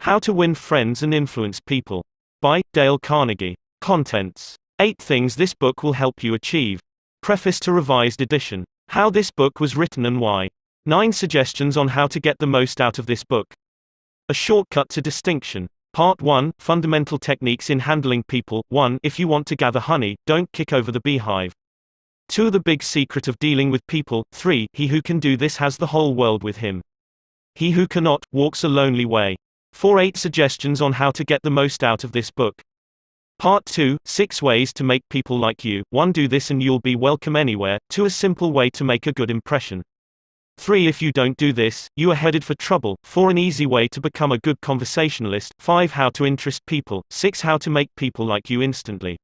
How to Win Friends and Influence People. By Dale Carnegie. Contents. 8 things this book will help you achieve. Preface to Revised Edition. How this book was written and why. 9 suggestions on how to get the most out of this book. A shortcut to distinction. Part 1, Fundamental Techniques in Handling People. 1. If you want to gather honey, don't kick over the beehive. 2. The Big Secret of Dealing with People. 3. He who can do this has the whole world with him. He who cannot, walks a lonely way. 4. 8 suggestions on how to get the most out of this book. Part 2, 6 ways to make people like you. 1. Do this and you'll be welcome anywhere. 2. A simple way to make a good impression. 3. If you don't do this, you are headed for trouble. 4. An easy way to become a good conversationalist. 5. How to interest people. 6. How to make people like you instantly.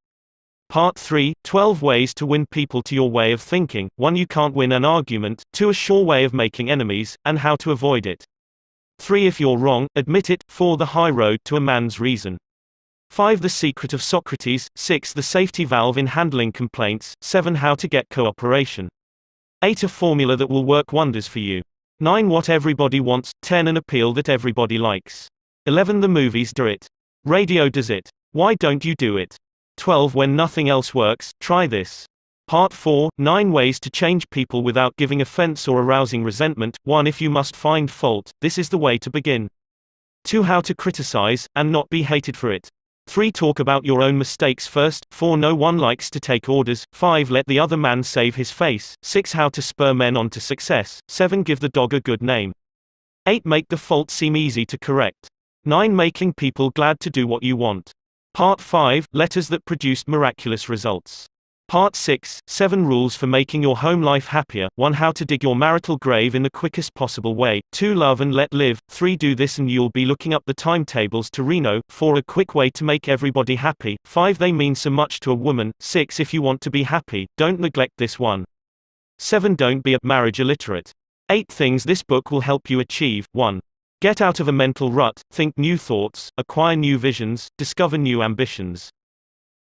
Part 3, 12 ways to win people to your way of thinking. 1. You can't win an argument. 2. A sure way of making enemies, and how to avoid it. 3. If you're wrong, admit it. 4. The high road to a man's reason. 5. The secret of Socrates. 6. The safety valve in handling complaints. 7. How to get cooperation. 8. A formula that will work wonders for you. 9. What everybody wants. 10. An appeal that everybody likes. 11. The movies do it. Radio does it. Why don't you do it? 12. When nothing else works, try this. Part 4, 9 ways to change people without giving offense or arousing resentment. 1. If you must find fault, this is the way to begin. 2. How to criticize, and not be hated for it. 3. Talk about your own mistakes first. 4. No one likes to take orders. 5. Let the other man save his face. 6. How to spur men on to success. 7. Give the dog a good name. 8. Make the fault seem easy to correct. 9. Making people glad to do what you want. Part 5, letters that produced miraculous results. Part 6, 7 rules for making your home life happier. 1. How to dig your marital grave in the quickest possible way. 2. Love and let live. 3. Do this and you'll be looking up the timetables to Reno. 4. A quick way to make everybody happy. 5. They mean so much to a woman. 6. If you want to be happy, don't neglect this one. 7. Don't be a marriage illiterate. 8 things this book will help you achieve. 1. Get out of a mental rut, think new thoughts, acquire new visions, discover new ambitions.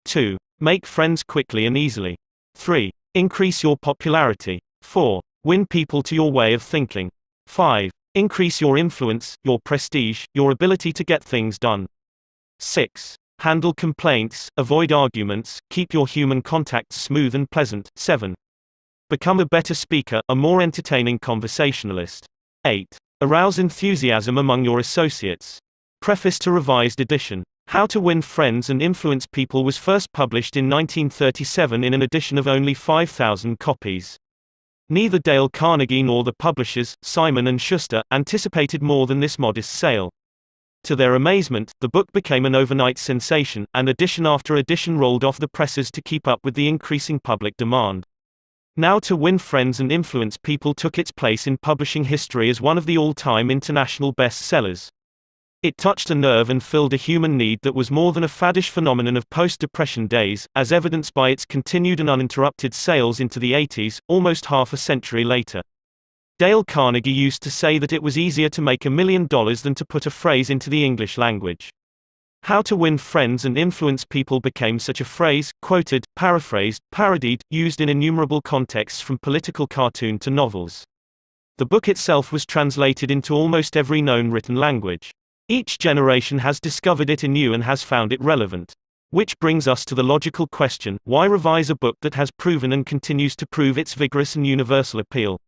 2. Make friends quickly and easily. 3. Increase your popularity. 4. Win people to your way of thinking. 5. Increase your influence, your prestige, your ability to get things done. 6. Handle complaints, avoid arguments, keep your human contacts smooth and pleasant. 7. Become a better speaker, a more entertaining conversationalist. 8. Arouse enthusiasm among your associates. Preface to Revised Edition. How to Win Friends and Influence People was first published in 1937 in an edition of only 5,000 copies. Neither Dale Carnegie nor the publishers, Simon & Schuster, anticipated more than this modest sale. To their amazement, the book became an overnight sensation, and edition after edition rolled off the presses to keep up with the increasing public demand. Now To Win Friends and Influence People took its place in publishing history as one of the all-time international bestsellers. It touched a nerve and filled a human need that was more than a faddish phenomenon of post-Depression days, as evidenced by its continued and uninterrupted sales into the 80s, almost half a century later. Dale Carnegie used to say that it was easier to make $1 million than to put a phrase into the English language. How to Win Friends and Influence People became such a phrase, quoted, paraphrased, parodied, used in innumerable contexts from political cartoon to novels. The book itself was translated into almost every known written language. Each generation has discovered it anew and has found it relevant. Which brings us to the logical question, why revise a book that has proven and continues to prove its vigorous and universal appeal?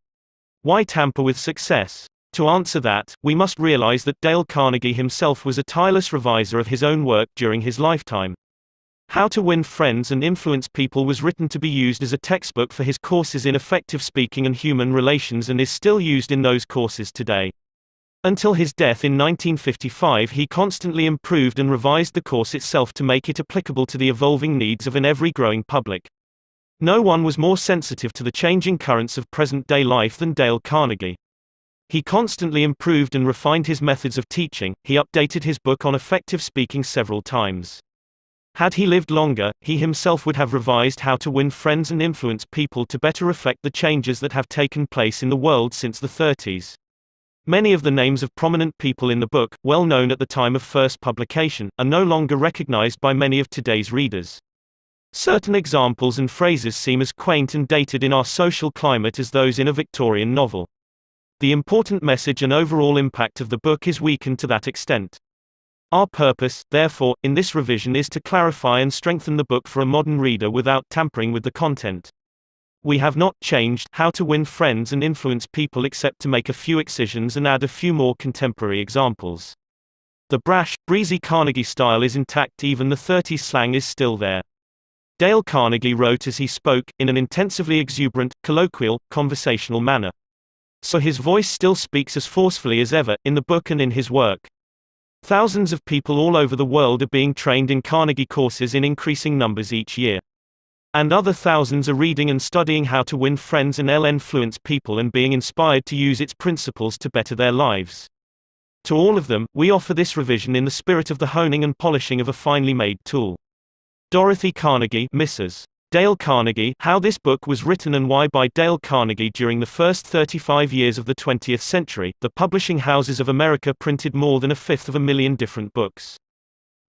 Why tamper with success? To answer that, we must realize that Dale Carnegie himself was a tireless reviser of his own work during his lifetime. How to Win Friends and Influence People was written to be used as a textbook for his courses in effective speaking and human relations and is still used in those courses today. Until his death in 1955, he constantly improved and revised the course itself to make it applicable to the evolving needs of an ever-growing public. No one was more sensitive to the changing currents of present-day life than Dale Carnegie. He constantly improved and refined his methods of teaching. He updated his book on effective speaking several times. Had he lived longer, he himself would have revised How to Win Friends and Influence People to better reflect the changes that have taken place in the world since the 30s. Many of the names of prominent people in the book, well known at the time of first publication, are no longer recognized by many of today's readers. Certain examples and phrases seem as quaint and dated in our social climate as those in a Victorian novel. The important message and overall impact of the book is weakened to that extent. Our purpose, therefore, in this revision is to clarify and strengthen the book for a modern reader without tampering with the content. We have not changed How to Win Friends and Influence People except to make a few excisions and add a few more contemporary examples. The brash, breezy Carnegie style is intact, even the 30s slang is still there. Dale Carnegie wrote as he spoke, in an intensively exuberant, colloquial, conversational manner. So his voice still speaks as forcefully as ever, in the book and in his work. Thousands of people all over the world are being trained in Carnegie courses in increasing numbers each year. And other thousands are reading and studying How to Win Friends and Influence People and being inspired to use its principles to better their lives. To all of them, we offer this revision in the spirit of the honing and polishing of a finely made tool. Dorothy Carnegie, Mrs. Dale Carnegie, How This Book Was Written and Why by Dale Carnegie. During the first 35 years of the 20th century, the publishing houses of America printed more than 250,000 different books.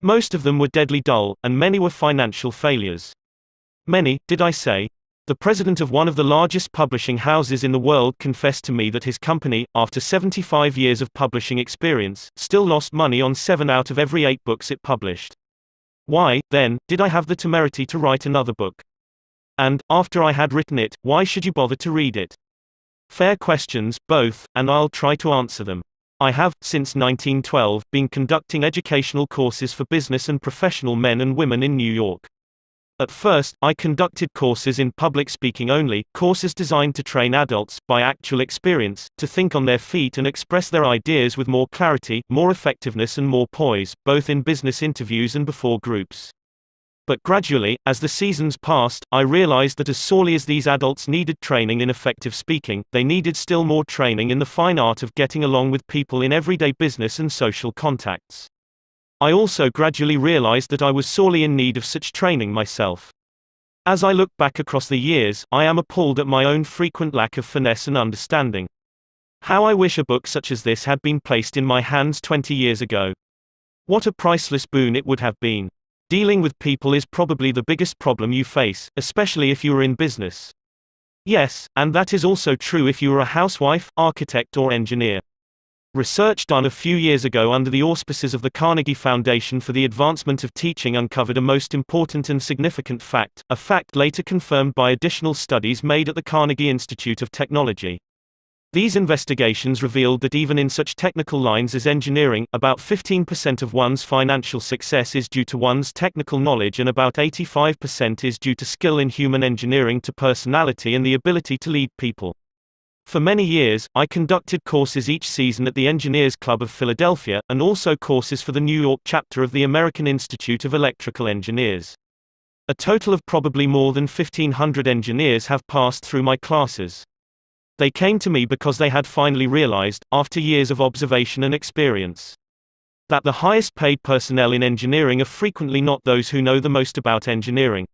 Most of them were deadly dull, and many were financial failures. Many, did I say? The president of one of the largest publishing houses in the world confessed to me that his company, after 75 years of publishing experience, still lost money on 7 out of every 8 books it published. Why, then, did I have the temerity to write another book? And, after I had written it, why should you bother to read it? Fair questions, both, and I'll try to answer them. I have, since 1912, been conducting educational courses for business and professional men and women in New York. At first, I conducted courses in public speaking only, courses designed to train adults, by actual experience, to think on their feet and express their ideas with more clarity, more effectiveness and more poise, both in business interviews and before groups. But gradually, as the seasons passed, I realized that as sorely as these adults needed training in effective speaking, they needed still more training in the fine art of getting along with people in everyday business and social contacts. I also gradually realized that I was sorely in need of such training myself. As I look back across the years, I am appalled at my own frequent lack of finesse and understanding. How I wish a book such as this had been placed in my hands 20 years ago. What a priceless boon it would have been. Dealing with people is probably the biggest problem you face, especially if you are in business. Yes, and that is also true if you are a housewife, architect or engineer. Research done a few years ago under the auspices of the Carnegie Foundation for the Advancement of Teaching uncovered a most important and significant fact, a fact later confirmed by additional studies made at the Carnegie Institute of Technology. These investigations revealed that even in such technical lines as engineering, about 15% of one's financial success is due to one's technical knowledge and about 85% is due to skill in human engineering to personality and the ability to lead people. For many years, I conducted courses each season at the Engineers Club of Philadelphia, and also courses for the New York chapter of the American Institute of Electrical Engineers. A total of probably more than 1,500 engineers have passed through my classes. They came to me because they had finally realized, after years of observation and experience, that the highest paid personnel in engineering are frequently not those who know the most about engineering.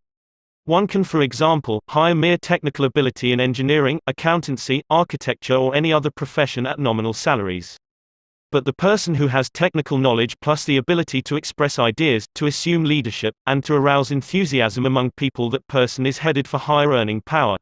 One can, for example, hire mere technical ability in engineering, accountancy, architecture or any other profession at nominal salaries. But the person who has technical knowledge plus the ability to express ideas, to assume leadership, and to arouse enthusiasm among people, that person is headed for higher earning power.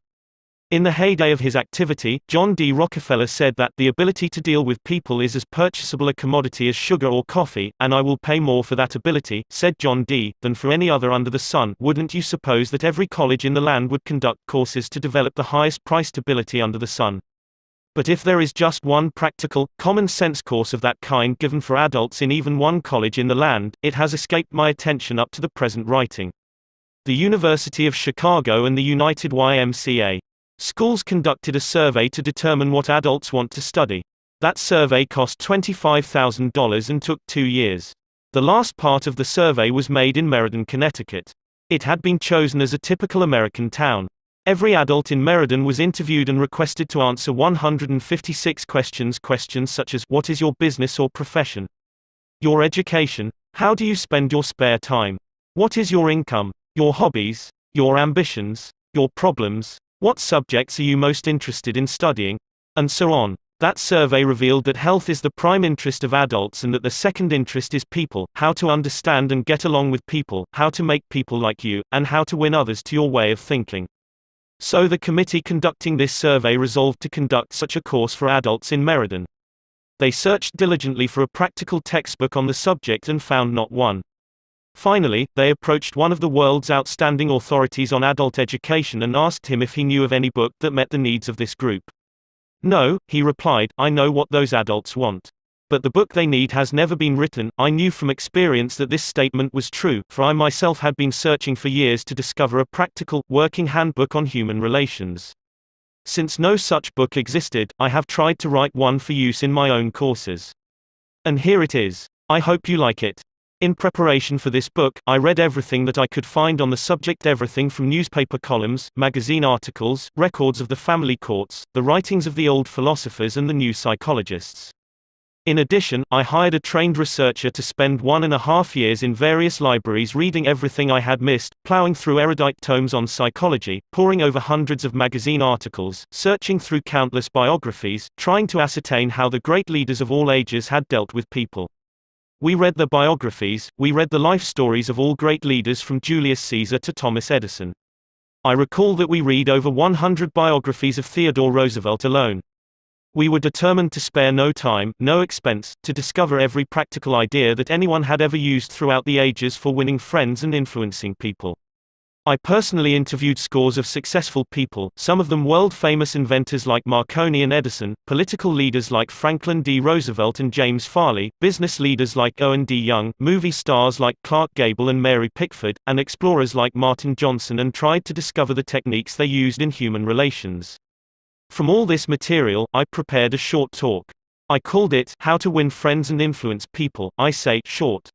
In the heyday of his activity, John D. Rockefeller said that the ability to deal with people is as purchasable a commodity as sugar or coffee, and I will pay more for that ability, said John D., than for any other under the sun. Wouldn't you suppose that every college in the land would conduct courses to develop the highest priced ability under the sun? But if there is just one practical, common sense course of that kind given for adults in even one college in the land, it has escaped my attention up to the present writing. The University of Chicago and the United YMCA. Schools conducted a survey to determine what adults want to study. That survey cost $25,000 and took 2 years. The last part of the survey was made in Meriden, Connecticut. It had been chosen as a typical American town. Every adult in Meriden was interviewed and requested to answer 156 questions. Questions such as, what is your business or profession? Your education? How do you spend your spare time? What is your income? Your hobbies? Your ambitions? Your problems? What subjects are you most interested in studying? And so on. That survey revealed that health is the prime interest of adults and that the second interest is people, how to understand and get along with people, how to make people like you, and how to win others to your way of thinking. So the committee conducting this survey resolved to conduct such a course for adults in Meriden. They searched diligently for a practical textbook on the subject and found not one. Finally, they approached one of the world's outstanding authorities on adult education and asked him if he knew of any book that met the needs of this group. No, he replied, I know what those adults want. But the book they need has never been written. I knew from experience that this statement was true, for I myself had been searching for years to discover a practical, working handbook on human relations. Since no such book existed, I have tried to write one for use in my own courses. And here it is. I hope you like it. In preparation for this book, I read everything that I could find on the subject, everything from newspaper columns, magazine articles, records of the family courts, the writings of the old philosophers and the new psychologists. In addition, I hired a trained researcher to spend 1.5 years in various libraries reading everything I had missed, plowing through erudite tomes on psychology, poring over hundreds of magazine articles, searching through countless biographies, trying to ascertain how the great leaders of all ages had dealt with people. We read their biographies, we read the life stories of all great leaders from Julius Caesar to Thomas Edison. I recall that we read over 100 biographies of Theodore Roosevelt alone. We were determined to spare no time, no expense, to discover every practical idea that anyone had ever used throughout the ages for winning friends and influencing people. I personally interviewed scores of successful people, some of them world-famous inventors like Marconi and Edison, political leaders like Franklin D. Roosevelt and James Farley, business leaders like Owen D. Young, movie stars like Clark Gable and Mary Pickford, and explorers like Martin Johnson, and tried to discover the techniques they used in human relations. From all this material, I prepared a short talk. I called it, How to Win Friends and Influence People. I say, short.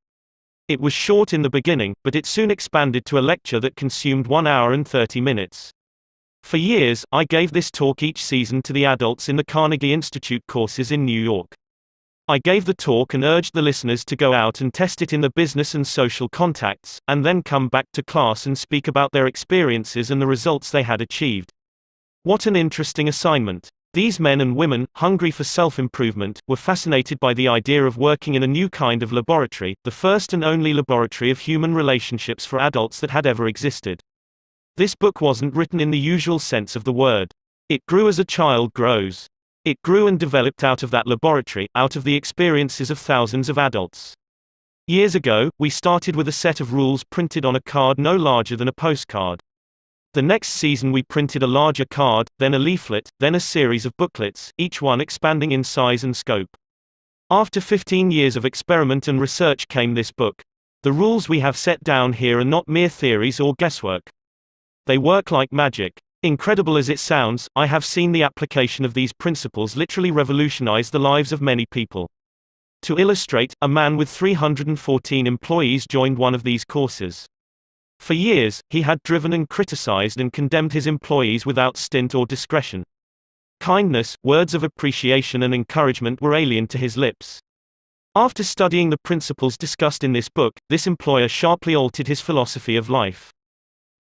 It was short in the beginning, but it soon expanded to a lecture that consumed 1 hour and 30 minutes. For years, I gave this talk each season to the adults in the Carnegie Institute courses in New York. I gave the talk and urged the listeners to go out and test it in the business and social contacts, and then come back to class and speak about their experiences and the results they had achieved. What an interesting assignment. These men and women, hungry for self-improvement, were fascinated by the idea of working in a new kind of laboratory, the first and only laboratory of human relationships for adults that had ever existed. This book wasn't written in the usual sense of the word. It grew as a child grows. It grew and developed out of that laboratory, out of the experiences of thousands of adults. Years ago, we started with a set of rules printed on a card no larger than a postcard. The next season we printed a larger card, then a leaflet, then a series of booklets, each one expanding in size and scope. After 15 years of experiment and research came this book. The rules we have set down here are not mere theories or guesswork. They work like magic. Incredible as it sounds, I have seen the application of these principles literally revolutionize the lives of many people. To illustrate, a man with 314 employees joined one of these courses. For years, he had driven and criticized and condemned his employees without stint or discretion. Kindness, words of appreciation and encouragement were alien to his lips. After studying the principles discussed in this book, this employer sharply altered his philosophy of life.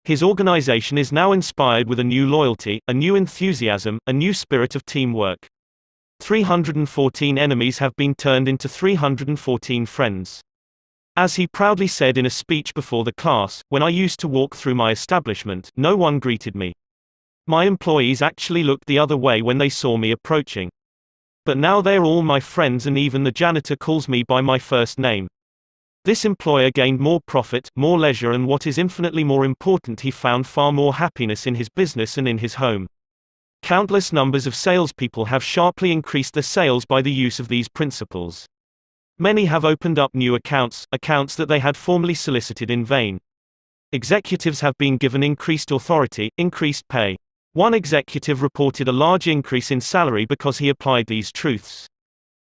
His organization is now inspired with a new loyalty, a new enthusiasm, a new spirit of teamwork. 314 enemies have been turned into 314 friends. As he proudly said in a speech before the class, when I used to walk through my establishment, no one greeted me. My employees actually looked the other way when they saw me approaching. But now they are all my friends, and even the janitor calls me by my first name. This employer gained more profit, more leisure, and what is infinitely more important, he found far more happiness in his business and in his home. Countless numbers of salespeople have sharply increased their sales by the use of these principles. Many have opened up new accounts that they had formerly solicited in vain. Executives have been given increased authority, increased pay. One executive reported a large increase in salary because he applied these truths.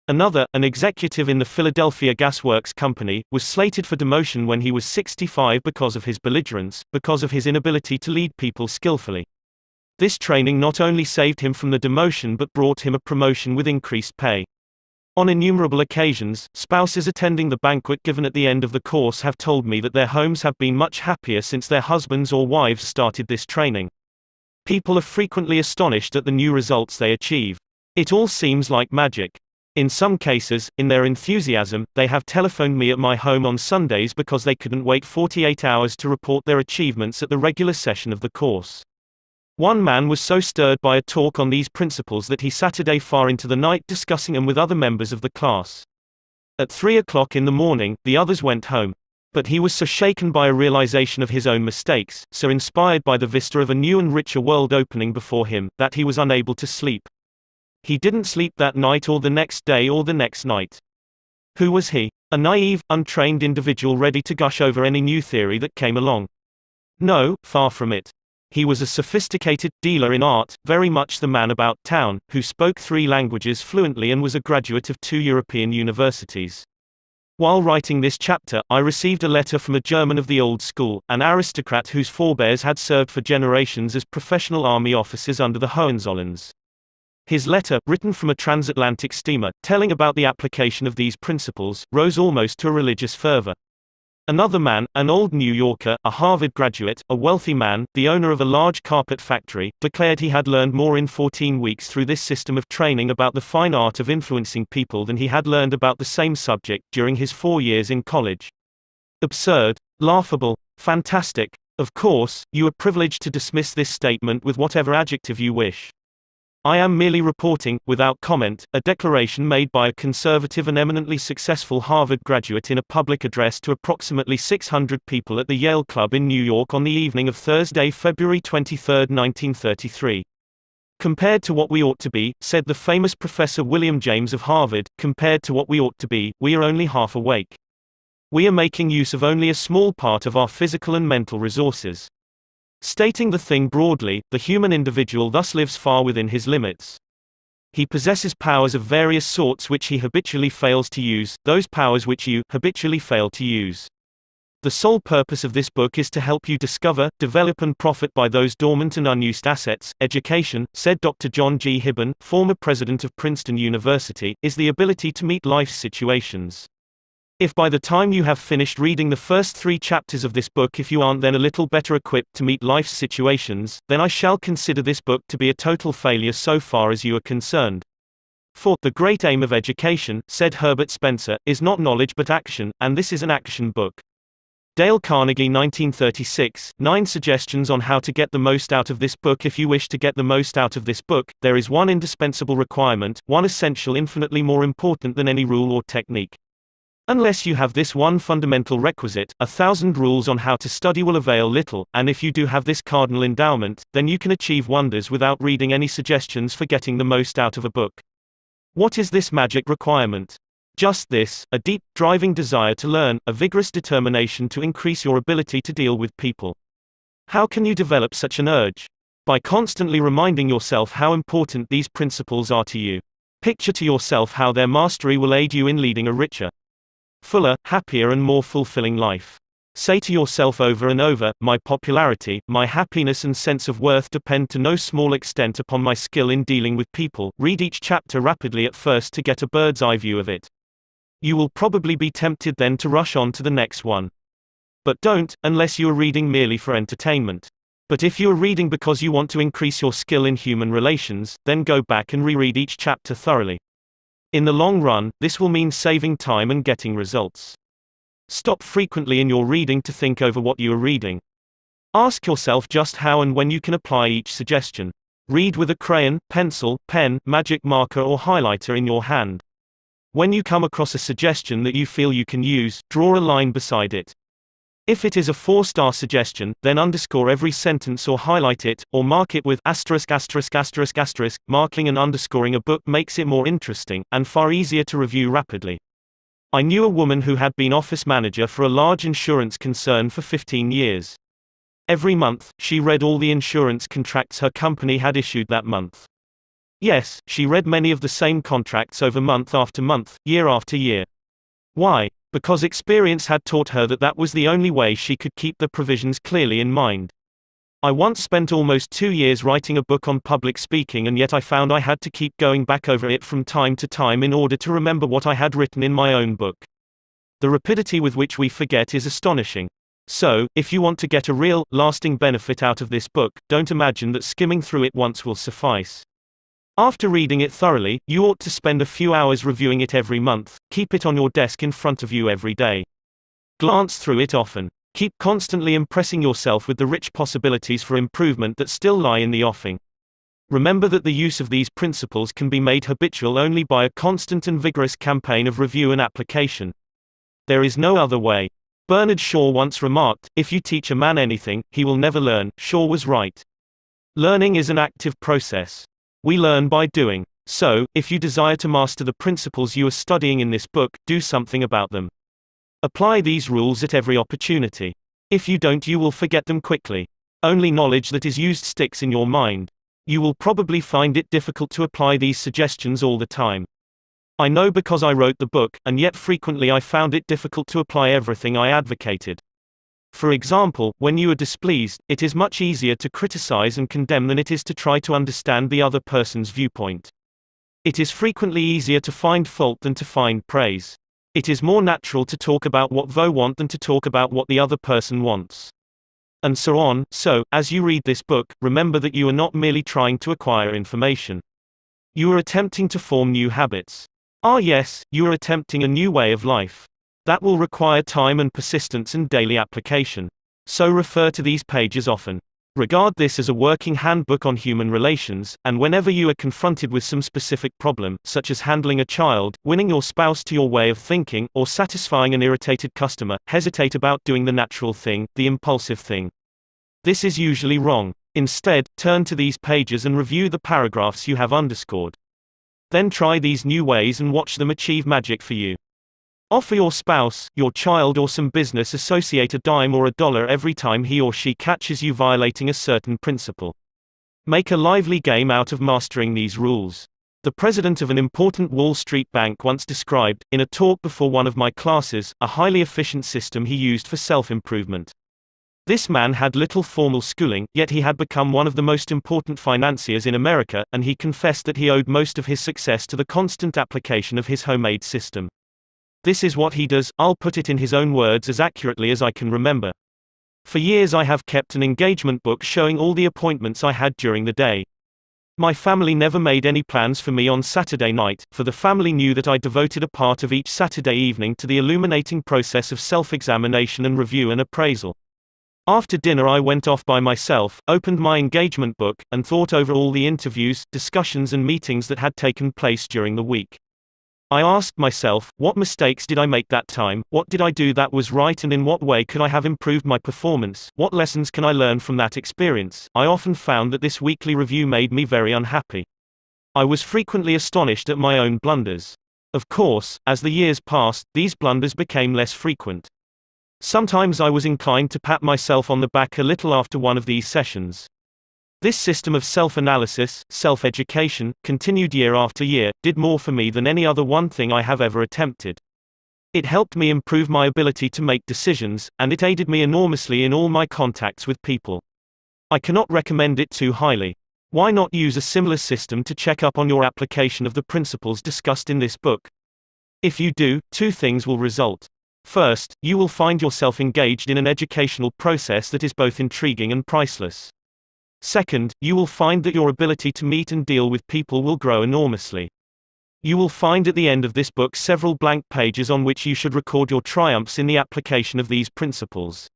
Another, an executive in the Philadelphia Gas Works Company, was slated for demotion when he was 65 because of his belligerence, because of his inability to lead people skillfully. This training not only saved him from the demotion but brought him a promotion with increased pay. On innumerable occasions, spouses attending the banquet given at the end of the course have told me that their homes have been much happier since their husbands or wives started this training. People are frequently astonished at the new results they achieve. It all seems like magic. In some cases, in their enthusiasm, they have telephoned me at my home on Sundays because they couldn't wait 48 hours to report their achievements at the regular session of the course. One man was so stirred by a talk on these principles that he sat a day far into the night discussing them with other members of the class. At 3 o'clock in the morning, the others went home. But he was so shaken by a realization of his own mistakes, so inspired by the vista of a new and richer world opening before him, that he was unable to sleep. He didn't sleep that night or the next day or the next night. Who was he? A naive, untrained individual ready to gush over any new theory that came along? No, far from it. He was a sophisticated dealer in art, very much the man about town, who spoke 3 languages fluently and was a graduate of 2 European universities. While writing this chapter, I received a letter from a German of the old school, an aristocrat whose forebears had served for generations as professional army officers under the Hohenzollerns. His letter, written from a transatlantic steamer, telling about the application of these principles, rose almost to a religious fervor. Another man, an old New Yorker, a Harvard graduate, a wealthy man, the owner of a large carpet factory, declared he had learned more in 14 weeks through this system of training about the fine art of influencing people than he had learned about the same subject during his 4 years in college. Absurd, laughable, fantastic. Of course, you are privileged to dismiss this statement with whatever adjective you wish. I am merely reporting, without comment, a declaration made by a conservative and eminently successful Harvard graduate in a public address to approximately 600 people at the Yale Club in New York on the evening of Thursday, February 23, 1933. Compared to what we ought to be, said the famous Professor William James of Harvard, compared to what we ought to be, we are only half awake. We are making use of only a small part of our physical and mental resources. Stating the thing broadly, the human individual thus lives far within his limits. He possesses powers of various sorts which he habitually fails to use, those powers which you habitually fail to use. The sole purpose of this book is to help you discover, develop and profit by those dormant and unused assets. Education, said Dr. John G. Hibben, former president of Princeton University, is the ability to meet life's situations. If by the time you have finished reading the first 3 chapters of this book if you aren't then a little better equipped to meet life's situations, then I shall consider this book to be a total failure so far as you are concerned. For, the great aim of education, said Herbert Spencer, is not knowledge but action, and this is an action book. Dale Carnegie 1936, 9 suggestions on how to get the most out of this book. If you wish to get the most out of this book, there is one indispensable requirement, one essential infinitely more important than any rule or technique. Unless you have this one fundamental requisite, 1,000 rules on how to study will avail little, and if you do have this cardinal endowment, then you can achieve wonders without reading any suggestions for getting the most out of a book. What is this magic requirement? Just this, a deep, driving desire to learn, a vigorous determination to increase your ability to deal with people. How can you develop such an urge? By constantly reminding yourself how important these principles are to you. Picture to yourself how their mastery will aid you in leading a richer, fuller, happier and more fulfilling life. Say to yourself over and over, my popularity, my happiness and sense of worth depend to no small extent upon my skill in dealing with people. Read each chapter rapidly at first to get a bird's eye view of it. You will probably be tempted then to rush on to the next one. But don't, unless you are reading merely for entertainment. But if you are reading because you want to increase your skill in human relations, then go back and reread each chapter thoroughly. In the long run, this will mean saving time and getting results. Stop frequently in your reading to think over what you are reading. Ask yourself just how and when you can apply each suggestion. Read with a crayon, pencil, pen, magic marker or highlighter in your hand. When you come across a suggestion that you feel you can use, draw a line beside it. If it is a 4-star suggestion, then underscore every sentence or highlight it, or mark it with ********. Marking and underscoring a book makes it more interesting, and far easier to review rapidly. I knew a woman who had been office manager for a large insurance concern for 15 years. Every month, she read all the insurance contracts her company had issued that month. Yes, she read many of the same contracts over month after month, year after year. Why? Because experience had taught her that that was the only way she could keep the provisions clearly in mind. I once spent almost 2 years writing a book on public speaking, and yet I found I had to keep going back over it from time to time in order to remember what I had written in my own book. The rapidity with which we forget is astonishing. So, if you want to get a real, lasting benefit out of this book, don't imagine that skimming through it once will suffice. After reading it thoroughly, you ought to spend a few hours reviewing it every month. Keep it on your desk in front of you every day. Glance through it often. Keep constantly impressing yourself with the rich possibilities for improvement that still lie in the offing. Remember that the use of these principles can be made habitual only by a constant and vigorous campaign of review and application. There is no other way. Bernard Shaw once remarked, "If you teach a man anything, he will never learn." Shaw was right. Learning is an active process. We learn by doing. So, if you desire to master the principles you are studying in this book, do something about them. Apply these rules at every opportunity. If you don't, you will forget them quickly. Only knowledge that is used sticks in your mind. You will probably find it difficult to apply these suggestions all the time. I know because I wrote the book, and yet frequently I found it difficult to apply everything I advocated. For example, when you are displeased, it is much easier to criticize and condemn than it is to try to understand the other person's viewpoint. It is frequently easier to find fault than to find praise. It is more natural to talk about what we want than to talk about what the other person wants. And so on. So, as you read this book, remember that you are not merely trying to acquire information. You are attempting to form new habits. Yes, you are attempting a new way of life. That will require time and persistence and daily application. So refer to these pages often. Regard this as a working handbook on human relations, and whenever you are confronted with some specific problem, such as handling a child, winning your spouse to your way of thinking, or satisfying an irritated customer, hesitate about doing the natural thing, the impulsive thing. This is usually wrong. Instead, turn to these pages and review the paragraphs you have underscored. Then try these new ways and watch them achieve magic for you. Offer your spouse, your child, or some business associate a dime or a dollar every time he or she catches you violating a certain principle. Make a lively game out of mastering these rules. The president of an important Wall Street bank once described, in a talk before one of my classes, a highly efficient system he used for self-improvement. This man had little formal schooling, yet he had become one of the most important financiers in America, and he confessed that he owed most of his success to the constant application of his homemade system. This is what he does. I'll put it in his own words as accurately as I can remember. For years I have kept an engagement book showing all the appointments I had during the day. My family never made any plans for me on Saturday night, for the family knew that I devoted a part of each Saturday evening to the illuminating process of self-examination and review and appraisal. After dinner I went off by myself, opened my engagement book, and thought over all the interviews, discussions and meetings that had taken place during the week. I asked myself, what mistakes did I make that time, what did I do that was right, and in what way could I have improved my performance, what lessons can I learn from that experience? I often found that this weekly review made me very unhappy. I was frequently astonished at my own blunders. Of course, as the years passed, these blunders became less frequent. Sometimes I was inclined to pat myself on the back a little after one of these sessions. This system of self-analysis, self-education, continued year after year, did more for me than any other one thing I have ever attempted. It helped me improve my ability to make decisions, and it aided me enormously in all my contacts with people. I cannot recommend it too highly. Why not use a similar system to check up on your application of the principles discussed in this book? If you do, two things will result. First, you will find yourself engaged in an educational process that is both intriguing and priceless. Second, you will find that your ability to meet and deal with people will grow enormously. You will find at the end of this book several blank pages on which you should record your triumphs in the application of these principles.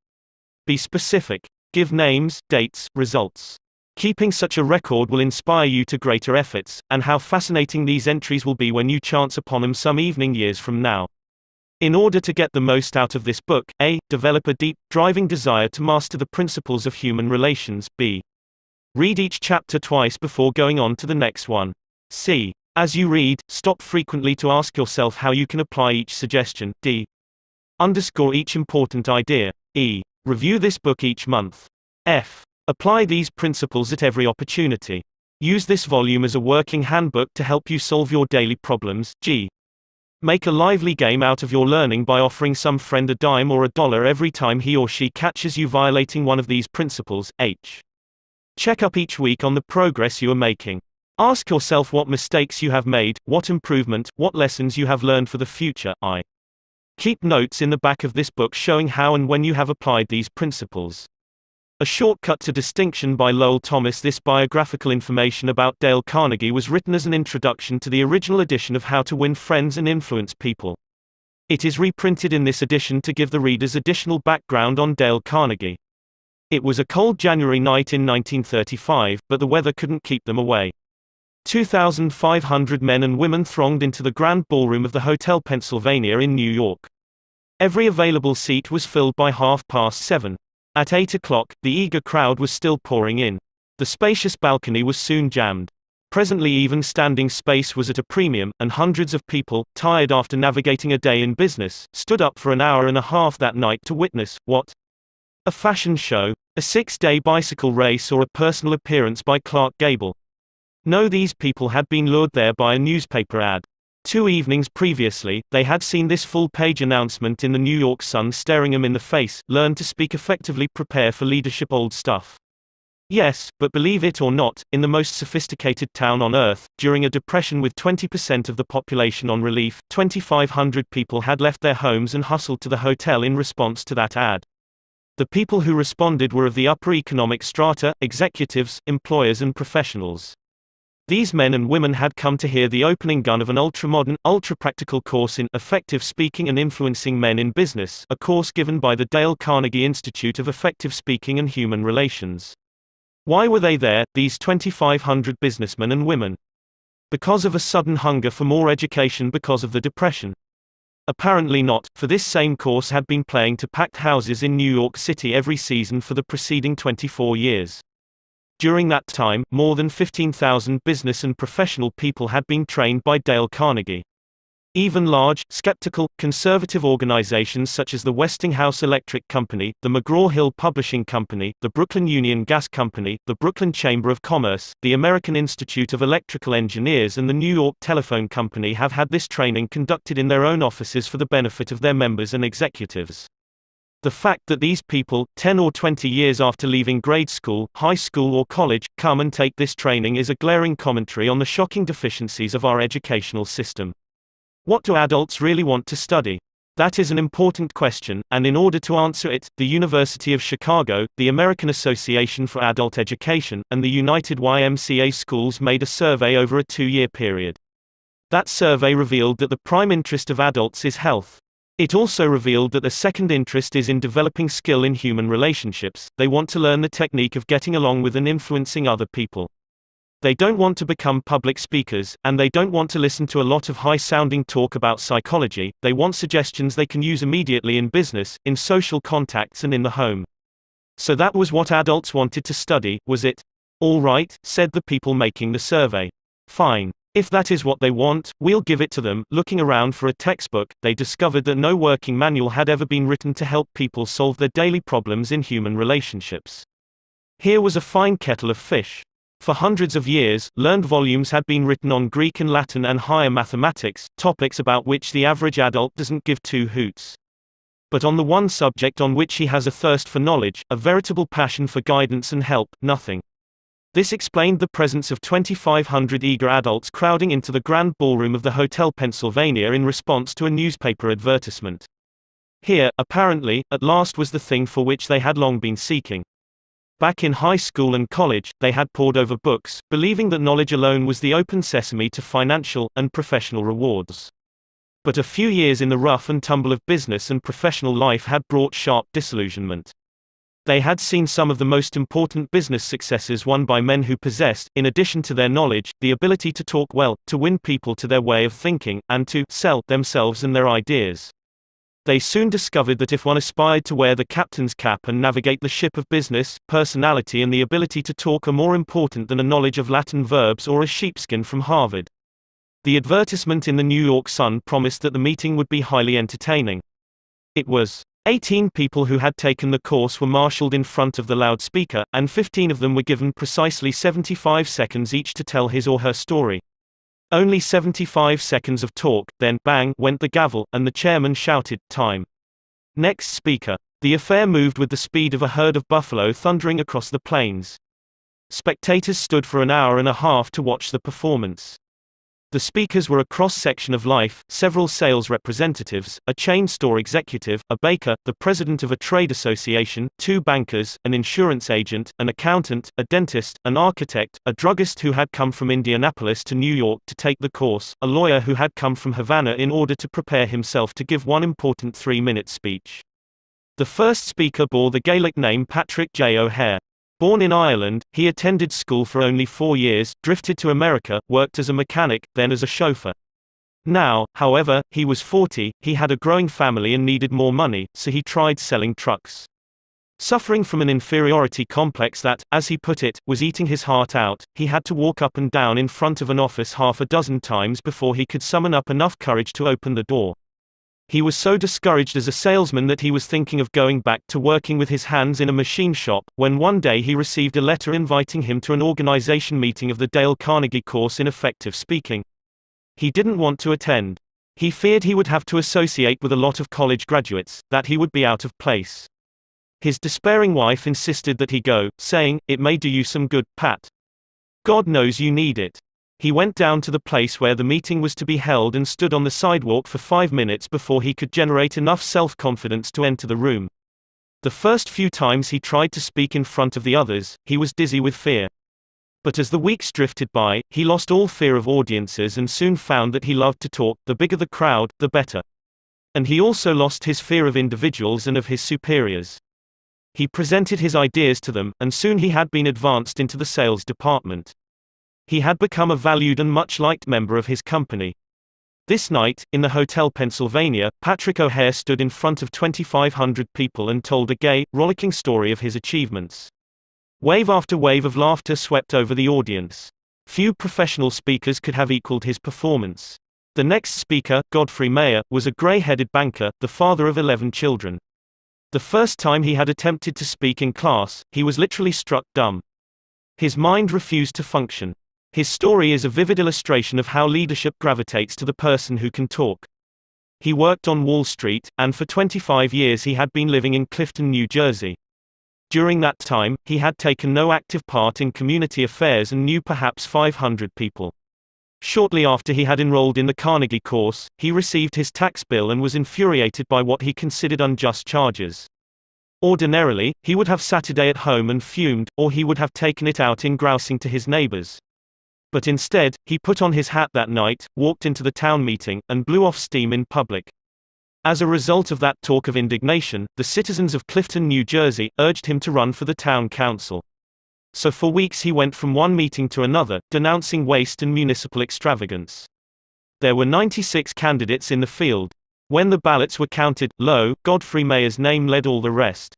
Be specific. Give names, dates, results. Keeping such a record will inspire you to greater efforts, and how fascinating these entries will be when you chance upon them some evening years from now. In order to get the most out of this book, A. Develop a deep, driving desire to master the principles of human relations. B. Read each chapter twice before going on to the next one. C. As you read, stop frequently to ask yourself how you can apply each suggestion. D. Underscore each important idea. E. Review this book each month. F. Apply these principles at every opportunity. Use this volume as a working handbook to help you solve your daily problems. G. Make a lively game out of your learning by offering some friend a dime or a dollar every time he or she catches you violating one of these principles. H. Check up each week on the progress you are making. Ask yourself what mistakes you have made, what improvement, what lessons you have learned for the future. I. Keep notes in the back of this book showing how and when you have applied these principles. A Shortcut to Distinction by Lowell Thomas. This biographical information about Dale Carnegie was written as an introduction to the original edition of How to Win Friends and Influence People. It is reprinted in this edition to give the readers additional background on Dale Carnegie. It was a cold January night in 1935, but the weather couldn't keep them away. 2,500 men and women thronged into the grand ballroom of the Hotel Pennsylvania in New York. Every available seat was filled by 7:30. At 8 o'clock, the eager crowd was still pouring in. The spacious balcony was soon jammed. Presently even standing space was at a premium, and hundreds of people, tired after navigating a day in business, stood up for an hour and a half that night to witness, what? A fashion show, a 6-day bicycle race, or a personal appearance by Clark Gable. No, these people had been lured there by a newspaper ad. 2 evenings previously, they had seen this full-page announcement in the New York Sun staring them in the face: learn to speak effectively, prepare for leadership. Old stuff. Yes, but believe it or not, in the most sophisticated town on earth, during a depression with 20% of the population on relief, 2,500 people had left their homes and hustled to the hotel in response to that ad. The people who responded were of the upper economic strata, executives, employers and professionals. These men and women had come to hear the opening gun of an ultra-modern, ultra-practical course in Effective Speaking and Influencing Men in Business, a course given by the Dale Carnegie Institute of Effective Speaking and Human Relations. Why were they there, these 2,500 businessmen and women? Because of a sudden hunger for more education because of the Depression? Apparently not, for this same course had been playing to packed houses in New York City every season for the preceding 24 years. During that time, more than 15,000 business and professional people had been trained by Dale Carnegie. Even large, skeptical, conservative organizations such as the Westinghouse Electric Company, the McGraw-Hill Publishing Company, the Brooklyn Union Gas Company, the Brooklyn Chamber of Commerce, the American Institute of Electrical Engineers and the New York Telephone Company have had this training conducted in their own offices for the benefit of their members and executives. The fact that these people, 10 or 20 years after leaving grade school, high school or college, come and take this training is a glaring commentary on the shocking deficiencies of our educational system. What do adults really want to study? That is an important question, and in order to answer it, the University of Chicago, the American Association for Adult Education, and the United YMCA Schools made a survey over a 2-year period. That survey revealed that the prime interest of adults is health. It also revealed that the second interest is in developing skill in human relationships. They want to learn the technique of getting along with and influencing other people. They don't want to become public speakers, and they don't want to listen to a lot of high-sounding talk about psychology. They want suggestions they can use immediately in business, in social contacts and in the home. So that was what adults wanted to study, was it? All right, said the people making the survey. Fine. If that is what they want, we'll give it to them. Looking around for a textbook, they discovered that no working manual had ever been written to help people solve their daily problems in human relationships. Here was a fine kettle of fish. For hundreds of years, learned volumes had been written on Greek and Latin and higher mathematics, topics about which the average adult doesn't give two hoots. But on the one subject on which he has a thirst for knowledge, a veritable passion for guidance and help, nothing. This explained the presence of 2,500 eager adults crowding into the grand ballroom of the Hotel Pennsylvania in response to a newspaper advertisement. Here, apparently, at last was the thing for which they had long been seeking. Back in high school and college, they had pored over books, believing that knowledge alone was the open sesame to financial and professional rewards. But a few years in the rough and tumble of business and professional life had brought sharp disillusionment. They had seen some of the most important business successes won by men who possessed, in addition to their knowledge, the ability to talk well, to win people to their way of thinking, and to sell themselves and their ideas. They soon discovered that if one aspired to wear the captain's cap and navigate the ship of business, personality and the ability to talk are more important than a knowledge of Latin verbs or a sheepskin from Harvard. The advertisement in the New York Sun promised that the meeting would be highly entertaining. It was. 18 people who had taken the course were marshaled in front of the loudspeaker, and 15 of them were given precisely 75 seconds each to tell his or her story. Only 75 seconds of talk, then, bang, went the gavel, and the chairman shouted, "Time." Next speaker. The affair moved with the speed of a herd of buffalo thundering across the plains. Spectators stood for an hour and a half to watch the performance. The speakers were a cross-section of life: several sales representatives, a chain store executive, a baker, the president of a trade association, 2 bankers, an insurance agent, an accountant, a dentist, an architect, a druggist who had come from Indianapolis to New York to take the course, a lawyer who had come from Havana in order to prepare himself to give one important 3-minute speech. The first speaker bore the Gaelic name Patrick J. O'Hare. Born in Ireland, he attended school for only 4 years, drifted to America, worked as a mechanic, then as a chauffeur. Now, however, he was 40, he had a growing family and needed more money, so he tried selling trucks. Suffering from an inferiority complex that, as he put it, was eating his heart out, he had to walk up and down in front of an office half a dozen times before he could summon up enough courage to open the door. He was so discouraged as a salesman that he was thinking of going back to working with his hands in a machine shop, when one day he received a letter inviting him to an organization meeting of the Dale Carnegie course in effective speaking. He didn't want to attend. He feared he would have to associate with a lot of college graduates, that he would be out of place. His despairing wife insisted that he go, saying, "It may do you some good, Pat. God knows you need it." He went down to the place where the meeting was to be held and stood on the sidewalk for 5 minutes before he could generate enough self-confidence to enter the room. The first few times he tried to speak in front of the others, he was dizzy with fear. But as the weeks drifted by, he lost all fear of audiences and soon found that he loved to talk. The bigger the crowd, the better. And he also lost his fear of individuals and of his superiors. He presented his ideas to them, and soon he had been advanced into the sales department. He had become a valued and much liked member of his company. This night, in the Hotel Pennsylvania, Patrick O'Hare stood in front of 2,500 people and told a gay, rollicking story of his achievements. Wave after wave of laughter swept over the audience. Few professional speakers could have equaled his performance. The next speaker, Godfrey Mayer, was a gray-headed banker, the father of 11 children. The first time he had attempted to speak in class, he was literally struck dumb. His mind refused to function. His story is a vivid illustration of how leadership gravitates to the person who can talk. He worked on Wall Street, and for 25 years he had been living in Clifton, New Jersey. During that time, he had taken no active part in community affairs and knew perhaps 500 people. Shortly after he had enrolled in the Carnegie course, he received his tax bill and was infuriated by what he considered unjust charges. Ordinarily, he would have Saturday at home and fumed, or he would have taken it out in grousing to his neighbors. But instead, he put on his hat that night, walked into the town meeting, and blew off steam in public. As a result of that talk of indignation, the citizens of Clifton, New Jersey, urged him to run for the town council. So for weeks he went from one meeting to another, denouncing waste and municipal extravagance. There were 96 candidates in the field. When the ballots were counted, lo, Godfrey Mayer's name led all the rest.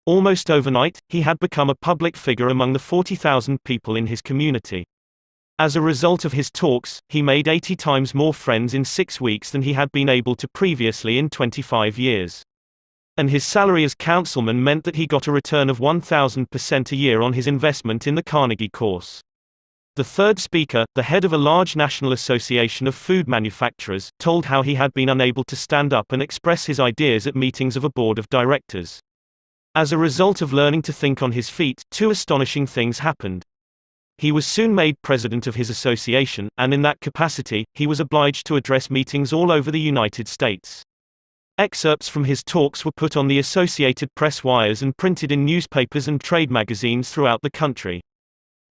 Almost overnight, he had become a public figure among the 40,000 people in his community. As a result of his talks, he made 80 times more friends in 6 weeks than he had been able to previously in 25 years. And his salary as councilman meant that he got a return of 1,000% a year on his investment in the Carnegie course. The third speaker, the head of a large national association of food manufacturers, told how he had been unable to stand up and express his ideas at meetings of a board of directors. As a result of learning to think on his feet, 2 astonishing things happened. He was soon made president of his association, and in that capacity, he was obliged to address meetings all over the United States. Excerpts from his talks were put on the Associated Press wires and printed in newspapers and trade magazines throughout the country.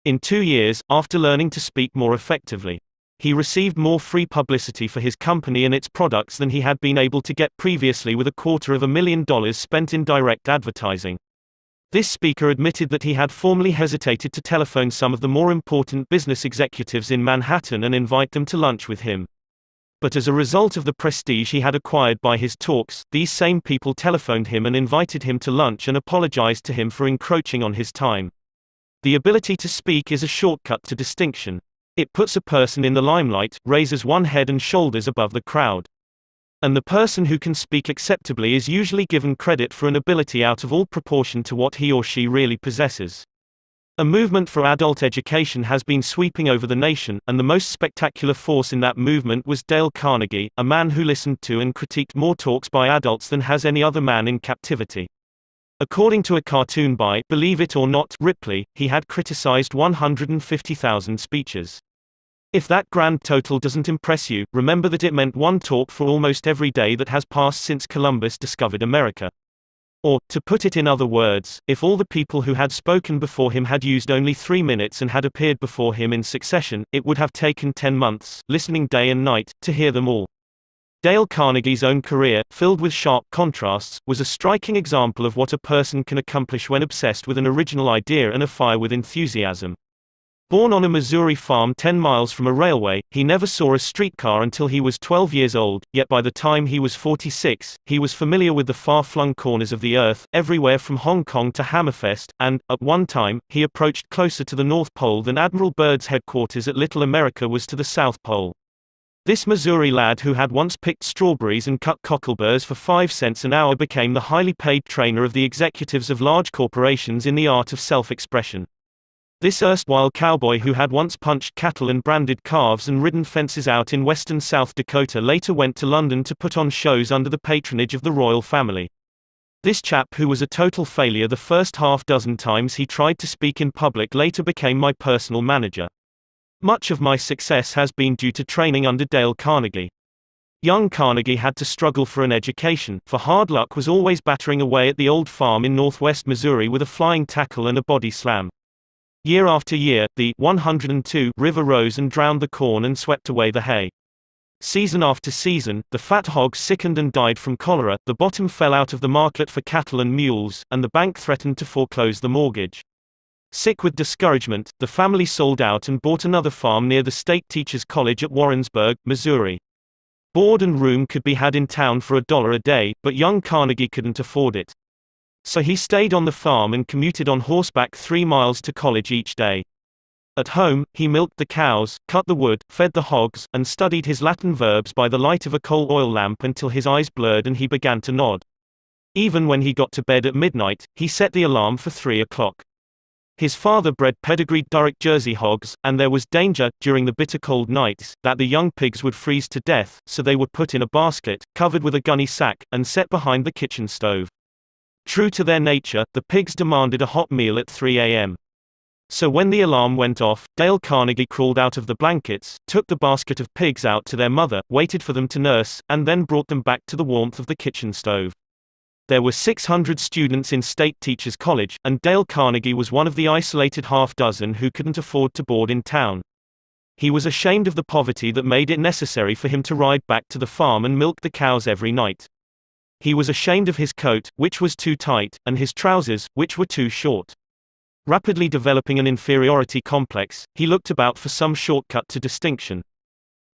In 2 years, after learning to speak more effectively, he received more free publicity for his company and its products than he had been able to get previously with $250,000 spent in direct advertising. This speaker admitted that he had formerly hesitated to telephone some of the more important business executives in Manhattan and invite them to lunch with him. But as a result of the prestige he had acquired by his talks, these same people telephoned him and invited him to lunch and apologized to him for encroaching on his time. The ability to speak is a shortcut to distinction. It puts a person in the limelight, raises one head and shoulders above the crowd. And the person who can speak acceptably is usually given credit for an ability out of all proportion to what he or she really possesses. A movement for adult education has been sweeping over the nation, and the most spectacular force in that movement was Dale Carnegie, a man who listened to and critiqued more talks by adults than has any other man in captivity. According to a cartoon by, believe it or not, Ripley, he had criticized 150,000 speeches. If that grand total doesn't impress you, remember that it meant one talk for almost every day that has passed since Columbus discovered America. Or, to put it in other words, if all the people who had spoken before him had used only 3 minutes and had appeared before him in succession, it would have taken 10 months, listening day and night, to hear them all. Dale Carnegie's own career, filled with sharp contrasts, was a striking example of what a person can accomplish when obsessed with an original idea and afire with enthusiasm. Born on a Missouri farm 10 miles from a railway, he never saw a streetcar until he was 12 years old, yet by the time he was 46, he was familiar with the far-flung corners of the earth, everywhere from Hong Kong to Hammerfest, and, at one time, he approached closer to the North Pole than Admiral Byrd's headquarters at Little America was to the South Pole. This Missouri lad who had once picked strawberries and cut cockleburrs for 5 cents an hour became the highly paid trainer of the executives of large corporations in the art of self-expression. This erstwhile cowboy who had once punched cattle and branded calves and ridden fences out in western South Dakota later went to London to put on shows under the patronage of the royal family. This chap who was a total failure the first half dozen times he tried to speak in public later became my personal manager. Much of my success has been due to training under Dale Carnegie. Young Carnegie had to struggle for an education, for hard luck was always battering away at the old farm in northwest Missouri with a flying tackle and a body slam. Year after year, the 102 river rose and drowned the corn and swept away the hay. Season after season, the fat hogs sickened and died from cholera, the bottom fell out of the market for cattle and mules, and the bank threatened to foreclose the mortgage. Sick with discouragement, the family sold out and bought another farm near the State Teachers College at Warrensburg, Missouri. Board and room could be had in town for $1 a day, but young Carnegie couldn't afford it. So he stayed on the farm and commuted on horseback 3 miles to college each day. At home, he milked the cows, cut the wood, fed the hogs, and studied his Latin verbs by the light of a coal oil lamp until his eyes blurred and he began to nod. Even when he got to bed at midnight, he set the alarm for 3 o'clock. His father bred pedigreed Durrick Jersey hogs, and there was danger, during the bitter cold nights, that the young pigs would freeze to death, so they were put in a basket, covered with a gunny sack, and set behind the kitchen stove. True to their nature, the pigs demanded a hot meal at 3 a.m. So when the alarm went off, Dale Carnegie crawled out of the blankets, took the basket of pigs out to their mother, waited for them to nurse, and then brought them back to the warmth of the kitchen stove. There were 600 students in State Teachers College, and Dale Carnegie was one of the isolated half dozen who couldn't afford to board in town. He was ashamed of the poverty that made it necessary for him to ride back to the farm and milk the cows every night. He was ashamed of his coat, which was too tight, and his trousers, which were too short. Rapidly developing an inferiority complex, he looked about for some shortcut to distinction.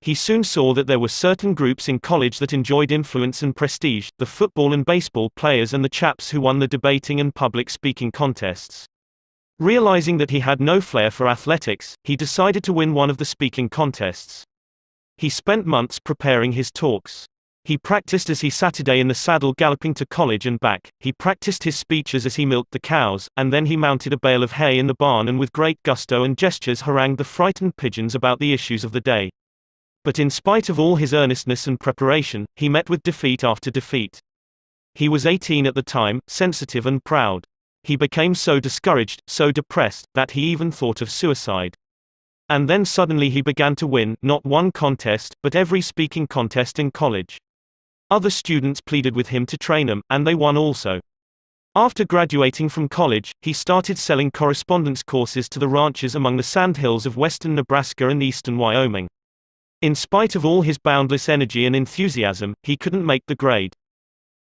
He soon saw that there were certain groups in college that enjoyed influence and prestige, the football and baseball players and the chaps who won the debating and public speaking contests. Realizing that he had no flair for athletics, he decided to win one of the speaking contests. He spent months preparing his talks. He practiced as he Saturday in the saddle galloping to college and back, he practiced his speeches as he milked the cows, and then he mounted a bale of hay in the barn and with great gusto and gestures harangued the frightened pigeons about the issues of the day. But in spite of all his earnestness and preparation, he met with defeat after defeat. He was 18 at the time, sensitive and proud. He became so discouraged, so depressed, that he even thought of suicide. And then suddenly he began to win, not one contest, but every speaking contest in college. Other students pleaded with him to train them, and they won also. After graduating from college, he started selling correspondence courses to the ranchers among the sandhills of western Nebraska and eastern Wyoming. In spite of all his boundless energy and enthusiasm, he couldn't make the grade.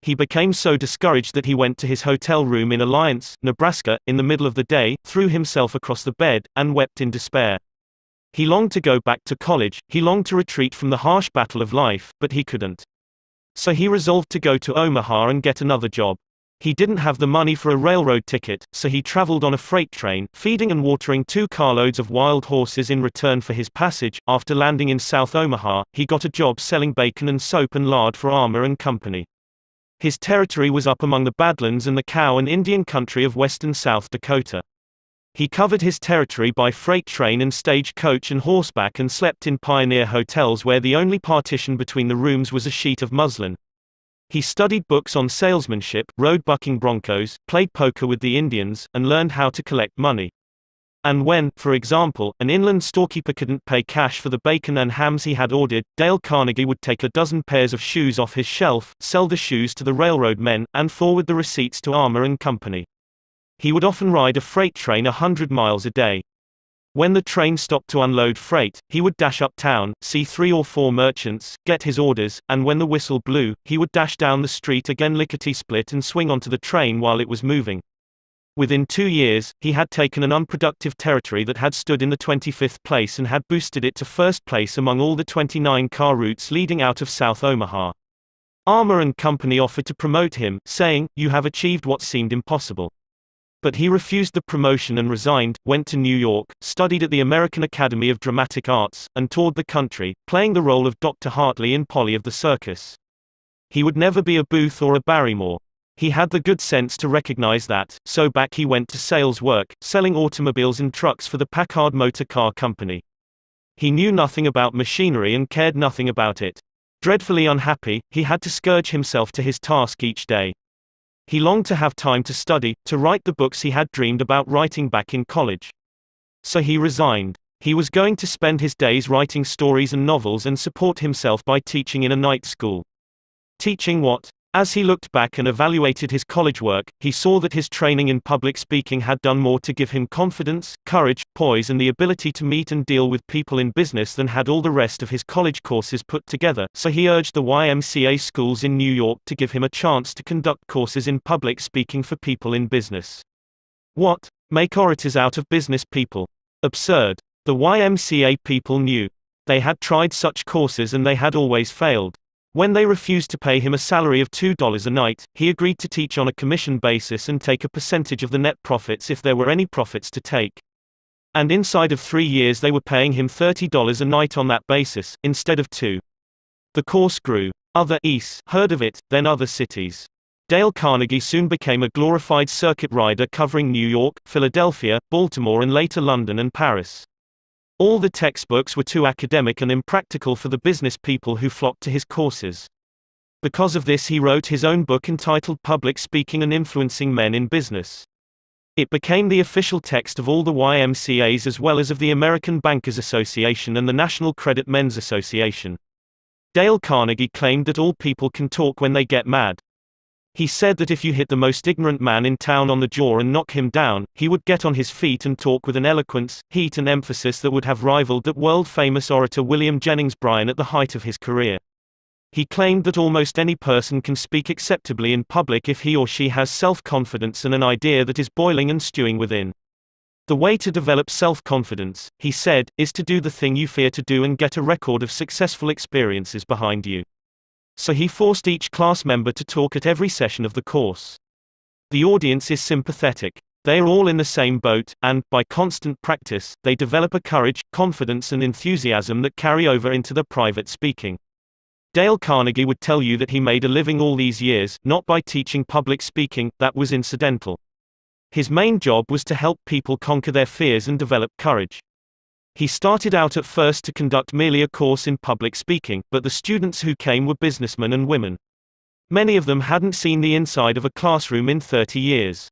He became so discouraged that he went to his hotel room in Alliance, Nebraska, in the middle of the day, threw himself across the bed, and wept in despair. He longed to go back to college, he longed to retreat from the harsh battle of life, but he couldn't. So he resolved to go to Omaha and get another job. He didn't have the money for a railroad ticket, so he traveled on a freight train, feeding and watering 2 carloads of wild horses in return for his passage. After landing in South Omaha, he got a job selling bacon and soap and lard for Armour and Company. His territory was up among the Badlands and the cow and Indian country of western South Dakota. He covered his territory by freight train and stage coach and horseback and slept in pioneer hotels where the only partition between the rooms was a sheet of muslin. He studied books on salesmanship, rode bucking broncos, played poker with the Indians, and learned how to collect money. And when, for example, an inland storekeeper couldn't pay cash for the bacon and hams he had ordered, Dale Carnegie would take a dozen pairs of shoes off his shelf, sell the shoes to the railroad men, and forward the receipts to Armour and Company. He would often ride a freight train 100 miles a day. When the train stopped to unload freight, he would dash uptown, see 3 or 4 merchants, get his orders, and when the whistle blew, he would dash down the street again lickety-split and swing onto the train while it was moving. Within 2 years, he had taken an unproductive territory that had stood in the 25th place and had boosted it to first place among all the 29 car routes leading out of South Omaha. Armour and Company offered to promote him, saying, "You have achieved what seemed impossible." But he refused the promotion and resigned, went to New York, studied at the American Academy of Dramatic Arts, and toured the country, playing the role of Dr. Hartley in Polly of the Circus. He would never be a Booth or a Barrymore. He had the good sense to recognize that, so back he went to sales work, selling automobiles and trucks for the Packard Motor Car Company. He knew nothing about machinery and cared nothing about it. Dreadfully unhappy, he had to scourge himself to his task each day. He longed to have time to study, to write the books he had dreamed about writing back in college. So he resigned. He was going to spend his days writing stories and novels and support himself by teaching in a night school. Teaching what? As he looked back and evaluated his college work, he saw that his training in public speaking had done more to give him confidence, courage, poise and the ability to meet and deal with people in business than had all the rest of his college courses put together, so he urged the YMCA schools in New York to give him a chance to conduct courses in public speaking for people in business. What? Make orators out of business people? Absurd. The YMCA people knew. They had tried such courses and they had always failed. When they refused to pay him a salary of $2 a night, he agreed to teach on a commission basis and take a percentage of the net profits if there were any profits to take. And inside of 3 years they were paying him $30 a night on that basis, instead of $2. The course grew. Other East heard of it, then other cities. Dale Carnegie soon became a glorified circuit rider covering New York, Philadelphia, Baltimore and later London and Paris. All the textbooks were too academic and impractical for the business people who flocked to his courses. Because of this he wrote his own book entitled Public Speaking and Influencing Men in Business. It became the official text of all the YMCAs as well as of the American Bankers Association and the National Credit Men's Association. Dale Carnegie claimed that all people can talk when they get mad. He said that if you hit the most ignorant man in town on the jaw and knock him down, he would get on his feet and talk with an eloquence, heat and emphasis that would have rivaled that world-famous orator William Jennings Bryan at the height of his career. He claimed that almost any person can speak acceptably in public if he or she has self-confidence and an idea that is boiling and stewing within. The way to develop self-confidence, he said, is to do the thing you fear to do and get a record of successful experiences behind you. So he forced each class member to talk at every session of the course. The audience is sympathetic. They are all in the same boat, and, by constant practice, they develop a courage, confidence and enthusiasm that carry over into their private speaking. Dale Carnegie would tell you that he made a living all these years, not by teaching public speaking, that was incidental. His main job was to help people conquer their fears and develop courage. He started out at first to conduct merely a course in public speaking, but the students who came were businessmen and women. Many of them hadn't seen the inside of a classroom in 30 years.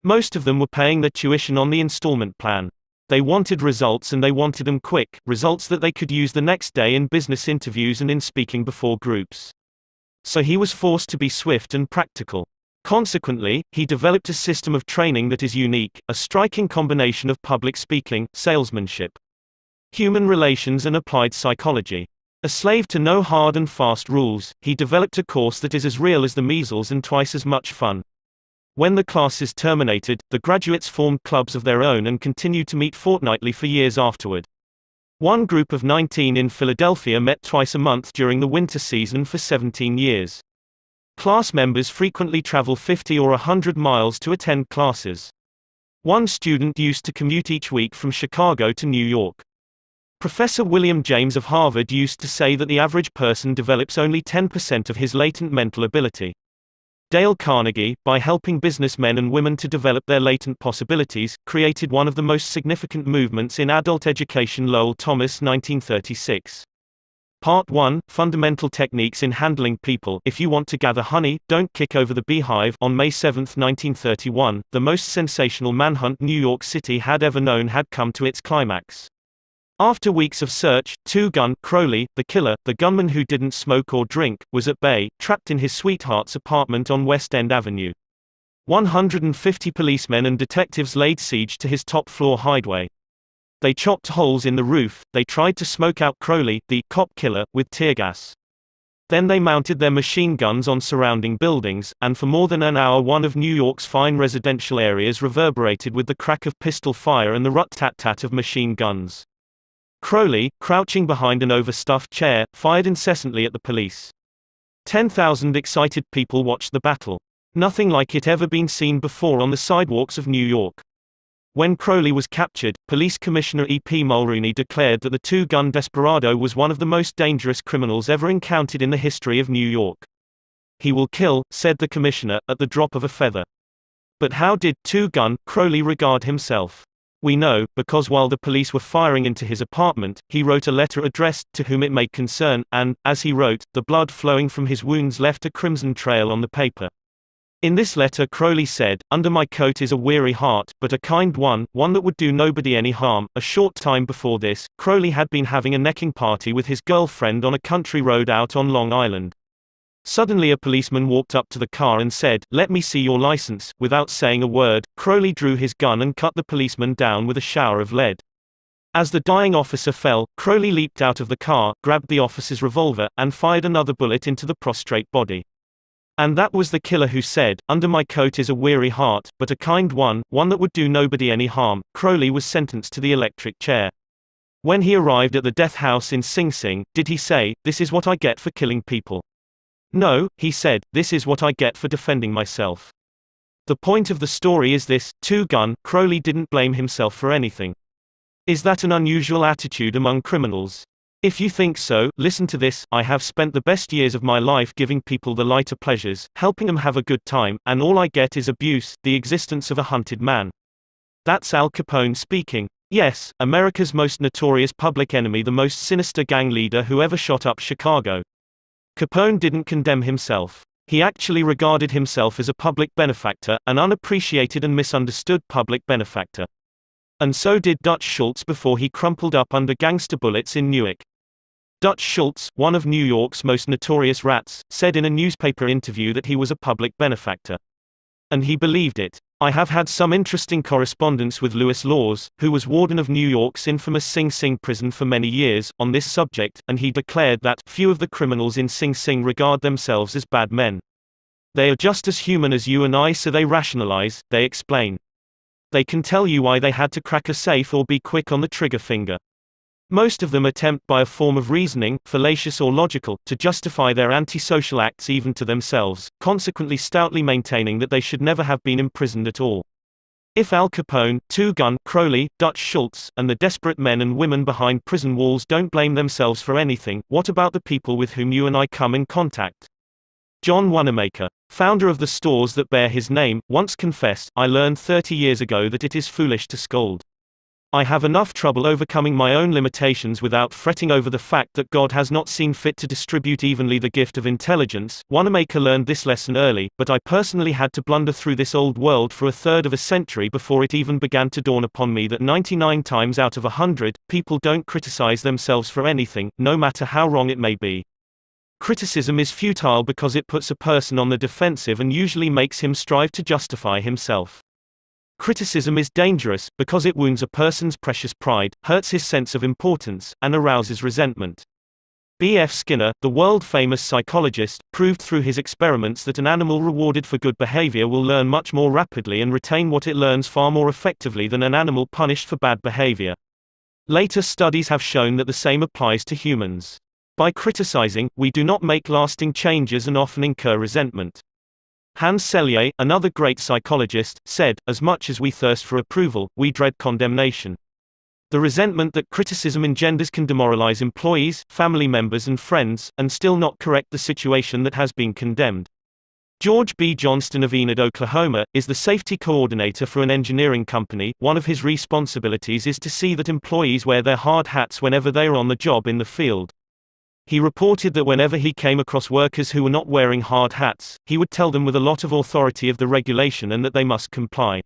Most of them were paying their tuition on the installment plan. They wanted results and they wanted them quick, results that they could use the next day in business interviews and in speaking before groups. So he was forced to be swift and practical. Consequently, he developed a system of training that is unique, a striking combination of public speaking, salesmanship, human relations and applied psychology. A slave to no hard and fast rules, he developed a course that is as real as the measles and twice as much fun. When the classes terminated, the graduates formed clubs of their own and continued to meet fortnightly for years afterward. One group of 19 in Philadelphia met twice a month during the winter season for 17 years. Class members frequently travel 50 or 100 miles to attend classes. One student used to commute each week from Chicago to New York. Professor William James of Harvard used to say that the average person develops only 10% of his latent mental ability. Dale Carnegie, by helping businessmen and women to develop their latent possibilities, created one of the most significant movements in adult education. Lowell Thomas, 1936. Part 1, Fundamental Techniques in Handling People. If you want to gather honey, don't kick over the beehive. On May 7, 1931, the most sensational manhunt New York City had ever known had come to its climax. After weeks of search, two-gun Crowley, the killer, the gunman who didn't smoke or drink, was at bay, trapped in his sweetheart's apartment on West End Avenue. 150 policemen and detectives laid siege to his top-floor hideaway. They chopped holes in the roof, they tried to smoke out Crowley, the cop killer, with tear gas. Then they mounted their machine guns on surrounding buildings, and for more than an hour one of New York's fine residential areas reverberated with the crack of pistol fire and the rut-tat-tat of machine guns. Crowley, crouching behind an overstuffed chair, fired incessantly at the police. 10,000 excited people watched the battle. Nothing like it ever been seen before on the sidewalks of New York. When Crowley was captured, Police Commissioner E.P. Mulrooney declared that the two-gun desperado was one of the most dangerous criminals ever encountered in the history of New York. "He will kill," said the commissioner, "at the drop of a feather." But how did two-gun Crowley regard himself? We know, because while the police were firing into his apartment, he wrote a letter addressed to whom it may concern, and, as he wrote, the blood flowing from his wounds left a crimson trail on the paper. In this letter Crowley said, "Under my coat is a weary heart, but a kind one, one that would do nobody any harm." A short time before this, Crowley had been having a necking party with his girlfriend on a country road out on Long Island. Suddenly a policeman walked up to the car and said, "Let me see your license." Without saying a word, Crowley drew his gun and cut the policeman down with a shower of lead. As the dying officer fell, Crowley leaped out of the car, grabbed the officer's revolver, and fired another bullet into the prostrate body. And that was the killer who said, "Under my coat is a weary heart, but a kind one, one that would do nobody any harm." Crowley was sentenced to the electric chair. When he arrived at the death house in Sing Sing, did he say, "This is what I get for killing people"? No, he said, "This is what I get for defending myself." The point of the story is this: two-gun Crowley didn't blame himself for anything. Is that an unusual attitude among criminals? If you think so, listen to this. "I have spent the best years of my life giving people the lighter pleasures, helping them have a good time, and all I get is abuse, the existence of a hunted man." That's Al Capone speaking. Yes, America's most notorious public enemy, the most sinister gang leader who ever shot up Chicago. Capone didn't condemn himself. He actually regarded himself as a public benefactor, an unappreciated and misunderstood public benefactor. And so did Dutch Schultz before he crumpled up under gangster bullets in Newark. Dutch Schultz, one of New York's most notorious rats, said in a newspaper interview that he was a public benefactor. And he believed it. I have had some interesting correspondence with Lewis Laws, who was warden of New York's infamous Sing Sing prison for many years, on this subject, and he declared that few of the criminals in Sing Sing regard themselves as bad men. They are just as human as you and I, so they rationalize, they explain. They can tell you why they had to crack a safe or be quick on the trigger finger. Most of them attempt by a form of reasoning, fallacious or logical, to justify their antisocial acts even to themselves, consequently stoutly maintaining that they should never have been imprisoned at all. If Al Capone, two-gun Crowley, Dutch Schultz, and the desperate men and women behind prison walls don't blame themselves for anything, what about the people with whom you and I come in contact? John Wanamaker, founder of the stores that bear his name, once confessed, "I learned 30 years ago that it is foolish to scold. I have enough trouble overcoming my own limitations without fretting over the fact that God has not seen fit to distribute evenly the gift of intelligence." Wanamaker learned this lesson early, but I personally had to blunder through this old world for a third of a century before it even began to dawn upon me that 99 times out of 100, people don't criticize themselves for anything, no matter how wrong it may be. Criticism is futile because it puts a person on the defensive and usually makes him strive to justify himself. Criticism is dangerous, because it wounds a person's precious pride, hurts his sense of importance, and arouses resentment. B.F. Skinner, the world-famous psychologist, proved through his experiments that an animal rewarded for good behavior will learn much more rapidly and retain what it learns far more effectively than an animal punished for bad behavior. Later studies have shown that the same applies to humans. By criticizing, we do not make lasting changes and often incur resentment. Hans Selye, another great psychologist, said, "As much as we thirst for approval, we dread condemnation." The resentment that criticism engenders can demoralize employees, family members and friends, and still not correct the situation that has been condemned. George B. Johnston of Enid, Oklahoma, is the safety coordinator for an engineering company. One of his responsibilities is to see that employees wear their hard hats whenever they are on the job in the field. He reported that whenever he came across workers who were not wearing hard hats, he would tell them with a lot of authority of the regulation and that they must comply.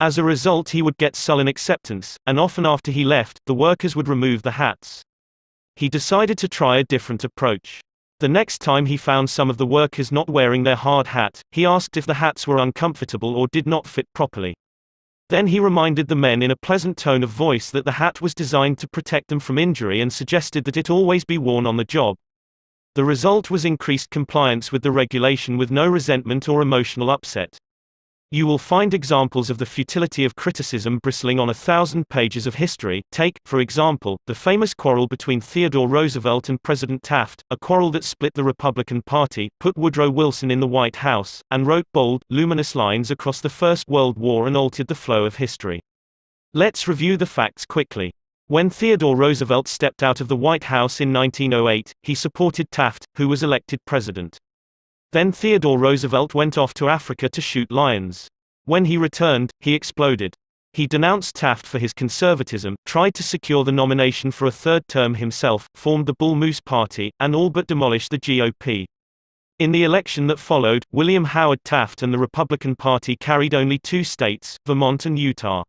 As a result, he would get sullen acceptance, and often after he left, the workers would remove the hats. He decided to try a different approach. The next time he found some of the workers not wearing their hard hat, he asked if the hats were uncomfortable or did not fit properly. Then he reminded the men in a pleasant tone of voice that the hat was designed to protect them from injury and suggested that it always be worn on the job. The result was increased compliance with the regulation with no resentment or emotional upset. You will find examples of the futility of criticism bristling on 1,000 pages of history. Take, for example, the famous quarrel between Theodore Roosevelt and President Taft, a quarrel that split the Republican Party, put Woodrow Wilson in the White House, and wrote bold, luminous lines across the First World War and altered the flow of history. Let's review the facts quickly. When Theodore Roosevelt stepped out of the White House in 1908, he supported Taft, who was elected president. Then Theodore Roosevelt went off to Africa to shoot lions. When he returned, he exploded. He denounced Taft for his conservatism, tried to secure the nomination for a third term himself, formed the Bull Moose Party, and all but demolished the GOP. In the election that followed, William Howard Taft and the Republican Party carried only 2 states, Vermont and Utah.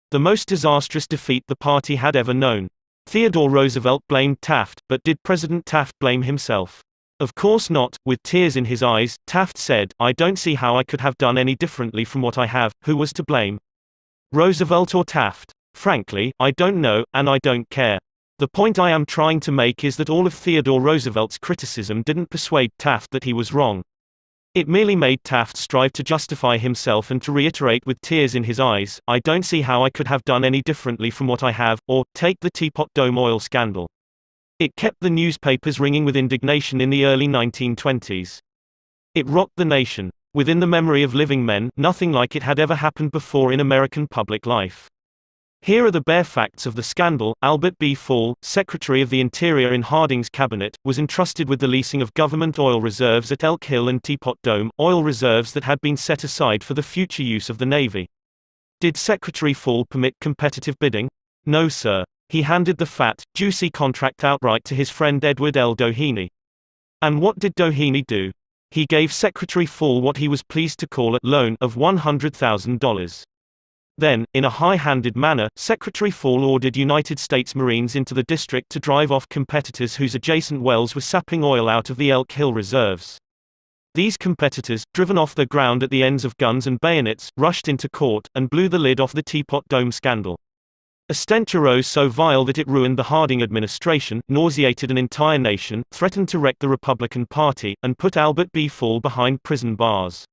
The most disastrous defeat the party had ever known. Theodore Roosevelt blamed Taft, but did President Taft blame himself? Of course not. With tears in his eyes, Taft said, "I don't see how I could have done any differently from what I have." Who was to blame? Roosevelt or Taft? Frankly, I don't know, and I don't care. The point I am trying to make is that all of Theodore Roosevelt's criticism didn't persuade Taft that he was wrong. It merely made Taft strive to justify himself and to reiterate with tears in his eyes, "I don't see how I could have done any differently from what I have." Or, take the Teapot Dome oil scandal. It kept the newspapers ringing with indignation in the early 1920s. It rocked the nation. Within the memory of living men, nothing like it had ever happened before in American public life. Here are the bare facts of the scandal. Albert B. Fall, Secretary of the Interior in Harding's cabinet, was entrusted with the leasing of government oil reserves at Elk Hill and Teapot Dome, oil reserves that had been set aside for the future use of the Navy. Did Secretary Fall permit competitive bidding? No, sir. He handed the fat, juicy contract outright to his friend Edward L. Doheny. And what did Doheny do? He gave Secretary Fall what he was pleased to call a loan of $100,000. Then, in a high-handed manner, Secretary Fall ordered United States Marines into the district to drive off competitors whose adjacent wells were sapping oil out of the Elk Hill reserves. These competitors, driven off the ground at the ends of guns and bayonets, rushed into court, and blew the lid off the Teapot Dome scandal. A stench arose so vile that it ruined the Harding administration, nauseated an entire nation, threatened to wreck the Republican Party, and put Albert B. Fall behind prison bars.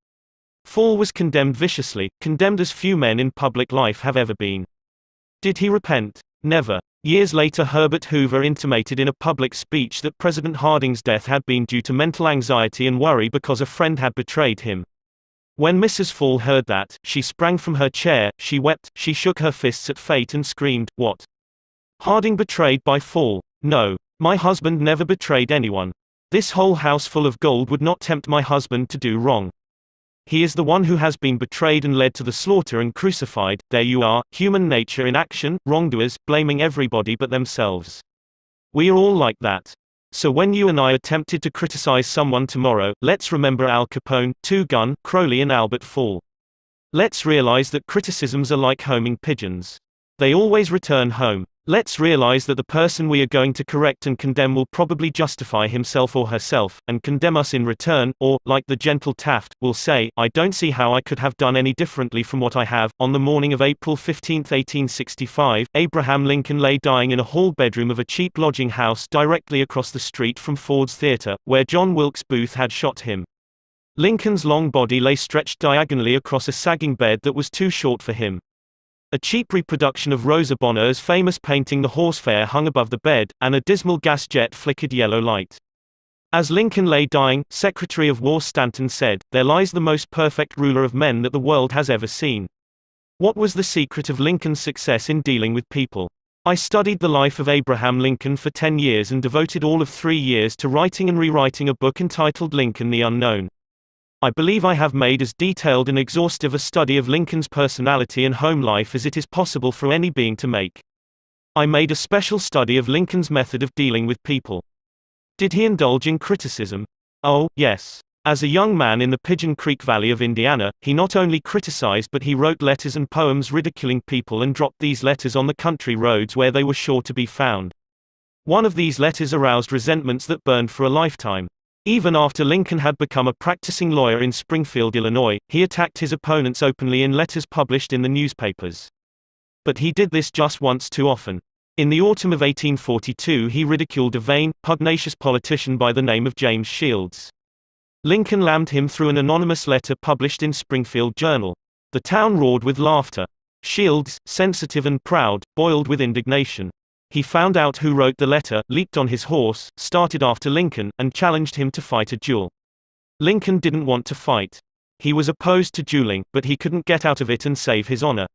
Fall was condemned viciously, condemned as few men in public life have ever been. Did he repent? Never. Years later, Herbert Hoover intimated in a public speech that President Harding's death had been due to mental anxiety and worry because a friend had betrayed him. When Mrs. Fall heard that, she sprang from her chair, she wept, she shook her fists at fate and screamed, "What? Harding betrayed by Fall? No. My husband never betrayed anyone. This whole house full of gold would not tempt my husband to do wrong. He is the one who has been betrayed and led to the slaughter and crucified." There you are, human nature in action, wrongdoers, blaming everybody but themselves. We are all like that. So when you and I are tempted to criticize someone tomorrow, let's remember Al Capone, Two Gun, Crowley and Albert Fall. Let's realize that criticisms are like homing pigeons. They always return home. Let's realize that the person we are going to correct and condemn will probably justify himself or herself, and condemn us in return, or, like the gentle Taft, will say, "I don't see how I could have done any differently from what I have." On the morning of April 15, 1865, Abraham Lincoln lay dying in a hall bedroom of a cheap lodging house directly across the street from Ford's Theater, where John Wilkes Booth had shot him. Lincoln's long body lay stretched diagonally across a sagging bed that was too short for him. A cheap reproduction of Rosa Bonheur's famous painting The Horsefair hung above the bed, and a dismal gas jet flickered yellow light. As Lincoln lay dying, Secretary of War Stanton said, "There lies the most perfect ruler of men that the world has ever seen." What was the secret of Lincoln's success in dealing with people? I studied the life of Abraham Lincoln for 10 years and devoted all of 3 years to writing and rewriting a book entitled Lincoln the Unknown. I believe I have made as detailed and exhaustive a study of Lincoln's personality and home life as it is possible for any being to make. I made a special study of Lincoln's method of dealing with people. Did he indulge in criticism? Oh, yes. As a young man in the Pigeon Creek Valley of Indiana, he not only criticized but he wrote letters and poems ridiculing people and dropped these letters on the country roads where they were sure to be found. One of these letters aroused resentments that burned for a lifetime. Even after Lincoln had become a practicing lawyer in Springfield, Illinois, he attacked his opponents openly in letters published in the newspapers. But he did this just once too often. In the autumn of 1842 he ridiculed a vain, pugnacious politician by the name of James Shields. Lincoln lammed him through an anonymous letter published in Springfield Journal. The town roared with laughter. Shields, sensitive and proud, boiled with indignation. He found out who wrote the letter, leaped on his horse, started after Lincoln, and challenged him to fight a duel. Lincoln didn't want to fight. He was opposed to dueling, but he couldn't get out of it and save his honor.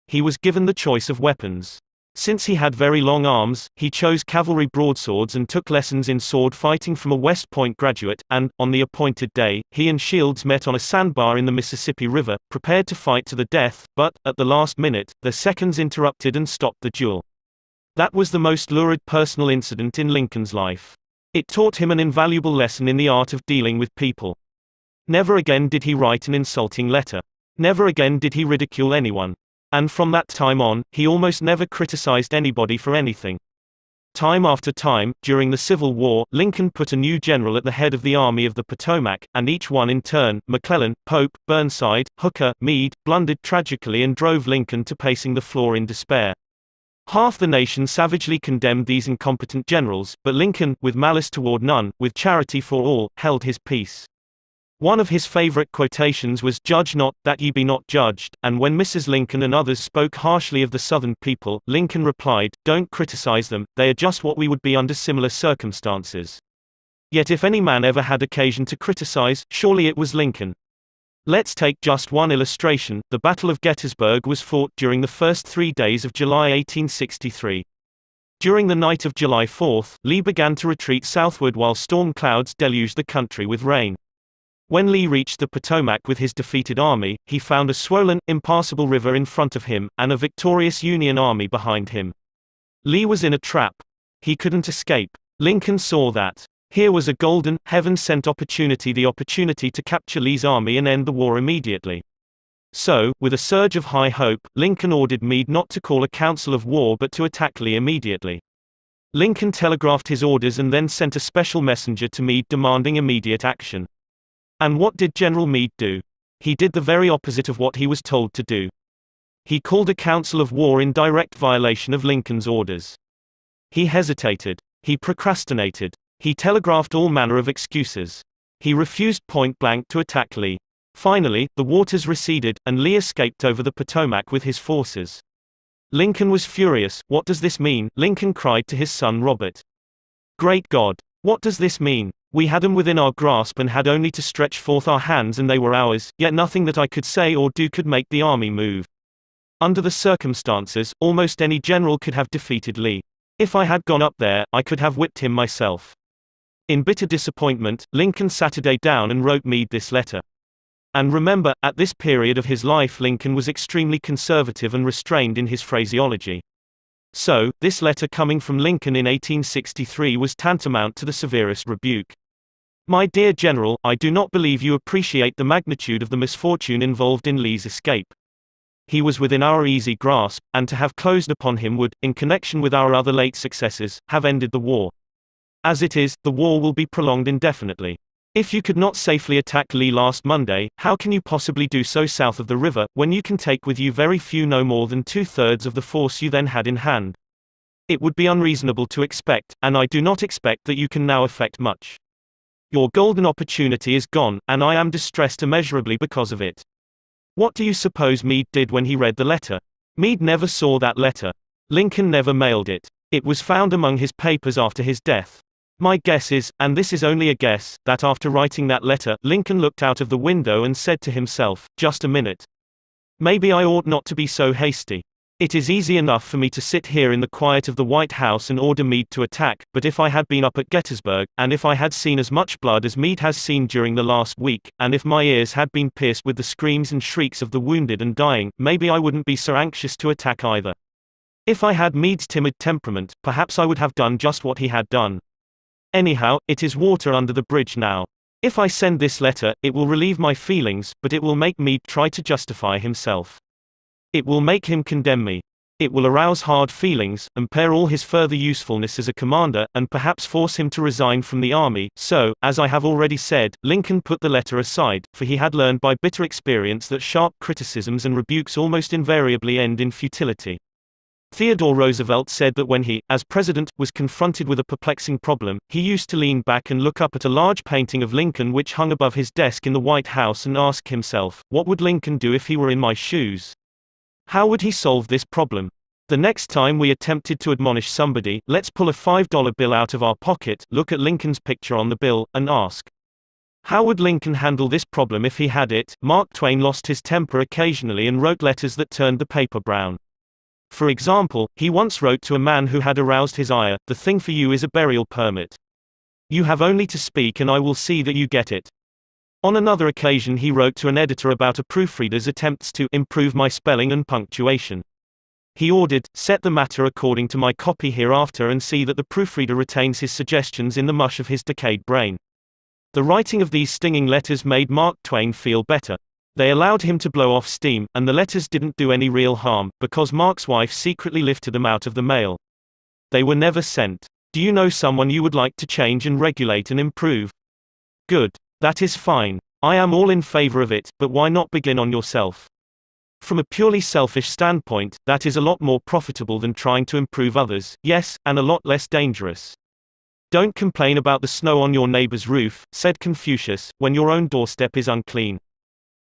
He was given the choice of weapons. Since he had very long arms, he chose cavalry broadswords and took lessons in sword fighting from a West Point graduate, and, on the appointed day, he and Shields met on a sandbar in the Mississippi River, prepared to fight to the death, but, at the last minute, their seconds interrupted and stopped the duel. That was the most lurid personal incident in Lincoln's life. It taught him an invaluable lesson in the art of dealing with people. Never again did he write an insulting letter. Never again did he ridicule anyone. And from that time on, he almost never criticized anybody for anything. Time after time, during the Civil War, Lincoln put a new general at the head of the Army of the Potomac, and each one in turn, McClellan, Pope, Burnside, Hooker, Meade, blundered tragically and drove Lincoln to pacing the floor in despair. Half the nation savagely condemned these incompetent generals, but Lincoln, with malice toward none, with charity for all, held his peace. One of his favorite quotations was, "Judge not, that ye be not judged," and when Mrs. Lincoln and others spoke harshly of the Southern people, Lincoln replied, "Don't criticize them, they are just what we would be under similar circumstances." Yet if any man ever had occasion to criticize, surely it was Lincoln. Let's take just one illustration. The Battle of Gettysburg was fought during the first 3 days of July 1863. During the night of July 4, Lee began to retreat southward while storm clouds deluged the country with rain. When Lee reached the Potomac with his defeated army, he found a swollen, impassable river in front of him, and a victorious Union army behind him. Lee was in a trap. He couldn't escape. Lincoln saw that. Here was a golden, heaven-sent opportunity, the opportunity to capture Lee's army and end the war immediately. So, with a surge of high hope, Lincoln ordered Meade not to call a council of war but to attack Lee immediately. Lincoln telegraphed his orders and then sent a special messenger to Meade demanding immediate action. And what did General Meade do? He did the very opposite of what he was told to do. He called a council of war in direct violation of Lincoln's orders. He hesitated. He procrastinated. He telegraphed all manner of excuses. He refused point blank to attack Lee. Finally, the waters receded, and Lee escaped over the Potomac with his forces. Lincoln was furious. "What does this mean?" Lincoln cried to his son Robert. "Great God! What does this mean? We had them within our grasp and had only to stretch forth our hands and they were ours, yet nothing that I could say or do could make the army move. Under the circumstances, almost any general could have defeated Lee. If I had gone up there, I could have whipped him myself." In bitter disappointment, Lincoln sat a day down and wrote Meade this letter. And remember, at this period of his life Lincoln was extremely conservative and restrained in his phraseology. So, this letter coming from Lincoln in 1863 was tantamount to the severest rebuke. "My dear General, I do not believe you appreciate the magnitude of the misfortune involved in Lee's escape. He was within our easy grasp, and to have closed upon him would, in connection with our other late successes, have ended the war. As it is, the war will be prolonged indefinitely. If you could not safely attack Lee last Monday, how can you possibly do so south of the river, when you can take with you very few, no more than 2/3 of the force you then had in hand? It would be unreasonable to expect, and I do not expect that you can now effect much. Your golden opportunity is gone, and I am distressed immeasurably because of it." What do you suppose Meade did when he read the letter? Meade never saw that letter. Lincoln never mailed it. It was found among his papers after his death. My guess is, and this is only a guess, that after writing that letter, Lincoln looked out of the window and said to himself, "Just a minute. Maybe I ought not to be so hasty. It is easy enough for me to sit here in the quiet of the White House and order Meade to attack, but if I had been up at Gettysburg, and if I had seen as much blood as Meade has seen during the last week, and if my ears had been pierced with the screams and shrieks of the wounded and dying, maybe I wouldn't be so anxious to attack either. If I had Meade's timid temperament, perhaps I would have done just what he had done." Anyhow, it is water under the bridge now. If I send this letter, it will relieve my feelings, but it will make Meade try to justify himself. It will make him condemn me. It will arouse hard feelings, impair all his further usefulness as a commander, and perhaps force him to resign from the army. So, as I have already said, Lincoln put the letter aside, for he had learned by bitter experience that sharp criticisms and rebukes almost invariably end in futility. Theodore Roosevelt said that when he, as president, was confronted with a perplexing problem, he used to lean back and look up at a large painting of Lincoln which hung above his desk in the White House and ask himself, what would Lincoln do if he were in my shoes? How would he solve this problem? The next time we attempted to admonish somebody, let's pull a $5 bill out of our pocket, look at Lincoln's picture on the bill, and ask, how would Lincoln handle this problem if he had it? Mark Twain lost his temper occasionally and wrote letters that turned the paper brown. For example, he once wrote to a man who had aroused his ire, the thing for you is a burial permit. You have only to speak and I will see that you get it. On another occasion he wrote to an editor about a proofreader's attempts to improve my spelling and punctuation. He ordered, set the matter according to my copy hereafter and see that the proofreader retains his suggestions in the mush of his decayed brain. The writing of these stinging letters made Mark Twain feel better. They allowed him to blow off steam, and the letters didn't do any real harm, because Mark's wife secretly lifted them out of the mail. They were never sent. Do you know someone you would like to change and regulate and improve? Good. That is fine. I am all in favor of it, but why not begin on yourself? From a purely selfish standpoint, that is a lot more profitable than trying to improve others, yes, and a lot less dangerous. Don't complain about the snow on your neighbor's roof, said Confucius, when your own doorstep is unclean.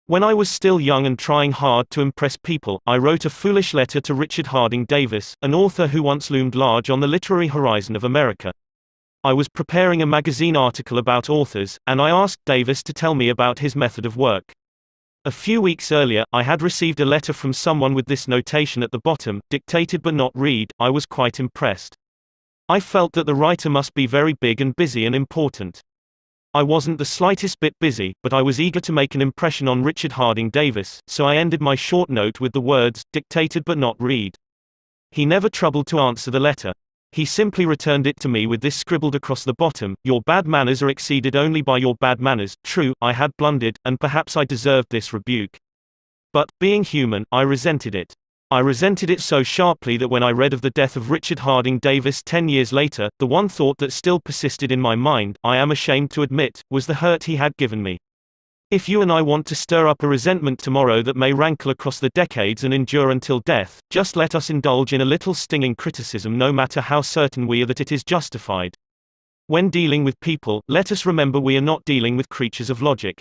When I was still young and trying hard to impress people, I wrote a foolish letter to Richard Harding Davis, an author who once loomed large on the literary horizon of America. I was preparing a magazine article about authors, and I asked Davis to tell me about his method of work. A few weeks earlier, I had received a letter from someone with this notation at the bottom, dictated but not read. I was quite impressed. I felt that the writer must be very big and busy and important. I wasn't the slightest bit busy, but I was eager to make an impression on Richard Harding Davis, so I ended my short note with the words, dictated but not read. He never troubled to answer the letter. He simply returned it to me with this scribbled across the bottom, your bad manners are exceeded only by your bad manners. True, I had blundered, and perhaps I deserved this rebuke. But, being human, I resented it. I resented it so sharply that when I read of the death of Richard Harding Davis 10 years later, the one thought that still persisted in my mind, I am ashamed to admit, was the hurt he had given me. If you and I want to stir up a resentment tomorrow that may rankle across the decades and endure until death, just let us indulge in a little stinging criticism no matter how certain we are that it is justified. When dealing with people, let us remember we are not dealing with creatures of logic.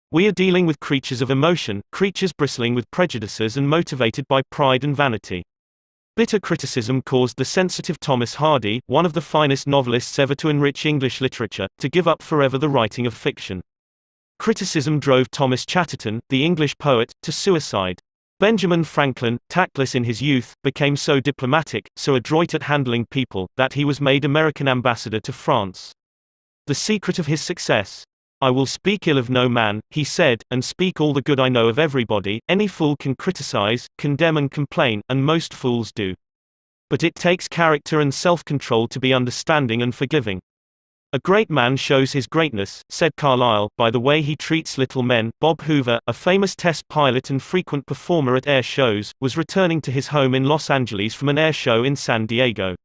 We are dealing with creatures of emotion, creatures bristling with prejudices and motivated by pride and vanity. Bitter criticism caused the sensitive Thomas Hardy, one of the finest novelists ever to enrich English literature, to give up forever the writing of fiction. Criticism drove Thomas Chatterton, the English poet, to suicide. Benjamin Franklin, tactless in his youth, became so diplomatic, so adroit at handling people, that he was made American ambassador to France. The secret of his success? I will speak ill of no man, he said, and speak all the good I know of everybody. Any fool can criticize, condemn and complain, and most fools do. But it takes character and self-control to be understanding and forgiving. A great man shows his greatness, said Carlyle, by the way he treats little men. Bob Hoover, a famous test pilot and frequent performer at air shows, was returning to his home in Los Angeles from an air show in San Diego.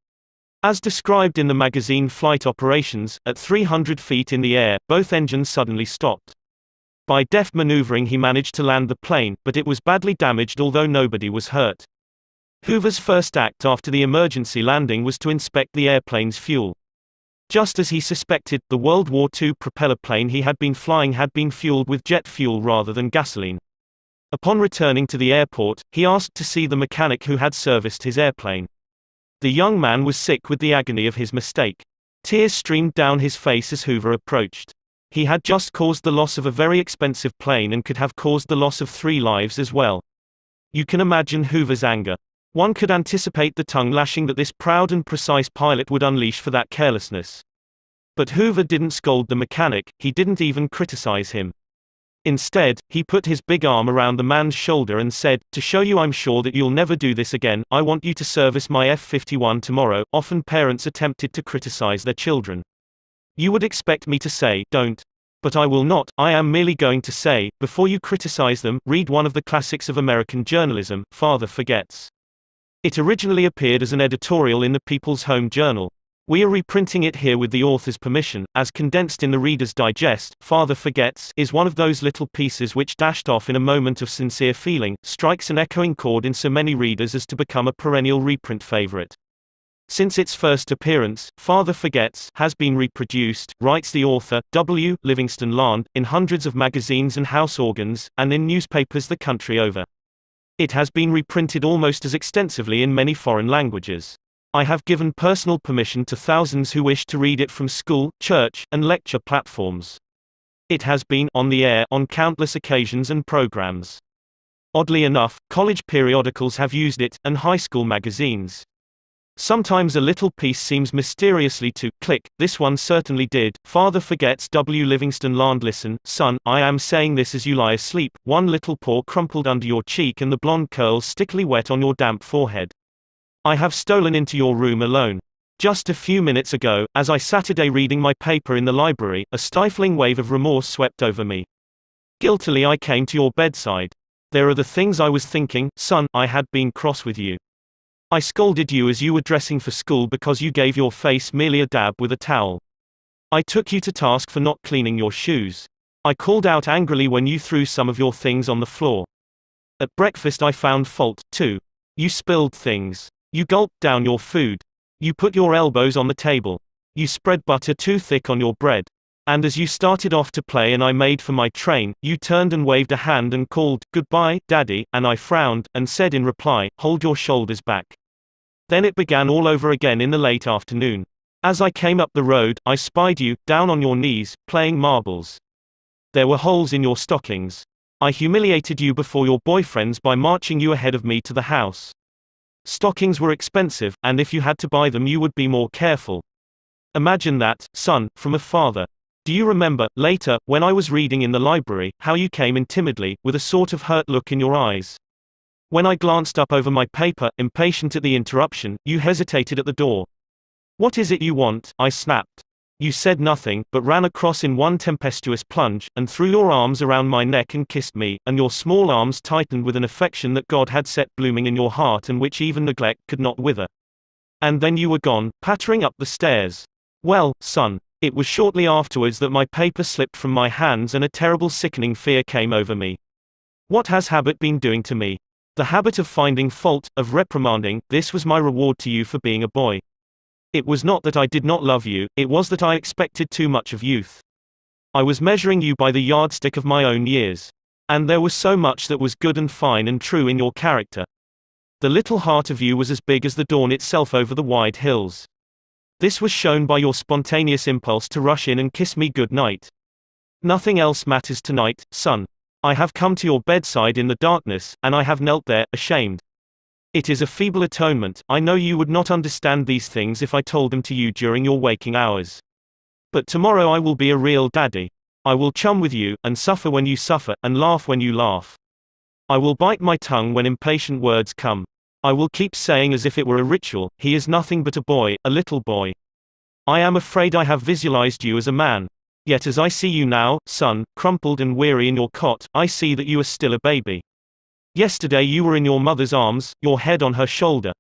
As described in the magazine Flight Operations, at 300 feet in the air, both engines suddenly stopped. By deft maneuvering he managed to land the plane, but it was badly damaged although nobody was hurt. Hoover's first act after the emergency landing was to inspect the airplane's fuel. Just as he suspected, the World War II propeller plane he had been flying had been fueled with jet fuel rather than gasoline. Upon returning to the airport, he asked to see the mechanic who had serviced his airplane. The young man was sick with the agony of his mistake. Tears streamed down his face as Hoover approached. He had just caused the loss of a very expensive plane and could have caused the loss of 3 lives as well. You can imagine Hoover's anger. One could anticipate the tongue lashing that this proud and precise pilot would unleash for that carelessness. But Hoover didn't scold the mechanic, he didn't even criticize him. Instead, he put his big arm around the man's shoulder and said, to show you I'm sure that you'll never do this again, I want you to service my F-51 tomorrow. Often parents attempted to criticize their children. You would expect me to say, don't. But I will not. I am merely going to say, before you criticize them, read one of the classics of American journalism, Father Forgets. It originally appeared as an editorial in the People's Home Journal. We are reprinting it here with the author's permission, as condensed in the Reader's Digest. Father Forgets is one of those little pieces which, dashed off in a moment of sincere feeling, strikes an echoing chord in so many readers as to become a perennial reprint favorite. Since its first appearance, Father Forgets has been reproduced, writes the author, W. Livingston Land, in hundreds of magazines and house organs, and in newspapers the country over. It has been reprinted almost as extensively in many foreign languages. I have given personal permission to thousands who wish to read it from school, church, and lecture platforms. It has been on the air on countless occasions and programs. Oddly enough, college periodicals have used it, and high school magazines. Sometimes a little piece seems mysteriously to click. This one certainly did. Father Forgets. W. Livingston Land. Listen, son, I am saying this as you lie asleep, one little paw crumpled under your cheek and the blonde curls stickily wet on your damp forehead. I have stolen into your room alone. Just a few minutes ago, as I sat reading my paper in the library, a stifling wave of remorse swept over me. Guiltily I came to your bedside. There are the things I was thinking, son. I had been cross with you. I scolded you as you were dressing for school because you gave your face merely a dab with a towel. I took you to task for not cleaning your shoes. I called out angrily when you threw some of your things on the floor. At breakfast I found fault, too. You spilled things. You gulped down your food. You put your elbows on the table. You spread butter too thick on your bread. And as you started off to play and I made for my train, you turned and waved a hand and called, "Goodbye, Daddy," and I frowned, and said in reply, "Hold your shoulders back." Then it began all over again in the late afternoon. As I came up the road, I spied you, down on your knees, playing marbles. There were holes in your stockings. I humiliated you before your boyfriends by marching you ahead of me to the house. Stockings were expensive, and if you had to buy them you would be more careful. Imagine that, son, from a father. Do you remember, later, when I was reading in the library, how you came in timidly, with a sort of hurt look in your eyes? When I glanced up over my paper, impatient at the interruption, you hesitated at the door. "What is it you want?" I snapped. You said nothing, but ran across in one tempestuous plunge, and threw your arms around my neck and kissed me, and your small arms tightened with an affection that God had set blooming in your heart and which even neglect could not wither. And then you were gone, pattering up the stairs. Well, son, it was shortly afterwards that my paper slipped from my hands and a terrible sickening fear came over me. What has habit been doing to me? The habit of finding fault, of reprimanding. This was my reward to you for being a boy. It was not that I did not love you, it was that I expected too much of youth. I was measuring you by the yardstick of my own years. And there was so much that was good and fine and true in your character. The little heart of you was as big as the dawn itself over the wide hills. This was shown by your spontaneous impulse to rush in and kiss me good night. Nothing else matters tonight, son. I have come to your bedside in the darkness, and I have knelt there, ashamed. It is a feeble atonement. I know you would not understand these things if I told them to you during your waking hours. But tomorrow I will be a real daddy. I will chum with you, and suffer when you suffer, and laugh when you laugh. I will bite my tongue when impatient words come. I will keep saying as if it were a ritual, he is nothing but a boy, a little boy. I am afraid I have visualized you as a man. Yet as I see you now, son, crumpled and weary in your cot, I see that you are still a baby. Yesterday you were in your mother's arms, your head on her shoulder.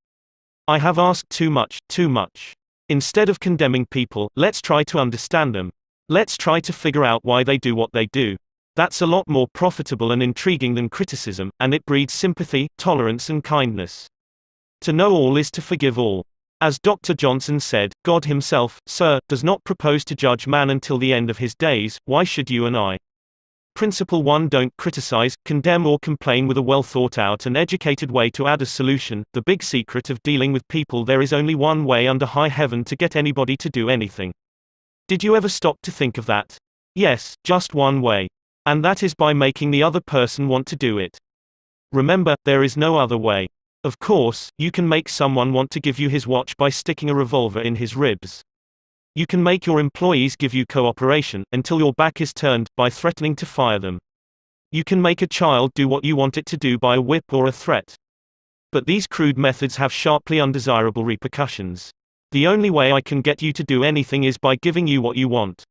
I have asked too much, too much. Instead of condemning people, let's try to understand them. Let's try to figure out why they do what they do. That's a lot more profitable and intriguing than criticism, and it breeds sympathy, tolerance and kindness. To know all is to forgive all. As Dr. Johnson said, God himself, sir, does not propose to judge man until the end of his days. Why should you and I? Principle 1. Don't criticize, condemn or complain with a well thought out and educated way to add a solution. The big secret of dealing with people: there is only one way under high heaven to get anybody to do anything. Did you ever stop to think of that? Yes, just one way. And that is by making the other person want to do it. Remember, there is no other way. Of course, you can make someone want to give you his watch by sticking a revolver in his ribs. You can make your employees give you cooperation, until your back is turned, by threatening to fire them. You can make a child do what you want it to do by a whip or a threat. But these crude methods have sharply undesirable repercussions. The only way I can get you to do anything is by giving you what you want.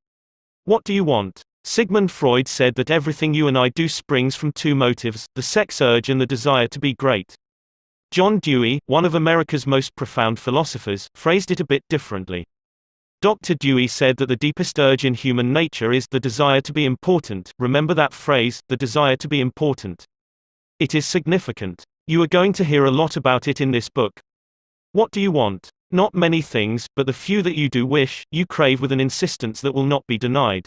What do you want? Sigmund Freud said that everything you and I do springs from two motives, the sex urge and the desire to be great. John Dewey, one of America's most profound philosophers, phrased it a bit differently. Dr. Dewey said that the deepest urge in human nature is the desire to be important. Remember that phrase, the desire to be important. It is significant. You are going to hear a lot about it in this book. What do you want? Not many things, but the few that you do wish, you crave with an insistence that will not be denied.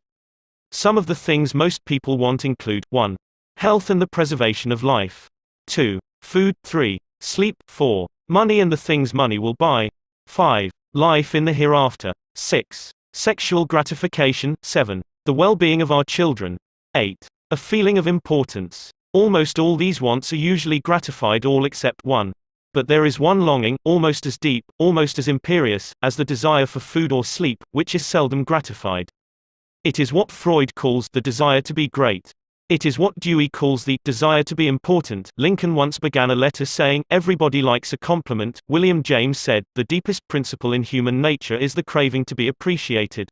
Some of the things most people want include 1. Health and the preservation of life. 2. Food. 3. Sleep. 4. Money and the things money will buy. 5. Life in the hereafter. 6. Sexual gratification. 7. The well-being of our children. 8. A feeling of importance. Almost all these wants are usually gratified, all except one. But there is one longing, almost as deep, almost as imperious, as the desire for food or sleep, which is seldom gratified. It is what Freud calls the desire to be great. It is what Dewey calls the desire to be important. Lincoln once began a letter saying, "Everybody likes a compliment." William James said, "The deepest principle in human nature is the craving to be appreciated."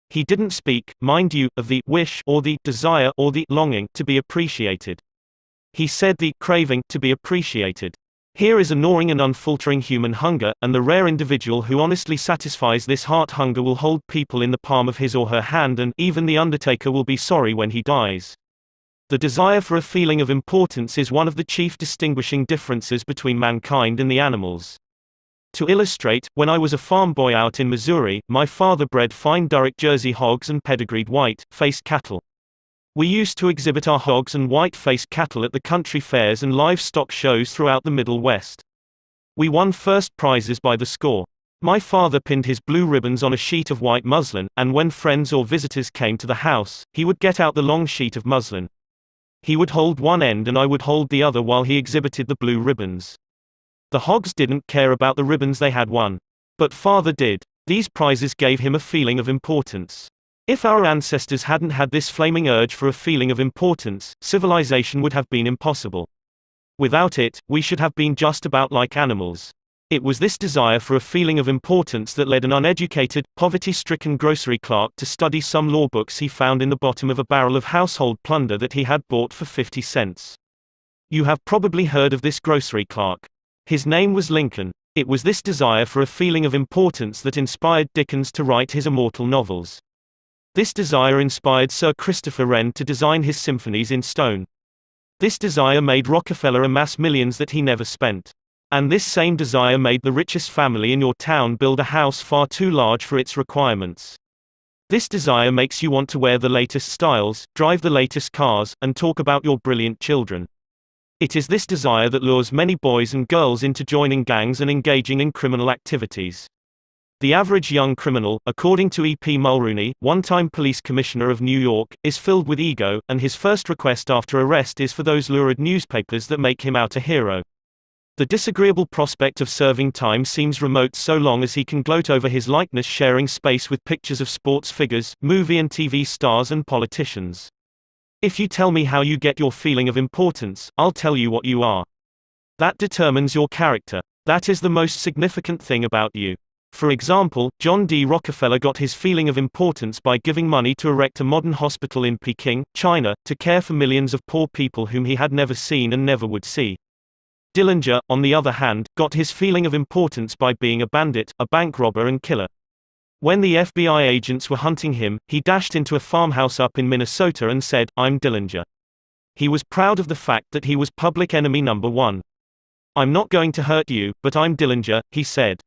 He didn't speak, mind you, of the wish or the desire or the longing to be appreciated. He said the craving to be appreciated. Here is a gnawing and unfaltering human hunger, and the rare individual who honestly satisfies this heart hunger will hold people in the palm of his or her hand, and even the undertaker will be sorry when he dies. The desire for a feeling of importance is one of the chief distinguishing differences between mankind and the animals. To illustrate, when I was a farm boy out in Missouri, my father bred fine Duroc Jersey hogs and pedigreed white-faced cattle. We used to exhibit our hogs and white-faced cattle at the country fairs and livestock shows throughout the Middle West. We won first prizes by the score. My father pinned his blue ribbons on a sheet of white muslin, and when friends or visitors came to the house, he would get out the long sheet of muslin. He would hold one end and I would hold the other while he exhibited the blue ribbons. The hogs didn't care about the ribbons they had won. But father did. These prizes gave him a feeling of importance. If our ancestors hadn't had this flaming urge for a feeling of importance, civilization would have been impossible. Without it, we should have been just about like animals. It was this desire for a feeling of importance that led an uneducated, poverty-stricken grocery clerk to study some law books he found in the bottom of a barrel of household plunder that he had bought for 50 cents. You have probably heard of this grocery clerk. His name was Lincoln. It was this desire for a feeling of importance that inspired Dickens to write his immortal novels. This desire inspired Sir Christopher Wren to design his symphonies in stone. This desire made Rockefeller amass millions that he never spent. And this same desire made the richest family in your town build a house far too large for its requirements. This desire makes you want to wear the latest styles, drive the latest cars, and talk about your brilliant children. It is this desire that lures many boys and girls into joining gangs and engaging in criminal activities. The average young criminal, according to E.P. Mulrooney, one-time police commissioner of New York, is filled with ego, and his first request after arrest is for those lurid newspapers that make him out a hero. The disagreeable prospect of serving time seems remote so long as he can gloat over his likeness sharing space with pictures of sports figures, movie and TV stars and politicians. If you tell me how you get your feeling of importance, I'll tell you what you are. That determines your character. That is the most significant thing about you. For example, John D. Rockefeller got his feeling of importance by giving money to erect a modern hospital in Peking, China, to care for millions of poor people whom he had never seen and never would see. Dillinger, on the other hand, got his feeling of importance by being a bandit, a bank robber and killer. When the FBI agents were hunting him, he dashed into a farmhouse up in Minnesota and said, "I'm Dillinger." He was proud of the fact that he was public enemy number one. "I'm not going to hurt you, but I'm Dillinger," he said.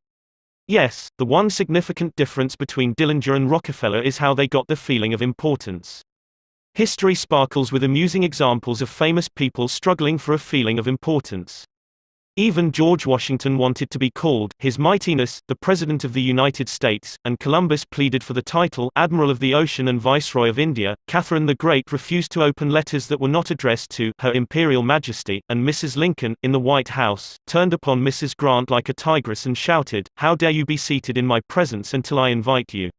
Yes, the one significant difference between Dillinger and Rockefeller is how they got the feeling of importance. History sparkles with amusing examples of famous people struggling for a feeling of importance. Even George Washington wanted to be called His Mightiness, the President of the United States, and Columbus pleaded for the title Admiral of the Ocean and Viceroy of India. Catherine the Great refused to open letters that were not addressed to Her Imperial Majesty, and Mrs. Lincoln, in the White House, turned upon Mrs. Grant like a tigress and shouted, "How dare you be seated in my presence until I invite you?"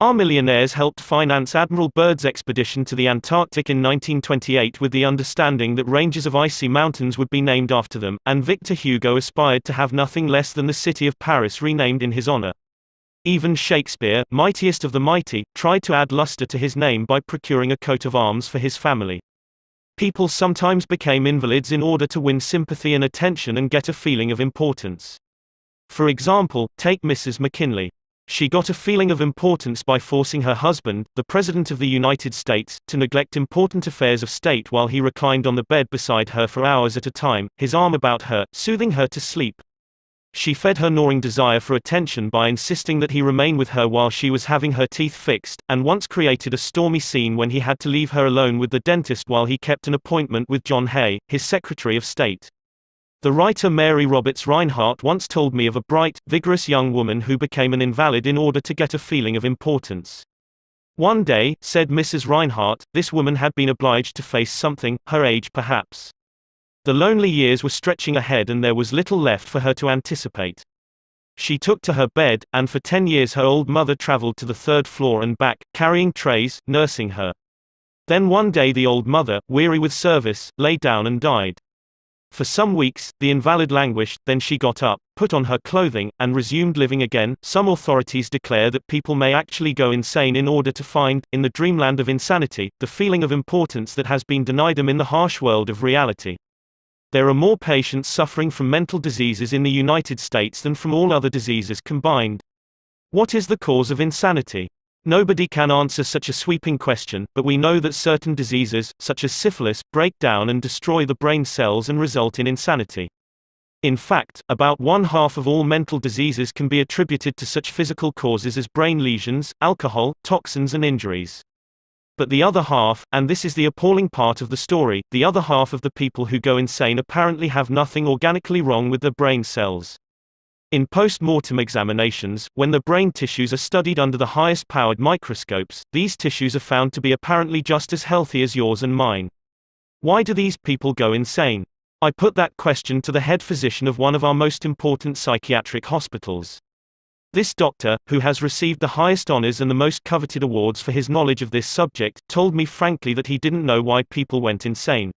Our millionaires helped finance Admiral Byrd's expedition to the Antarctic in 1928 with the understanding that ranges of icy mountains would be named after them, and Victor Hugo aspired to have nothing less than the city of Paris renamed in his honor. Even Shakespeare, mightiest of the mighty, tried to add luster to his name by procuring a coat of arms for his family. People sometimes became invalids in order to win sympathy and attention and get a feeling of importance. For example, take Mrs. McKinley. She got a feeling of importance by forcing her husband, the President of the United States, to neglect important affairs of state while he reclined on the bed beside her for hours at a time, his arm about her, soothing her to sleep. She fed her gnawing desire for attention by insisting that he remain with her while she was having her teeth fixed, and once created a stormy scene when he had to leave her alone with the dentist while he kept an appointment with John Hay, his Secretary of State. The writer Mary Roberts Rinehart once told me of a bright, vigorous young woman who became an invalid in order to get a feeling of importance. One day, said Mrs. Rinehart, this woman had been obliged to face something, her age perhaps. The lonely years were stretching ahead and there was little left for her to anticipate. She took to her bed, and for 10 years her old mother traveled to the 3rd floor and back, carrying trays, nursing her. Then one day the old mother, weary with service, lay down and died. For some weeks, the invalid languished, then she got up, put on her clothing, and resumed living again. Some authorities declare that people may actually go insane in order to find, in the dreamland of insanity, the feeling of importance that has been denied them in the harsh world of reality. There are more patients suffering from mental diseases in the United States than from all other diseases combined. What is the cause of insanity? Nobody can answer such a sweeping question, but we know that certain diseases, such as syphilis, break down and destroy the brain cells and result in insanity. In fact, about 1/2 of all mental diseases can be attributed to such physical causes as brain lesions, alcohol, toxins and injuries. But the other half, and this is the appalling part of the story, the other half of the people who go insane apparently have nothing organically wrong with their brain cells. In post-mortem examinations, when the brain tissues are studied under the highest-powered microscopes, these tissues are found to be apparently just as healthy as yours and mine. Why do these people go insane? I put that question to the head physician of one of our most important psychiatric hospitals. This doctor, who has received the highest honors and the most coveted awards for his knowledge of this subject, told me frankly that he didn't know why people went insane.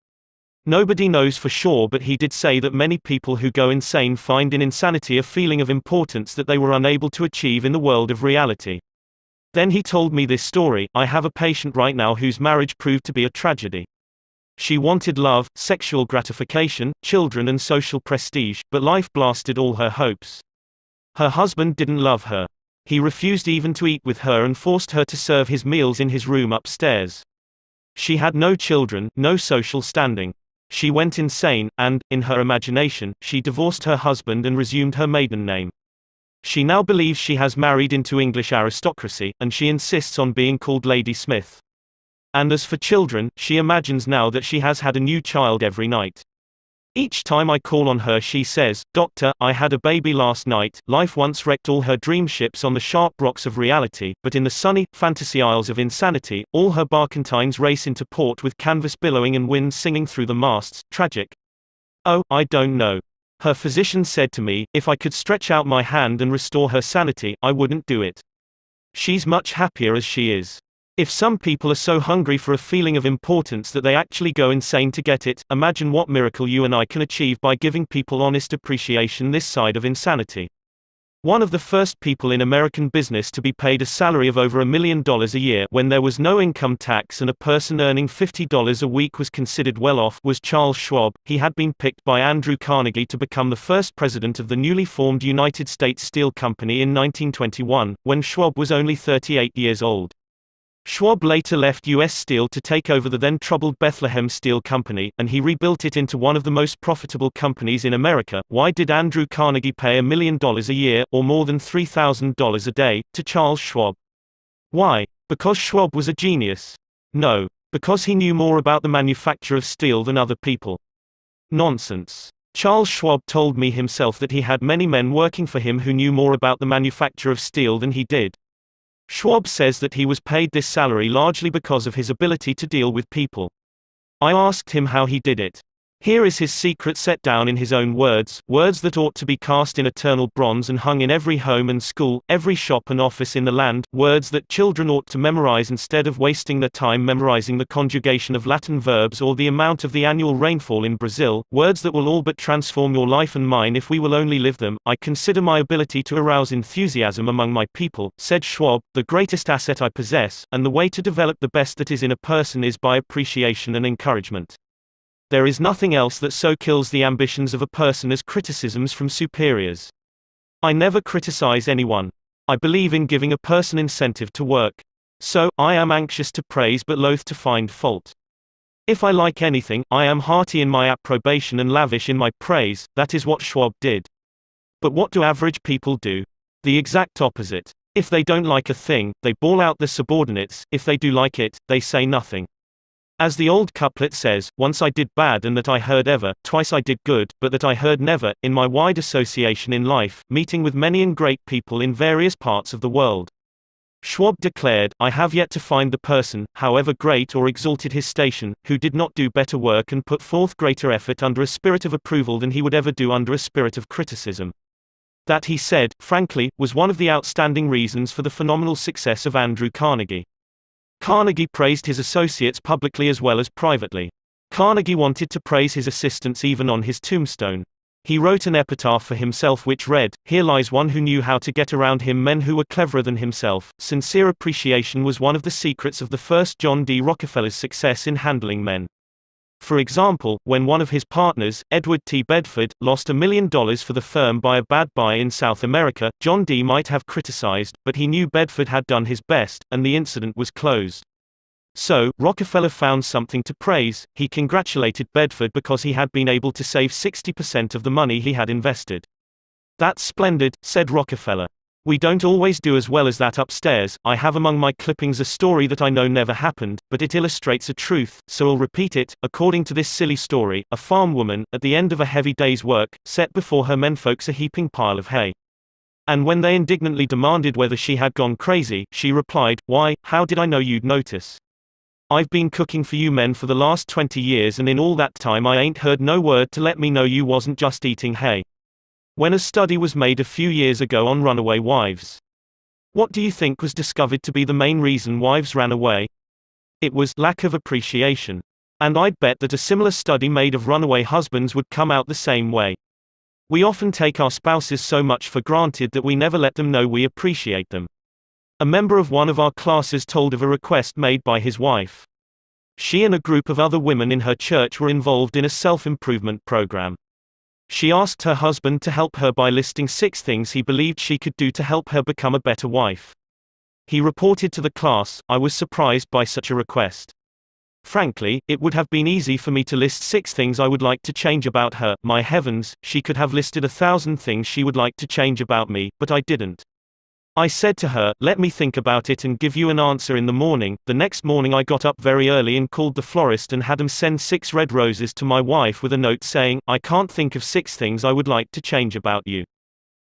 Nobody knows for sure, but he did say that many people who go insane find in insanity a feeling of importance that they were unable to achieve in the world of reality. Then he told me this story. I have a patient right now whose marriage proved to be a tragedy. She wanted love, sexual gratification, children and social prestige, but life blasted all her hopes. Her husband didn't love her. He refused even to eat with her and forced her to serve his meals in his room upstairs. She had no children, no social standing. She went insane, and, in her imagination, she divorced her husband and resumed her maiden name. She now believes she has married into English aristocracy, and she insists on being called Lady Smith. And as for children, she imagines now that she has had a new child every night. Each time I call on her she says, "Doctor, I had a baby last night." Life once wrecked all her dream ships on the sharp rocks of reality, but in the sunny, fantasy isles of insanity, all her barkentines race into port with canvas billowing and wind singing through the masts. Tragic. Oh, I don't know. Her physician said to me, if I could stretch out my hand and restore her sanity, I wouldn't do it. She's much happier as she is. If some people are so hungry for a feeling of importance that they actually go insane to get it, imagine what miracle you and I can achieve by giving people honest appreciation this side of insanity. One of the first people in American business to be paid a salary of over $1 million a year when there was no income tax and a person earning $50 a week was considered well off was Charles Schwab. He had been picked by Andrew Carnegie to become the first president of the newly formed United States Steel Company in 1921, when Schwab was only 38 years old. Schwab later left U.S. Steel to take over the then troubled Bethlehem Steel Company, and he rebuilt it into one of the most profitable companies in America. Why did Andrew Carnegie pay $1 million a year, or more than $3,000 a day, to Charles Schwab? Why? Because Schwab was a genius? No. Because he knew more about the manufacture of steel than other people. Nonsense. Charles Schwab told me himself that he had many men working for him who knew more about the manufacture of steel than he did. Schwab says that he was paid this salary largely because of his ability to deal with people. I asked him how he did it. Here is his secret set down in his own words, words that ought to be cast in eternal bronze and hung in every home and school, every shop and office in the land, words that children ought to memorize instead of wasting their time memorizing the conjugation of Latin verbs or the amount of the annual rainfall in Brazil, words that will all but transform your life and mine if we will only live them. I consider my ability to arouse enthusiasm among my people, said Schwab, the greatest asset I possess, and the way to develop the best that is in a person is by appreciation and encouragement. There is nothing else that so kills the ambitions of a person as criticisms from superiors. I never criticize anyone. I believe in giving a person incentive to work. So, I am anxious to praise but loath to find fault. If I like anything, I am hearty in my approbation and lavish in my praise. That is what Schwab did. But what do average people do? The exact opposite. If they don't like a thing, they bawl out their subordinates. If they do like it, they say nothing. As the old couplet says, once I did bad and that I heard ever, twice I did good, but that I heard never. In my wide association in life, meeting with many and great people in various parts of the world, Schwab declared, I have yet to find the person, however great or exalted his station, who did not do better work and put forth greater effort under a spirit of approval than he would ever do under a spirit of criticism. That, he said, frankly, was one of the outstanding reasons for the phenomenal success of Andrew Carnegie. Carnegie praised his associates publicly as well as privately. Carnegie wanted to praise his assistants even on his tombstone. He wrote an epitaph for himself which read, "Here lies one who knew how to get around him men who were cleverer than himself." Sincere appreciation was one of the secrets of the first John D. Rockefeller's success in handling men. For example, when one of his partners, Edward T. Bedford, lost $1 million for the firm by a bad buy in South America, John D. might have criticized, but he knew Bedford had done his best, and the incident was closed. So, Rockefeller found something to praise. He congratulated Bedford because he had been able to save 60% of the money he had invested. "That's splendid," said Rockefeller. "We don't always do as well as that upstairs. I have among my clippings a story that I know never happened, but it illustrates a truth, so I'll repeat it. According to this silly story, a farm woman, at the end of a heavy day's work, set before her menfolks a heaping pile of hay. And when they indignantly demanded whether she had gone crazy, she replied, 'Why, how did I know you'd notice? I've been cooking for you men for the last 20 years and in all that time I ain't heard no word to let me know you wasn't just eating hay.'" When a study was made a few years ago on runaway wives, what do you think was discovered to be the main reason wives ran away? It was lack of appreciation. And I'd bet that a similar study made of runaway husbands would come out the same way. We often take our spouses so much for granted that we never let them know we appreciate them. A member of one of our classes told of a request made by his wife. She and a group of other women in her church were involved in a self-improvement program. She asked her husband to help her by listing 6 things he believed she could do to help her become a better wife. He reported to the class, "I was surprised by such a request. Frankly, it would have been easy for me to list 6 things I would like to change about her. My heavens, she could have listed 1,000 things she would like to change about me, but I didn't. I said to her, 'Let me think about it and give you an answer in the morning.' The next morning I got up very early and called the florist and had him send 6 red roses to my wife with a note saying, 'I can't think of 6 things I would like to change about you.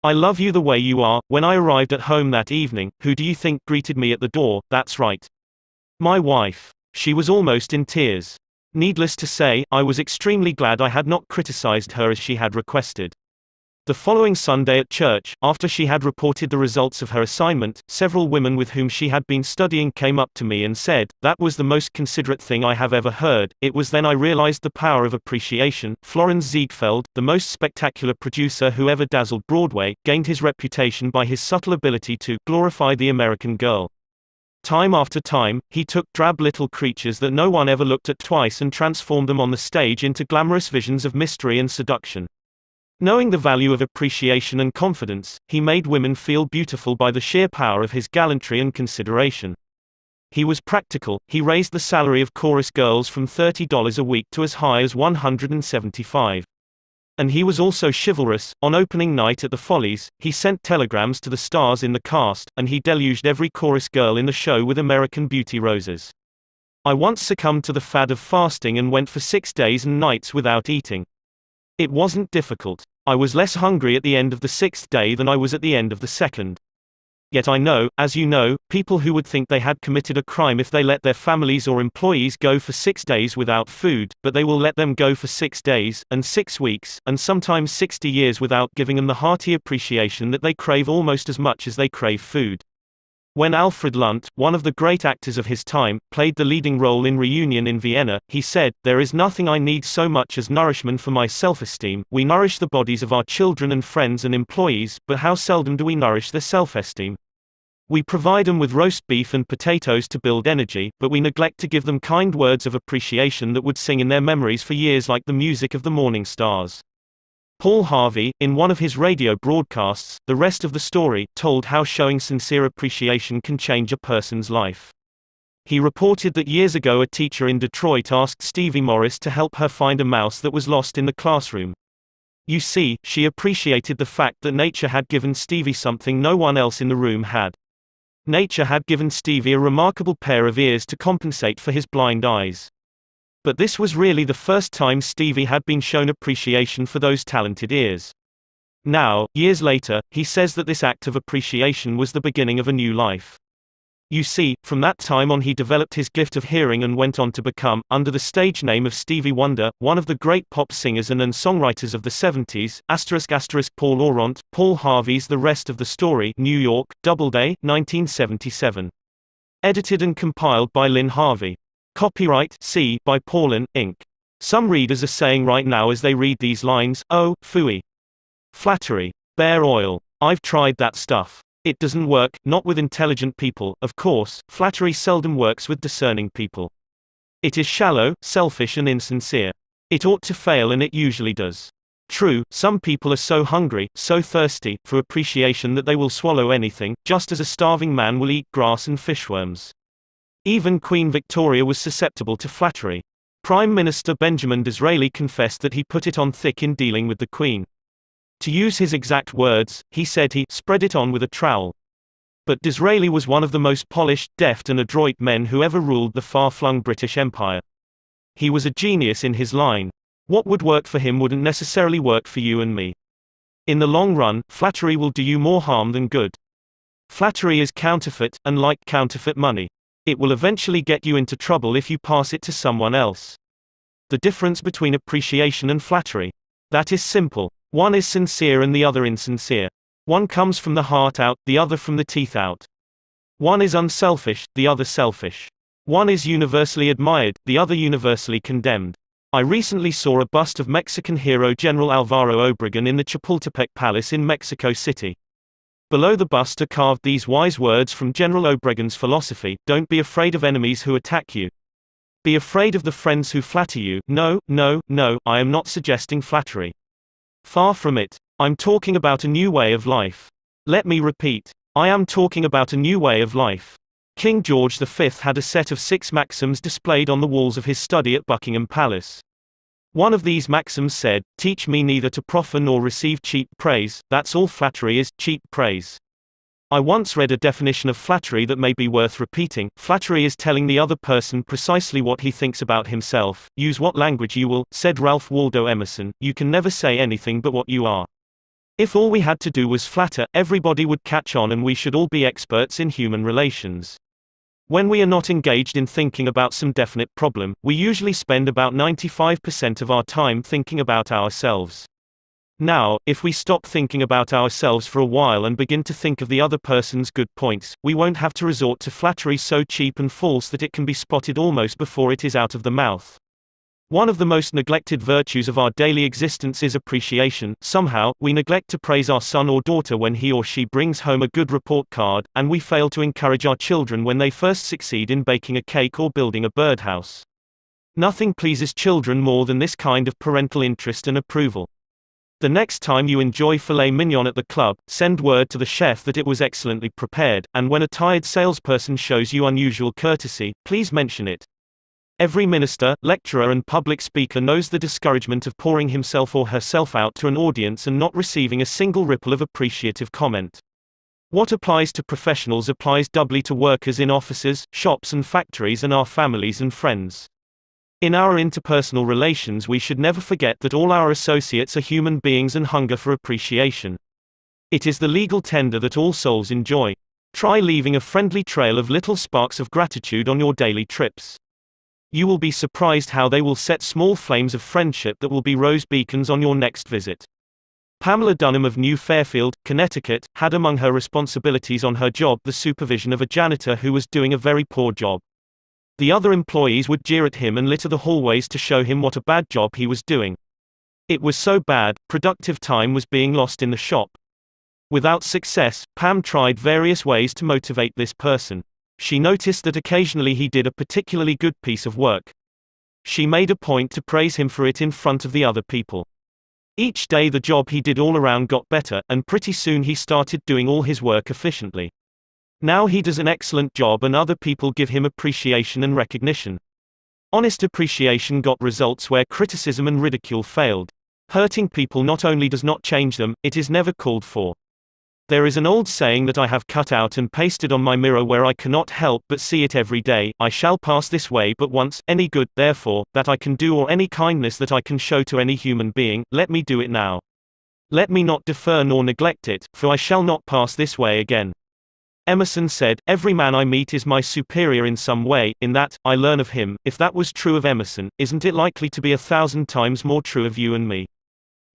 I love you the way you are.' When I arrived at home that evening, who do you think greeted me at the door? That's right. My wife. She was almost in tears. Needless to say, I was extremely glad I had not criticized her as she had requested. The following Sunday at church, after she had reported the results of her assignment, several women with whom she had been studying came up to me and said, 'That was the most considerate thing I have ever heard.' It was then I realized the power of appreciation." Florence Ziegfeld, the most spectacular producer who ever dazzled Broadway, gained his reputation by his subtle ability to glorify the American girl. Time after time, he took drab little creatures that no one ever looked at twice and transformed them on the stage into glamorous visions of mystery and seduction. Knowing the value of appreciation and confidence, he made women feel beautiful by the sheer power of his gallantry and consideration. He was practical. He raised the salary of chorus girls from $30 a week to as high as $175. And he was also chivalrous. On opening night at the Follies, he sent telegrams to the stars in the cast, and he deluged every chorus girl in the show with American Beauty roses. "I once succumbed to the fad of fasting and went for 6 days and nights without eating. It wasn't difficult. I was less hungry at the end of the 6th day than I was at the end of the 2nd. Yet I know, as you know, people who would think they had committed a crime if they let their families or employees go for 6 days without food, but they will let them go for 6 days, and 6 weeks, and sometimes 60 years without giving them the hearty appreciation that they crave almost as much as they crave food. When Alfred Lunt, one of the great actors of his time, played the leading role in Reunion in Vienna, he said, "There is nothing I need so much as nourishment for my self-esteem. We nourish the bodies of our children and friends and employees, but how seldom do we nourish their self-esteem? We provide them with roast beef and potatoes to build energy, but we neglect to give them kind words of appreciation that would sing in their memories for years like the music of the morning stars." Paul Harvey, in one of his radio broadcasts, The Rest of the Story, told how showing sincere appreciation can change a person's life. He reported that years ago a teacher in Detroit asked Stevie Morris to help her find a mouse that was lost in the classroom. You see, she appreciated the fact that nature had given Stevie something no one else in the room had. Nature had given Stevie a remarkable pair of ears to compensate for his blind eyes. But this was really the first time Stevie had been shown appreciation for those talented ears. Now, years later, he says that this act of appreciation was the beginning of a new life. You see, from that time on he developed his gift of hearing and went on to become, under the stage name of Stevie Wonder, one of the great pop singers and songwriters of the 70s, *** Paul Laurent, Paul Harvey's The Rest of the Story, New York, Doubleday, 1977. Edited and compiled by Lynn Harvey. Copyright C by Paulin, Inc. Some readers are saying right now as they read these lines, "Oh, phooey. Flattery. Bear oil. I've tried that stuff. It doesn't work, not with intelligent people, of course. Flattery seldom works with discerning people. It is shallow, selfish and insincere. It ought to fail and it usually does. True, some people are so hungry, so thirsty, for appreciation that they will swallow anything, just as a starving man will eat grass and fishworms. Even Queen Victoria was susceptible to flattery. Prime Minister Benjamin Disraeli confessed that he put it on thick in dealing with the Queen. To use his exact words, he said he spread it on with a trowel. But Disraeli was one of the most polished, deft and adroit men who ever ruled the far-flung British Empire. He was a genius in his line. What would work for him wouldn't necessarily work for you and me. In the long run, flattery will do you more harm than good. Flattery is counterfeit, and like counterfeit money. It will eventually get you into trouble if you pass it to someone else. The difference between appreciation and flattery. That is simple. One is sincere and the other insincere. One comes from the heart out, the other from the teeth out. One is unselfish, the other selfish. One is universally admired, the other universally condemned. I recently saw a bust of Mexican hero General Alvaro Obregón in the Chapultepec Palace in Mexico City. Below the bust are carved these wise words from General Obregón's philosophy: don't be afraid of enemies who attack you. Be afraid of the friends who flatter you. No, no, no, I am not suggesting flattery. Far from it. I'm talking about a new way of life. Let me repeat. I am talking about a new way of life. King George V had a set of 6 maxims displayed on the walls of his study at Buckingham Palace. One of these maxims said, "Teach me neither to proffer nor receive cheap praise, that's all flattery is, cheap praise." I once read a definition of flattery that may be worth repeating. Flattery is telling the other person precisely what he thinks about himself. Use what language you will, said Ralph Waldo Emerson, you can never say anything but what you are. If all we had to do was flatter, everybody would catch on and we should all be experts in human relations. When we are not engaged in thinking about some definite problem, we usually spend about 95% of our time thinking about ourselves. Now, if we stop thinking about ourselves for a while and begin to think of the other person's good points, we won't have to resort to flattery so cheap and false that it can be spotted almost before it is out of the mouth. One of the most neglected virtues of our daily existence is appreciation. Somehow, we neglect to praise our son or daughter when he or she brings home a good report card, and we fail to encourage our children when they first succeed in baking a cake or building a birdhouse. Nothing pleases children more than this kind of parental interest and approval. The next time you enjoy filet mignon at the club, send word to the chef that it was excellently prepared, and when a tired salesperson shows you unusual courtesy, please mention it. Every minister, lecturer and public speaker knows the discouragement of pouring himself or herself out to an audience and not receiving a single ripple of appreciative comment. What applies to professionals applies doubly to workers in offices, shops and factories and our families and friends. In our interpersonal relations we should never forget that all our associates are human beings and hunger for appreciation. It is the legal tender that all souls enjoy. Try leaving a friendly trail of little sparks of gratitude on your daily trips. You will be surprised how they will set small flames of friendship that will be rose beacons on your next visit. Pamela Dunham of New Fairfield, Connecticut, had among her responsibilities on her job the supervision of a janitor who was doing a very poor job. The other employees would jeer at him and litter the hallways to show him what a bad job he was doing. It was so bad, productive time was being lost in the shop. Without success, Pam tried various ways to motivate this person. She noticed that occasionally he did a particularly good piece of work. She made a point to praise him for it in front of the other people. Each day the job he did all around got better, and pretty soon he started doing all his work efficiently. Now he does an excellent job and other people give him appreciation and recognition. Honest appreciation got results where criticism and ridicule failed. Hurting people not only does not change them, it is never called for. There is an old saying that I have cut out and pasted on my mirror where I cannot help but see it every day: I shall pass this way but once, any good, therefore, that I can do or any kindness that I can show to any human being, let me do it now. Let me not defer nor neglect it, for I shall not pass this way again. Emerson said, "Every man I meet is my superior in some way, in that, I learn of him." If that was true of Emerson, isn't it likely to be 1,000 times more true of you and me?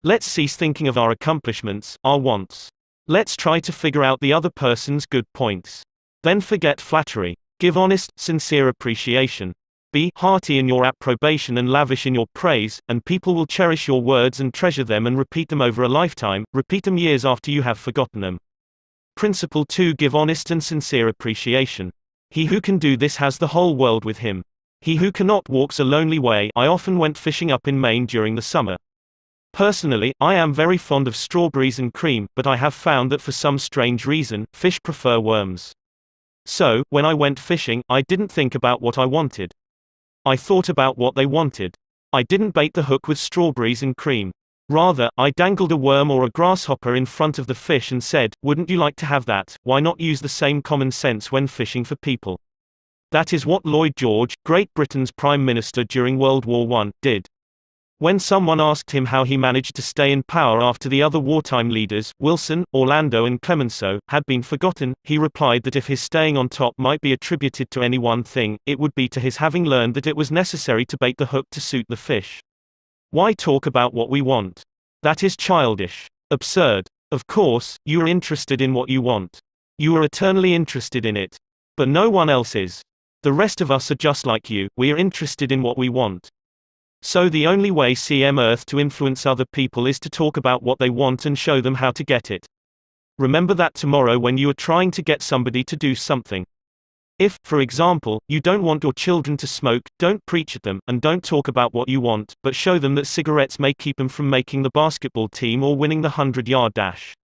Let's cease thinking of our accomplishments, our wants. Let's try to figure out the other person's good points. Then forget flattery. Give honest, sincere appreciation. Be hearty in your approbation and lavish in your praise, and people will cherish your words and treasure them and repeat them over a lifetime, repeat them years after you have forgotten them. Principle 2: Give honest and sincere appreciation. He who can do this has the whole world with him. He who cannot walks a lonely way. I often went fishing up in Maine during the summer. Personally, I am very fond of strawberries and cream, but I have found that for some strange reason, fish prefer worms. So, when I went fishing, I didn't think about what I wanted. I thought about what they wanted. I didn't bait the hook with strawberries and cream. Rather, I dangled a worm or a grasshopper in front of the fish and said, "Wouldn't you like to have that? Why not use the same common sense when fishing for people?" That is what Lloyd George, Great Britain's Prime Minister during World War I, did. When someone asked him how he managed to stay in power after the other wartime leaders, Wilson, Orlando and Clemenceau, had been forgotten, he replied that if his staying on top might be attributed to any one thing, it would be to his having learned that it was necessary to bait the hook to suit the fish. Why talk about what we want? That is childish. Absurd. Of course, you are interested in what you want. You are eternally interested in it. But no one else is. The rest of us are just like you, we are interested in what we want. So the only way CM Earth to influence other people is to talk about what they want and show them how to get it. Remember that tomorrow when you are trying to get somebody to do something. If, for example, you don't want your children to smoke, don't preach at them, and don't talk about what you want, but show them that cigarettes may keep them from making the basketball team or winning the 100-yard dash.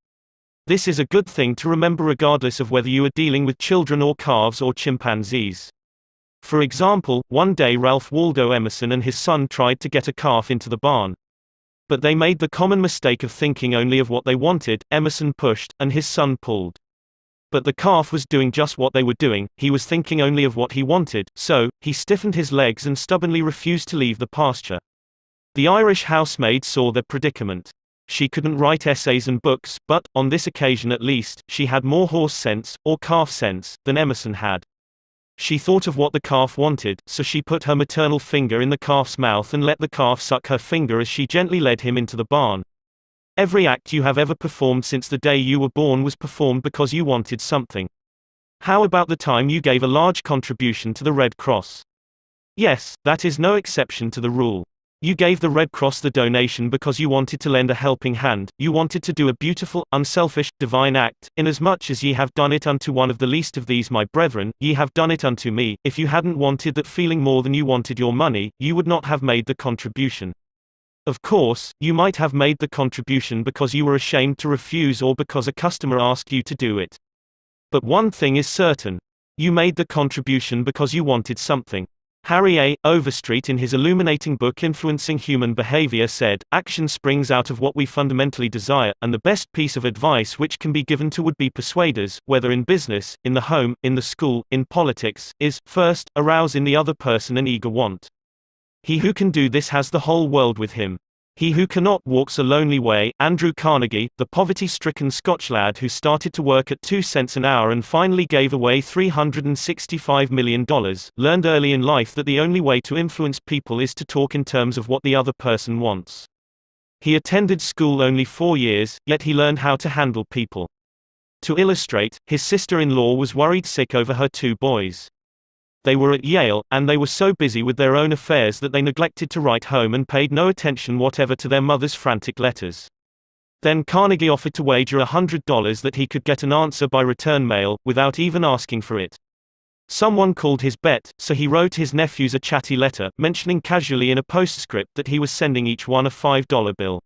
This is a good thing to remember regardless of whether you are dealing with children or calves or chimpanzees. For example, one day Ralph Waldo Emerson and his son tried to get a calf into the barn. But they made the common mistake of thinking only of what they wanted. Emerson pushed, and his son pulled. But the calf was doing just what they were doing, he was thinking only of what he wanted, so, he stiffened his legs and stubbornly refused to leave the pasture. The Irish housemaid saw their predicament. She couldn't write essays and books, but, on this occasion at least, she had more horse sense, or calf sense, than Emerson had. She thought of what the calf wanted, so she put her maternal finger in the calf's mouth and let the calf suck her finger as she gently led him into the barn. Every act you have ever performed since the day you were born was performed because you wanted something. How about the time you gave a large contribution to the Red Cross? Yes, that is no exception to the rule. You gave the Red Cross the donation because you wanted to lend a helping hand, you wanted to do a beautiful, unselfish, divine act, inasmuch as ye have done it unto one of the least of these my brethren, ye have done it unto me. If you hadn't wanted that feeling more than you wanted your money, you would not have made the contribution. Of course, you might have made the contribution because you were ashamed to refuse or because a customer asked you to do it. But one thing is certain. You made the contribution because you wanted something. Harry A. Overstreet in his illuminating book Influencing Human Behavior said, "Action springs out of what we fundamentally desire, and the best piece of advice which can be given to would-be persuaders, whether in business, in the home, in the school, in politics, is, first, arouse in the other person an eager want. He who can do this has the whole world with him. He who cannot walks a lonely way. Andrew Carnegie, the poverty-stricken Scotch lad who started to work at 2 cents an hour and finally gave away $365 million, learned early in life that the only way to influence people is to talk in terms of what the other person wants. He attended school only 4 years, yet he learned how to handle people. To illustrate, his sister-in-law was worried sick over her 2 boys. They were at Yale, and they were so busy with their own affairs that they neglected to write home and paid no attention whatever to their mother's frantic letters. Then Carnegie offered to wager $100 that he could get an answer by return mail, without even asking for it. Someone called his bet, so he wrote his nephews a chatty letter, mentioning casually in a postscript that he was sending each one a $5 bill.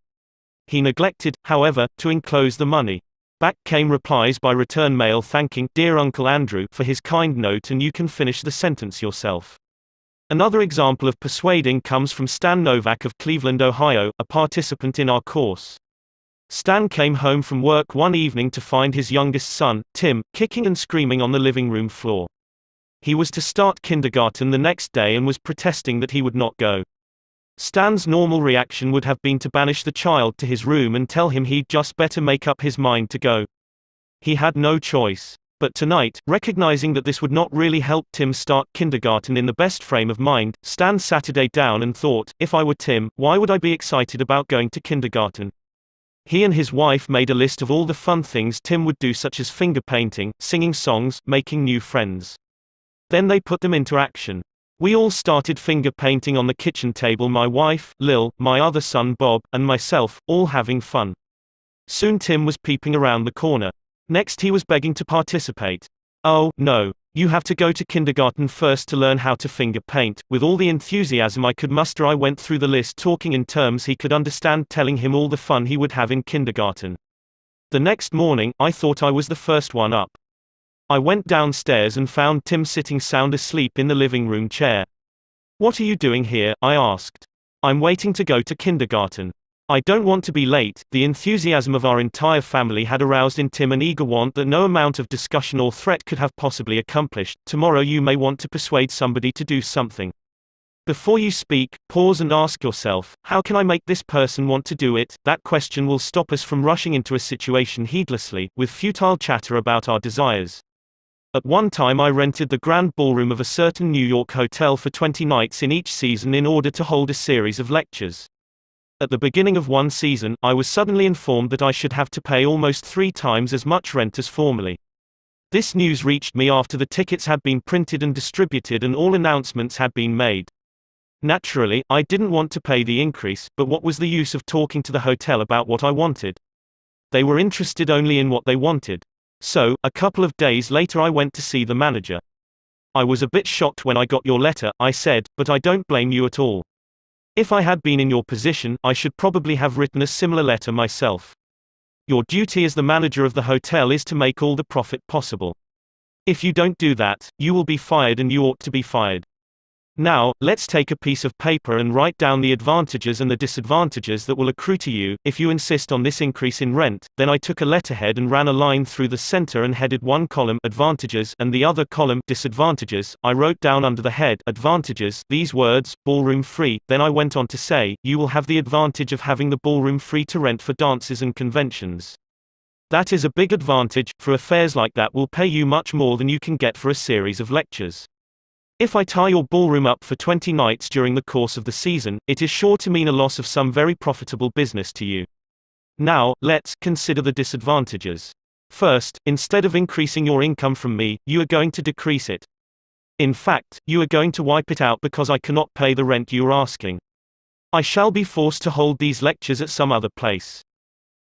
He neglected, however, to enclose the money. Back came replies by return mail thanking "Dear Uncle Andrew" for his kind note, and you can finish the sentence yourself. Another example of persuading comes from Stan Novak of Cleveland, Ohio, a participant in our course. Stan came home from work one evening to find his youngest son, Tim, kicking and screaming on the living room floor. He was to start kindergarten the next day and was protesting that he would not go. Stan's normal reaction would have been to banish the child to his room and tell him he'd just better make up his mind to go. He had no choice. But tonight, recognizing that this would not really help Tim start kindergarten in the best frame of mind, Stan Saturday down and thought, if I were Tim, why would I be excited about going to kindergarten? He and his wife made a list of all the fun things Tim would do, such as finger painting, singing songs, making new friends. Then they put them into action. We all started finger painting on the kitchen table, my wife, Lil, my other son Bob, and myself, all having fun. Soon Tim was peeping around the corner. Next he was begging to participate. Oh, no. You have to go to kindergarten first to learn how to finger paint. With all the enthusiasm I could muster, I went through the list, talking in terms he could understand, telling him all the fun he would have in kindergarten. The next morning, I thought I was the first one up. I went downstairs and found Tim sitting sound asleep in the living room chair. What are you doing here? I asked. I'm waiting to go to kindergarten. I don't want to be late. The enthusiasm of our entire family had aroused in Tim an eager want that no amount of discussion or threat could have possibly accomplished. Tomorrow you may want to persuade somebody to do something. Before you speak, pause and ask yourself, how can I make this person want to do it? That question will stop us from rushing into a situation heedlessly, with futile chatter about our desires. At one time I rented the grand ballroom of a certain New York hotel for 20 nights in each season in order to hold a series of lectures. At the beginning of one season, I was suddenly informed that I should have to pay almost 3 times as much rent as formerly. This news reached me after the tickets had been printed and distributed and all announcements had been made. Naturally, I didn't want to pay the increase, but what was the use of talking to the hotel about what I wanted? They were interested only in what they wanted. So, a couple of days later I went to see the manager. I was a bit shocked when I got your letter, I said, but I don't blame you at all. If I had been in your position, I should probably have written a similar letter myself. Your duty as the manager of the hotel is to make all the profit possible. If you don't do that, you will be fired, and you ought to be fired. Now, let's take a piece of paper and write down the advantages and the disadvantages that will accrue to you if you insist on this increase in rent. Then I took a letterhead and ran a line through the center and headed one column advantages and the other column disadvantages. I wrote down under the head advantages these words, ballroom free. Then I went on to say, you will have the advantage of having the ballroom free to rent for dances and conventions. That is a big advantage, for affairs like that will pay you much more than you can get for a series of lectures. If I tie your ballroom up for 20 nights during the course of the season, it is sure to mean a loss of some very profitable business to you. Now, let's consider the disadvantages. First, instead of increasing your income from me, you are going to decrease it. In fact, you are going to wipe it out because I cannot pay the rent you are asking. I shall be forced to hold these lectures at some other place.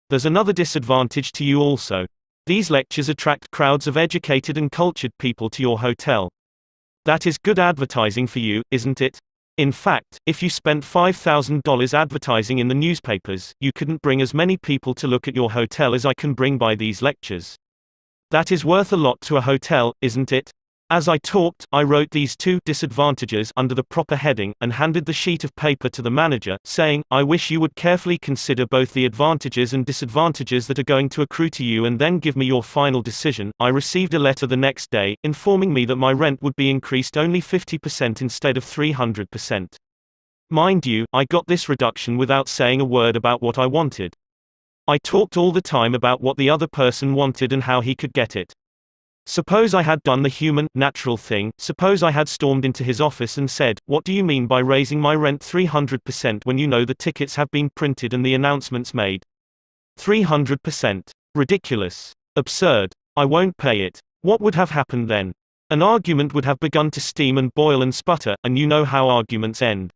There's another disadvantage to you also. These lectures attract crowds of educated and cultured people to your hotel. That is good advertising for you, isn't it? In fact, if you spent $5,000 advertising in the newspapers, you couldn't bring as many people to look at your hotel as I can bring by these lectures. That is worth a lot to a hotel, isn't it? As I talked, I wrote these 2 disadvantages under the proper heading, and handed the sheet of paper to the manager, saying, I wish you would carefully consider both the advantages and disadvantages that are going to accrue to you and then give me your final decision. I received a letter the next day, informing me that my rent would be increased only 50% instead of 300%. Mind you, I got this reduction without saying a word about what I wanted. I talked all the time about what the other person wanted and how he could get it. Suppose I had done the human, natural thing, suppose I had stormed into his office and said, "What do you mean by raising my rent 300% when you know the tickets have been printed and the announcements made? 300%. Ridiculous. Absurd. I won't pay it." What would have happened then? An argument would have begun to steam and boil and sputter, and you know how arguments end.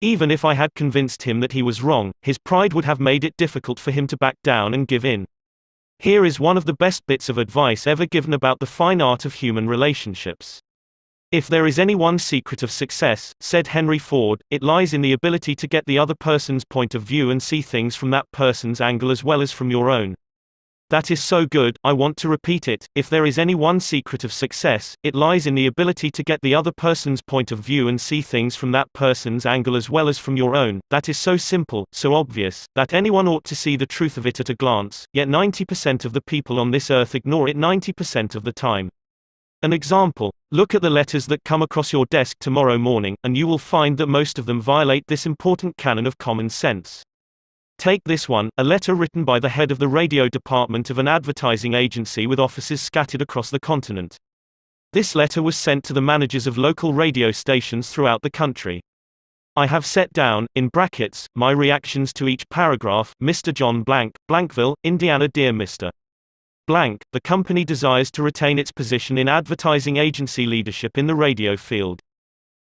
Even if I had convinced him that he was wrong, his pride would have made it difficult for him to back down and give in. Here is one of the best bits of advice ever given about the fine art of human relationships. "If there is any one secret of success," said Henry Ford, "it lies in the ability to get the other person's point of view and see things from that person's angle as well as from your own." That is so good, I want to repeat it. If there is any one secret of success, it lies in the ability to get the other person's point of view and see things from that person's angle as well as from your own. That is so simple, so obvious, that anyone ought to see the truth of it at a glance, yet 90% of the people on this earth ignore it 90% of the time. An example: look at the letters that come across your desk tomorrow morning, and you will find that most of them violate this important canon of common sense. Take this one, a letter written by the head of the radio department of an advertising agency with offices scattered across the continent. This letter was sent to the managers of local radio stations throughout the country. I have set down, in brackets, my reactions to each paragraph. Mr. John Blank, Blankville, Indiana. Dear Mr. Blank, the company desires to retain its position in advertising agency leadership in the radio field.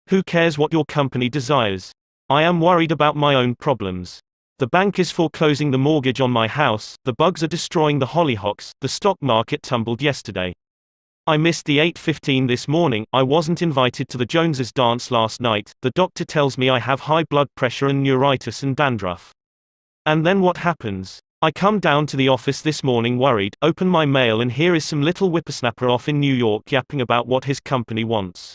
Who cares what your company desires? I am worried about my own problems. The bank is foreclosing the mortgage on my house, the bugs are destroying the hollyhocks, the stock market tumbled yesterday. I missed the 8:15 this morning, I wasn't invited to the Joneses dance last night, the doctor tells me I have high blood pressure and neuritis and dandruff. And then what happens? I come down to the office this morning worried, open my mail and here is some little whippersnapper off in New York yapping about what his company wants.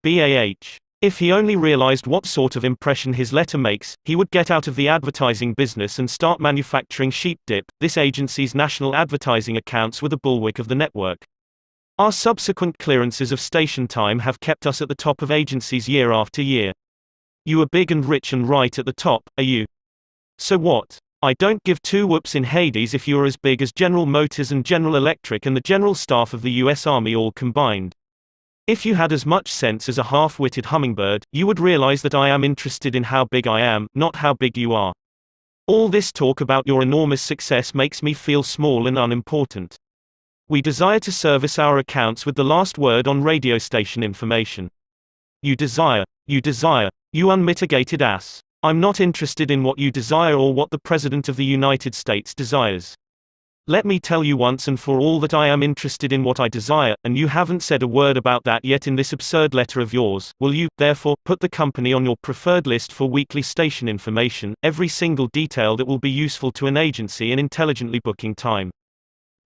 BAH. If he only realized what sort of impression his letter makes, he would get out of the advertising business and start manufacturing sheep dip. This agency's national advertising accounts were the bulwark of the network. Our subsequent clearances of station time have kept us at the top of agencies year after year. You are big and rich and right at the top, are you? So what? I don't give two whoops in Hades if you are as big as General Motors and General Electric and the general staff of the US Army all combined. If you had as much sense as a half-witted hummingbird, you would realize that I am interested in how big I am, not how big you are. All this talk about your enormous success makes me feel small and unimportant. We desire to service our accounts with the last word on radio station information. You desire, you unmitigated ass. I'm not interested in what you desire or what the President of the United States desires. Let me tell you once and for all that I am interested in what I desire, and you haven't said a word about that yet in this absurd letter of yours. Will you, therefore, put the company on your preferred list for weekly station information, every single detail that will be useful to an agency in intelligently booking time?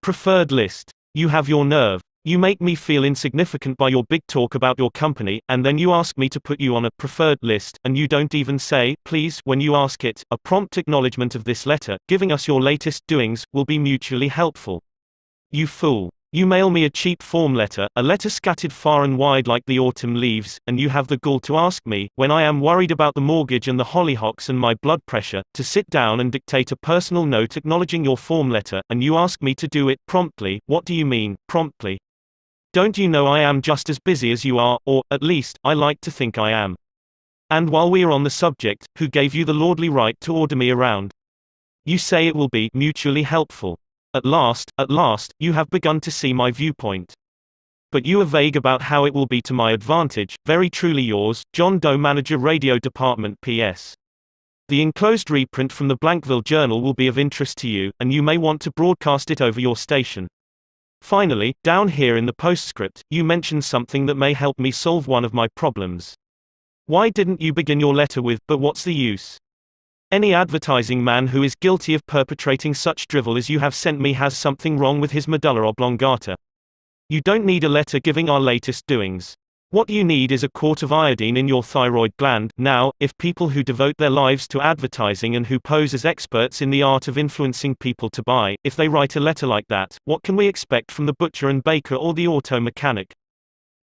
Preferred list. You have your nerve. You make me feel insignificant by your big talk about your company, and then you ask me to put you on a preferred list, and you don't even say, please, when you ask it. A prompt acknowledgement of this letter, giving us your latest doings, will be mutually helpful. You fool. You mail me a cheap form letter, a letter scattered far and wide like the autumn leaves, and you have the gall to ask me, when I am worried about the mortgage and the hollyhocks and my blood pressure, to sit down and dictate a personal note acknowledging your form letter, and you ask me to do it promptly. What do you mean, promptly? Don't you know I am just as busy as you are, or, at least, I like to think I am. And while we are on the subject, who gave you the lordly right to order me around? You say it will be mutually helpful. At last, you have begun to see my viewpoint. But you are vague about how it will be to my advantage. Very truly yours, John Doe, Manager, Radio Department. P.S. The enclosed reprint from the Blankville Journal will be of interest to you, and you may want to broadcast it over your station. Finally, down here in the postscript, you mention something that may help me solve one of my problems. Why didn't you begin your letter with, "But what's the use?" Any advertising man who is guilty of perpetrating such drivel as you have sent me has something wrong with his medulla oblongata. You don't need a letter giving our latest doings. What you need is a quart of iodine in your thyroid gland. Now, if people who devote their lives to advertising and who pose as experts in the art of influencing people to buy, if they write a letter like that, what can we expect from the butcher and baker or the auto mechanic?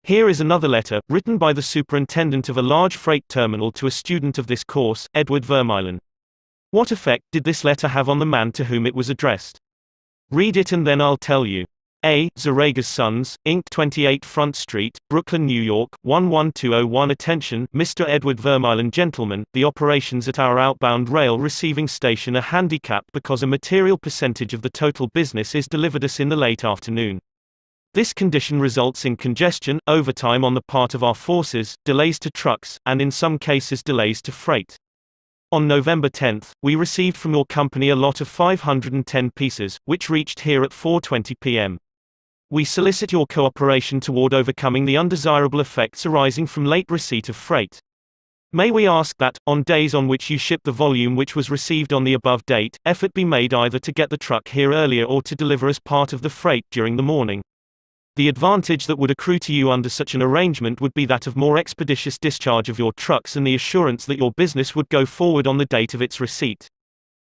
Here is another letter, written by the superintendent of a large freight terminal to a student of this course, Edward Vermeulen. What effect did this letter have on the man to whom it was addressed? Read it and then I'll tell you. A. Zoragas Sons, Inc., 28 Front Street, Brooklyn, New York, 11201. Attention, Mr. Edward Vermeulen. Gentlemen, the operations at our outbound rail receiving station are handicapped because a material percentage of the total business is delivered us in the late afternoon. This condition results in congestion, overtime on the part of our forces, delays to trucks, and in some cases delays to freight. On November 10, we received from your company a lot of 510 pieces, which reached here at 4:20 p.m. We solicit your cooperation toward overcoming the undesirable effects arising from late receipt of freight. May we ask that, on days on which you ship the volume which was received on the above date, effort be made either to get the truck here earlier or to deliver us part of the freight during the morning. The advantage that would accrue to you under such an arrangement would be that of more expeditious discharge of your trucks and the assurance that your business would go forward on the date of its receipt.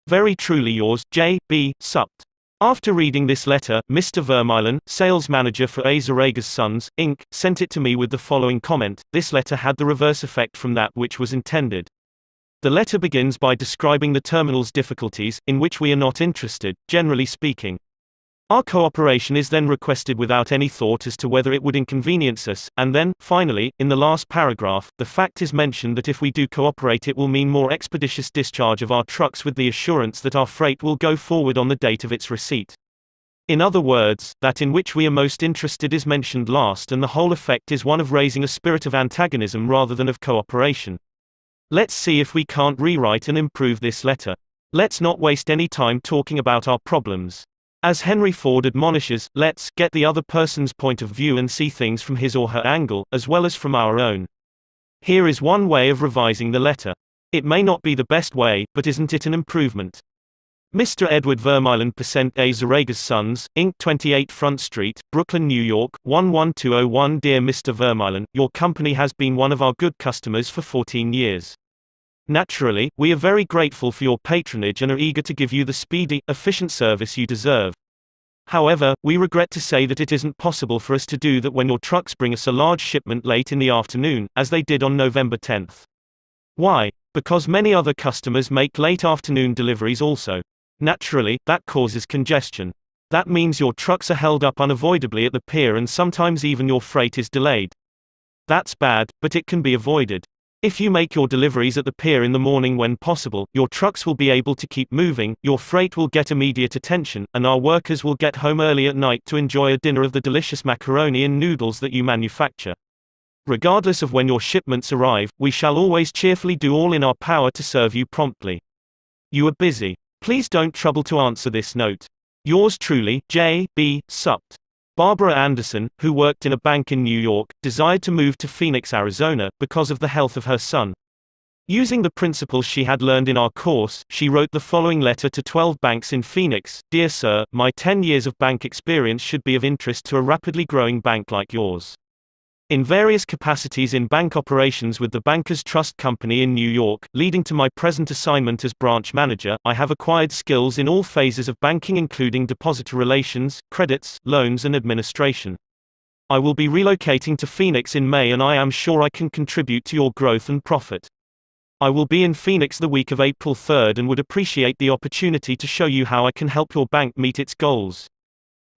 Very truly yours, J. B. Supt. After reading this letter, Mr. Vermeulen, sales manager for A. Zoragas Sons, Inc., sent it to me with the following comment: this letter had the reverse effect from that which was intended. The letter begins by describing the terminal's difficulties, in which we are not interested, generally speaking. Our cooperation is then requested without any thought as to whether it would inconvenience us, and then, finally, in the last paragraph, the fact is mentioned that if we do cooperate it will mean more expeditious discharge of our trucks with the assurance that our freight will go forward on the date of its receipt. In other words, that in which we are most interested is mentioned last, and the whole effect is one of raising a spirit of antagonism rather than of cooperation. Let's see if we can't rewrite and improve this letter. Let's not waste any time talking about our problems. As Henry Ford admonishes, let's get the other person's point of view and see things from his or her angle, as well as from our own. Here is one way of revising the letter. It may not be the best way, but isn't it an improvement? Mr. Edward Vermeulen, A. Zoragas Sons, Inc., 28 Front Street, Brooklyn, New York, 11201. Dear Mr. Vermeulen, your company has been one of our good customers for 14 years. Naturally, we are very grateful for your patronage and are eager to give you the speedy, efficient service you deserve. However, we regret to say that it isn't possible for us to do that when your trucks bring us a large shipment late in the afternoon, as they did on November 10. Why? Because many other customers make late afternoon deliveries also. Naturally, that causes congestion. That means your trucks are held up unavoidably at the pier and sometimes even your freight is delayed. That's bad, but it can be avoided. If you make your deliveries at the pier in the morning when possible, your trucks will be able to keep moving, your freight will get immediate attention, and our workers will get home early at night to enjoy a dinner of the delicious macaroni and noodles that you manufacture. Regardless of when your shipments arrive, we shall always cheerfully do all in our power to serve you promptly. You are busy. Please don't trouble to answer this note. Yours truly, J. B. Supt. Barbara Anderson, who worked in a bank in New York, desired to move to Phoenix, Arizona, because of the health of her son. Using the principles she had learned in our course, she wrote the following letter to 12 banks in Phoenix: Dear Sir, my 10 years of bank experience should be of interest to a rapidly growing bank like yours. In various capacities in bank operations with the Bankers Trust Company in New York, leading to my present assignment as branch manager, I have acquired skills in all phases of banking including depositor relations, credits, loans and administration. I will be relocating to Phoenix in May and I am sure I can contribute to your growth and profit. I will be in Phoenix the week of April 3rd and would appreciate the opportunity to show you how I can help your bank meet its goals.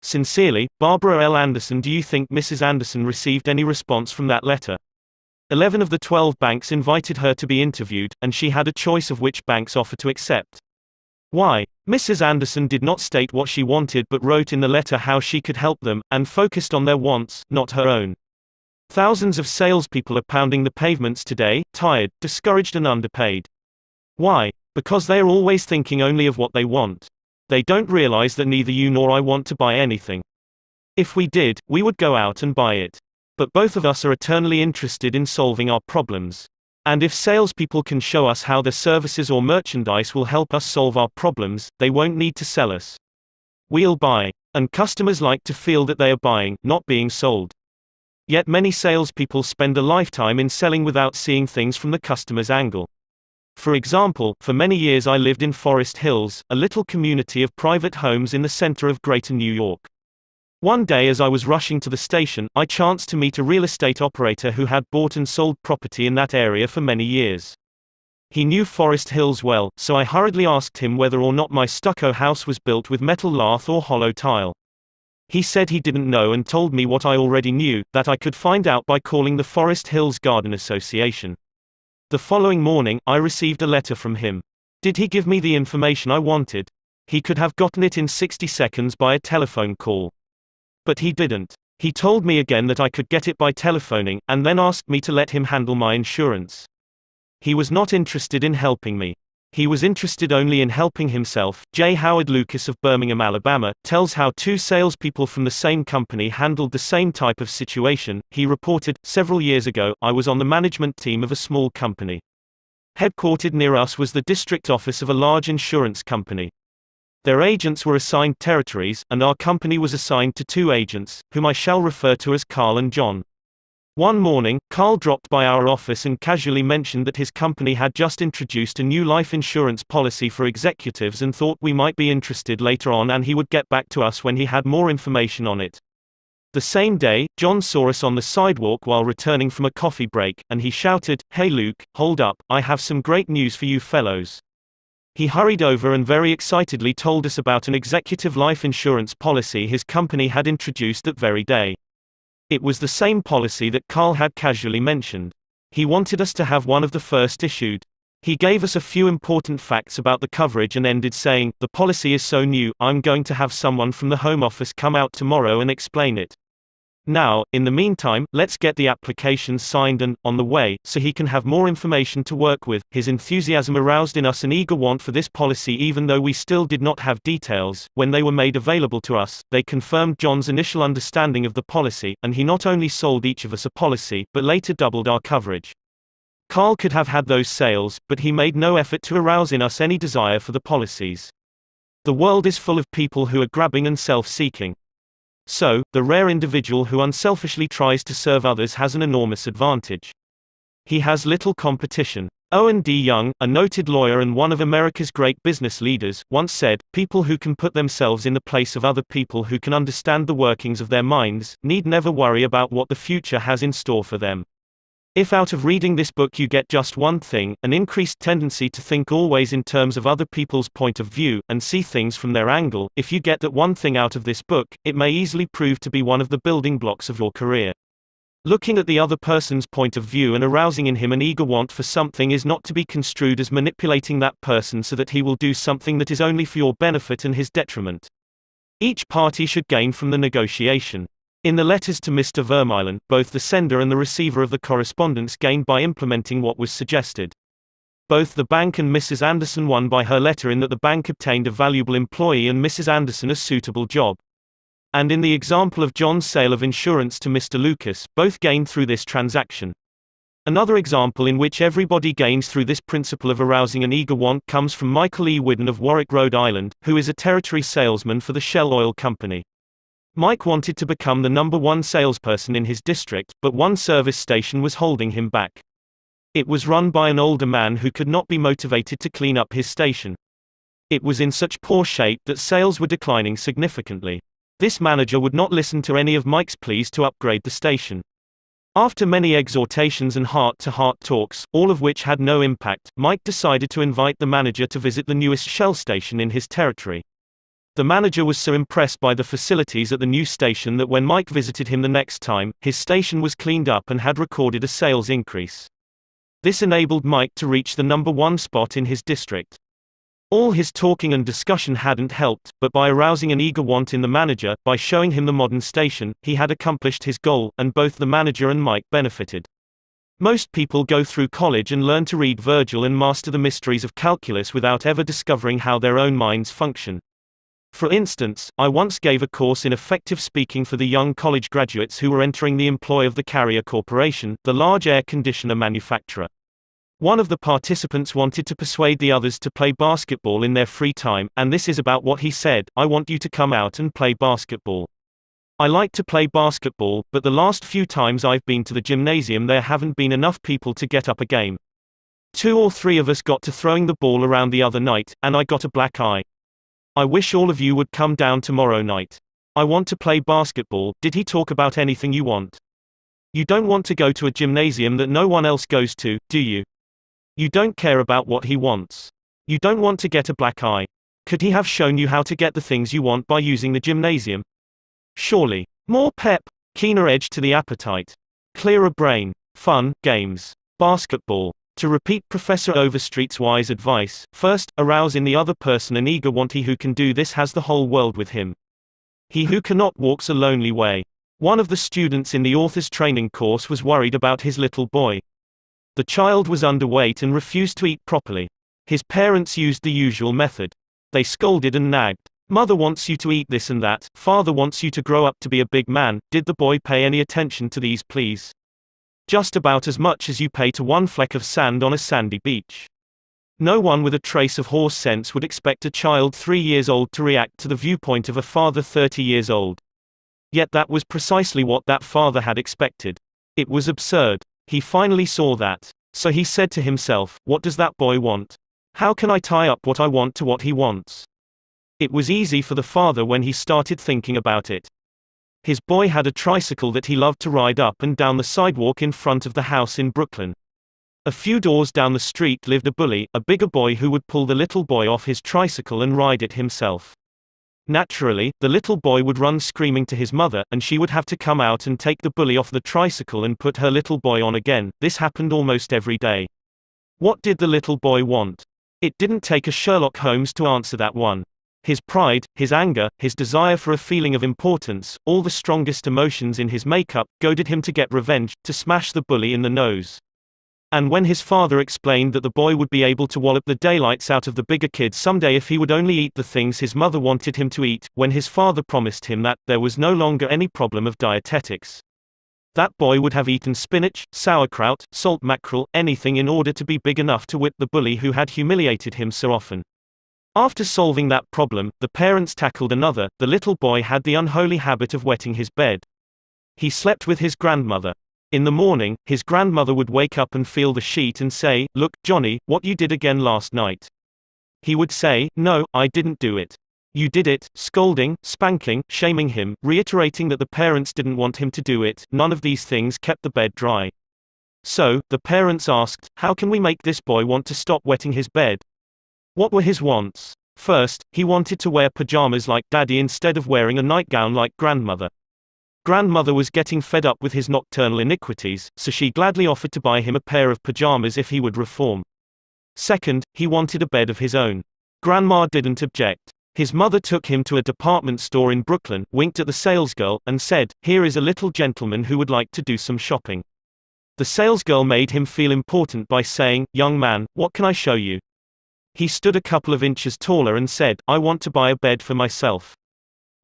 Sincerely, Barbara L. Anderson. Do you think Mrs. Anderson received any response from that letter? 11 of the 12 banks invited her to be interviewed, and she had a choice of which banks offer to accept. Why? Mrs. Anderson did not state what she wanted but wrote in the letter how she could help them, and focused on their wants, not her own. Thousands of salespeople are pounding the pavements today, tired, discouraged and underpaid. Why? Because they are always thinking only of what they want. They don't realize that neither you nor I want to buy anything. If we did, we would go out and buy it. But both of us are eternally interested in solving our problems. And if salespeople can show us how their services or merchandise will help us solve our problems, they won't need to sell us. We'll buy. And customers like to feel that they are buying, not being sold. Yet many salespeople spend a lifetime in selling without seeing things from the customer's angle. For example, for many years I lived in Forest Hills, a little community of private homes in the center of Greater New York. One day as I was rushing to the station, I chanced to meet a real estate operator who had bought and sold property in that area for many years. He knew Forest Hills well, so I hurriedly asked him whether or not my stucco house was built with metal lath or hollow tile. He said he didn't know and told me what I already knew, that I could find out by calling the Forest Hills Garden Association. The following morning, I received a letter from him. Did he give me the information I wanted? He could have gotten it in 60 seconds by a telephone call. But he didn't. He told me again that I could get it by telephoning, and then asked me to let him handle my insurance. He was not interested in helping me. He was interested only in helping himself. J. Howard Lucas of Birmingham, Alabama, tells how two salespeople from the same company handled the same type of situation. He reported, "Several years ago, I was on the management team of a small company. Headquartered near us was the district office of a large insurance company. Their agents were assigned territories, and our company was assigned to two agents, whom I shall refer to as Carl and John. One morning, Carl dropped by our office and casually mentioned that his company had just introduced a new life insurance policy for executives and thought we might be interested later on, and he would get back to us when he had more information on it. The same day, John saw us on the sidewalk while returning from a coffee break, and he shouted, 'Hey Luke, hold up, I have some great news for you fellows.' He hurried over and very excitedly told us about an executive life insurance policy his company had introduced that very day. It was the same policy that Carl had casually mentioned. He wanted us to have one of the first issued. He gave us a few important facts about the coverage and ended saying, 'The policy is so new, I'm going to have someone from the Home Office come out tomorrow and explain it. Now, in the meantime, let's get the applications signed and on the way, so he can have more information to work with.' His enthusiasm aroused in us an eager want for this policy even though we still did not have details. When they were made available to us, they confirmed John's initial understanding of the policy, and he not only sold each of us a policy, but later doubled our coverage. Carl could have had those sales, but he made no effort to arouse in us any desire for the policies. The world is full of people who are grabbing and self-seeking. So, the rare individual who unselfishly tries to serve others has an enormous advantage. He has little competition. Owen D. Young, a noted lawyer and one of America's great business leaders, once said, "People who can put themselves in the place of other people who can understand the workings of their minds, need never worry about what the future has in store for them." If out of reading this book you get just one thing, an increased tendency to think always in terms of other people's point of view, and see things from their angle, if you get that one thing out of this book, it may easily prove to be one of the building blocks of your career. Looking at the other person's point of view and arousing in him an eager want for something is not to be construed as manipulating that person so that he will do something that is only for your benefit and his detriment. Each party should gain from the negotiation. In the letters to Mr. Vermeulen, both the sender and the receiver of the correspondence gained by implementing what was suggested. Both the bank and Mrs. Anderson won by her letter in that the bank obtained a valuable employee and Mrs. Anderson a suitable job. And in the example of John's sale of insurance to Mr. Lucas, both gained through this transaction. Another example in which everybody gains through this principle of arousing an eager want comes from Michael E. Whidden of Warwick, Rhode Island, who is a territory salesman for the Shell Oil Company. Mike wanted to become the #1 salesperson in his district, but one service station was holding him back. It was run by an older man who could not be motivated to clean up his station. It was in such poor shape that sales were declining significantly. This manager would not listen to any of Mike's pleas to upgrade the station. After many exhortations and heart-to-heart talks, all of which had no impact, Mike decided to invite the manager to visit the newest Shell station in his territory. The manager was so impressed by the facilities at the new station that when Mike visited him the next time, his station was cleaned up and had recorded a sales increase. This enabled Mike to reach the #1 spot in his district. All his talking and discussion hadn't helped, but by arousing an eager want in the manager, by showing him the modern station, he had accomplished his goal, and both the manager and Mike benefited. Most people go through college and learn to read Virgil and master the mysteries of calculus without ever discovering how their own minds function. For instance, I once gave a course in effective speaking for the young college graduates who were entering the employ of the Carrier Corporation, the large air conditioner manufacturer. One of the participants wanted to persuade the others to play basketball in their free time, and this is about what he said: "I want you to come out and play basketball. I like to play basketball, but the last few times I've been to the gymnasium there haven't been enough people to get up a game. 2 or 3 of us got to throwing the ball around the other night, and I got a black eye. I wish all of you would come down tomorrow night. I want to play basketball. Did he talk about anything you want? You don't want to go to a gymnasium that no one else goes to, do you? You don't care about what he wants. You don't want to get a black eye. Could he have shown you how to get the things you want by using the gymnasium? Surely. More pep, keener edge to the appetite. Clearer brain. Fun, games. Basketball. To repeat Professor Overstreet's wise advice, first, arouse in the other person an eager want. He who can do this has the whole world with him. He who cannot walks a lonely way. One of the students in the author's training course was worried about his little boy. The child was underweight and refused to eat properly. His parents used the usual method. They scolded and nagged. Mother wants you to eat this and that, father wants you to grow up to be a big man. Did the boy pay any attention to these pleas? Just about as much as you pay to one fleck of sand on a sandy beach. No one with a trace of horse sense would expect a child 3 years old to react to the viewpoint of a father 30 years old. Yet that was precisely what that father had expected. It was absurd. He finally saw that. So he said to himself, what does that boy want? How can I tie up what I want to what he wants? It was easy for the father when he started thinking about it. His boy had a tricycle that he loved to ride up and down the sidewalk in front of the house in Brooklyn. A few doors down the street lived a bully, a bigger boy who would pull the little boy off his tricycle and ride it himself. Naturally, the little boy would run screaming to his mother, and she would have to come out and take the bully off the tricycle and put her little boy on again. This happened almost every day. What did the little boy want? It didn't take a Sherlock Holmes to answer that one. His pride, his anger, his desire for a feeling of importance, all the strongest emotions in his makeup, goaded him to get revenge, to smash the bully in the nose. And when his father explained that the boy would be able to wallop the daylights out of the bigger kid someday if he would only eat the things his mother wanted him to eat, when his father promised him that there was no longer any problem of dietetics. That boy would have eaten spinach, sauerkraut, salt mackerel, anything in order to be big enough to whip the bully who had humiliated him so often. After solving that problem, the parents tackled another. The little boy had the unholy habit of wetting his bed. He slept with his grandmother. In the morning, his grandmother would wake up and feel the sheet and say, "Look, Johnny, what you did again last night." He would say, "No, I didn't do it." "You did it," scolding, spanking, shaming him, reiterating that the parents didn't want him to do it. None of these things kept the bed dry. So, the parents asked, how can we make this boy want to stop wetting his bed? What were his wants? First, he wanted to wear pajamas like Daddy instead of wearing a nightgown like Grandmother. Grandmother was getting fed up with his nocturnal iniquities, so she gladly offered to buy him a pair of pajamas if he would reform. Second, he wanted a bed of his own. Grandma didn't object. His mother took him to a department store in Brooklyn, winked at the salesgirl, and said, "Here is a little gentleman who would like to do some shopping." The salesgirl made him feel important by saying, "Young man, what can I show you?" He stood a couple of inches taller and said, "I want to buy a bed for myself."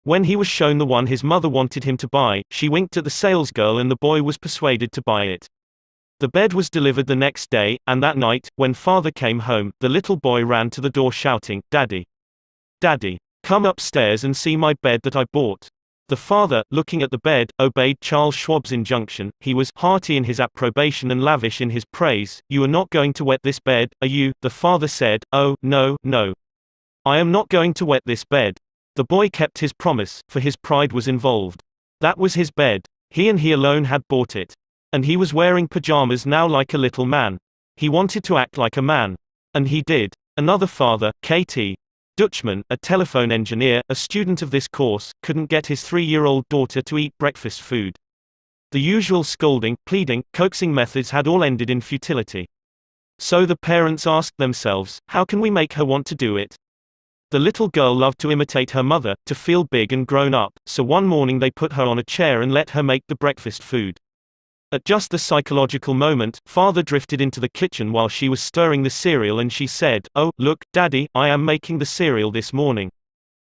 When he was shown the one his mother wanted him to buy, she winked at the salesgirl and the boy was persuaded to buy it. The bed was delivered the next day, and that night, when father came home, the little boy ran to the door shouting, "Daddy! Daddy! Come upstairs and see my bed that I bought." The father, looking at the bed, obeyed Charles Schwab's injunction. He was hearty in his approbation and lavish in his praise. "You are not going to wet this bed, are you?" The father said. "Oh, no, no. I am not going to wet this bed." The boy kept his promise, for his pride was involved. That was his bed. He and he alone had bought it. And he was wearing pajamas now like a little man. He wanted to act like a man. And he did. Another father, K.T. Dutchman, a telephone engineer, a student of this course, couldn't get his 3-year-old daughter to eat breakfast food. The usual scolding, pleading, coaxing methods had all ended in futility. So the parents asked themselves, how can we make her want to do it? The little girl loved to imitate her mother, to feel big and grown up, so one morning they put her on a chair and let her make the breakfast food. At just the psychological moment, father drifted into the kitchen while she was stirring the cereal and she said, "Oh, look, Daddy, I am making the cereal this morning."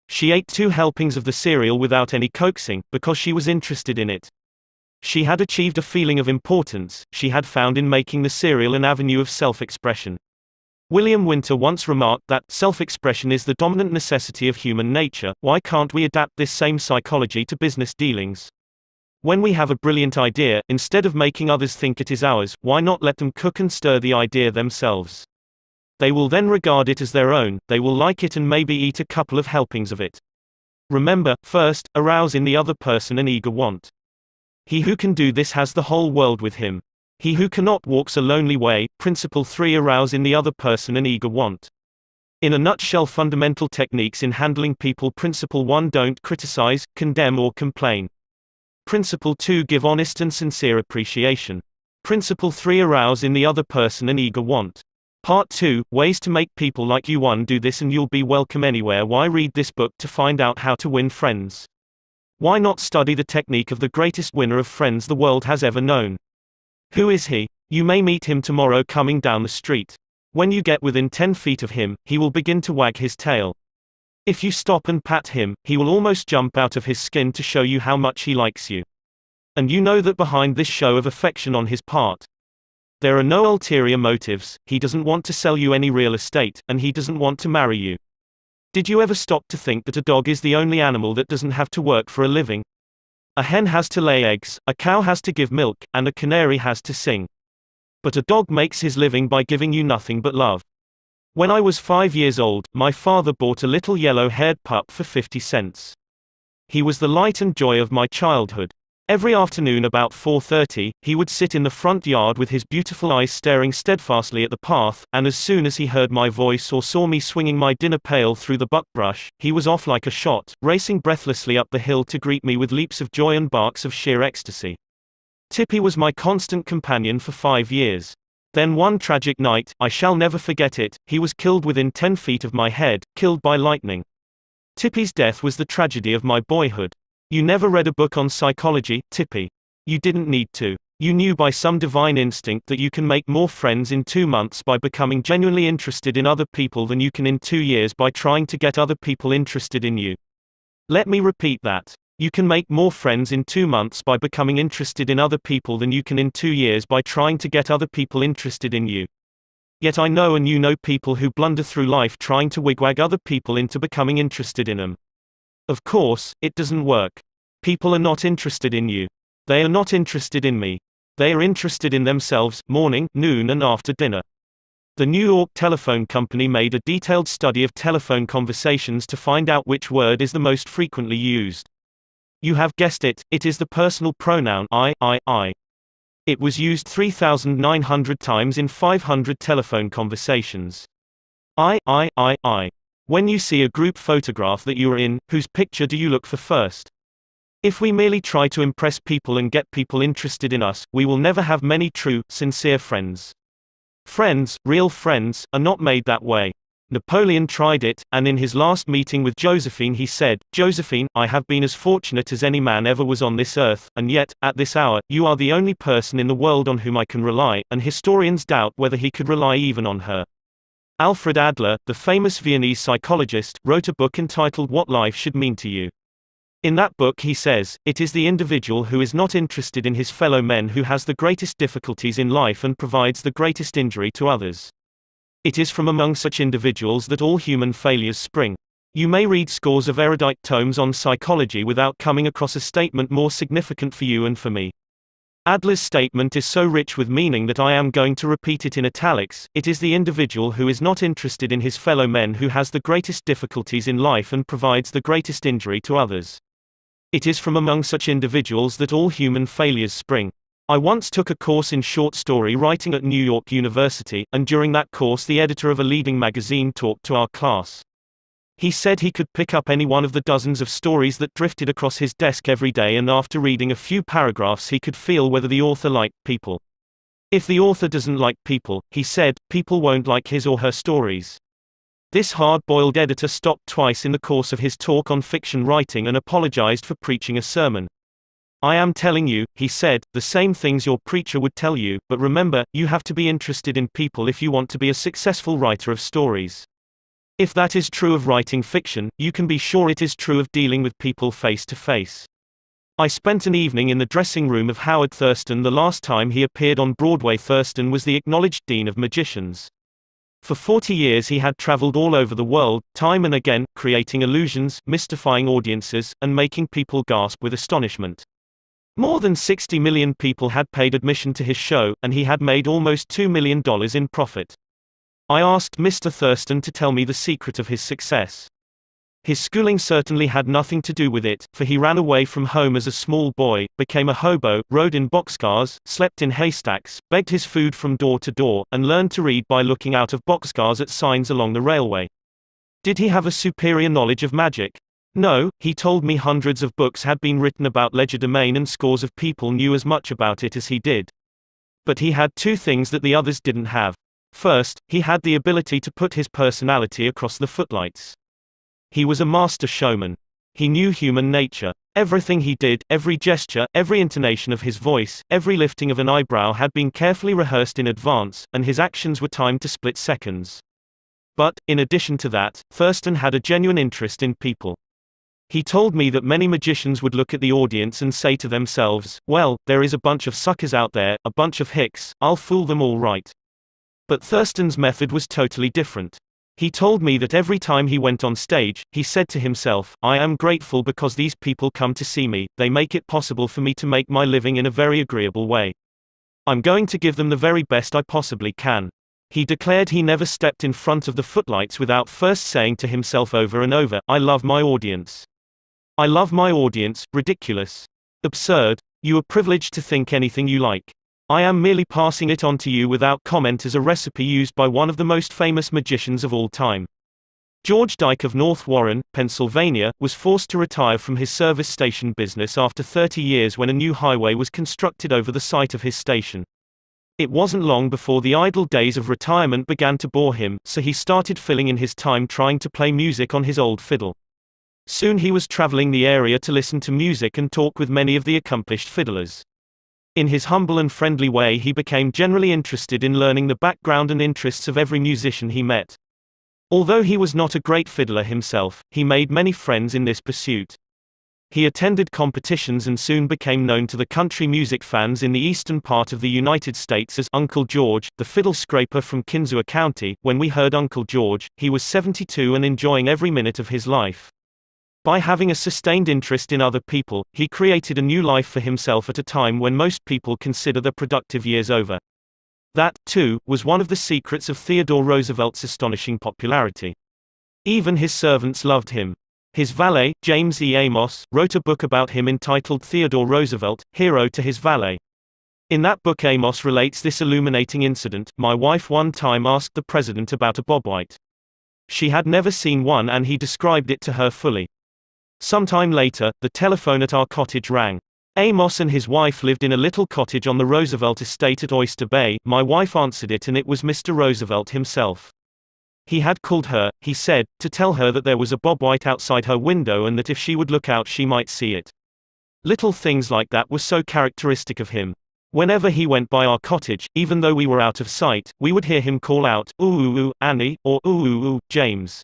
She ate 2 helpings of the cereal without any coaxing, because she was interested in it. She had achieved a feeling of importance. She had found in making the cereal an avenue of self-expression. William Winter once remarked that, "Self-expression is the dominant necessity of human nature. Why can't we adapt this same psychology to business dealings? When we have a brilliant idea, instead of making others think it is ours, why not let them cook and stir the idea themselves? They will then regard it as their own, they will like it and maybe eat a couple of helpings of it. Remember, first, arouse in the other person an eager want. He who can do this has the whole world with him. He who cannot walks a lonely way. Principle 3. Arouse in the other person an eager want. In a nutshell, fundamental techniques in handling people. Principle 1. Don't criticize, condemn or complain. Principle 2. Give honest and sincere appreciation. Principle 3. Arouse in the other person an eager want. Part 2. Ways to make people like you. 1. Do this and you'll be welcome anywhere. Why read this book to find out how to win friends? Why not study the technique of the greatest winner of friends the world has ever known? Who is he? You may meet him tomorrow coming down the street. When you get within 10 feet of him, he will begin to wag his tail. If you stop and pat him, he will almost jump out of his skin to show you how much he likes you. And you know that behind this show of affection on his part, there are no ulterior motives. He doesn't want to sell you any real estate, and he doesn't want to marry you. Did you ever stop to think that a dog is the only animal that doesn't have to work for a living? A hen has to lay eggs, a cow has to give milk, and a canary has to sing. But a dog makes his living by giving you nothing but love. When I was 5 years old, my father bought a little yellow-haired pup for 50 cents. He was the light and joy of my childhood. Every afternoon about 4:30, he would sit in the front yard with his beautiful eyes staring steadfastly at the path, and as soon as he heard my voice or saw me swinging my dinner pail through the buckbrush, he was off like a shot, racing breathlessly up the hill to greet me with leaps of joy and barks of sheer ecstasy. Tippy was my constant companion for 5 years. Then one tragic night, I shall never forget it, he was killed within 10 feet of my head, killed by lightning. Tippy's death was the tragedy of my boyhood. You never read a book on psychology, Tippy. You didn't need to. You knew by some divine instinct that you can make more friends in 2 months by becoming genuinely interested in other people than you can in 2 years by trying to get other people interested in you. Let me repeat that. You can make more friends in 2 months by becoming interested in other people than you can in 2 years by trying to get other people interested in you. Yet I know and you know people who blunder through life trying to wigwag other people into becoming interested in them. Of course, it doesn't work. People are not interested in you. They are not interested in me. They are interested in themselves, morning, noon and after dinner. The New York Telephone Company made a detailed study of telephone conversations to find out which word is the most frequently used. You have guessed it, it is the personal pronoun I. It was used 3,900 times in 500 telephone conversations. I. When you see a group photograph that you are in, whose picture do you look for first? If we merely try to impress people and get people interested in us, we will never have many true, sincere friends. Friends, real friends, are not made that way. Napoleon tried it, and in his last meeting with Josephine he said, "Josephine, I have been as fortunate as any man ever was on this earth, and yet, at this hour, you are the only person in the world on whom I can rely," and historians doubt whether he could rely even on her. Alfred Adler, the famous Viennese psychologist, wrote a book entitled What Life Should Mean to You. In that book he says, "It is the individual who is not interested in his fellow men who has the greatest difficulties in life and provides the greatest injury to others. It is from among such individuals that all human failures spring." You may read scores of erudite tomes on psychology without coming across a statement more significant for you and for me. Adler's statement is so rich with meaning that I am going to repeat it in italics. It is the individual who is not interested in his fellow men who has the greatest difficulties in life and provides the greatest injury to others. It is from among such individuals that all human failures spring. I once took a course in short story writing at New York University, and during that course the editor of a leading magazine talked to our class. He said he could pick up any one of the dozens of stories that drifted across his desk every day, and after reading a few paragraphs he could feel whether the author liked people. If the author doesn't like people, he said, people won't like his or her stories. This hard-boiled editor stopped twice in the course of his talk on fiction writing and apologized for preaching a sermon. "I am telling you," he said, "the same things your preacher would tell you, but remember, you have to be interested in people if you want to be a successful writer of stories. If that is true of writing fiction, you can be sure it is true of dealing with people face to face." I spent an evening in the dressing room of Howard Thurston the last time he appeared on Broadway. Thurston was the acknowledged dean of magicians. For 40 years he had traveled all over the world, time and again, creating illusions, mystifying audiences, and making people gasp with astonishment. More than 60 million people had paid admission to his show, and he had made almost $2 million in profit. I asked Mr. Thurston to tell me the secret of his success. His schooling certainly had nothing to do with it, for he ran away from home as a small boy, became a hobo, rode in boxcars, slept in haystacks, begged his food from door to door, and learned to read by looking out of boxcars at signs along the railway. Did he have a superior knowledge of magic? No, he told me hundreds of books had been written about legerdemain and scores of people knew as much about it as he did. But he had two things that the others didn't have. First, he had the ability to put his personality across the footlights. He was a master showman. He knew human nature. Everything he did, every gesture, every intonation of his voice, every lifting of an eyebrow had been carefully rehearsed in advance, and his actions were timed to split seconds. But, in addition to that, Thurston had a genuine interest in people. He told me that many magicians would look at the audience and say to themselves, well, there is a bunch of suckers out there, a bunch of hicks, I'll fool them all right. But Thurston's method was totally different. He told me that every time he went on stage, he said to himself, I am grateful because these people come to see me, they make it possible for me to make my living in a very agreeable way. I'm going to give them the very best I possibly can. He declared he never stepped in front of the footlights without first saying to himself over and over, I love my audience. I love my audience. Ridiculous. Absurd. You are privileged to think anything you like. I am merely passing it on to you without comment as a recipe used by one of the most famous magicians of all time. George Dyke of North Warren, Pennsylvania, was forced to retire from his service station business after 30 years when a new highway was constructed over the site of his station. It wasn't long before the idle days of retirement began to bore him, so he started filling in his time trying to play music on his old fiddle. Soon he was traveling the area to listen to music and talk with many of the accomplished fiddlers. In his humble and friendly way he became generally interested in learning the background and interests of every musician he met. Although he was not a great fiddler himself, he made many friends in this pursuit. He attended competitions and soon became known to the country music fans in the eastern part of the United States as Uncle George, the fiddle scraper from Kinzua County. When we heard Uncle George, he was 72 and enjoying every minute of his life. By having a sustained interest in other people, he created a new life for himself at a time when most people consider their productive years over. That, too, was one of the secrets of Theodore Roosevelt's astonishing popularity. Even his servants loved him. His valet, James E. Amos, wrote a book about him entitled Theodore Roosevelt, Hero to His Valet. In that book Amos relates this illuminating incident. My wife one time asked the president about a bobwhite. She had never seen one and he described it to her fully. Sometime later, the telephone at our cottage rang. Amos and his wife lived in a little cottage on the Roosevelt estate at Oyster Bay. My wife answered it and it was Mr. Roosevelt himself. He had called her, he said, to tell her that there was a bobwhite outside her window and that if she would look out she might see it. Little things like that were so characteristic of him. Whenever he went by our cottage, even though we were out of sight, we would hear him call out, ooh ooh ooh, Annie, or ooh ooh ooh, James.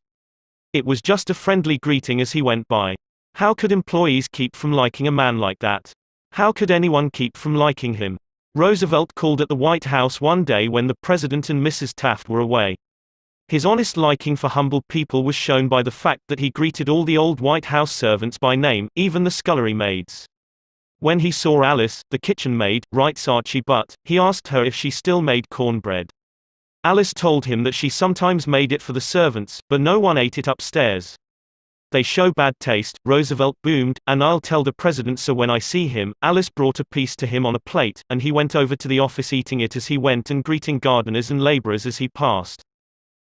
It was just a friendly greeting as he went by. How could employees keep from liking a man like that? How could anyone keep from liking him? Roosevelt called at the White House one day when the President and Mrs. Taft were away. His honest liking for humble people was shown by the fact that he greeted all the old White House servants by name, even the scullery maids. When he saw Alice, the kitchen maid, writes Archie Butt, he asked her if she still made cornbread. Alice told him that she sometimes made it for the servants, but no one ate it upstairs. They show bad taste, Roosevelt boomed, and I'll tell the president so when I see him. Alice brought a piece to him on a plate, and he went over to the office eating it as he went and greeting gardeners and laborers as he passed.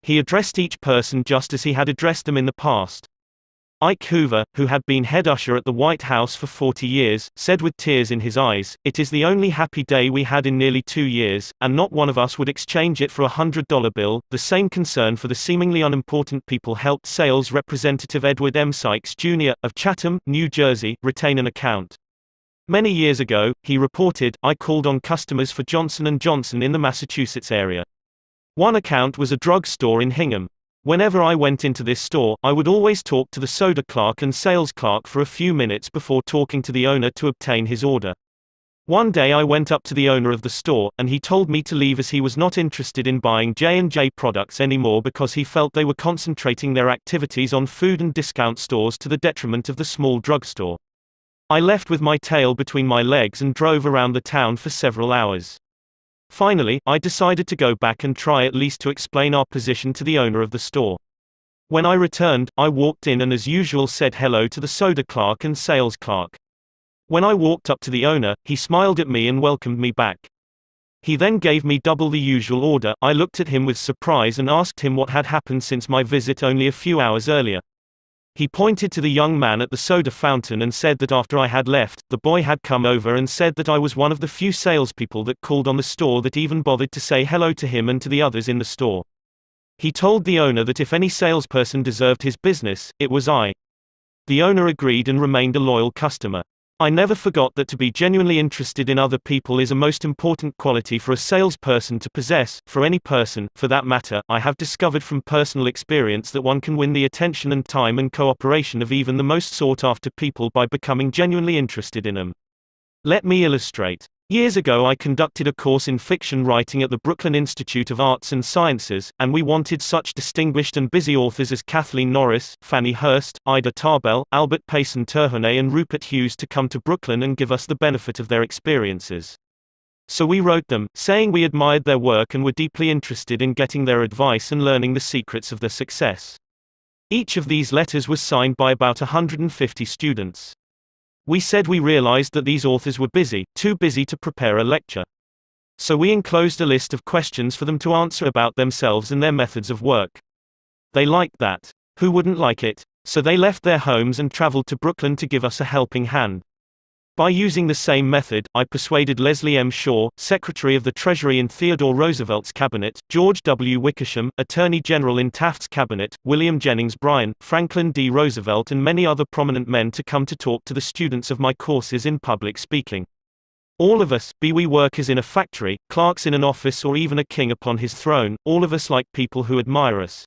He addressed each person just as he had addressed them in the past. Ike Hoover, who had been head usher at the White House for 40 years, said with tears in his eyes, "It is the only happy day we had in nearly 2 years, and not one of us would exchange it for a $100 bill." The same concern for the seemingly unimportant people helped sales representative Edward M. Sykes Jr., of Chatham, New Jersey, retain an account. Many years ago, he reported, "I called on customers for Johnson & Johnson in the Massachusetts area. One account was a drug store in Hingham. Whenever I went into this store, I would always talk to the soda clerk and sales clerk for a few minutes before talking to the owner to obtain his order. One day I went up to the owner of the store, and he told me to leave as he was not interested in buying J&J products anymore because he felt they were concentrating their activities on food and discount stores to the detriment of the small drugstore. I left with my tail between my legs and drove around the town for several hours. Finally, I decided to go back and try at least to explain our position to the owner of the store. When I returned, I walked in and as usual said hello to the soda clerk and sales clerk. When I walked up to the owner, he smiled at me and welcomed me back. He then gave me double the usual order. I looked at him with surprise and asked him what had happened since my visit only a few hours earlier. He pointed to the young man at the soda fountain and said that after I had left, the boy had come over and said that I was one of the few salespeople that called on the store that even bothered to say hello to him and to the others in the store. He told the owner that if any salesperson deserved his business, it was I. The owner agreed and remained a loyal customer. I never forgot that to be genuinely interested in other people is a most important quality for a salesperson to possess, for any person, for that matter. I have discovered from personal experience that one can win the attention and time and cooperation of even the most sought-after people by becoming genuinely interested in them. Let me illustrate. Years ago I conducted a course in fiction writing at the Brooklyn Institute of Arts and Sciences, and we wanted such distinguished and busy authors as Kathleen Norris, Fannie Hurst, Ida Tarbell, Albert Payson Terhune and Rupert Hughes to come to Brooklyn and give us the benefit of their experiences. So we wrote them, saying we admired their work and were deeply interested in getting their advice and learning the secrets of their success. Each of these letters was signed by about 150 students. We said we realized that these authors were busy, too busy to prepare a lecture. So we enclosed a list of questions for them to answer about themselves and their methods of work. They liked that. Who wouldn't like it? So they left their homes and traveled to Brooklyn to give us a helping hand. By using the same method, I persuaded Leslie M. Shaw, Secretary of the Treasury in Theodore Roosevelt's cabinet, George W. Wickersham, Attorney General in Taft's cabinet, William Jennings Bryan, Franklin D. Roosevelt and many other prominent men to come to talk to the students of my courses in public speaking. All of us, be we workers in a factory, clerks in an office or even a king upon his throne, all of us like people who admire us.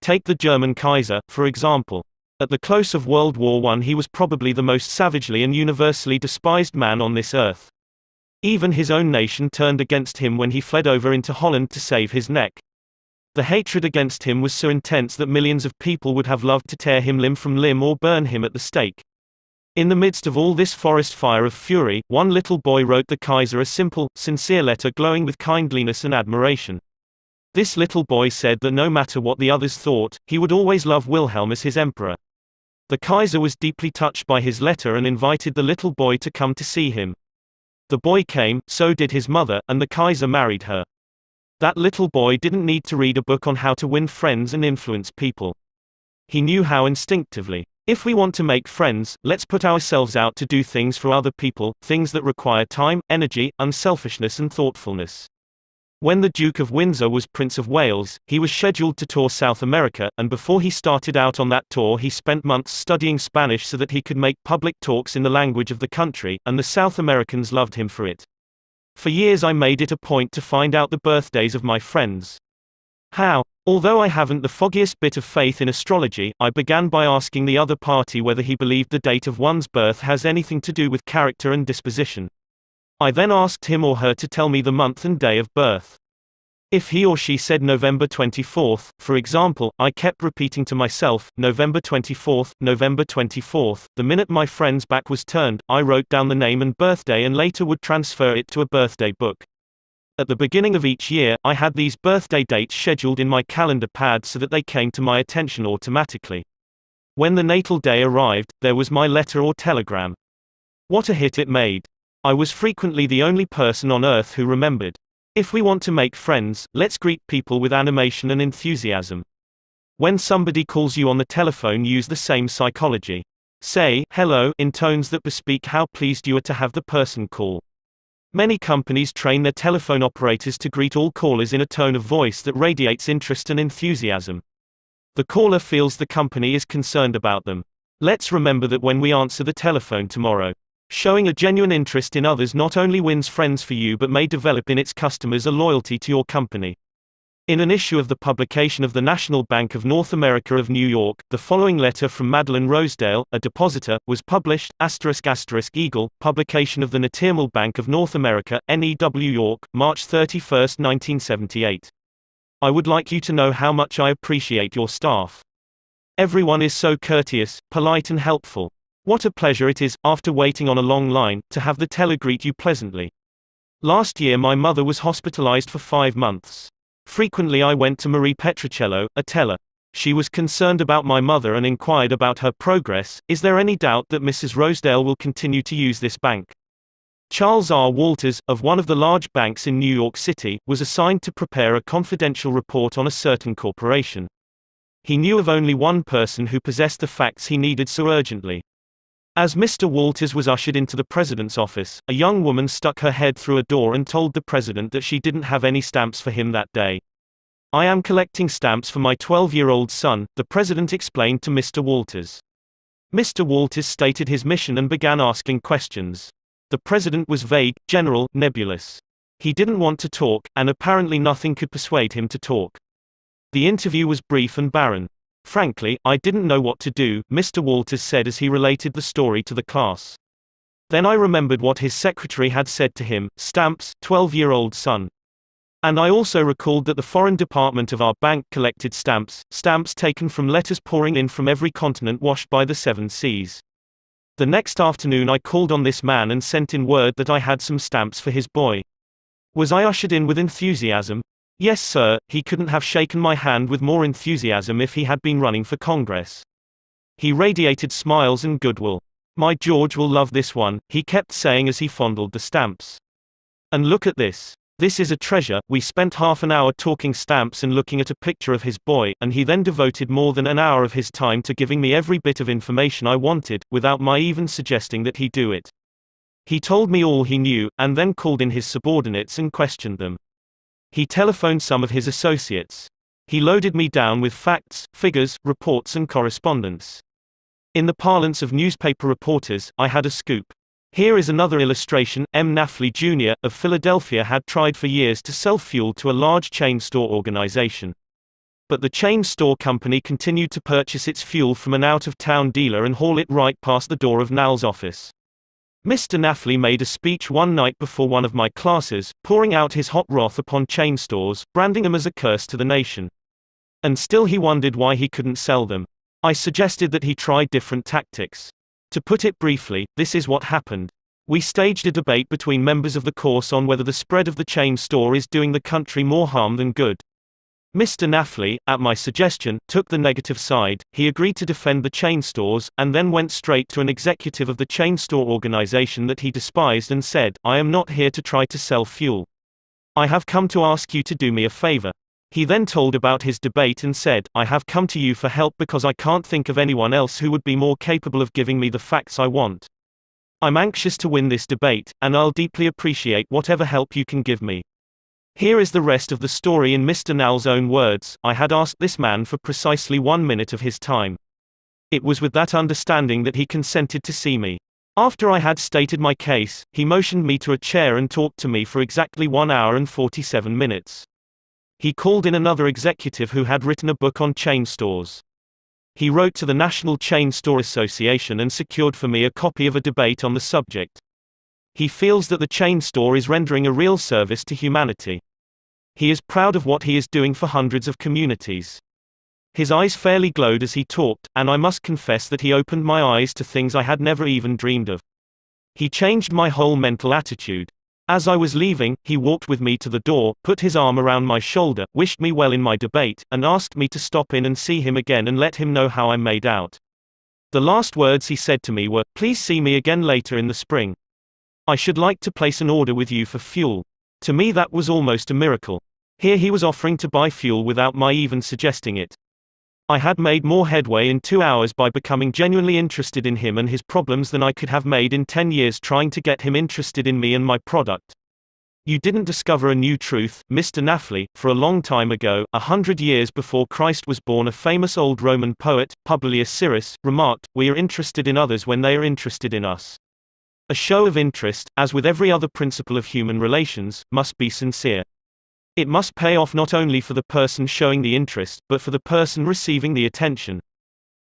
Take the German Kaiser, for example. At the close of World War I he was probably the most savagely and universally despised man on this earth. Even his own nation turned against him when he fled over into Holland to save his neck. The hatred against him was so intense that millions of people would have loved to tear him limb from limb or burn him at the stake. In the midst of all this forest fire of fury, one little boy wrote the Kaiser a simple, sincere letter glowing with kindliness and admiration. This little boy said that no matter what the others thought, he would always love Wilhelm as his emperor. The Kaiser was deeply touched by his letter and invited the little boy to come to see him. The boy came, so did his mother, and the Kaiser married her. That little boy didn't need to read a book on how to win friends and influence people. He knew how instinctively. If we want to make friends, let's put ourselves out to do things for other people, things that require time, energy, unselfishness and thoughtfulness. When the Duke of Windsor was Prince of Wales, he was scheduled to tour South America, and before he started out on that tour he spent months studying Spanish so that he could make public talks in the language of the country, and the South Americans loved him for it. For years I made it a point to find out the birthdays of my friends. How? Although I haven't the foggiest bit of faith in astrology, I began by asking the other party whether he believed the date of one's birth has anything to do with character and disposition. I then asked him or her to tell me the month and day of birth. If he or she said November 24th, for example, I kept repeating to myself, November 24th, November 24th. The minute my friend's back was turned, I wrote down the name and birthday and later would transfer it to a birthday book. At the beginning of each year, I had these birthday dates scheduled in my calendar pad so that they came to my attention automatically. When the natal day arrived, there was my letter or telegram. What a hit it made. I was frequently the only person on earth who remembered. If we want to make friends, let's greet people with animation and enthusiasm. When somebody calls you on the telephone, use the same psychology. Say, hello, in tones that bespeak how pleased you are to have the person call. Many companies train their telephone operators to greet all callers in a tone of voice that radiates interest and enthusiasm. The caller feels the company is concerned about them. Let's remember that when we answer the telephone tomorrow. Showing a genuine interest in others not only wins friends for you but may develop in its customers a loyalty to your company. In an issue of the publication of the National Bank of North America of New York, the following letter from Madeline Rosedale, a depositor, was published, *** Eagle, publication of the Natiirmal Bank of North America, NEW York, March 31, 1978. I would like you to know how much I appreciate your staff. Everyone is so courteous, polite and helpful. What a pleasure it is, after waiting on a long line, to have the teller greet you pleasantly. Last year my mother was hospitalized for 5 months. Frequently I went to Marie Petricello, a teller. She was concerned about my mother and inquired about her progress. Is there any doubt that Mrs. Rosedale will continue to use this bank? Charles R. Walters, of one of the large banks in New York City, was assigned to prepare a confidential report on a certain corporation. He knew of only one person who possessed the facts he needed so urgently. As Mr. Walters was ushered into the president's office, a young woman stuck her head through a door and told the president that she didn't have any stamps for him that day. "I am collecting stamps for my 12-year-old son," the president explained to Mr. Walters. Mr. Walters stated his mission and began asking questions. The president was vague, general, nebulous. He didn't want to talk, and apparently nothing could persuade him to talk. The interview was brief and barren. "Frankly, I didn't know what to do," Mr. Walters said as he related the story to the class. "Then I remembered what his secretary had said to him, stamps, 12-year-old son. And I also recalled that the foreign department of our bank collected stamps taken from letters pouring in from every continent washed by the 7 seas. The next afternoon I called on this man and sent in word that I had some stamps for his boy. Was I ushered in with enthusiasm? Yes, sir, he couldn't have shaken my hand with more enthusiasm if he had been running for Congress. He radiated smiles and goodwill. My George will love this one," he kept saying as he fondled the stamps. "And look at this. This is a treasure." We spent half an hour talking stamps and looking at a picture of his boy, and he then devoted more than an hour of his time to giving me every bit of information I wanted, without my even suggesting that he do it. He told me all he knew, and then called in his subordinates and questioned them. He telephoned some of his associates. He loaded me down with facts, figures, reports and correspondence. In the parlance of newspaper reporters, I had a scoop. Here is another illustration. M. Nafley Jr. of Philadelphia had tried for years to sell fuel to a large chain store organization. But the chain store company continued to purchase its fuel from an out-of-town dealer and haul it right past the door of Nal's office. Mr. Nafley made a speech one night before one of my classes, pouring out his hot wrath upon chain stores, branding them as a curse to the nation. And still he wondered why he couldn't sell them. I suggested that he try different tactics. To put it briefly, this is what happened. We staged a debate between members of the course on whether the spread of the chain store is doing the country more harm than good. Mr. Nafley, at my suggestion, took the negative side. He agreed to defend the chain stores, and then went straight to an executive of the chain store organization that he despised and said, "I am not here to try to sell fuel. I have come to ask you to do me a favor." He then told about his debate and said, "I have come to you for help because I can't think of anyone else who would be more capable of giving me the facts I want. I'm anxious to win this debate, and I'll deeply appreciate whatever help you can give me." Here is the rest of the story in Mr. Nal's own words. I had asked this man for precisely 1 minute of his time. It was with that understanding that he consented to see me. After I had stated my case, he motioned me to a chair and talked to me for exactly 1 hour and 47 minutes. He called in another executive who had written a book on chain stores. He wrote to the National Chain Store Association and secured for me a copy of a debate on the subject. He feels that the chain store is rendering a real service to humanity. He is proud of what he is doing for hundreds of communities. His eyes fairly glowed as he talked, and I must confess that he opened my eyes to things I had never even dreamed of. He changed my whole mental attitude. As I was leaving, he walked with me to the door, put his arm around my shoulder, wished me well in my debate, and asked me to stop in and see him again and let him know how I made out. The last words he said to me were, "Please see me again later in the spring. I should like to place an order with you for fuel." To me that was almost a miracle. Here he was offering to buy fuel without my even suggesting it. I had made more headway in 2 hours by becoming genuinely interested in him and his problems than I could have made in 10 years trying to get him interested in me and my product. You didn't discover a new truth, Mr. Nafley. For a long time ago, 100 years before Christ was born, a famous old Roman poet, Publius Syrus, remarked, "We are interested in others when they are interested in us." A show of interest, as with every other principle of human relations, must be sincere. It must pay off not only for the person showing the interest, but for the person receiving the attention.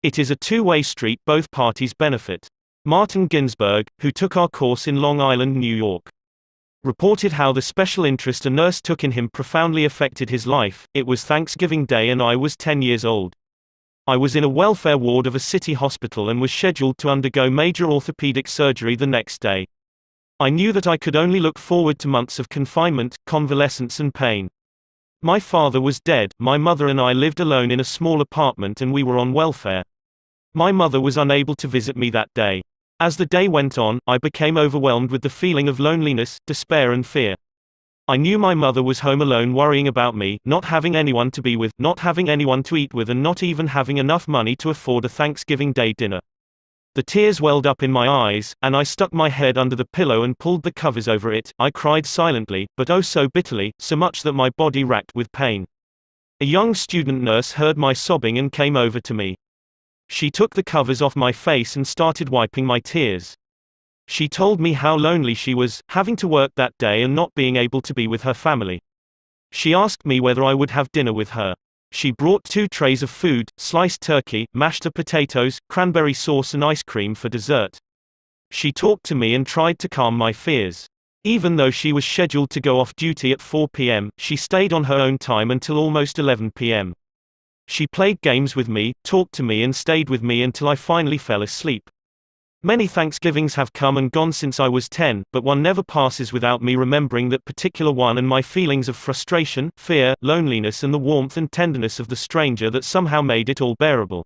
It is a two-way street, both parties benefit. Martin Ginsburg, who took our course in Long Island, New York, reported how the special interest a nurse took in him profoundly affected his life. It was Thanksgiving Day and I was 10 years old. I was in a welfare ward of a city hospital and was scheduled to undergo major orthopedic surgery the next day. I knew that I could only look forward to months of confinement, convalescence and pain. My father was dead, my mother and I lived alone in a small apartment and we were on welfare. My mother was unable to visit me that day. As the day went on, I became overwhelmed with the feeling of loneliness, despair and fear. I knew my mother was home alone worrying about me, not having anyone to be with, not having anyone to eat with and not even having enough money to afford a Thanksgiving Day dinner. The tears welled up in my eyes, and I stuck my head under the pillow and pulled the covers over it. I cried silently, but oh so bitterly, so much that my body racked with pain. A young student nurse heard my sobbing and came over to me. She took the covers off my face and started wiping my tears. She told me how lonely she was, having to work that day and not being able to be with her family. She asked me whether I would have dinner with her. She brought 2 trays of food, sliced turkey, mashed potatoes, cranberry sauce and ice cream for dessert. She talked to me and tried to calm my fears. Even though she was scheduled to go off duty at 4 p.m., she stayed on her own time until almost 11 p.m. She played games with me, talked to me and stayed with me until I finally fell asleep. Many Thanksgivings have come and gone since I was 10, but one never passes without me remembering that particular one and my feelings of frustration, fear, loneliness and the warmth and tenderness of the stranger that somehow made it all bearable.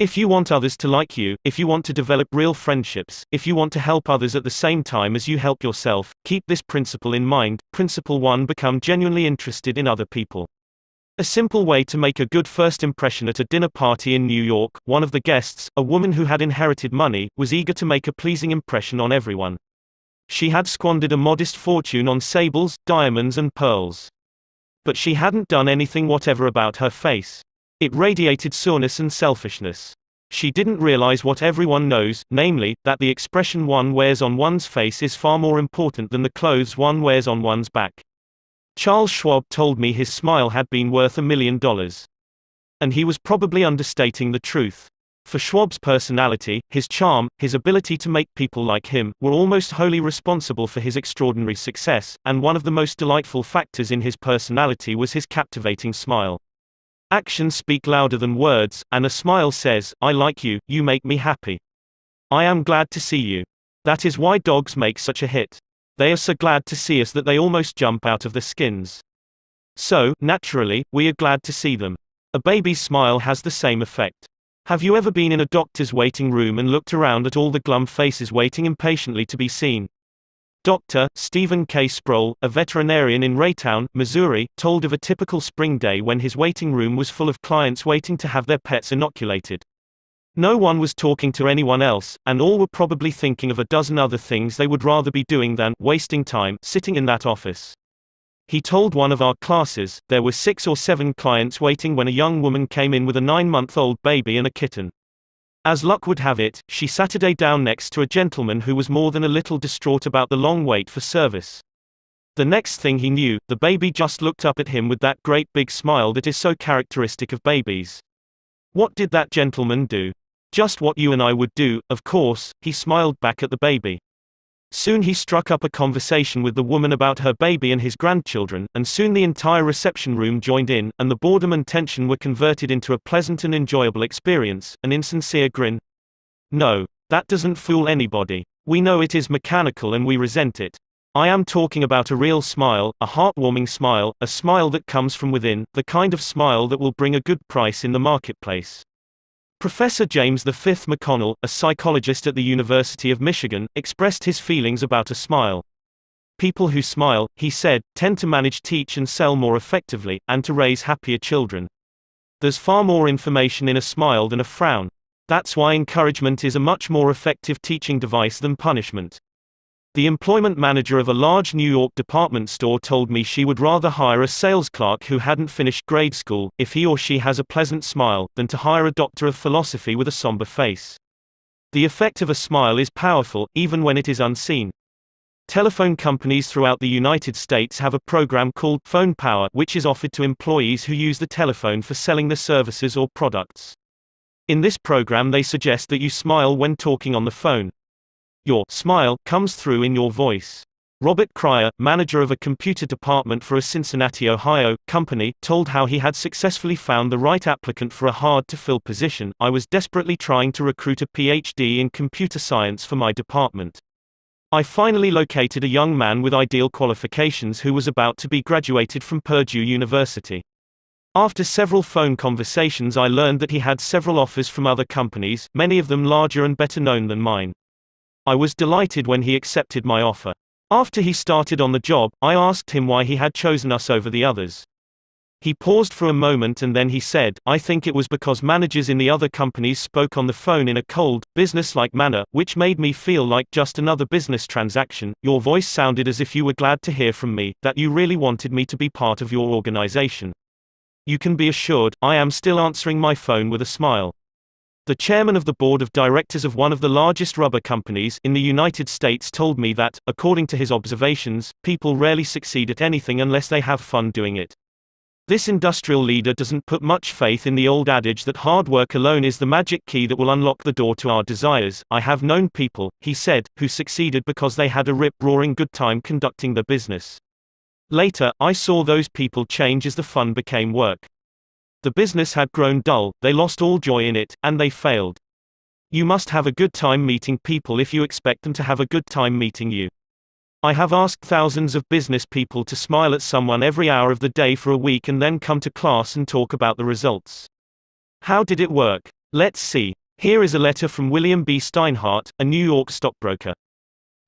If you want others to like you, if you want to develop real friendships, if you want to help others at the same time as you help yourself, keep this principle in mind. Principle 1: Become genuinely interested in other people. A simple way to make a good first impression. At a dinner party in New York, one of the guests, a woman who had inherited money, was eager to make a pleasing impression on everyone. She had squandered a modest fortune on sables, diamonds and pearls. But she hadn't done anything whatever about her face. It radiated soreness and selfishness. She didn't realize what everyone knows, namely, that the expression one wears on one's face is far more important than the clothes one wears on one's back. Charles Schwab told me his smile had been worth $1 million. And he was probably understating the truth. For Schwab's personality, his charm, his ability to make people like him, were almost wholly responsible for his extraordinary success, and one of the most delightful factors in his personality was his captivating smile. Actions speak louder than words, and a smile says, "I like you, you make me happy. I am glad to see you." That is why dogs make such a hit. They are so glad to see us that they almost jump out of their skins. So, naturally, we are glad to see them. A baby's smile has the same effect. Have you ever been in a doctor's waiting room and looked around at all the glum faces waiting impatiently to be seen? Dr. Stephen K. Sproul, a veterinarian in Raytown, Missouri, told of a typical spring day when his waiting room was full of clients waiting to have their pets inoculated. No one was talking to anyone else, and all were probably thinking of a dozen other things they would rather be doing than wasting time sitting in that office. He told one of our classes, there were 6 or 7 clients waiting when a young woman came in with a 9-month-old baby and a kitten. As luck would have it, she sat down next to a gentleman who was more than a little distraught about the long wait for service. The next thing he knew, the baby just looked up at him with that great big smile that is so characteristic of babies. What did that gentleman do? Just what you and I would do, of course. He smiled back at the baby. Soon he struck up a conversation with the woman about her baby and his grandchildren, and soon the entire reception room joined in, and the boredom and tension were converted into a pleasant and enjoyable experience, an insincere grin. No, that doesn't fool anybody. We know it is mechanical and we resent it. I am talking about a real smile, a heartwarming smile, a smile that comes from within, the kind of smile that will bring a good price in the marketplace. Professor James V. McConnell, a psychologist at the University of Michigan, expressed his feelings about a smile. People who smile, he said, tend to manage, teach and sell more effectively, and to raise happier children. There's far more information in a smile than a frown. That's why encouragement is a much more effective teaching device than punishment. The employment manager of a large New York department store told me she would rather hire a sales clerk who hadn't finished grade school, if he or she has a pleasant smile, than to hire a doctor of philosophy with a somber face. The effect of a smile is powerful, even when it is unseen. Telephone companies throughout the United States have a program called Phone Power, which is offered to employees who use the telephone for selling their services or products. In this program, they suggest that you smile when talking on the phone. Your smile comes through in your voice. Robert Cryer, manager of a computer department for a Cincinnati, Ohio, company, told how he had successfully found the right applicant for a hard-to-fill position. I was desperately trying to recruit a PhD in computer science for my department. I finally located a young man with ideal qualifications who was about to be graduated from Purdue University. After several phone conversations, I learned that he had several offers from other companies, many of them larger and better known than mine. I was delighted when he accepted my offer. After he started on the job, I asked him why he had chosen us over the others. He paused for a moment and then he said, "I think it was because managers in the other companies spoke on the phone in a cold, business-like manner, which made me feel like just another business transaction. Your voice sounded as if you were glad to hear from me, that you really wanted me to be part of your organization. You can be assured, I am still answering my phone with a smile." The chairman of the board of directors of one of the largest rubber companies in the United States told me that, according to his observations, people rarely succeed at anything unless they have fun doing it. This industrial leader doesn't put much faith in the old adage that hard work alone is the magic key that will unlock the door to our desires. "I have known people," he said, "who succeeded because they had a rip-roaring good time conducting their business. Later, I saw those people change as the fun became work. The business had grown dull, they lost all joy in it, and they failed. You must have a good time meeting people if you expect them to have a good time meeting you." I have asked thousands of business people to smile at someone every hour of the day for a week and then come to class and talk about the results. How did it work? Let's see. Here is a letter from William B. Steinhardt, a New York stockbroker.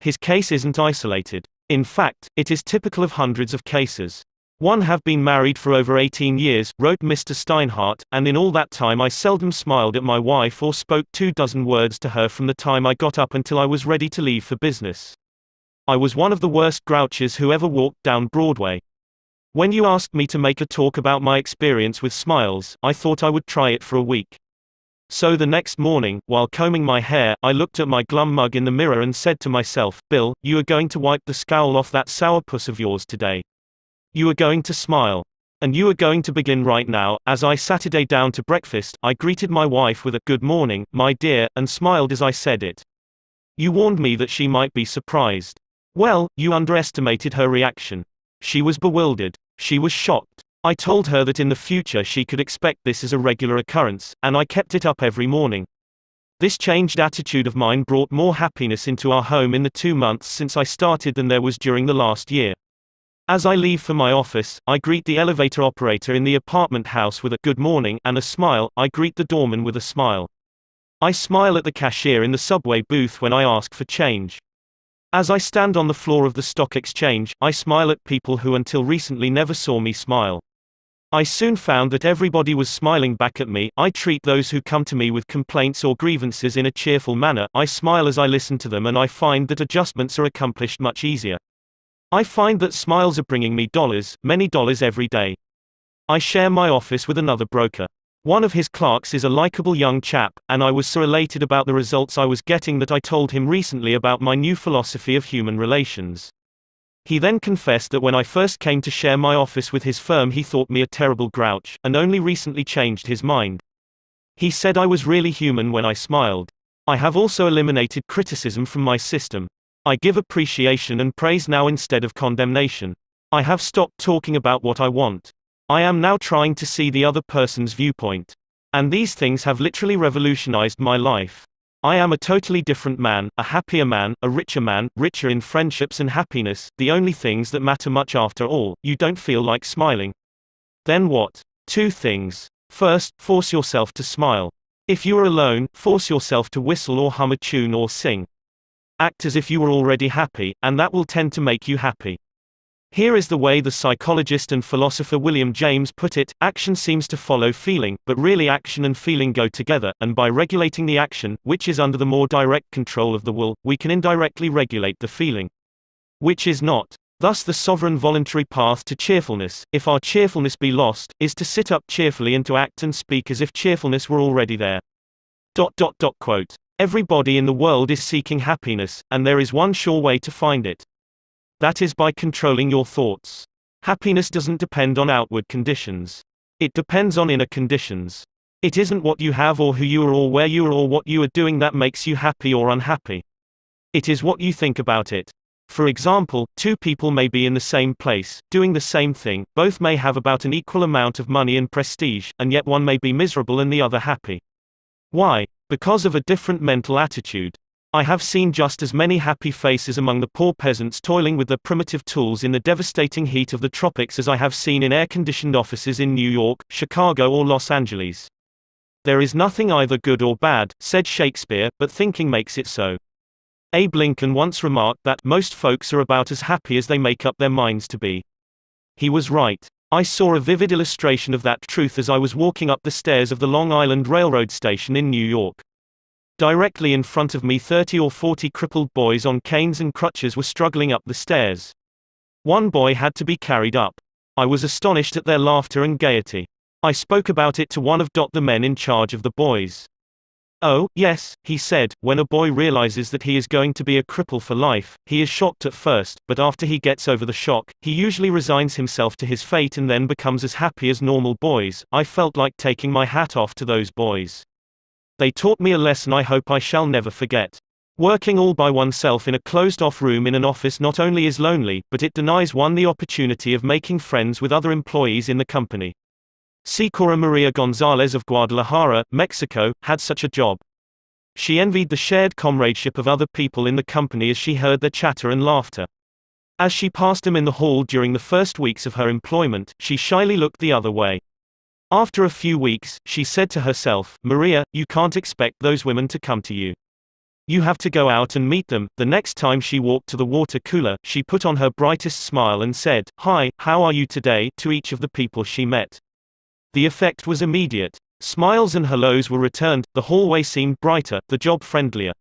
His case isn't isolated. In fact, it is typical of hundreds of cases. "One have been married for over 18 years, wrote Mr. Steinhardt, and in all that time I seldom smiled at my wife or spoke 24 words to her from the time I got up until I was ready to leave for business. I was one of the worst grouches who ever walked down Broadway. When you asked me to make a talk about my experience with smiles, I thought I would try it for a week. So the next morning, while combing my hair, I looked at my glum mug in the mirror and said to myself, Bill, you are going to wipe the scowl off that sourpuss of yours today. You are going to smile. And you are going to begin right now." As I Saturday down to breakfast, I greeted my wife with a "Good morning, my dear," and smiled as I said it. You warned me that she might be surprised. Well, you underestimated her reaction. She was bewildered. She was shocked. I told her that in the future she could expect this as a regular occurrence, and I kept it up every morning. This changed attitude of mine brought more happiness into our home in the 2 months since I started than there was during the last year. As I leave for my office, I greet the elevator operator in the apartment house with a "good morning" and a smile. I greet the doorman with a smile. I smile at the cashier in the subway booth when I ask for change. As I stand on the floor of the stock exchange, I smile at people who until recently never saw me smile. I soon found that everybody was smiling back at me. I treat those who come to me with complaints or grievances in a cheerful manner. I smile as I listen to them, and I find that adjustments are accomplished much easier. I find that smiles are bringing me dollars, many dollars every day. I share my office with another broker. One of his clerks is a likable young chap, and I was so elated about the results I was getting that I told him recently about my new philosophy of human relations. He then confessed that when I first came to share my office with his firm he thought me a terrible grouch, and only recently changed his mind. He said I was really human when I smiled. I have also eliminated criticism from my system. I give appreciation and praise now instead of condemnation. I have stopped talking about what I want. I am now trying to see the other person's viewpoint. And these things have literally revolutionized my life. I am a totally different man, a happier man, a richer man, richer in friendships and happiness, the only things that matter much after all. You don't feel like smiling? Then what? 2 things. First, force yourself to smile. If you are alone, force yourself to whistle or hum a tune or sing. Act as if you were already happy, and that will tend to make you happy. Here is the way the psychologist and philosopher William James put it: action seems to follow feeling, but really action and feeling go together, and by regulating the action, which is under the more direct control of the will, we can indirectly regulate the feeling, which is not. Thus the sovereign voluntary path to cheerfulness, if our cheerfulness be lost, is to sit up cheerfully and to act and speak as if cheerfulness were already there. Quote. Everybody in the world is seeking happiness, and there is one sure way to find it. That is by controlling your thoughts. Happiness doesn't depend on outward conditions. It depends on inner conditions. It isn't what you have or who you are or where you are or what you are doing that makes you happy or unhappy. It is what you think about it. For example, 2 people may be in the same place, doing the same thing, both may have about an equal amount of money and prestige, and yet one may be miserable and the other happy. Why? Because of a different mental attitude. I have seen just as many happy faces among the poor peasants toiling with their primitive tools in the devastating heat of the tropics as I have seen in air-conditioned offices in New York, Chicago or Los Angeles. There is nothing either good or bad, said Shakespeare, but thinking makes it so. Abe Lincoln once remarked that most folks are about as happy as they make up their minds to be. He was right. I saw a vivid illustration of that truth as I was walking up the stairs of the Long Island Railroad station in New York. Directly in front of me 30 or 40 crippled boys on canes and crutches were struggling up the stairs. One boy had to be carried up. I was astonished at their laughter and gaiety. I spoke about it to one of the men in charge of the boys. "Oh, yes," he said, "when a boy realizes that he is going to be a cripple for life, he is shocked at first, but after he gets over the shock, he usually resigns himself to his fate and then becomes as happy as normal boys." I felt like taking my hat off to those boys. They taught me a lesson I hope I shall never forget. Working all by oneself in a closed-off room in an office not only is lonely, but it denies one the opportunity of making friends with other employees in the company. Sikora Maria Gonzalez of Guadalajara, Mexico, had such a job. She envied the shared comradeship of other people in the company as she heard their chatter and laughter. As she passed them in the hall during the first weeks of her employment, she shyly looked the other way. After a few weeks, she said to herself, "Maria, you can't expect those women to come to you. You have to go out and meet them." The next time she walked to the water cooler, she put on her brightest smile and said, "Hi, how are you today?" to each of the people she met. The effect was immediate. Smiles and hellos were returned, the hallway seemed brighter, the job friendlier.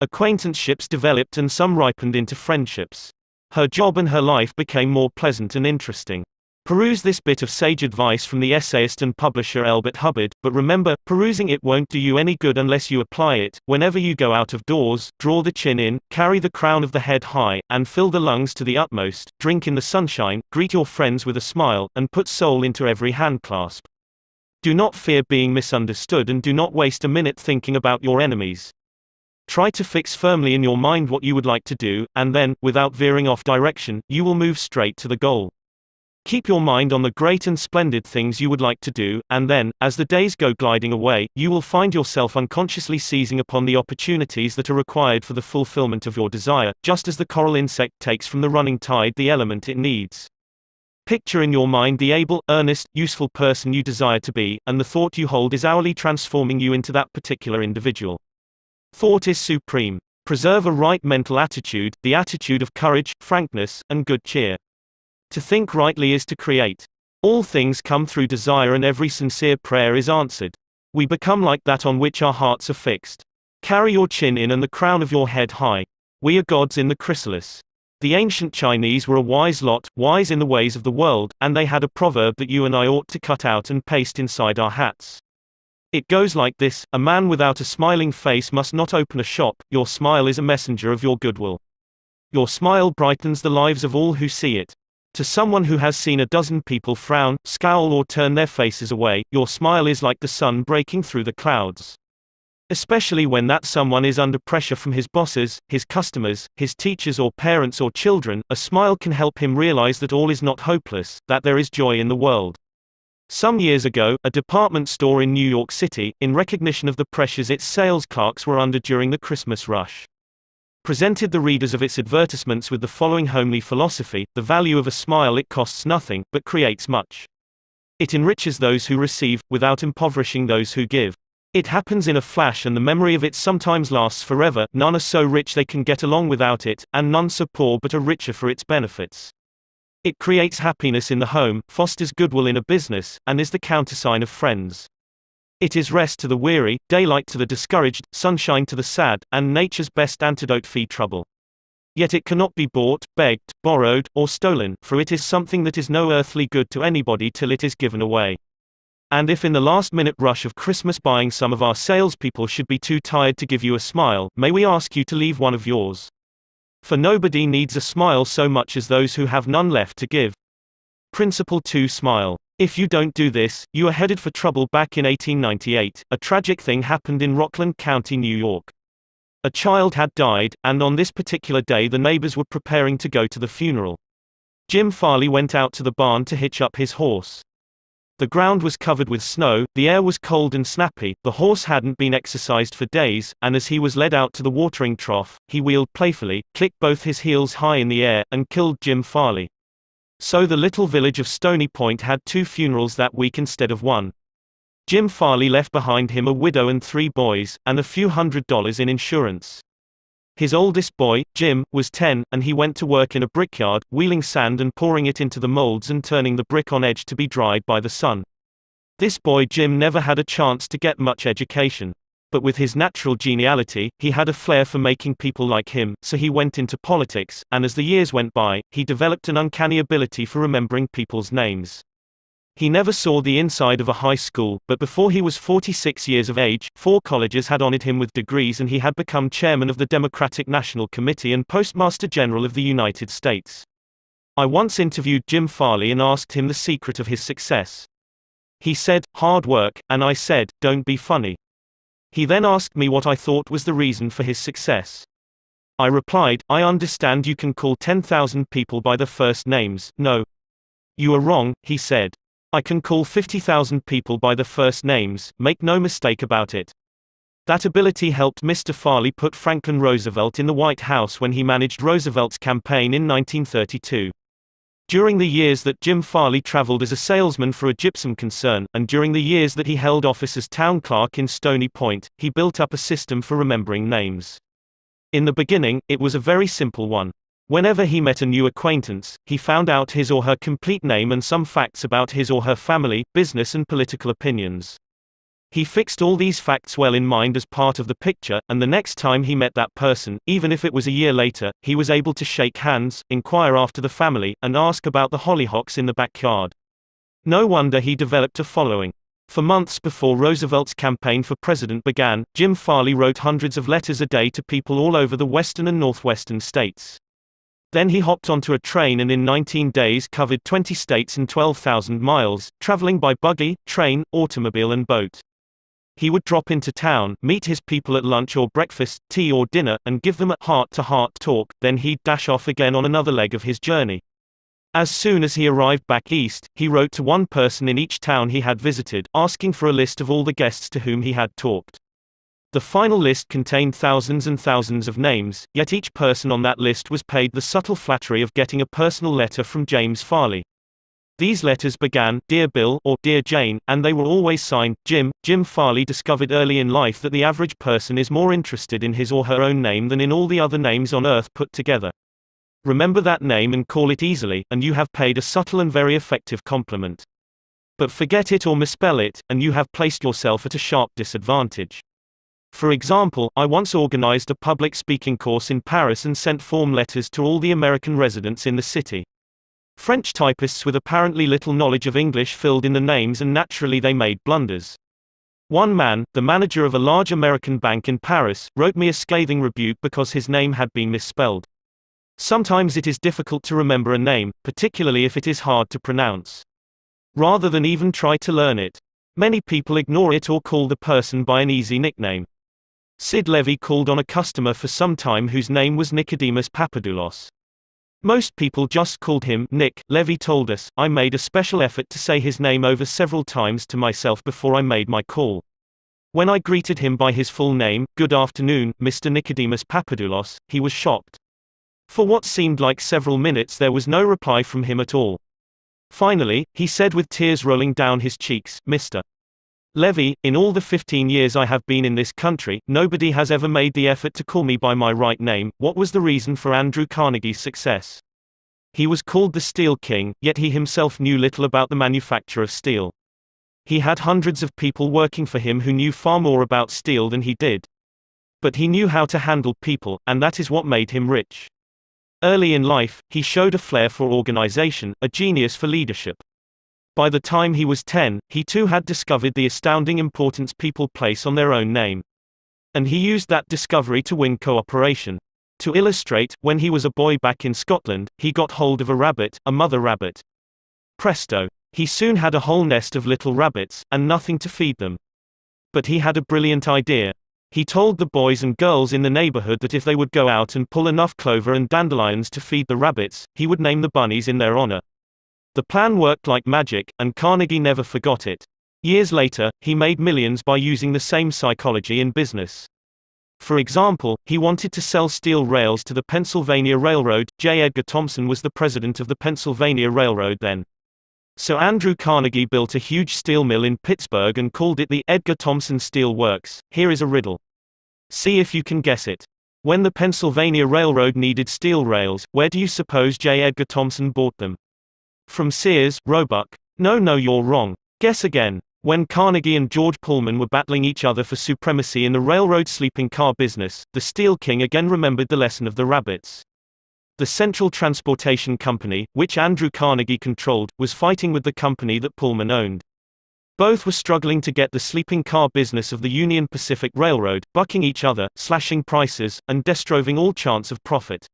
Acquaintanceships developed and some ripened into friendships. Her job and her life became more pleasant and interesting. Peruse this bit of sage advice from the essayist and publisher Elbert Hubbard, but remember, perusing it won't do you any good unless you apply it. Whenever you go out of doors, draw the chin in, carry the crown of the head high, and fill the lungs to the utmost, drink in the sunshine, greet your friends with a smile, and put soul into every handclasp. Do not fear being misunderstood and do not waste a minute thinking about your enemies. Try to fix firmly in your mind what you would like to do, and then, without veering off direction, you will move straight to the goal. Keep your mind on the great and splendid things you would like to do, and then, as the days go gliding away, you will find yourself unconsciously seizing upon the opportunities that are required for the fulfillment of your desire, just as the coral insect takes from the running tide the element it needs. Picture in your mind the able, earnest, useful person you desire to be, and the thought you hold is hourly transforming you into that particular individual. Thought is supreme. Preserve a right mental attitude, the attitude of courage, frankness, and good cheer. To think rightly is to create. All things come through desire and every sincere prayer is answered. We become like that on which our hearts are fixed. Carry your chin in and the crown of your head high. We are gods in the chrysalis. The ancient Chinese were a wise lot, wise in the ways of the world, and they had a proverb that you and I ought to cut out and paste inside our hats. It goes like this: a man without a smiling face must not open a shop. Your smile is a messenger of your goodwill. Your smile brightens the lives of all who see it. To someone who has seen a dozen people frown, scowl or turn their faces away, your smile is like the sun breaking through the clouds. Especially when that someone is under pressure from his bosses, his customers, his teachers or parents or children, a smile can help him realize that all is not hopeless, that there is joy in the world. Some years ago, a department store in New York City, in recognition of the pressures its sales clerks were under during the Christmas rush, presented the readers of its advertisements with the following homely philosophy: the value of a smile, it costs nothing, but creates much. It enriches those who receive, without impoverishing those who give. It happens in a flash and the memory of it sometimes lasts forever. None are so rich they can get along without it, and none so poor but are richer for its benefits. It creates happiness in the home, fosters goodwill in a business, and is the countersign of friends. It is rest to the weary, daylight to the discouraged, sunshine to the sad, and nature's best antidote for trouble. Yet it cannot be bought, begged, borrowed, or stolen, for it is something that is no earthly good to anybody till it is given away. And if in the last-minute rush of Christmas buying some of our salespeople should be too tired to give you a smile, may we ask you to leave one of yours? For nobody needs a smile so much as those who have none left to give. Principle 2: Smile. If you don't do this, you are headed for trouble. Back in 1898, a tragic thing happened in Rockland County, New York. A child had died, and on this particular day the neighbors were preparing to go to the funeral. Jim Farley went out to the barn to hitch up his horse. The ground was covered with snow, the air was cold and snappy, the horse hadn't been exercised for days, and as he was led out to the watering trough, he wheeled playfully, clicked both his heels high in the air, and killed Jim Farley. So the little village of Stony Point had 2 funerals that week instead of 1. Jim Farley left behind him a widow and 3 boys, and a few $100s in insurance. His oldest boy, Jim, was 10, and he went to work in a brickyard, wheeling sand and pouring it into the molds and turning the brick on edge to be dried by the sun. This boy Jim never had a chance to get much education. But with his natural geniality, he had a flair for making people like him, so he went into politics, and as the years went by, he developed an uncanny ability for remembering people's names. He never saw the inside of a high school, but before he was 46 years of age, 4 colleges had honored him with degrees and he had become chairman of the Democratic National Committee and Postmaster General of the United States. I once interviewed Jim Farley and asked him the secret of his success. He said, "Hard work," and I said, "Don't be funny." He then asked me what I thought was the reason for his success. I replied, "I understand you can call 10,000 people by their first names." "No. You are wrong," he said. "I can call 50,000 people by their first names, make no mistake about it." That ability helped Mr. Farley put Franklin Roosevelt in the White House when he managed Roosevelt's campaign in 1932. During the years that Jim Farley traveled as a salesman for a gypsum concern, and during the years that he held office as town clerk in Stony Point, he built up a system for remembering names. In the beginning, it was a very simple one. Whenever he met a new acquaintance, he found out his or her complete name and some facts about his or her family, business and political opinions. He fixed all these facts well in mind as part of the picture, and the next time he met that person, even if it was a year later, he was able to shake hands, inquire after the family, and ask about the hollyhocks in the backyard. No wonder he developed a following. For months before Roosevelt's campaign for president began, Jim Farley wrote hundreds of letters a day to people all over the western and northwestern states. Then he hopped onto a train and in 19 days covered 20 states and 12,000 miles, traveling by buggy, train, automobile and boat. He would drop into town, meet his people at lunch or breakfast, tea or dinner, and give them a heart-to-heart talk, then he'd dash off again on another leg of his journey. As soon as he arrived back east, he wrote to one person in each town he had visited, asking for a list of all the guests to whom he had talked. The final list contained thousands and thousands of names, yet each person on that list was paid the subtle flattery of getting a personal letter from James Farley. These letters began, "Dear Bill" or "Dear Jane," and they were always signed, Jim. Jim Farley discovered early in life that the average person is more interested in his or her own name than in all the other names on earth put together. Remember that name and call it easily, and you have paid a subtle and very effective compliment. But forget it or misspell it, and you have placed yourself at a sharp disadvantage. For example, I once organized a public speaking course in Paris and sent form letters to all the American residents in the city. French typists with apparently little knowledge of English filled in the names and naturally they made blunders. One man, the manager of a large American bank in Paris, wrote me a scathing rebuke because his name had been misspelled. Sometimes it is difficult to remember a name, particularly if it is hard to pronounce. Rather than even try to learn it, many people ignore it or call the person by an easy nickname. Sid Levy called on a customer for some time whose name was Nicodemus Papadoulos. Most people just called him Nick. Levy told us, "I made a special effort to say his name over several times to myself before I made my call. When I greeted him by his full name, 'Good afternoon, Mr. Nicodemus Papadoulos,' he was shocked. For what seemed like several minutes there was no reply from him at all. Finally, he said with tears rolling down his cheeks, 'Mr. Levy, in all the 15 years I have been in this country, nobody has ever made the effort to call me by my right name.' What was the reason for Andrew Carnegie's success? He was called the Steel King, yet he himself knew little about the manufacture of steel. He had hundreds of people working for him who knew far more about steel than he did. But he knew how to handle people, and that is what made him rich. Early in life, he showed a flair for organization, a genius for leadership. By the time he was 10, he too had discovered the astounding importance people place on their own name. And he used that discovery to win cooperation. To illustrate, when he was a boy back in Scotland, he got hold of a rabbit, a mother rabbit. Presto! He soon had a whole nest of little rabbits, and nothing to feed them. But he had a brilliant idea. He told the boys and girls in the neighborhood that if they would go out and pull enough clover and dandelions to feed the rabbits, he would name the bunnies in their honor. The plan worked like magic, and Carnegie never forgot it. Years later, he made millions by using the same psychology in business. For example, he wanted to sell steel rails to the Pennsylvania Railroad. J. Edgar Thomson was the president of the Pennsylvania Railroad then. So Andrew Carnegie built a huge steel mill in Pittsburgh and called it the Edgar Thomson Steel Works. Here is a riddle. See if you can guess it. When the Pennsylvania Railroad needed steel rails, where do you suppose J. Edgar Thomson bought them? From Sears, Roebuck? No, you're wrong. Guess again. When Carnegie and George Pullman were battling each other for supremacy in the railroad sleeping car business, the Steel King again remembered the lesson of the rabbits. The Central Transportation Company, which Andrew Carnegie controlled, was fighting with the company that Pullman owned. Both were struggling to get the sleeping car business of the Union Pacific Railroad, bucking each other, slashing prices, and destroying all chance of profit.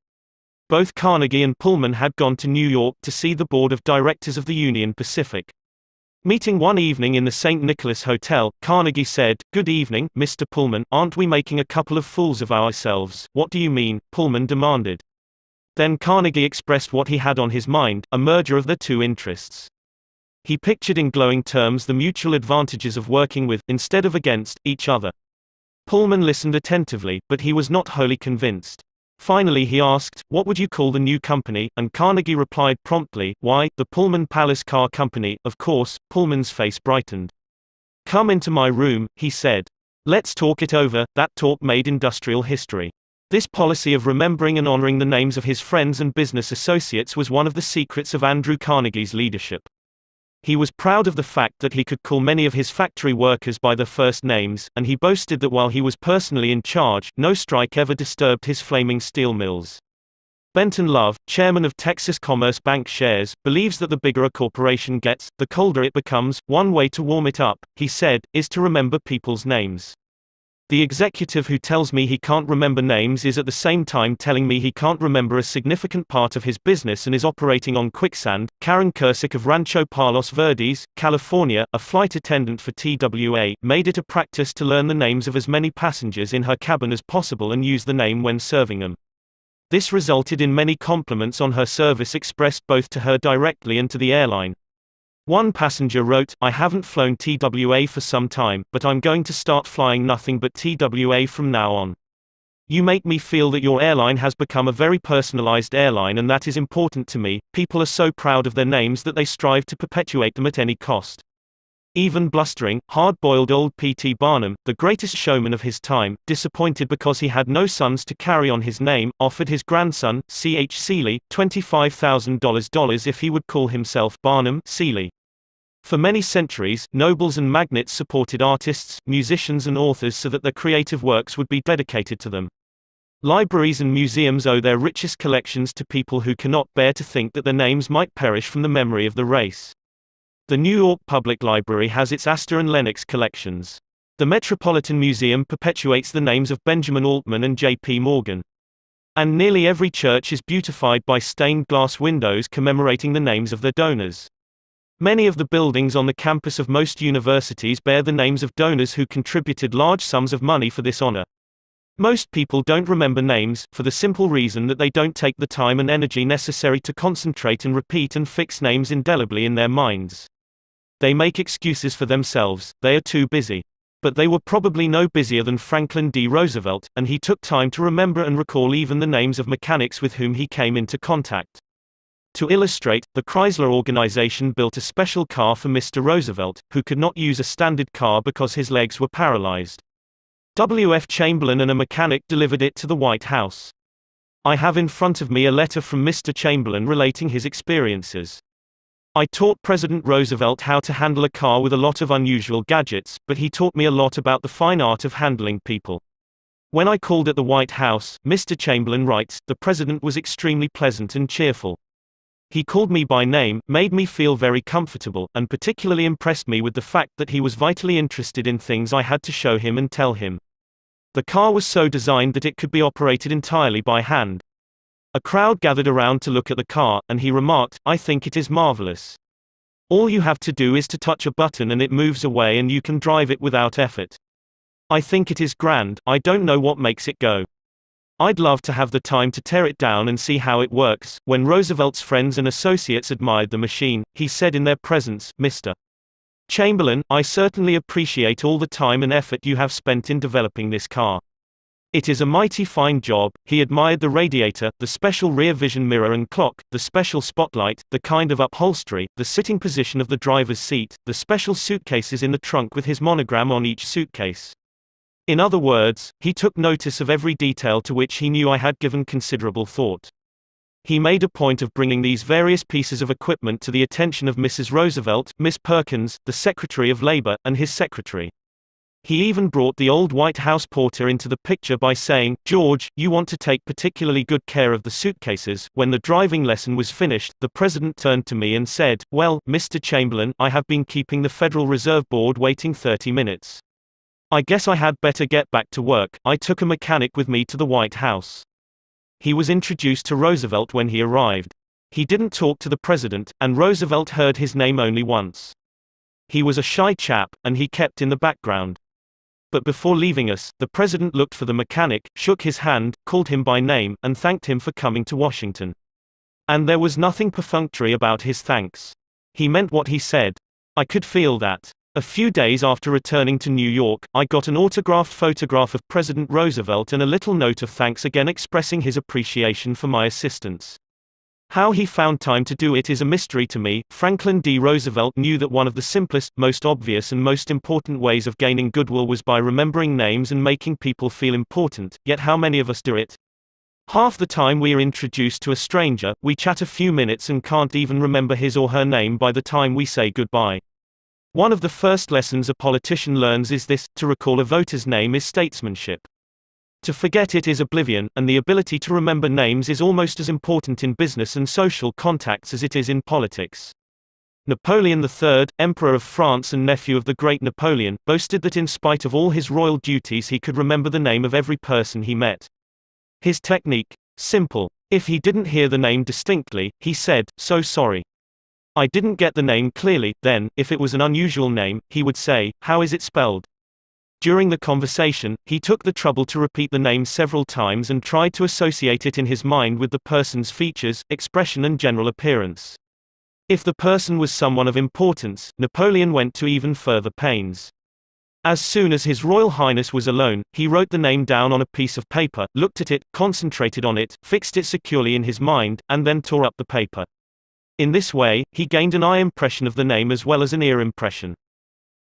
Both Carnegie and Pullman had gone to New York to see the board of directors of the Union Pacific. Meeting one evening in the St. Nicholas Hotel, Carnegie said, "Good evening, Mr. Pullman, aren't we making a couple of fools of ourselves?" "What do you mean?" Pullman demanded. Then Carnegie expressed what he had on his mind, a merger of their two interests. He pictured in glowing terms the mutual advantages of working with, instead of against, each other. Pullman listened attentively, but he was not wholly convinced. Finally he asked, "What would you call the new company?" And Carnegie replied promptly, "Why, the Pullman Palace Car Company, of course." Pullman's face brightened. "Come into my room," he said. "Let's talk it over." That talk made industrial history. This policy of remembering and honoring the names of his friends and business associates was one of the secrets of Andrew Carnegie's leadership. He was proud of the fact that he could call many of his factory workers by their first names, and he boasted that while he was personally in charge, no strike ever disturbed his flaming steel mills. Benton Love, chairman of Texas Commerce Bank Shares, believes that the bigger a corporation gets, the colder it becomes. "One way to warm it up," he said, "is to remember people's names. The executive who tells me he can't remember names is at the same time telling me he can't remember a significant part of his business and is operating on quicksand." Karen Kersick of Rancho Palos Verdes, California, a flight attendant for TWA, made it a practice to learn the names of as many passengers in her cabin as possible and use the name when serving them. This resulted in many compliments on her service expressed both to her directly and to the airline. One passenger wrote, "I haven't flown TWA for some time, but I'm going to start flying nothing but TWA from now on. You make me feel that your airline has become a very personalized airline, and that is important to me. People are so proud of their names that they strive to perpetuate them at any cost." Even blustering, hard-boiled old P.T. Barnum, the greatest showman of his time, disappointed because he had no sons to carry on his name, offered his grandson, C.H. Seeley, $25,000 if he would call himself Barnum Seeley. For many centuries, nobles and magnates supported artists, musicians and authors so that their creative works would be dedicated to them. Libraries and museums owe their richest collections to people who cannot bear to think that their names might perish from the memory of the race. The New York Public Library has its Astor and Lenox collections. The Metropolitan Museum perpetuates the names of Benjamin Altman and J.P. Morgan. And nearly every church is beautified by stained glass windows commemorating the names of their donors. Many of the buildings on the campus of most universities bear the names of donors who contributed large sums of money for this honor. Most people don't remember names, for the simple reason that they don't take the time and energy necessary to concentrate and repeat and fix names indelibly in their minds. They make excuses for themselves, they are too busy. But they were probably no busier than Franklin D. Roosevelt, and he took time to remember and recall even the names of mechanics with whom he came into contact. To illustrate, the Chrysler organization built a special car for Mr. Roosevelt, who could not use a standard car because his legs were paralyzed. W.F. Chamberlain and a mechanic delivered it to the White House. I have in front of me a letter from Mr. Chamberlain relating his experiences. "I taught President Roosevelt how to handle a car with a lot of unusual gadgets, but he taught me a lot about the fine art of handling people. When I called at the White House," Mr. Chamberlain writes, "the president was extremely pleasant and cheerful. He called me by name, made me feel very comfortable, and particularly impressed me with the fact that he was vitally interested in things I had to show him and tell him. The car was so designed that it could be operated entirely by hand. A crowd gathered around to look at the car, and he remarked, 'I think it is marvelous. All you have to do is to touch a button and it moves away and you can drive it without effort. I think it is grand, I don't know what makes it go. I'd love to have the time to tear it down and see how it works." When Roosevelt's friends and associates admired the machine, he said in their presence, "Mr. Chamberlain, I certainly appreciate all the time and effort you have spent in developing this car. It is a mighty fine job." He admired the radiator, the special rear vision mirror and clock, the special spotlight, the kind of upholstery, the sitting position of the driver's seat, the special suitcases in the trunk with his monogram on each suitcase. In other words, he took notice of every detail to which he knew I had given considerable thought. He made a point of bringing these various pieces of equipment to the attention of Mrs. Roosevelt, Miss Perkins, the Secretary of Labor, and his secretary. He even brought the old White House porter into the picture by saying, "George, you want to take particularly good care of the suitcases." When the driving lesson was finished, the president turned to me and said, "Well, Mr. Chamberlain, I have been keeping the Federal Reserve Board waiting 30 minutes. I guess I had better get back to work." I took a mechanic with me to the White House. He was introduced to Roosevelt when he arrived. He didn't talk to the president, and Roosevelt heard his name only once. He was a shy chap, and he kept in the background. But before leaving us, the president looked for the mechanic, shook his hand, called him by name, and thanked him for coming to Washington. And there was nothing perfunctory about his thanks. He meant what he said. I could feel that. A few days after returning to New York, I got an autographed photograph of President Roosevelt and a little note of thanks again expressing his appreciation for my assistance. How he found time to do it is a mystery to me. Franklin D. Roosevelt knew that one of the simplest, most obvious and most important ways of gaining goodwill was by remembering names and making people feel important, yet how many of us do it? Half the time we are introduced to a stranger, we chat a few minutes and can't even remember his or her name by the time we say goodbye. One of the first lessons a politician learns is this: to recall a voter's name is statesmanship. To forget it is oblivion, and the ability to remember names is almost as important in business and social contacts as it is in politics. Napoleon III, Emperor of France and nephew of the great Napoleon, boasted that in spite of all his royal duties he could remember the name of every person he met. His technique? Simple. If he didn't hear the name distinctly, he said, "So sorry. I didn't get the name clearly." Then, if it was an unusual name, he would say, "How is it spelled?" During the conversation, he took the trouble to repeat the name several times and tried to associate it in his mind with the person's features, expression and general appearance. If the person was someone of importance, Napoleon went to even further pains. As soon as His Royal Highness was alone, he wrote the name down on a piece of paper, looked at it, concentrated on it, fixed it securely in his mind, and then tore up the paper. In this way, he gained an eye impression of the name as well as an ear impression.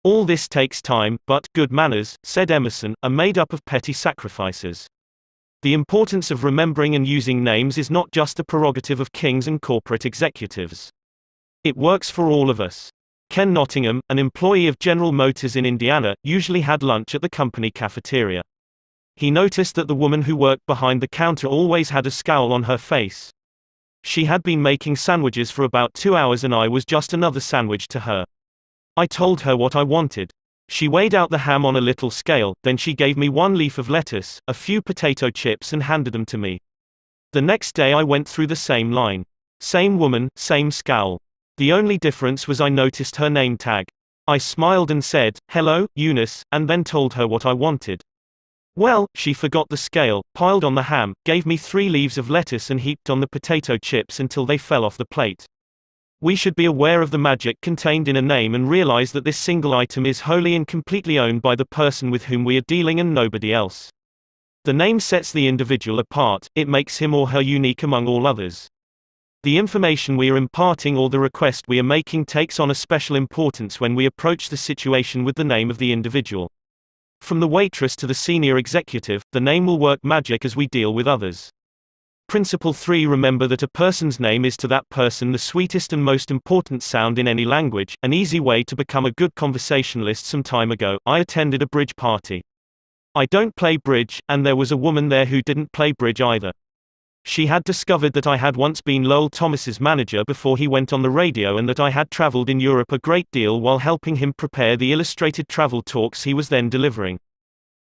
All this takes time, but good manners, said Emerson, are made up of petty sacrifices. The importance of remembering and using names is not just the prerogative of kings and corporate executives. It works for all of us. Ken Nottingham, an employee of General Motors in Indiana, usually had lunch at the company cafeteria. He noticed that the woman who worked behind the counter always had a scowl on her face. She had been making sandwiches for about 2 hours and I was just another sandwich to her. I told her what I wanted. She weighed out the ham on a little scale, then she gave me 1 leaf of lettuce, a few potato chips and handed them to me. The next day I went through the same line. Same woman, same scowl. The only difference was I noticed her name tag. I smiled and said, "Hello, Eunice," and then told her what I wanted. Well, she forgot the scale, piled on the ham, gave me 3 leaves of lettuce and heaped on the potato chips until they fell off the plate. We should be aware of the magic contained in a name and realize that this single item is wholly and completely owned by the person with whom we are dealing and nobody else. The name sets the individual apart, it makes him or her unique among all others. The information we are imparting or the request we are making takes on a special importance when we approach the situation with the name of the individual. From the waitress to the senior executive, the name will work magic as we deal with others. Principle 3: remember that a person's name is to that person the sweetest and most important sound in any language. An easy way to become a good conversationalist. Some time ago, I attended a bridge party. I don't play bridge, and there was a woman there who didn't play bridge either. She had discovered that I had once been Lowell Thomas's manager before he went on the radio and that I had traveled in Europe a great deal while helping him prepare the illustrated travel talks he was then delivering.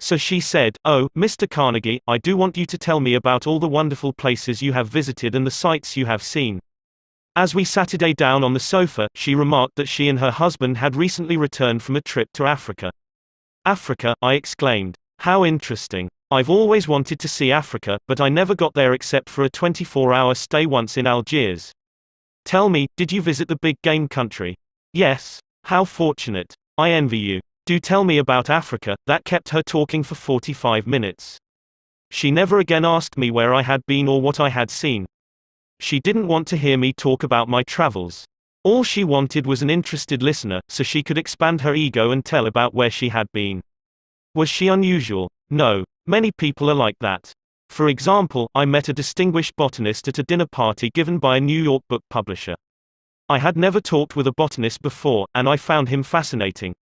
So she said, "Oh, Mr. Carnegie, I do want you to tell me about all the wonderful places you have visited and the sights you have seen." As we sat down on the sofa, she remarked that she and her husband had recently returned from a trip to Africa. "Africa," I exclaimed. "How interesting. I've always wanted to see Africa, but I never got there except for a 24-hour stay once in Algiers. Tell me, did you visit the big game country? Yes. How fortunate. I envy you. Do tell me about Africa. That kept her talking for 45 minutes. She never again asked me where I had been or what I had seen. She didn't want to hear me talk about my travels. All she wanted was an interested listener, so she could expand her ego and tell about where she had been. Was she unusual? No. Many people are like that. For example, I met a distinguished botanist at a dinner party given by a New York book publisher. I had never talked with a botanist before, and I found him fascinating.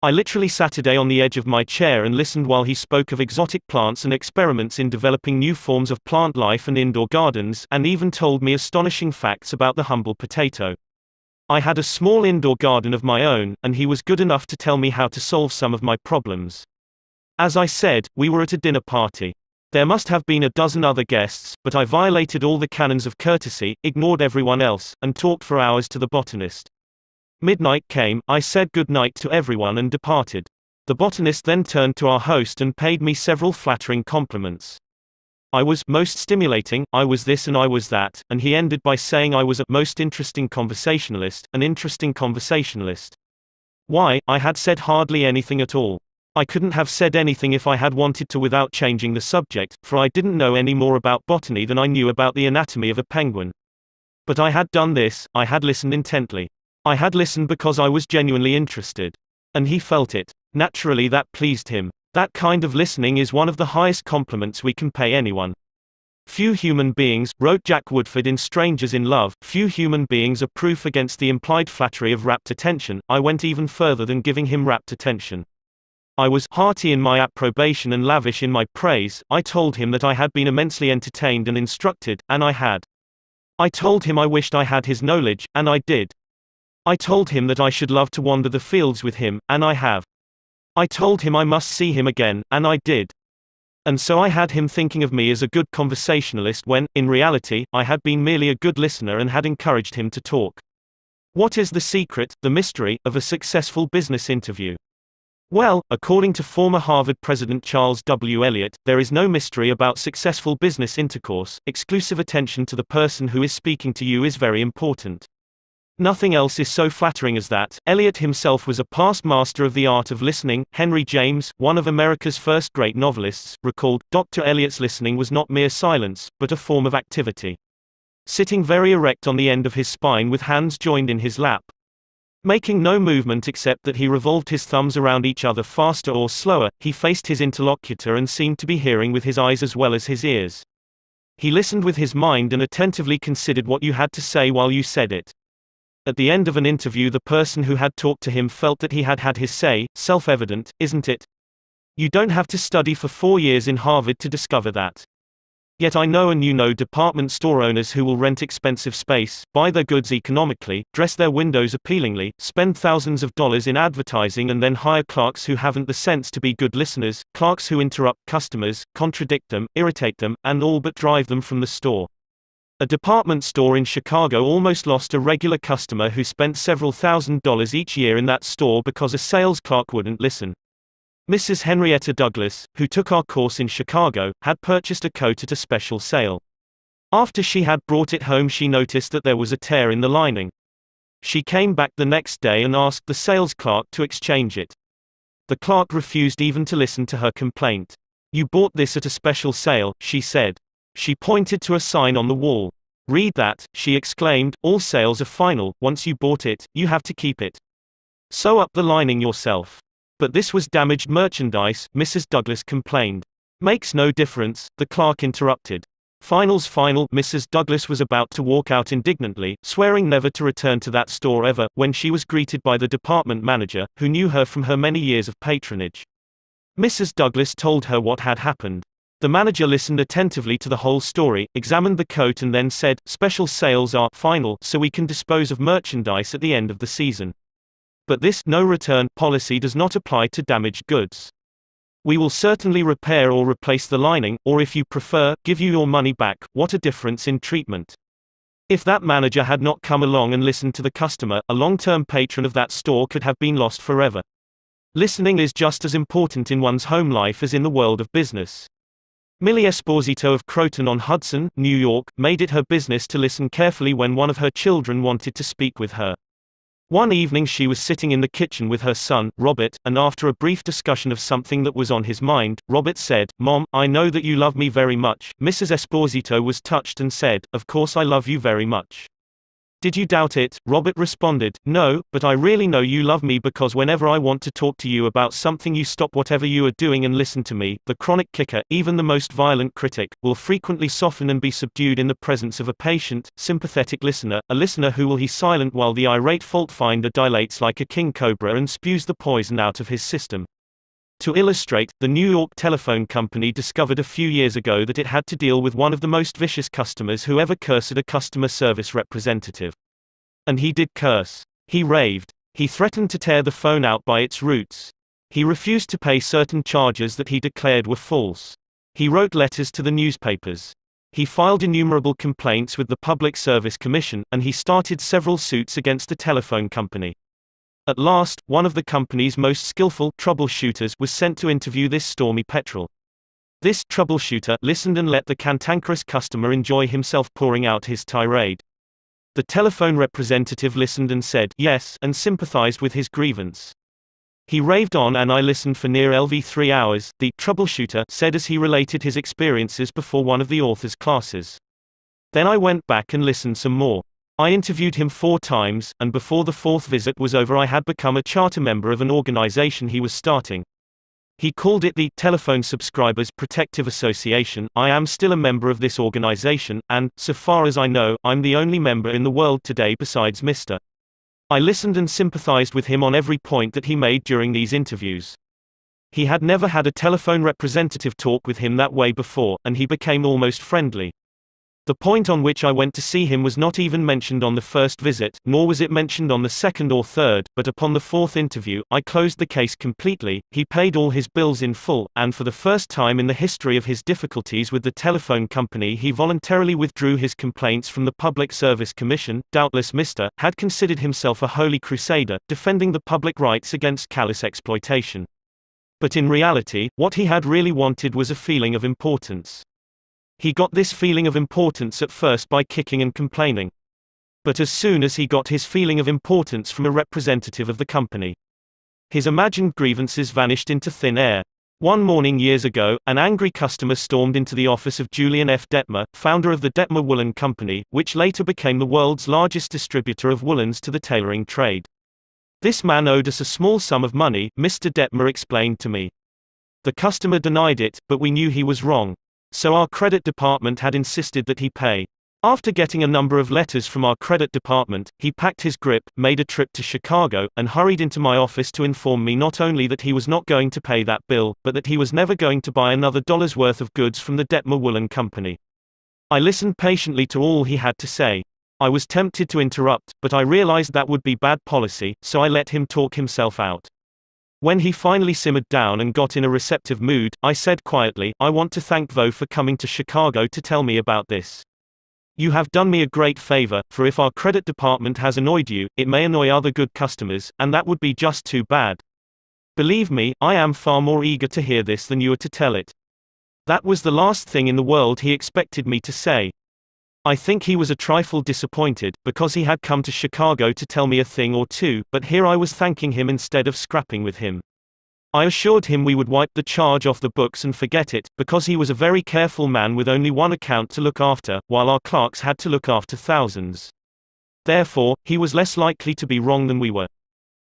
I literally sat on the edge of my chair and listened while he spoke of exotic plants and experiments in developing new forms of plant life and indoor gardens, and even told me astonishing facts about the humble potato. I had a small indoor garden of my own, and he was good enough to tell me how to solve some of my problems. As I said, we were at a dinner party. There must have been a dozen other guests, but I violated all the canons of courtesy, ignored everyone else, and talked for hours to the botanist. Midnight came, I said good night to everyone and departed. The botanist then turned to our host and paid me several flattering compliments. I was most stimulating, I was this and I was that, and he ended by saying I was a most interesting conversationalist, an interesting conversationalist. Why, I had said hardly anything at all. I couldn't have said anything if I had wanted to without changing the subject, for I didn't know any more about botany than I knew about the anatomy of a penguin. But I had done this, I had listened intently. I had listened because I was genuinely interested. And he felt it. Naturally that pleased him. That kind of listening is one of the highest compliments we can pay anyone. Few human beings, wrote Jack Woodford in Strangers in Love, few human beings are proof against the implied flattery of rapt attention. I went even further than giving him rapt attention. I was hearty in my approbation and lavish in my praise. I told him that I had been immensely entertained and instructed, and I had. I told him I wished I had his knowledge, and I did. I told him that I should love to wander the fields with him, and I have. I told him I must see him again, and I did. And so I had him thinking of me as a good conversationalist when, in reality, I had been merely a good listener and had encouraged him to talk. What is the secret, the mystery, of a successful business interview? Well, according to former Harvard President Charles W. Eliot, there is no mystery about successful business intercourse. Exclusive attention to the person who is speaking to you is very important. Nothing else is so flattering as that. Eliot himself was a past master of the art of listening. Henry James, one of America's first great novelists, recalled, Dr. Eliot's listening was not mere silence, but a form of activity. Sitting very erect on the end of his spine with hands joined in his lap. Making no movement except that he revolved his thumbs around each other faster or slower, he faced his interlocutor and seemed to be hearing with his eyes as well as his ears. He listened with his mind and attentively considered what you had to say while you said it. At the end of an interview, the person who had talked to him felt that he had had his say. Self-evident, isn't it? You don't have to study for 4 years in Harvard to discover that. Yet I know and you know department store owners who will rent expensive space, buy their goods economically, dress their windows appealingly, spend thousands of dollars in advertising and then hire clerks who haven't the sense to be good listeners, clerks who interrupt customers, contradict them, irritate them, and all but drive them from the store. A department store in Chicago almost lost a regular customer who spent several $1,000s each year in that store because a sales clerk wouldn't listen. Mrs. Henrietta Douglas, who took our course in Chicago, had purchased a coat at a special sale. After she had brought it home, she noticed that there was a tear in the lining. She came back the next day and asked the sales clerk to exchange it. The clerk refused even to listen to her complaint. "You bought this at a special sale," she said. She pointed to a sign on the wall. "Read that," she exclaimed, "all sales are final, once you bought it, you have to keep it. Sew up the lining yourself." "But this was damaged merchandise," Mrs. Douglas complained. "Makes no difference," the clerk interrupted. "Final's final." Mrs. Douglas was about to walk out indignantly, swearing never to return to that store ever, when she was greeted by the department manager, who knew her from her many years of patronage. Mrs. Douglas told her what had happened. The manager listened attentively to the whole story, examined the coat and then said, "Special sales are final, so we can dispose of merchandise at the end of the season. But this no return policy does not apply to damaged goods. We will certainly repair or replace the lining, or if you prefer, give you your money back." What a difference in treatment. If that manager had not come along and listened to the customer, a long-term patron of that store could have been lost forever. Listening is just as important in one's home life as in the world of business. Millie Esposito of Croton-on-Hudson, New York, made it her business to listen carefully when one of her children wanted to speak with her. One evening she was sitting in the kitchen with her son, Robert, and after a brief discussion of something that was on his mind, Robert said, "Mom, I know that you love me very much." Mrs. Esposito was touched and said, "Of course I love you very much. Did you doubt it?" Robert responded, "No, but I really know you love me because whenever I want to talk to you about something you stop whatever you are doing and listen to me." The chronic kicker, even the most violent critic, will frequently soften and be subdued in the presence of a patient, sympathetic listener, a listener who will be silent while the irate fault-finder dilates like a king cobra and spews the poison out of his system. To illustrate, the New York Telephone Company discovered a few years ago that it had to deal with one of the most vicious customers who ever cursed a customer service representative. And he did curse. He raved. He threatened to tear the phone out by its roots. He refused to pay certain charges that he declared were false. He wrote letters to the newspapers. He filed innumerable complaints with the Public Service Commission, and he started several suits against the telephone company. At last, one of the company's most skillful troubleshooters was sent to interview this stormy petrel. This troubleshooter listened and let the cantankerous customer enjoy himself pouring out his tirade. The telephone representative listened and said yes and sympathized with his grievance. He raved on and I listened for near 3 hours, the troubleshooter said as he related his experiences before one of the author's classes. Then I went back and listened some more. I interviewed him 4 times, and before the 4th visit was over I had become a charter member of an organization he was starting. He called it the Telephone Subscribers Protective Association. I am still a member of this organization, and, so far as I know, I'm the only member in the world today besides Mr. I listened and sympathized with him on every point that he made during these interviews. He had never had a telephone representative talk with him that way before, and he became almost friendly. The point on which I went to see him was not even mentioned on the first visit, nor was it mentioned on the second or third, but upon the 4th interview, I closed the case completely. He paid all his bills in full, and for the first time in the history of his difficulties with the telephone company he voluntarily withdrew his complaints from the Public Service Commission. Doubtless Mr. had considered himself a holy crusader, defending the public rights against callous exploitation. But in reality, what he had really wanted was a feeling of importance. He got this feeling of importance at first by kicking and complaining. But as soon as he got his feeling of importance from a representative of the company, his imagined grievances vanished into thin air. One morning years ago, an angry customer stormed into the office of Julian F. Detmer, founder of the Detmer Woolen Company, which later became the world's largest distributor of woolens to the tailoring trade. "This man owed us a small sum of money," Mr. Detmer explained to me. "The customer denied it, but we knew he was wrong. So our credit department had insisted that he pay. After getting a number of letters from our credit department, he packed his grip, made a trip to Chicago, and hurried into my office to inform me not only that he was not going to pay that bill, but that he was never going to buy another dollar's worth of goods from the Detmer Woolen Company." I listened patiently to all he had to say. I was tempted to interrupt, but I realized that would be bad policy, so I let him talk himself out. When he finally simmered down and got in a receptive mood, I said quietly, "I want to thank Vo for coming to Chicago to tell me about this. You have done me a great favor, for if our credit department has annoyed you, it may annoy other good customers, and that would be just too bad. Believe me, I am far more eager to hear this than you are to tell it." That was the last thing in the world he expected me to say. I think he was a trifle disappointed, because he had come to Chicago to tell me a thing or two, but here I was thanking him instead of scrapping with him. I assured him we would wipe the charge off the books and forget it, because he was a very careful man with only one account to look after, while our clerks had to look after thousands. Therefore, he was less likely to be wrong than we were.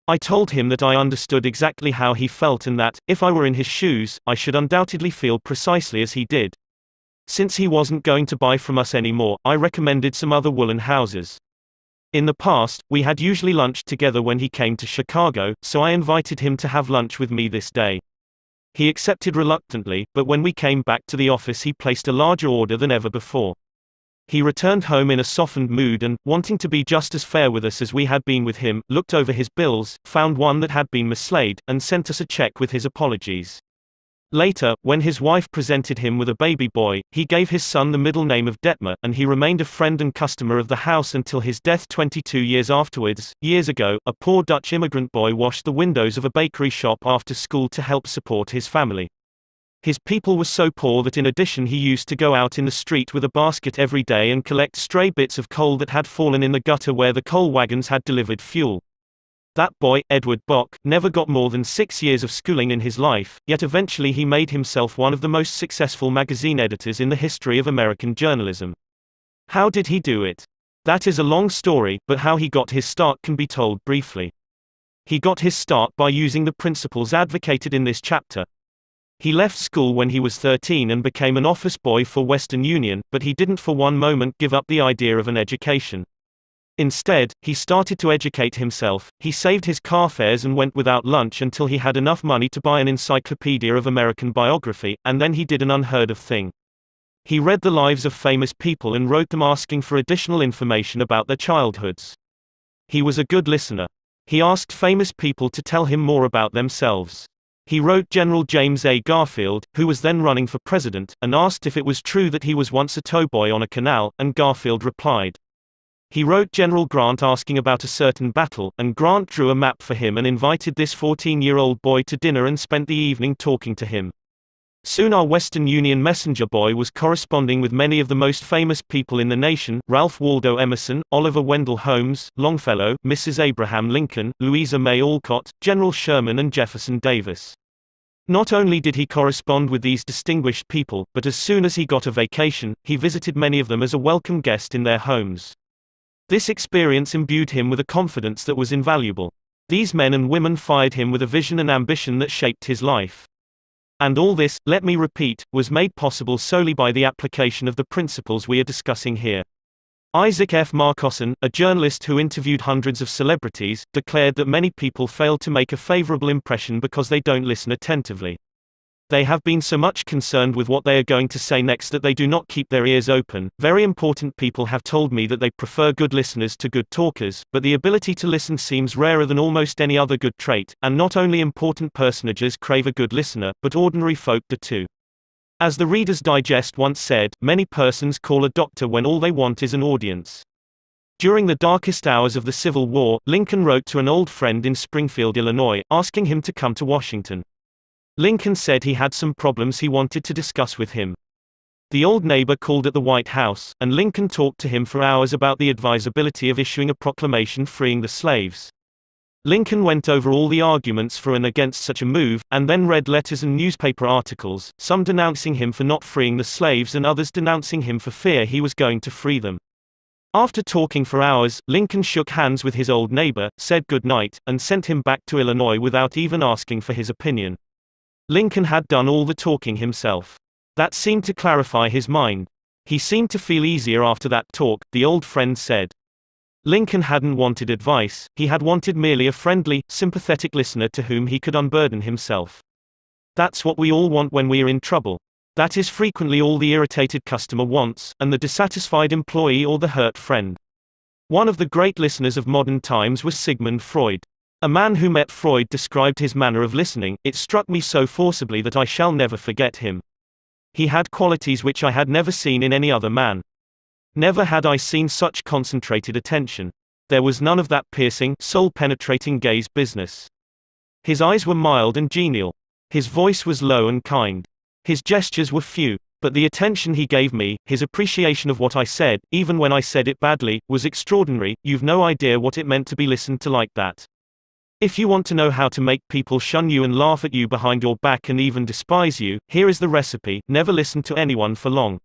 I told him that I understood exactly how he felt and that, if I were in his shoes, I should undoubtedly feel precisely as he did. Since he wasn't going to buy from us anymore, I recommended some other woolen houses. In the past, we had usually lunched together when he came to Chicago, so I invited him to have lunch with me this day. He accepted reluctantly, but when we came back to the office he placed a larger order than ever before. He returned home in a softened mood and, wanting to be just as fair with us as we had been with him, looked over his bills, found one that had been mislaid, and sent us a check with his apologies. Later, when his wife presented him with a baby boy, he gave his son the middle name of Detmer, and he remained a friend and customer of the house until his death 22 years afterwards. Years ago, a poor Dutch immigrant boy washed the windows of a bakery shop after school to help support his family. His people were so poor that in addition he used to go out in the street with a basket every day and collect stray bits of coal that had fallen in the gutter where the coal wagons had delivered fuel. That boy, Edward Bok, never got more than 6 years of schooling in his life, yet eventually he made himself one of the most successful magazine editors in the history of American journalism. How did he do it? That is a long story, but how he got his start can be told briefly. He got his start by using the principles advocated in this chapter. He left school when he was 13 and became an office boy for Western Union, but he didn't for one moment give up the idea of an education. Instead, he started to educate himself. He saved his car fares and went without lunch until he had enough money to buy an encyclopedia of American biography, and then he did an unheard of thing. He read the lives of famous people and wrote them asking for additional information about their childhoods. He was a good listener. He asked famous people to tell him more about themselves. He wrote General James A. Garfield, who was then running for president, and asked if it was true that he was once a towboy on a canal, and Garfield replied. He wrote General Grant asking about a certain battle, and Grant drew a map for him and invited this 14-year-old boy to dinner and spent the evening talking to him. Soon our Western Union messenger boy was corresponding with many of the most famous people in the nation: Ralph Waldo Emerson, Oliver Wendell Holmes, Longfellow, Mrs. Abraham Lincoln, Louisa May Alcott, General Sherman and Jefferson Davis. Not only did he correspond with these distinguished people, but as soon as he got a vacation, he visited many of them as a welcome guest in their homes. This experience imbued him with a confidence that was invaluable. These men and women fired him with a vision and ambition that shaped his life. And all this, let me repeat, was made possible solely by the application of the principles we are discussing here. Isaac F. Marcosson, a journalist who interviewed hundreds of celebrities, declared that many people fail to make a favorable impression because they don't listen attentively. They have been so much concerned with what they are going to say next that they do not keep their ears open. Very important people have told me that they prefer good listeners to good talkers, but the ability to listen seems rarer than almost any other good trait, and not only important personages crave a good listener, but ordinary folk do too. As the Reader's Digest once said, many persons call a doctor when all they want is an audience. During the darkest hours of the Civil War, Lincoln wrote to an old friend in Springfield, Illinois, asking him to come to Washington. Lincoln said he had some problems he wanted to discuss with him. The old neighbor called at the White House, and Lincoln talked to him for hours about the advisability of issuing a proclamation freeing the slaves. Lincoln went over all the arguments for and against such a move, and then read letters and newspaper articles, some denouncing him for not freeing the slaves and others denouncing him for fear he was going to free them. After talking for hours, Lincoln shook hands with his old neighbor, said good night, and sent him back to Illinois without even asking for his opinion. Lincoln had done all the talking himself. That seemed to clarify his mind. He seemed to feel easier after that talk, the old friend said. Lincoln hadn't wanted advice, he had wanted merely a friendly, sympathetic listener to whom he could unburden himself. That's what we all want when we are in trouble. That is frequently all the irritated customer wants, and the dissatisfied employee or the hurt friend. One of the great listeners of modern times was Sigmund Freud. A man who met Freud described his manner of listening. It struck me so forcibly that I shall never forget him. He had qualities which I had never seen in any other man. Never had I seen such concentrated attention. There was none of that piercing, soul-penetrating gaze business. His eyes were mild and genial. His voice was low and kind. His gestures were few, but the attention he gave me, his appreciation of what I said, even when I said it badly, was extraordinary. You've no idea what it meant to be listened to like that. If you want to know how to make people shun you and laugh at you behind your back and even despise you, here is the recipe: never listen to anyone for long.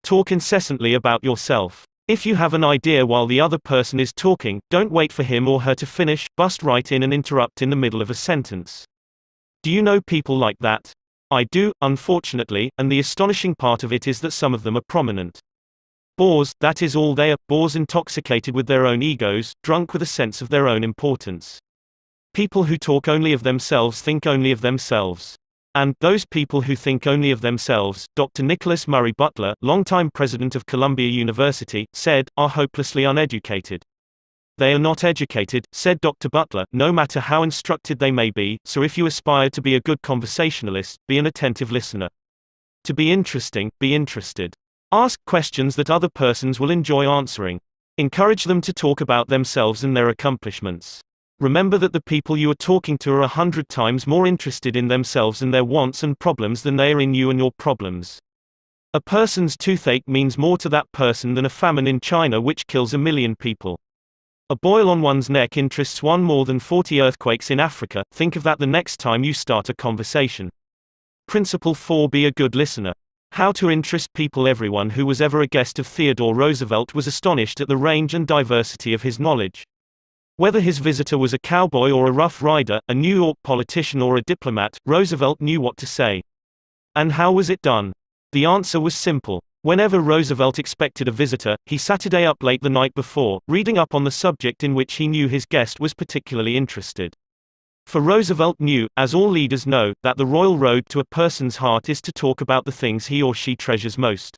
Talk incessantly about yourself. If you have an idea while the other person is talking, don't wait for him or her to finish, bust right in and interrupt in the middle of a sentence. Do you know people like that? I do, unfortunately, and the astonishing part of it is that some of them are prominent. Bores, that is all they are, bores intoxicated with their own egos, drunk with a sense of their own importance. People who talk only of themselves think only of themselves. And those people who think only of themselves, Dr. Nicholas Murray Butler, longtime president of Columbia University, said, are hopelessly uneducated. They are not educated, said Dr. Butler, no matter how instructed they may be, so if you aspire to be a good conversationalist, be an attentive listener. To be interesting, be interested. Ask questions that other persons will enjoy answering. Encourage them to talk about themselves and their accomplishments. Remember that the people you are talking to are 100 times more interested in themselves and their wants and problems than they are in you and your problems. A person's toothache means more to that person than a famine in China which kills 1 million people. A boil on one's neck interests one more than 40 earthquakes in Africa. Think of that the next time you start a conversation. Principle 4. Be a good listener. How to interest people. Everyone who was ever a guest of Theodore Roosevelt was astonished at the range and diversity of his knowledge. Whether his visitor was a cowboy or a rough rider, a New York politician or a diplomat, Roosevelt knew what to say. And how was it done? The answer was simple. Whenever Roosevelt expected a visitor, he sat up late the night before, reading up on the subject in which he knew his guest was particularly interested. For Roosevelt knew, as all leaders know, that the royal road to a person's heart is to talk about the things he or she treasures most.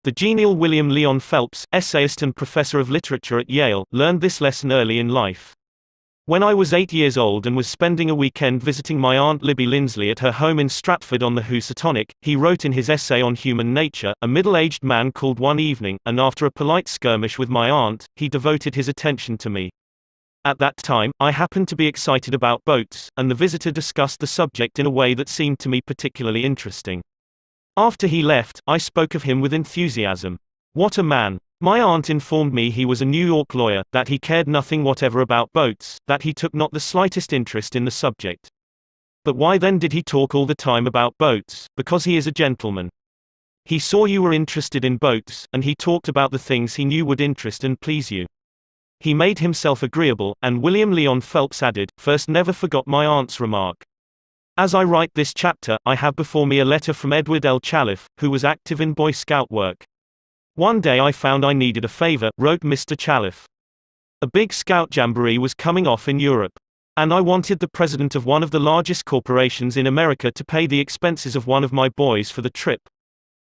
The genial William Leon Phelps, essayist and professor of literature at Yale, learned this lesson early in life. When I was 8 years old and was spending a weekend visiting my Aunt Libby Lindsley at her home in Stratford on the Housatonic, he wrote in his essay on human nature, a middle-aged man called one evening, and after a polite skirmish with my aunt, he devoted his attention to me. At that time, I happened to be excited about boats, and the visitor discussed the subject in a way that seemed to me particularly interesting. After he left, I spoke of him with enthusiasm. What a man! My aunt informed me he was a New York lawyer, that he cared nothing whatever about boats, that he took not the slightest interest in the subject. But why then did he talk all the time about boats? Because he is a gentleman. He saw you were interested in boats, and he talked about the things he knew would interest and please you. He made himself agreeable, and William Leon Phelps added, first never forgot my aunt's remark. As I write this chapter, I have before me a letter from Edward L. Challiff, who was active in Boy Scout work. One day I found I needed a favor, wrote Mr. Challiff. A big Scout jamboree was coming off in Europe. And I wanted the president of one of the largest corporations in America to pay the expenses of one of my boys for the trip.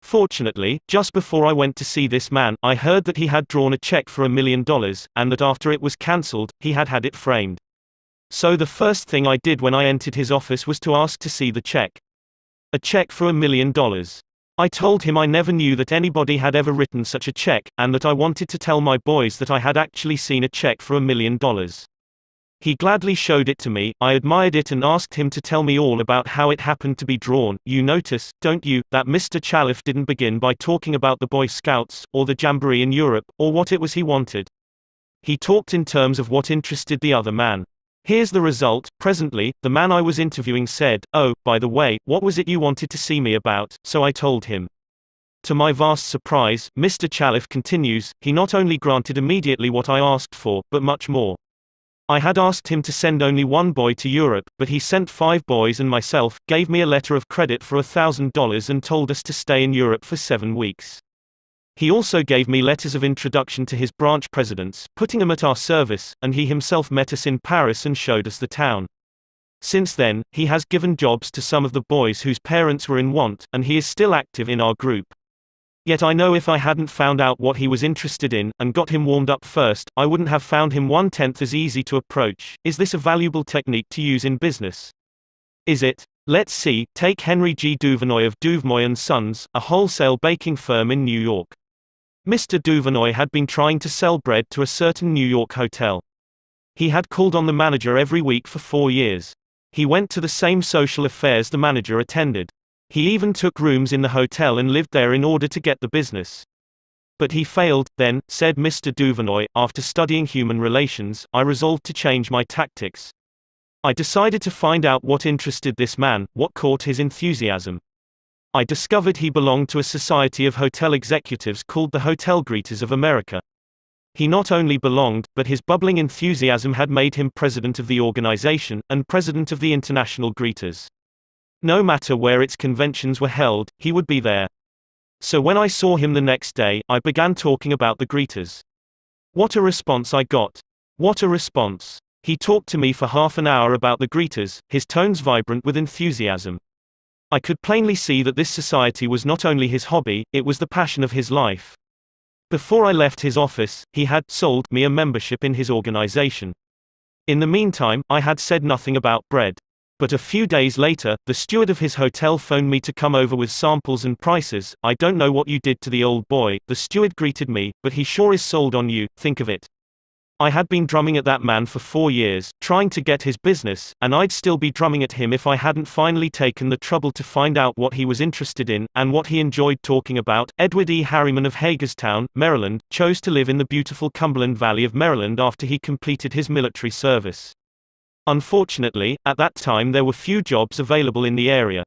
Fortunately, just before I went to see this man, I heard that he had drawn a check for $1 million, and that after it was cancelled, he had had it framed. So the first thing I did when I entered his office was to ask to see the check. A check for $1 million. I told him I never knew that anybody had ever written such a check, and that I wanted to tell my boys that I had actually seen a check for $1 million. He gladly showed it to me, I admired it and asked him to tell me all about how it happened to be drawn. You notice, don't you, that Mr. Challiff didn't begin by talking about the Boy Scouts, or the jamboree in Europe, or what it was he wanted. He talked in terms of what interested the other man. Here's the result. Presently, the man I was interviewing said, "Oh, by the way, what was it you wanted to see me about?" So I told him. To my vast surprise, Mr. Challiff continues, he not only granted immediately what I asked for, but much more. I had asked him to send only one boy to Europe, but he sent 5 boys and myself, gave me a letter of credit for $1,000 and told us to stay in Europe for 7 weeks. He also gave me letters of introduction to his branch presidents, putting them at our service, and he himself met us in Paris and showed us the town. Since then, he has given jobs to some of the boys whose parents were in want, and he is still active in our group. Yet I know if I hadn't found out what he was interested in, and got him warmed up first, I wouldn't have found him 1/10 as easy to approach. Is this a valuable technique to use in business? Is it? Let's see. Take Henry G. Duvernoy of Duvernoy & Sons, a wholesale baking firm in New York. Mr. Duvernoy had been trying to sell bread to a certain New York hotel. He had called on the manager every week for 4 years. He went to the same social affairs the manager attended. He even took rooms in the hotel and lived there in order to get the business. But he failed. Then, said Mr. Duvernoy, after studying human relations, I resolved to change my tactics. I decided to find out what interested this man, what caught his enthusiasm. I discovered he belonged to a society of hotel executives called the Hotel Greeters of America. He not only belonged, but his bubbling enthusiasm had made him president of the organization, and president of the International Greeters. No matter where its conventions were held, he would be there. So when I saw him the next day, I began talking about the greeters. What a response I got! What a response! He talked to me for half an hour about the greeters, his tones vibrant with enthusiasm. I could plainly see that this society was not only his hobby, it was the passion of his life. Before I left his office, he had sold me a membership in his organization. In the meantime, I had said nothing about bread. But a few days later, the steward of his hotel phoned me to come over with samples and prices. I don't know what you did to the old boy, the steward greeted me, but he sure is sold on you, think of it. I had been drumming at that man for 4 years, trying to get his business, and I'd still be drumming at him if I hadn't finally taken the trouble to find out what he was interested in, and what he enjoyed talking about. Edward E. Harriman of Hagerstown, Maryland, chose to live in the beautiful Cumberland Valley of Maryland after he completed his military service. Unfortunately, at that time there were few jobs available in the area.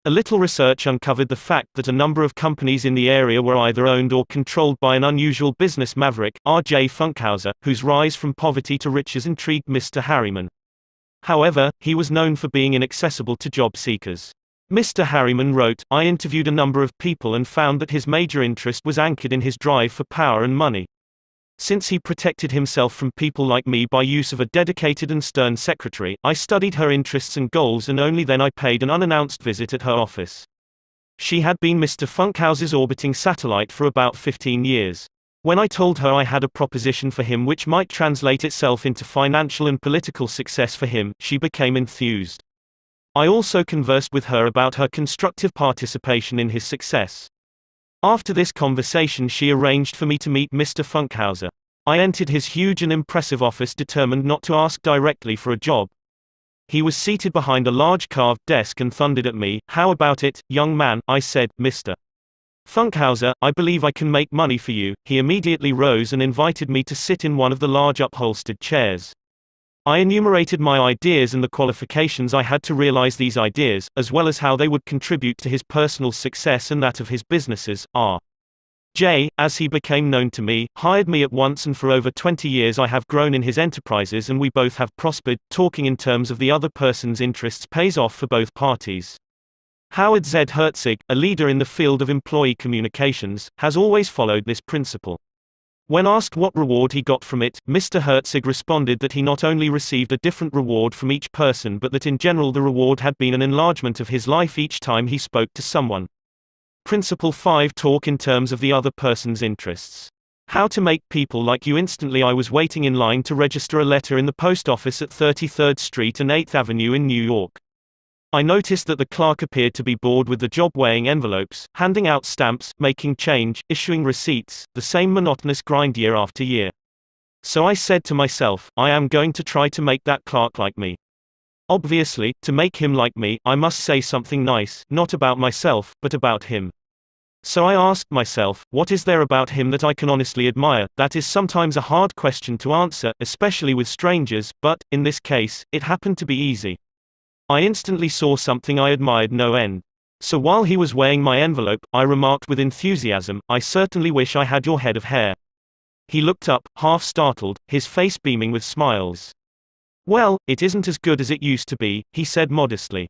A little research uncovered the fact that a number of companies in the area were either owned or controlled by an unusual business maverick, R.J. Funkhauser, whose rise from poverty to riches intrigued Mr. Harriman. However, he was known for being inaccessible to job seekers. Mr. Harriman wrote, "I interviewed a number of people and found that his major interest was anchored in his drive for power and money. Since he protected himself from people like me by use of a dedicated and stern secretary, I studied her interests and goals, and only then I paid an unannounced visit at her office. She had been Mr. Funkhauser's orbiting satellite for about 15 years. When I told her I had a proposition for him which might translate itself into financial and political success for him, she became enthused. I also conversed with her about her constructive participation in his success. After this conversation, she arranged for me to meet Mr. Funkhauser. I entered his huge and impressive office determined not to ask directly for a job. He was seated behind a large carved desk and thundered at me. "How about it, young man?" I said. "Mr. Funkhauser, I believe I can make money for you." He immediately rose and invited me to sit in one of the large upholstered chairs. I enumerated my ideas and the qualifications I had to realize these ideas, as well as how they would contribute to his personal success and that of his businesses. R.J., as he became known to me, hired me at once, and for over 20 years I have grown in his enterprises and we both have prospered. Talking in terms of the other person's interests pays off for both parties. Howard Z. Herzig, a leader in the field of employee communications, has always followed this principle. When asked what reward he got from it, Mr. Herzig responded that he not only received a different reward from each person, but that in general the reward had been an enlargement of his life each time he spoke to someone. Principle 5. Talk in terms of the other person's interests. How to make people like you instantly. I was waiting in line to register a letter in the post office at 33rd Street and 8th Avenue in New York. I noticed that the clerk appeared to be bored with the job, weighing envelopes, handing out stamps, making change, issuing receipts, the same monotonous grind year after year. So I said to myself, I am going to try to make that clerk like me. Obviously, to make him like me, I must say something nice, not about myself, but about him. So I asked myself, what is there about him that I can honestly admire? That is sometimes a hard question to answer, especially with strangers, but, in this case, it happened to be easy. I instantly saw something I admired no end. So while he was weighing my envelope, I remarked with enthusiasm, "I certainly wish I had your head of hair." He looked up, half startled, his face beaming with smiles. "Well, it isn't as good as it used to be," he said modestly.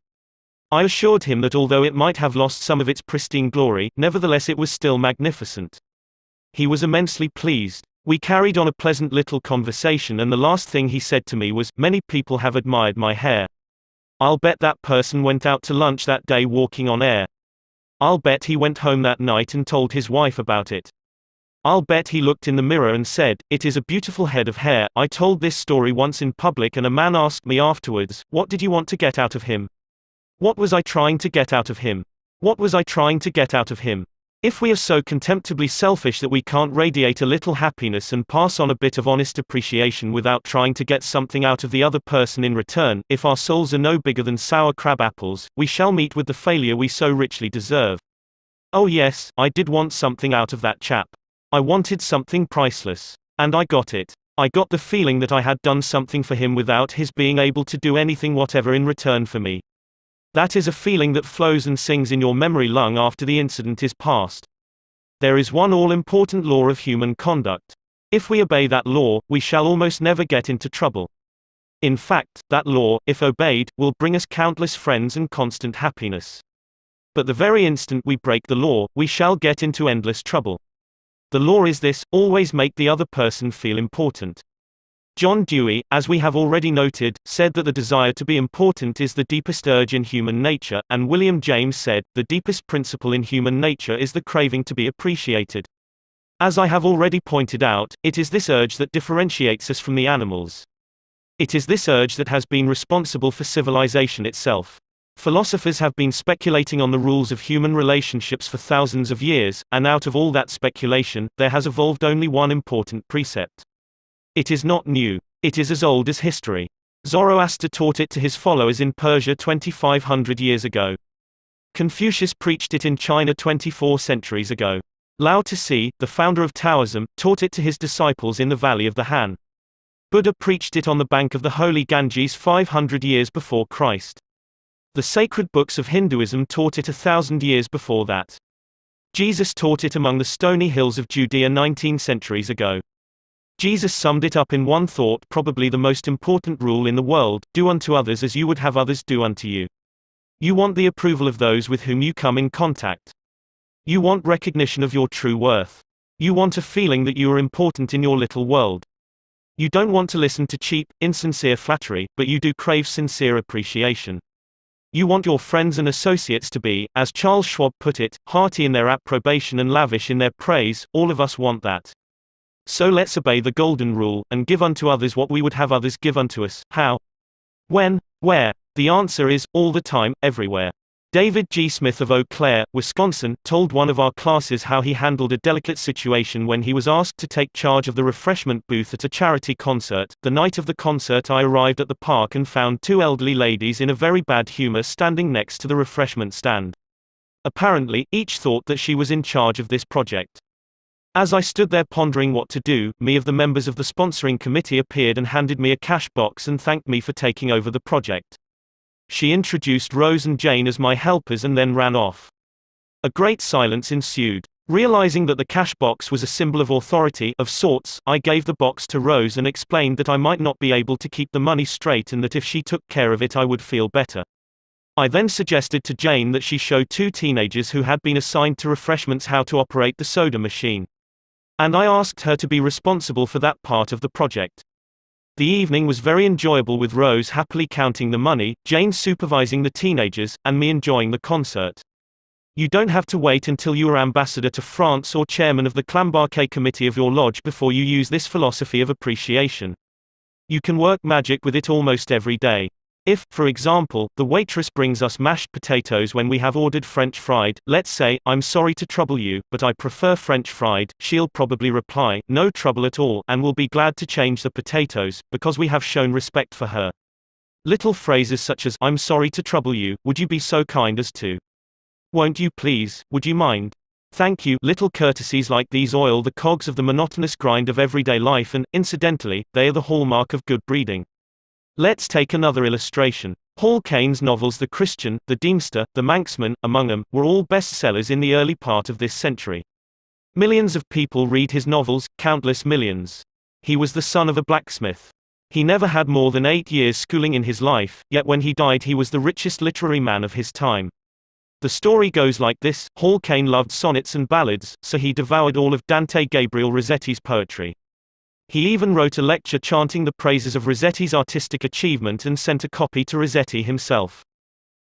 I assured him that although it might have lost some of its pristine glory, nevertheless it was still magnificent. He was immensely pleased. We carried on a pleasant little conversation, and the last thing he said to me was, "Many people have admired my hair. I'll bet that person went out to lunch that day walking on air. I'll bet he went home that night and told his wife about it. I'll bet he looked in the mirror and said, 'It is a beautiful head of hair.'" I told this story once in public, and a man asked me afterwards, "What did you want to get out of him? What was I trying to get out of him? What was I trying to get out of him?" If we are so contemptibly selfish that we can't radiate a little happiness and pass on a bit of honest appreciation without trying to get something out of the other person in return, if our souls are no bigger than sour crab apples, we shall meet with the failure we so richly deserve. Oh yes, I did want something out of that chap. I wanted something priceless. And I got it. I got the feeling that I had done something for him without his being able to do anything whatever in return for me. That is a feeling that flows and sings in your memory long after the incident is past. There is one all-important law of human conduct. If we obey that law, we shall almost never get into trouble. In fact, that law, if obeyed, will bring us countless friends and constant happiness. But the very instant we break the law, we shall get into endless trouble. The law is this: always make the other person feel important. John Dewey, as we have already noted, said that the desire to be important is the deepest urge in human nature, and William James said, the deepest principle in human nature is the craving to be appreciated. As I have already pointed out, it is this urge that differentiates us from the animals. It is this urge that has been responsible for civilization itself. Philosophers have been speculating on the rules of human relationships for thousands of years, and out of all that speculation, there has evolved only one important precept. It is not new. It is as old as history. Zoroaster taught it to his followers in Persia 2500 years ago. Confucius preached it in China 24 centuries ago. Lao Tse, the founder of Taoism, taught it to his disciples in the Valley of the Han. Buddha preached it on the bank of the holy Ganges 500 years before Christ. The sacred books of Hinduism taught it 1,000 years before that. Jesus taught it among the stony hills of Judea 19 centuries ago. Jesus summed it up in one thought, probably the most important rule in the world: do unto others as you would have others do unto you. You want the approval of those with whom you come in contact. You want recognition of your true worth. You want a feeling that you are important in your little world. You don't want to listen to cheap, insincere flattery, but you do crave sincere appreciation. You want your friends and associates to be, as Charles Schwab put it, hearty in their approbation and lavish in their praise. All of us want that. So let's obey the golden rule, and give unto others what we would have others give unto us. How? When? Where? The answer is, all the time, everywhere. David G. Smith of Eau Claire, Wisconsin, told one of our classes how he handled a delicate situation when he was asked to take charge of the refreshment booth at a charity concert. The night of the concert, I arrived at the park and found two elderly ladies in a very bad humor standing next to the refreshment stand. Apparently, each thought that she was in charge of this project. As I stood there pondering what to do, me of the members of the sponsoring committee appeared and handed me a cash box and thanked me for taking over the project. She introduced Rose and Jane as my helpers and then ran off. A great silence ensued. Realizing that the cash box was a symbol of authority, of sorts, I gave the box to Rose and explained that I might not be able to keep the money straight and that if she took care of it I would feel better. I then suggested to Jane that she show two teenagers who had been assigned to refreshments how to operate the soda machine. And I asked her to be responsible for that part of the project. The evening was very enjoyable, with Rose happily counting the money, Jane supervising the teenagers, and me enjoying the concert. You don't have to wait until you are ambassador to France or chairman of the Clambarquet committee of your lodge before you use this philosophy of appreciation. You can work magic with it almost every day. If, for example, the waitress brings us mashed potatoes when we have ordered French fried, let's say, "I'm sorry to trouble you, but I prefer French fried," she'll probably reply, "No trouble at all," and will be glad to change the potatoes, because we have shown respect for her. Little phrases such as, "I'm sorry to trouble you, would you be so kind as to? Won't you please, would you mind? Thank you." Little courtesies like these oil the cogs of the monotonous grind of everyday life, and, incidentally, they are the hallmark of good breeding. Let's take another illustration. Hall Caine's novels The Christian, The Deemster, The Manxman, among them, were all bestsellers in the early part of this century. Millions of people read his novels, countless millions. He was the son of a blacksmith. He never had more than 8 years schooling in his life, yet when he died he was the richest literary man of his time. The story goes like this: Hall Caine loved sonnets and ballads, so he devoured all of Dante Gabriel Rossetti's poetry. He even wrote a lecture chanting the praises of Rossetti's artistic achievement and sent a copy to Rossetti himself.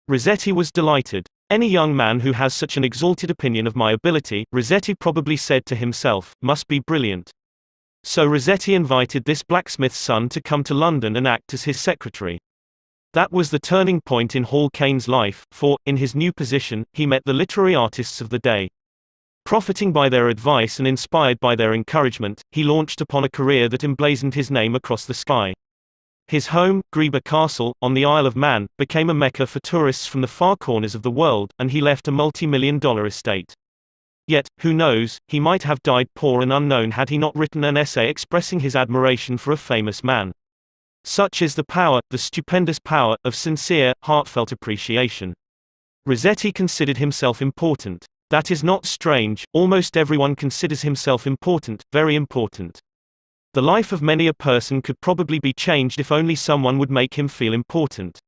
Rossetti was delighted. "Any young man who has such an exalted opinion of my ability," Rossetti probably said to himself, "must be brilliant." So Rossetti invited this blacksmith's son to come to London and act as his secretary. That was the turning point in Hall Caine's life, for, in his new position, he met the literary artists of the day. Profiting by their advice and inspired by their encouragement, he launched upon a career that emblazoned his name across the sky. His home, Greeba Castle, on the Isle of Man, became a mecca for tourists from the far corners of the world, and he left a multi-million-dollar estate. Yet, who knows, he might have died poor and unknown had he not written an essay expressing his admiration for a famous man. Such is the power, the stupendous power, of sincere, heartfelt appreciation. Rossetti considered himself important. That is not strange, almost everyone considers himself important, very important. The life of many a person could probably be changed if only someone would make him feel important.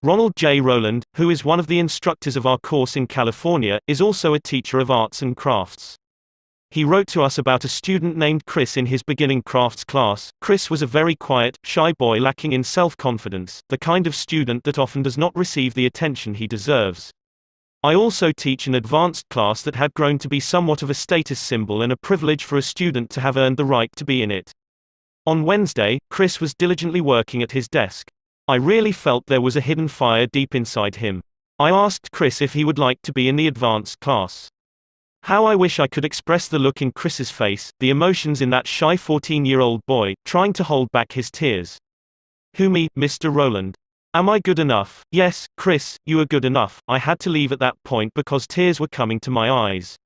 Ronald J. Rowland, who is one of the instructors of our course in California, is also a teacher of arts and crafts. He wrote to us about a student named Chris in his beginning crafts class. Chris was a very quiet, shy boy lacking in self-confidence, the kind of student that often does not receive the attention he deserves. I also teach an advanced class that had grown to be somewhat of a status symbol and a privilege for a student to have earned the right to be in it. On Wednesday, Chris was diligently working at his desk. I really felt there was a hidden fire deep inside him. I asked Chris if he would like to be in the advanced class. How I wish I could express the look in Chris's face, the emotions in that shy 14-year-old boy, trying to hold back his tears. Who me, Mr. Rowland? Am I good enough? Yes, Chris, you are good enough. I had to leave at that point because tears were coming to my eyes.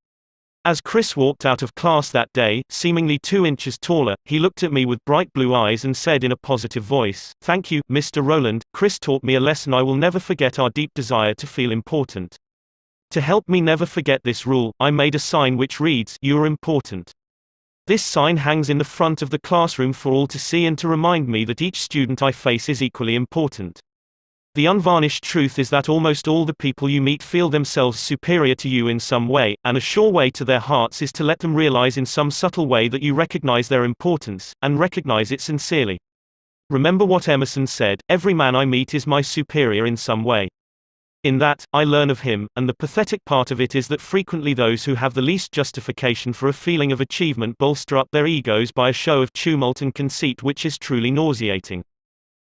As Chris walked out of class that day, seemingly 2 inches taller, he looked at me with bright blue eyes and said in a positive voice, "Thank you, Mr. Rowland. Chris taught me a lesson I will never forget: our deep desire to feel important." To help me never forget this rule, I made a sign which reads, "You are important." This sign hangs in the front of the classroom for all to see and to remind me that each student I face is equally important. The unvarnished truth is that almost all the people you meet feel themselves superior to you in some way, and a sure way to their hearts is to let them realize in some subtle way that you recognize their importance, and recognize it sincerely. Remember what Emerson said, "Every man I meet is my superior in some way." In that, I learn of him, and the pathetic part of it is that frequently those who have the least justification for a feeling of achievement bolster up their egos by a show of tumult and conceit which is truly nauseating.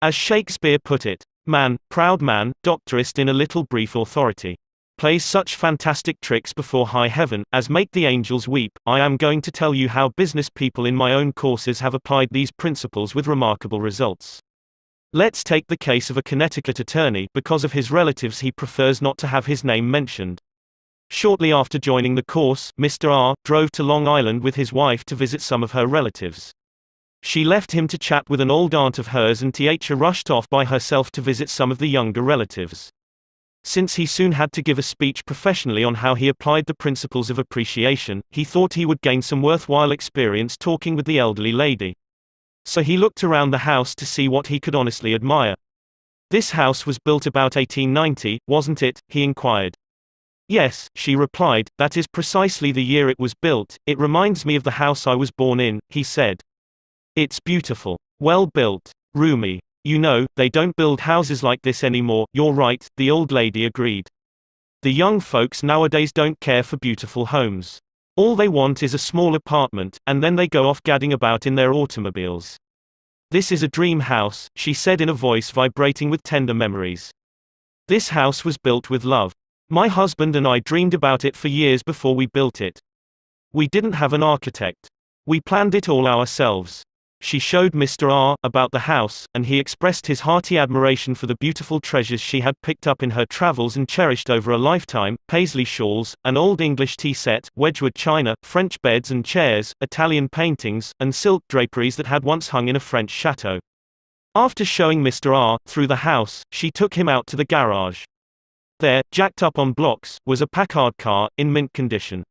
As Shakespeare put it, "Man, proud man, doctorist in a little brief authority, plays such fantastic tricks before high heaven, as make the angels weep." I am going to tell you how business people in my own courses have applied these principles with remarkable results. Let's take the case of a Connecticut attorney. Because of his relatives, he prefers not to have his name mentioned. Shortly after joining the course, Mr. R drove to Long Island with his wife to visit some of her relatives. She left him to chat with an old aunt of hers, and Th rushed off by herself to visit some of the younger relatives. Since he soon had to give a speech professionally on how he applied the principles of appreciation, he thought he would gain some worthwhile experience talking with the elderly lady. So he looked around the house to see what he could honestly admire. "This house was built about 1890, wasn't it?" he inquired. "Yes," she replied, "that is precisely the year it was built. It reminds me of the house I was born in," he said. "It's beautiful. Well built. Roomy. You know, they don't build houses like this anymore." "You're right," the old lady agreed. "The young folks nowadays don't care for beautiful homes. All they want is a small apartment, and then they go off gadding about in their automobiles." "This is a dream house," she said in a voice vibrating with tender memories. "This house was built with love. My husband and I dreamed about it for years before we built it. We didn't have an architect. We planned it all ourselves." She showed Mr. R about the house, and he expressed his hearty admiration for the beautiful treasures she had picked up in her travels and cherished over a lifetime: paisley shawls, an old English tea set, Wedgwood china, French beds and chairs, Italian paintings, and silk draperies that had once hung in a French chateau. After showing Mr. R through the house, she took him out to the garage. There, jacked up on blocks, was a Packard car, in mint condition.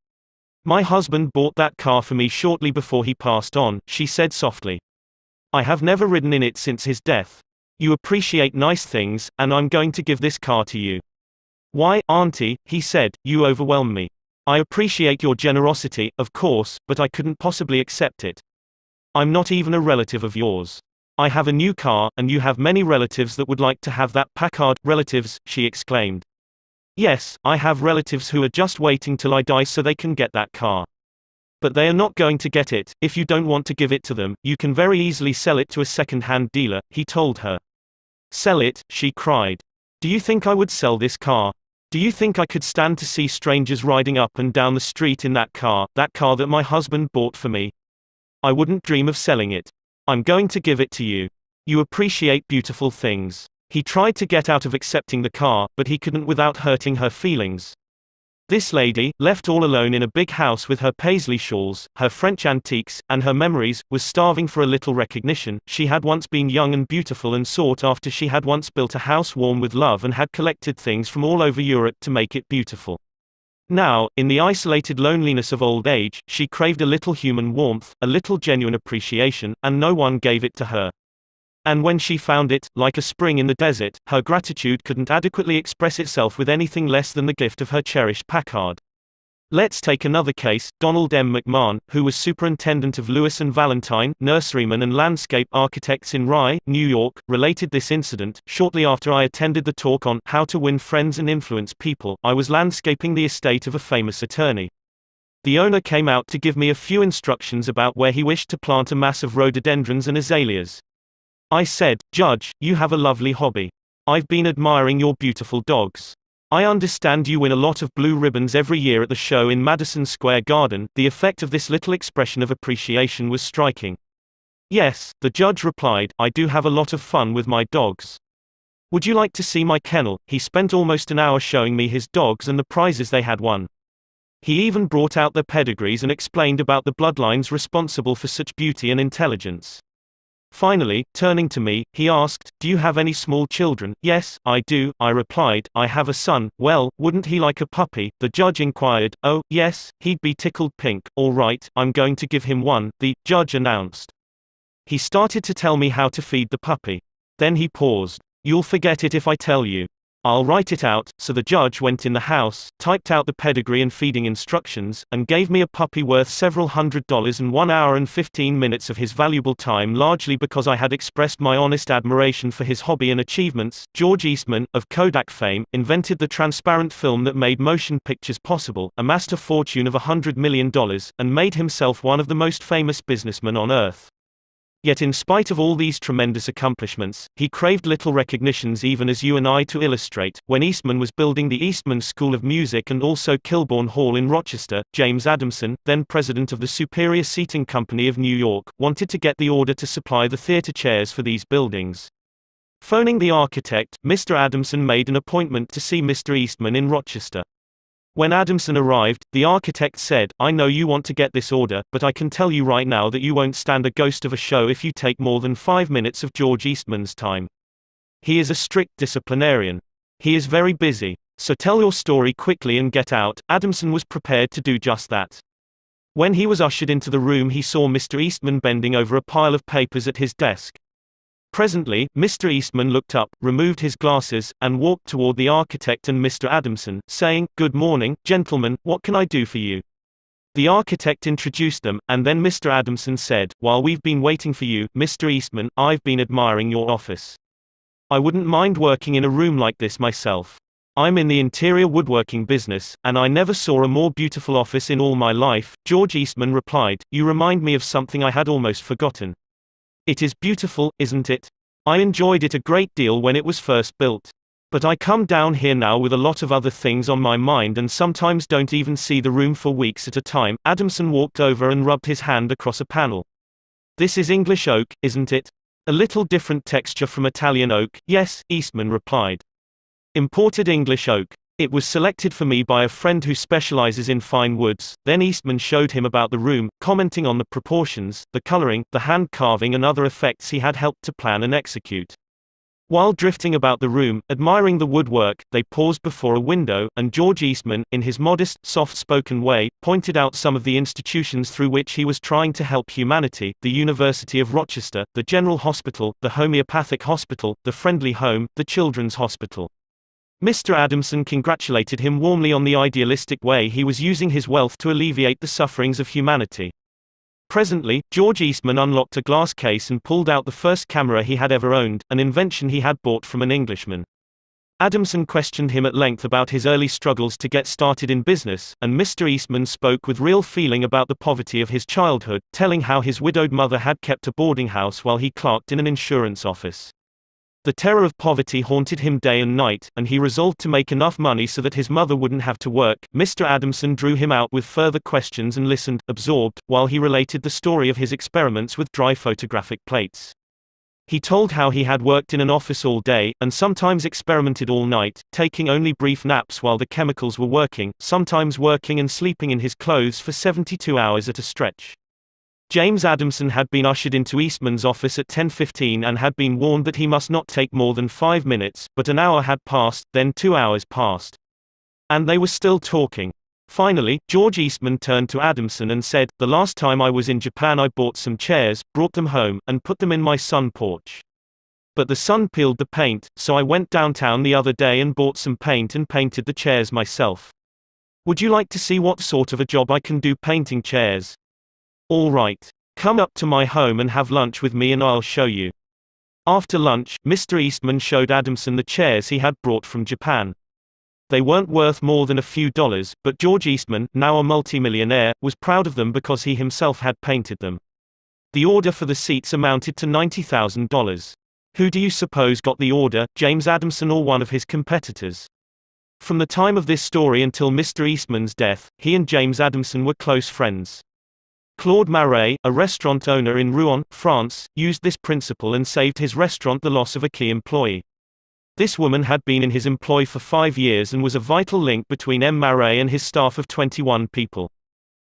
"My husband bought that car for me shortly before he passed on," she said softly. "I have never ridden in it since his death. You appreciate nice things, and I'm going to give this car to you." "Why, Auntie," he said, "you overwhelm me. I appreciate your generosity, of course, but I couldn't possibly accept it. I'm not even a relative of yours. I have a new car, and you have many relatives that would like to have that Packard." "Relatives?" she exclaimed. "Yes, I have relatives who are just waiting till I die so they can get that car. But they are not going to get it. If you don't want to give it to them, you can very easily sell it to a second-hand dealer," he told her. "Sell it?" she cried. "Do you think I would sell this car? Do you think I could stand to see strangers riding up and down the street in that car that my husband bought for me? I wouldn't dream of selling it. I'm going to give it to you. You appreciate beautiful things." He tried to get out of accepting the car, but he couldn't without hurting her feelings. This lady, left all alone in a big house with her paisley shawls, her French antiques, and her memories, was starving for a little recognition. She had once been young and beautiful and sought after. She had once built a house warm with love and had collected things from all over Europe to make it beautiful. Now, in the isolated loneliness of old age, she craved a little human warmth, a little genuine appreciation, and no one gave it to her. And when she found it, like a spring in the desert, her gratitude couldn't adequately express itself with anything less than the gift of her cherished Packard. Let's take another case. Donald M. McMahon, who was superintendent of Lewis and Valentine, nurserymen and landscape architects in Rye, New York, related this incident. "Shortly after I attended the talk on how to win friends and influence people, I was landscaping the estate of a famous attorney. The owner came out to give me a few instructions about where he wished to plant a mass of rhododendrons and azaleas. I said, 'Judge, you have a lovely hobby. I've been admiring your beautiful dogs. I understand you win a lot of blue ribbons every year at the show in Madison Square Garden." The effect of this little expression of appreciation was striking. "Yes," the judge replied, "I do have a lot of fun with my dogs. Would you like to see my kennel?" He spent almost an hour showing me his dogs and the prizes they had won. He even brought out their pedigrees and explained about the bloodlines responsible for such beauty and intelligence. Finally, turning to me, he asked, "Do you have any small children?" "Yes, I do," I replied. "I have a son." "Well, wouldn't he like a puppy?" the judge inquired. "Oh, yes, he'd be tickled pink." "All right, I'm going to give him one," the judge announced. He started to tell me how to feed the puppy. Then he paused. "You'll forget it if I tell you." "I'll write it out." So the judge went in the house, typed out the pedigree and feeding instructions, and gave me a puppy worth several $100s and 1 hour and 15 minutes of his valuable time, largely because I had expressed my honest admiration for his hobby and achievements. George Eastman, of Kodak fame, invented the transparent film that made motion pictures possible, amassed a fortune of $100 million, and made himself one of the most famous businessmen on earth. Yet in spite of all these tremendous accomplishments, he craved little recognitions, even as you and I. To illustrate, when Eastman was building the Eastman School of Music and also Kilbourne Hall in Rochester, James Adamson, then president of the Superior Seating Company of New York, wanted to get the order to supply the theater chairs for these buildings. Phoning the architect, Mr. Adamson made an appointment to see Mr. Eastman in Rochester. When Adamson arrived, the architect said, "I know you want to get this order, but I can tell you right now that you won't stand a ghost of a show if you take more than 5 minutes of George Eastman's time. He is a strict disciplinarian. He is very busy. So tell your story quickly and get out." Adamson was prepared to do just that. When he was ushered into the room, he saw Mr. Eastman bending over a pile of papers at his desk. Presently, Mr. Eastman looked up, removed his glasses, and walked toward the architect and Mr. Adamson, saying, "Good morning, gentlemen, what can I do for you?" The architect introduced them, and then Mr. Adamson said, "While we've been waiting for you, Mr. Eastman, I've been admiring your office. I wouldn't mind working in a room like this myself. I'm in the interior woodworking business, and I never saw a more beautiful office in all my life." George Eastman replied, "You remind me of something I had almost forgotten. It is beautiful, isn't it? I enjoyed it a great deal when it was first built. But I come down here now with a lot of other things on my mind and sometimes don't even see the room for weeks at a time." Adamson walked over and rubbed his hand across a panel. "This is English oak, isn't it? A little different texture from Italian oak." "Yes," Eastman replied. "Imported English oak. It was selected for me by a friend who specializes in fine woods." Then Eastman showed him about the room, commenting on the proportions, the coloring, the hand carving and other effects he had helped to plan and execute. While drifting about the room, admiring the woodwork, they paused before a window, and George Eastman, in his modest, soft-spoken way, pointed out some of the institutions through which he was trying to help humanity: the University of Rochester, the General Hospital, the Homeopathic Hospital, the Friendly Home, the Children's Hospital. Mr. Adamson congratulated him warmly on the idealistic way he was using his wealth to alleviate the sufferings of humanity. Presently, George Eastman unlocked a glass case and pulled out the first camera he had ever owned, an invention he had bought from an Englishman. Adamson questioned him at length about his early struggles to get started in business, and Mr. Eastman spoke with real feeling about the poverty of his childhood, telling how his widowed mother had kept a boarding house while he clerked in an insurance office. The terror of poverty haunted him day and night, and he resolved to make enough money so that his mother wouldn't have to work. Mr. Adamson drew him out with further questions and listened, absorbed, while he related the story of his experiments with dry photographic plates. He told how he had worked in an office all day, and sometimes experimented all night, taking only brief naps while the chemicals were working, sometimes working and sleeping in his clothes for 72 hours at a stretch. James Adamson had been ushered into Eastman's office at 10:15 and had been warned that he must not take more than 5 minutes, but an hour had passed, then 2 hours passed. And they were still talking. Finally, George Eastman turned to Adamson and said, "The last time I was in Japan I bought some chairs, brought them home, and put them in my sun porch. But the sun peeled the paint, so I went downtown the other day and bought some paint and painted the chairs myself. Would you like to see what sort of a job I can do painting chairs? All right. Come up to my home and have lunch with me and I'll show you." After lunch, Mr. Eastman showed Adamson the chairs he had brought from Japan. They weren't worth more than a few dollars, but George Eastman, now a multimillionaire, was proud of them because he himself had painted them. The order for the seats amounted to $90,000. Who do you suppose got the order, James Adamson or one of his competitors? From the time of this story until Mr. Eastman's death, he and James Adamson were close friends. Claude Marais, a restaurant owner in Rouen, France, used this principle and saved his restaurant the loss of a key employee. This woman had been in his employ for 5 years and was a vital link between M. Marais and his staff of 21 people.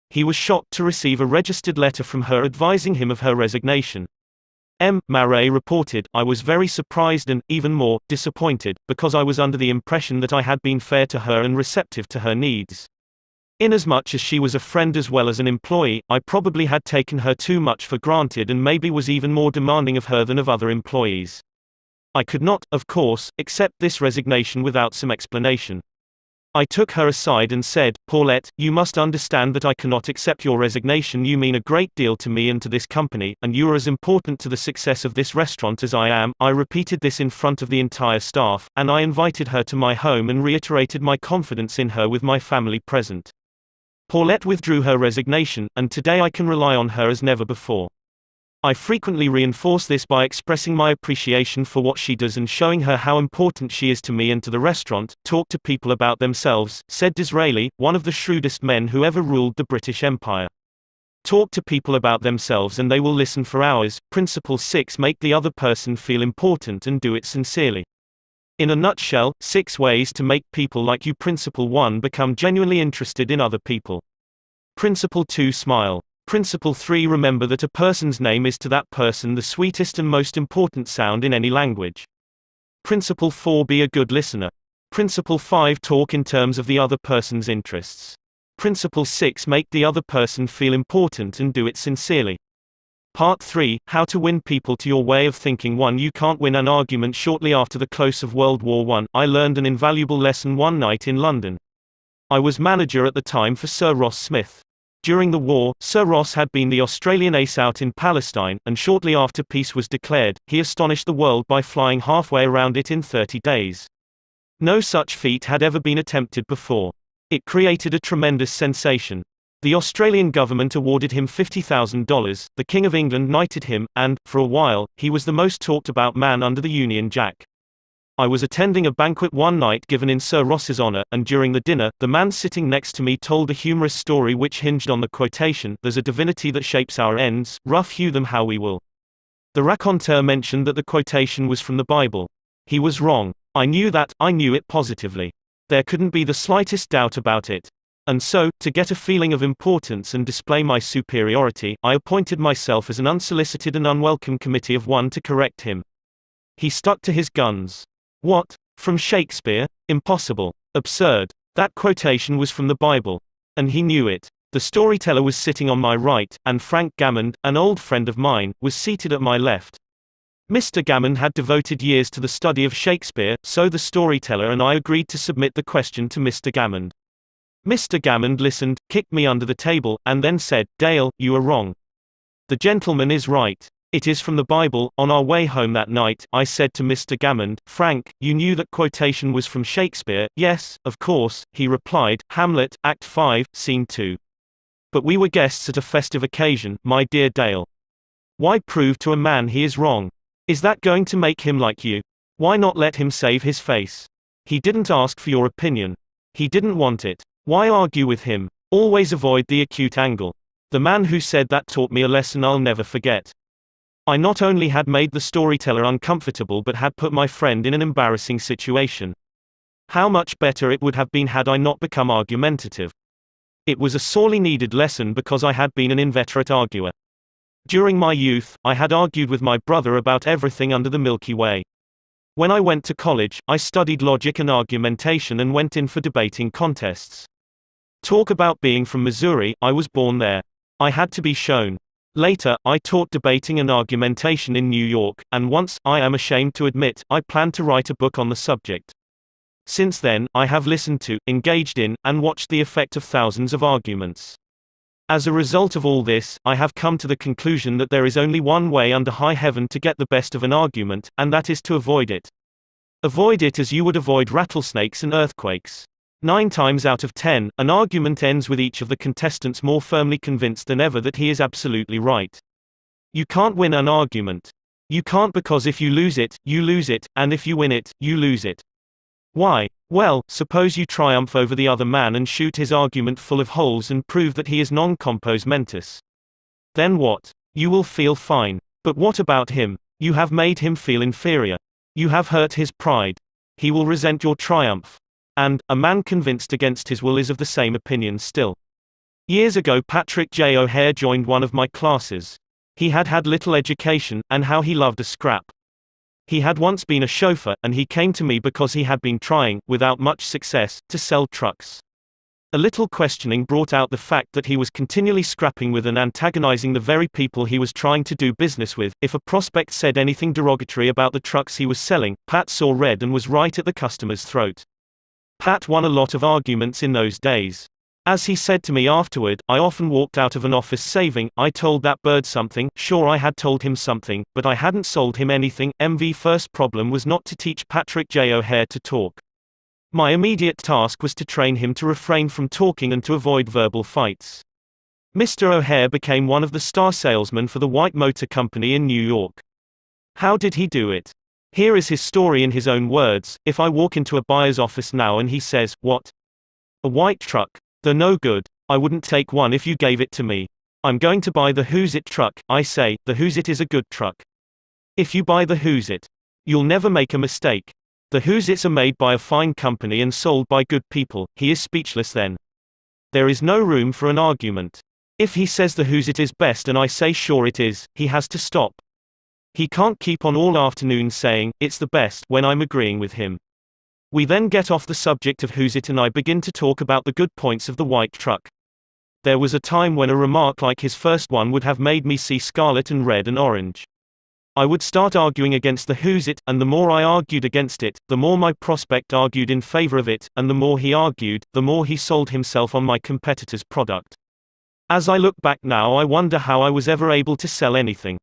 He was shocked to receive a registered letter from her advising him of her resignation. M. Marais reported, "I was very surprised and, even more, disappointed, because I was under the impression that I had been fair to her and receptive to her needs. Inasmuch as she was a friend as well as an employee, I probably had taken her too much for granted and maybe was even more demanding of her than of other employees. I could not, of course, accept this resignation without some explanation. I took her aside and said, 'Paulette, you must understand that I cannot accept your resignation. You mean a great deal to me and to this company, and you are as important to the success of this restaurant as I am.' I repeated this in front of the entire staff, and I invited her to my home and reiterated my confidence in her with my family present. Paulette withdrew her resignation, and today I can rely on her as never before. I frequently reinforce this by expressing my appreciation for what she does and showing her how important she is to me and to the restaurant." "Talk to people about themselves," said Disraeli, one of the shrewdest men who ever ruled the British Empire. "Talk to people about themselves and they will listen for hours." Principle 6: Make the other person feel important and do it sincerely. In a nutshell, 6 ways to make people like you. Principle 1: Become genuinely interested in other people. Principle 2: Smile. Principle 3: Remember that a person's name is to that person the sweetest and most important sound in any language. Principle 4: Be a good listener. Principle 5: Talk in terms of the other person's interests. Principle 6: Make the other person feel important and do it sincerely. Part 3: How to win people to your way of thinking. 1. You can't win an argument. Shortly after the close of World War I, I learned an invaluable lesson one night in London. I was manager at the time for Sir Ross Smith. During the war, Sir Ross had been the Australian ace out in Palestine, and shortly after peace was declared, he astonished the world by flying halfway around it in 30 days. No such feat had ever been attempted before. It created a tremendous sensation. The Australian government awarded him $50,000, the King of England knighted him, and, for a while, he was the most talked about man under the Union Jack. I was attending a banquet one night given in Sir Ross's honor, and during the dinner, the man sitting next to me told a humorous story which hinged on the quotation, "There's a divinity that shapes our ends, rough hew them how we will." The raconteur mentioned that the quotation was from the Bible. He was wrong. I knew that, I knew it positively. There couldn't be the slightest doubt about it. And so, to get a feeling of importance and display my superiority, I appointed myself as an unsolicited and unwelcome committee of one to correct him. He stuck to his guns. "What? From Shakespeare? Impossible. Absurd. That quotation was from the Bible." And he knew it. The storyteller was sitting on my right, and Frank Gammond, an old friend of mine, was seated at my left. Mr. Gammond had devoted years to the study of Shakespeare, so the storyteller and I agreed to submit the question to Mr. Gammond. Mr. Gammond listened, kicked me under the table, and then said, "Dale, you are wrong. The gentleman is right. It is from the Bible." On our way home that night, I said to Mr. Gammond, "Frank, you knew that quotation was from Shakespeare?" "Yes, of course," he replied, "Hamlet, Act 5, Scene 2. But we were guests at a festive occasion, my dear Dale. Why prove to a man he is wrong? Is that going to make him like you? Why not let him save his face? He didn't ask for your opinion. He didn't want it. Why argue with him? Always avoid the acute angle." The man who said that taught me a lesson I'll never forget. I not only had made the storyteller uncomfortable but had put my friend in an embarrassing situation. How much better it would have been had I not become argumentative. It was a sorely needed lesson because I had been an inveterate arguer. During my youth, I had argued with my brother about everything under the Milky Way. When I went to college, I studied logic and argumentation and went in for debating contests. Talk about being from Missouri, I was born there. I had to be shown. Later, I taught debating and argumentation in New York, and once, I am ashamed to admit, I planned to write a book on the subject. Since then, I have listened to, engaged in, and watched the effect of thousands of arguments. As a result of all this, I have come to the conclusion that there is only one way under high heaven to get the best of an argument, and that is to avoid it. Avoid it as you would avoid rattlesnakes and earthquakes. 9 times out of 10, an argument ends with each of the contestants more firmly convinced than ever that he is absolutely right. You can't win an argument. You can't, because if you lose it, and if you win it, you lose it. Why? Well, suppose you triumph over the other man and shoot his argument full of holes and prove that he is non compos mentis. Then what? You will feel fine. But what about him? You have made him feel inferior. You have hurt his pride. He will resent your triumph. And, a man convinced against his will is of the same opinion still. Years ago Patrick J. O'Hare joined one of my classes. He had had little education, and how he loved a scrap. He had once been a chauffeur, and he came to me because he had been trying, without much success, to sell trucks. A little questioning brought out the fact that he was continually scrapping with and antagonizing the very people he was trying to do business with. If a prospect said anything derogatory about the trucks he was selling, Pat saw red and was right at the customer's throat. Pat won a lot of arguments in those days. As he said to me afterward, I often walked out of an office saving, I told that bird something, sure I had told him something, but I hadn't sold him anything. MV first problem was not to teach Patrick J. O'Hare to talk. My immediate task was to train him to refrain from talking and to avoid verbal fights. Mr. O'Hare became one of the star salesmen for the White Motor Company in New York. How did he do it? Here is his story in his own words. If I walk into a buyer's office now and he says, "What? A white truck? They're no good. I wouldn't take one if you gave it to me. I'm going to buy the Who's It truck," I say, "The Who's It is a good truck. If you buy the Who's It, you'll never make a mistake. The Who's It's are made by a fine company and sold by good people." He is speechless then. There is no room for an argument. If he says the Who's It is best and I say sure it is, he has to stop. He can't keep on all afternoon saying, "It's the best," when I'm agreeing with him. We then get off the subject of Who's It and I begin to talk about the good points of the white truck. There was a time when a remark like his first one would have made me see scarlet and red and orange. I would start arguing against the Who's It, and the more I argued against it, the more my prospect argued in favor of it, and the more he argued, the more he sold himself on my competitor's product. As I look back now, I wonder how I was ever able to sell anything.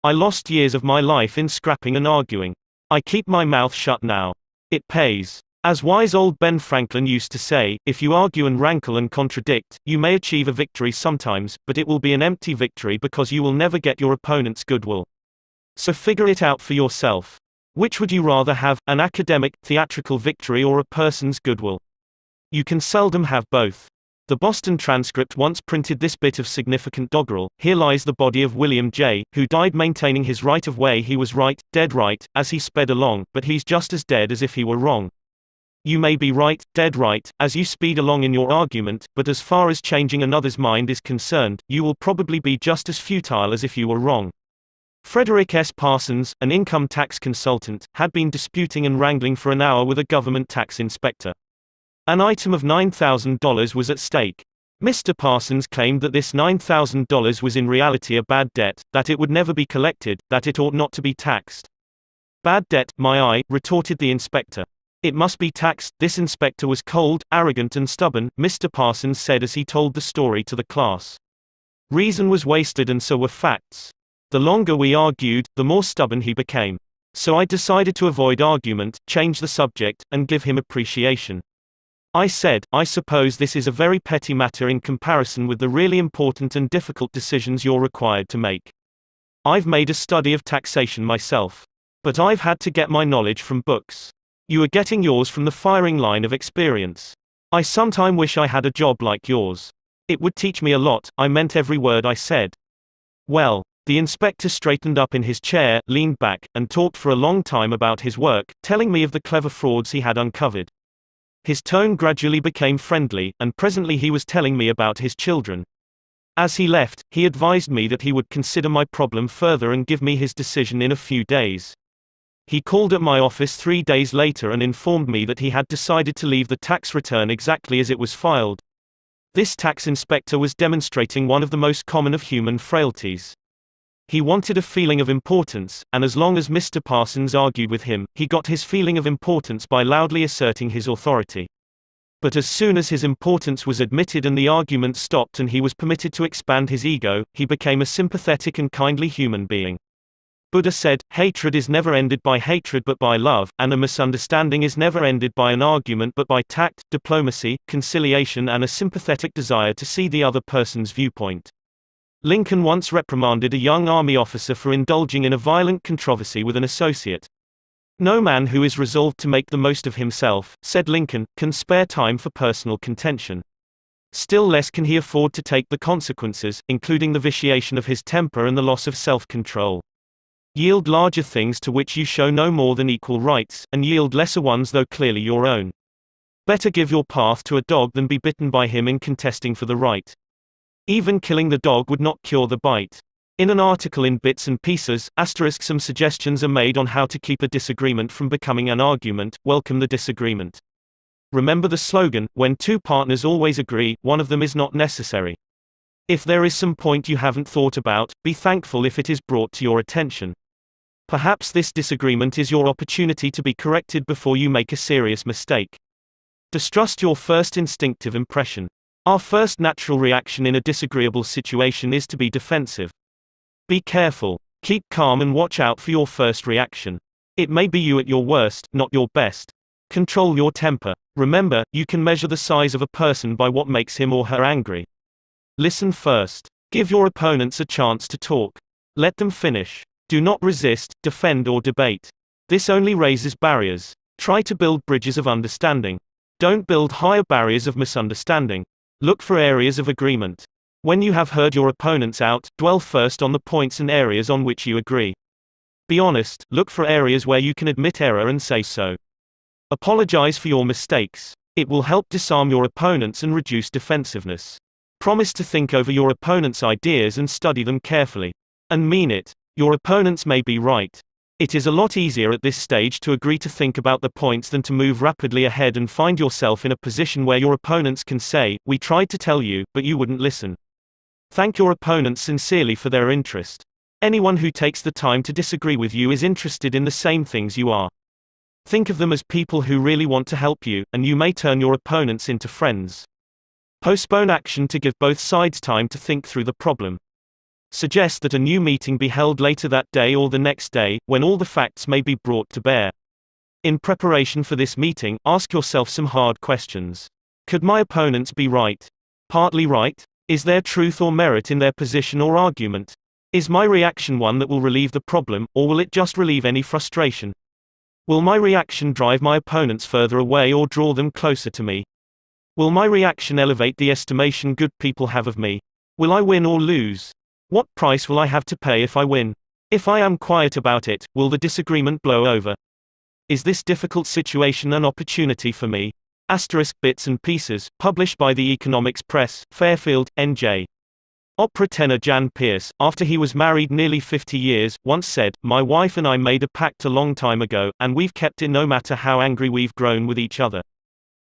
I lost years of my life in scrapping and arguing. I keep my mouth shut now. It pays. As wise old Ben Franklin used to say, if you argue and rankle and contradict, you may achieve a victory sometimes, but it will be an empty victory because you will never get your opponent's goodwill. So figure it out for yourself. Which would you rather have, an academic, theatrical victory or a person's goodwill? You can seldom have both. The Boston Transcript once printed this bit of significant doggerel: "Here lies the body of William J., who died maintaining his right of way. He was right, dead right, as he sped along, but he's just as dead as if he were wrong." You may be right, dead right, as you speed along in your argument, but as far as changing another's mind is concerned, you will probably be just as futile as if you were wrong. Frederick S. Parsons, an income tax consultant, had been disputing and wrangling for an hour with a government tax inspector. An item of $9,000 was at stake. Mr. Parsons claimed that this $9,000 was in reality a bad debt, that it would never be collected, that it ought not to be taxed. "Bad debt, my eye," retorted the inspector. "It must be taxed." This inspector was cold, arrogant and stubborn, Mr. Parsons said as he told the story to the class. Reason was wasted and so were facts. The longer we argued, the more stubborn he became. So I decided to avoid argument, change the subject, and give him appreciation. I said, "I suppose this is a very petty matter in comparison with the really important and difficult decisions you're required to make. I've made a study of taxation myself. But I've had to get my knowledge from books. You are getting yours from the firing line of experience. I sometime wish I had a job like yours. It would teach me a lot." I meant every word I said. Well, the inspector straightened up in his chair, leaned back, and talked for a long time about his work, telling me of the clever frauds he had uncovered. His tone gradually became friendly, and presently he was telling me about his children. As he left, he advised me that he would consider my problem further and give me his decision in a few days. He called at my office 3 days later and informed me that he had decided to leave the tax return exactly as it was filed. This tax inspector was demonstrating one of the most common of human frailties. He wanted a feeling of importance, and as long as Mr. Parsons argued with him, he got his feeling of importance by loudly asserting his authority. But as soon as his importance was admitted and the argument stopped and he was permitted to expand his ego, he became a sympathetic and kindly human being. Buddha said, "Hatred is never ended by hatred but by love, and a misunderstanding is never ended by an argument but by tact, diplomacy, conciliation and a sympathetic desire to see the other person's viewpoint." Lincoln once reprimanded a young Army officer for indulging in a violent controversy with an associate. No man who is resolved to make the most of himself, said Lincoln, can spare time for personal contention. Still less can he afford to take the consequences, including the vitiation of his temper and the loss of self-control. Yield larger things to which you show no more than equal rights, and yield lesser ones though clearly your own. Better give your path to a dog than be bitten by him in contesting for the right. Even killing the dog would not cure the bite. In an article in Bits and Pieces, some suggestions are made on how to keep a disagreement from becoming an argument. Welcome the disagreement. Remember the slogan, when two partners always agree, one of them is not necessary. If there is some point you haven't thought about, be thankful if it is brought to your attention. Perhaps this disagreement is your opportunity to be corrected before you make a serious mistake. Distrust your first instinctive impression. Our first natural reaction in a disagreeable situation is to be defensive. Be careful. Keep calm and watch out for your first reaction. It may be you at your worst, not your best. Control your temper. Remember, you can measure the size of a person by what makes him or her angry. Listen first. Give your opponents a chance to talk. Let them finish. Do not resist, defend or debate. This only raises barriers. Try to build bridges of understanding. Don't build higher barriers of misunderstanding. Look for areas of agreement. When you have heard your opponents out, dwell first on the points and areas on which you agree. Be honest, look for areas where you can admit error and say so. Apologize for your mistakes. It will help disarm your opponents and reduce defensiveness. Promise to think over your opponent's ideas and study them carefully. And mean it. Your opponents may be right. It is a lot easier at this stage to agree to think about the points than to move rapidly ahead and find yourself in a position where your opponents can say, "We tried to tell you, but you wouldn't listen." Thank your opponents sincerely for their interest. Anyone who takes the time to disagree with you is interested in the same things you are. Think of them as people who really want to help you, and you may turn your opponents into friends. Postpone action to give both sides time to think through the problem. Suggest that a new meeting be held later that day or the next day, when all the facts may be brought to bear. In preparation for this meeting, ask yourself some hard questions. Could my opponents be right? Partly right? Is there truth or merit in their position or argument? Is my reaction one that will relieve the problem, or will it just relieve any frustration? Will my reaction drive my opponents further away or draw them closer to me? Will my reaction elevate the estimation good people have of me? Will I win or lose? What price will I have to pay if I win? If I am quiet about it, will the disagreement blow over? Is this difficult situation an opportunity for me? Bits and Pieces, published by the Economics Press, Fairfield, NJ. Opera tenor Jan Pearce, after he was married nearly 50 years, once said, "My wife and I made a pact a long time ago, and we've kept it no matter how angry we've grown with each other.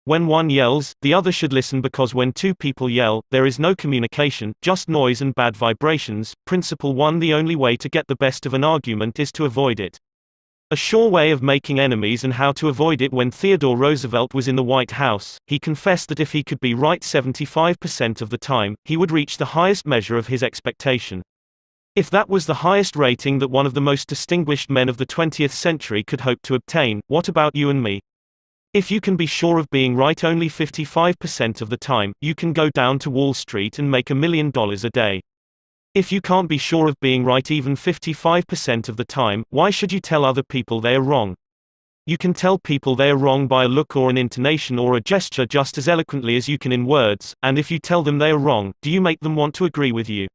When one yells, the other should listen because when two people yell, there is no communication, just noise and bad vibrations." Principle 1. The only way to get the best of an argument is to avoid it. A sure way of making enemies and how to avoid it. When Theodore Roosevelt was in the White House, he confessed that if he could be right 75% of the time, he would reach the highest measure of his expectation. If that was the highest rating that one of the most distinguished men of the 20th century could hope to obtain, what about you and me? If you can be sure of being right only 55% of the time, you can go down to Wall Street and make $1 million a day. If you can't be sure of being right even 55% of the time, why should you tell other people they are wrong? You can tell people they are wrong by a look or an intonation or a gesture just as eloquently as you can in words, and if you tell them they are wrong, do you make them want to agree with you?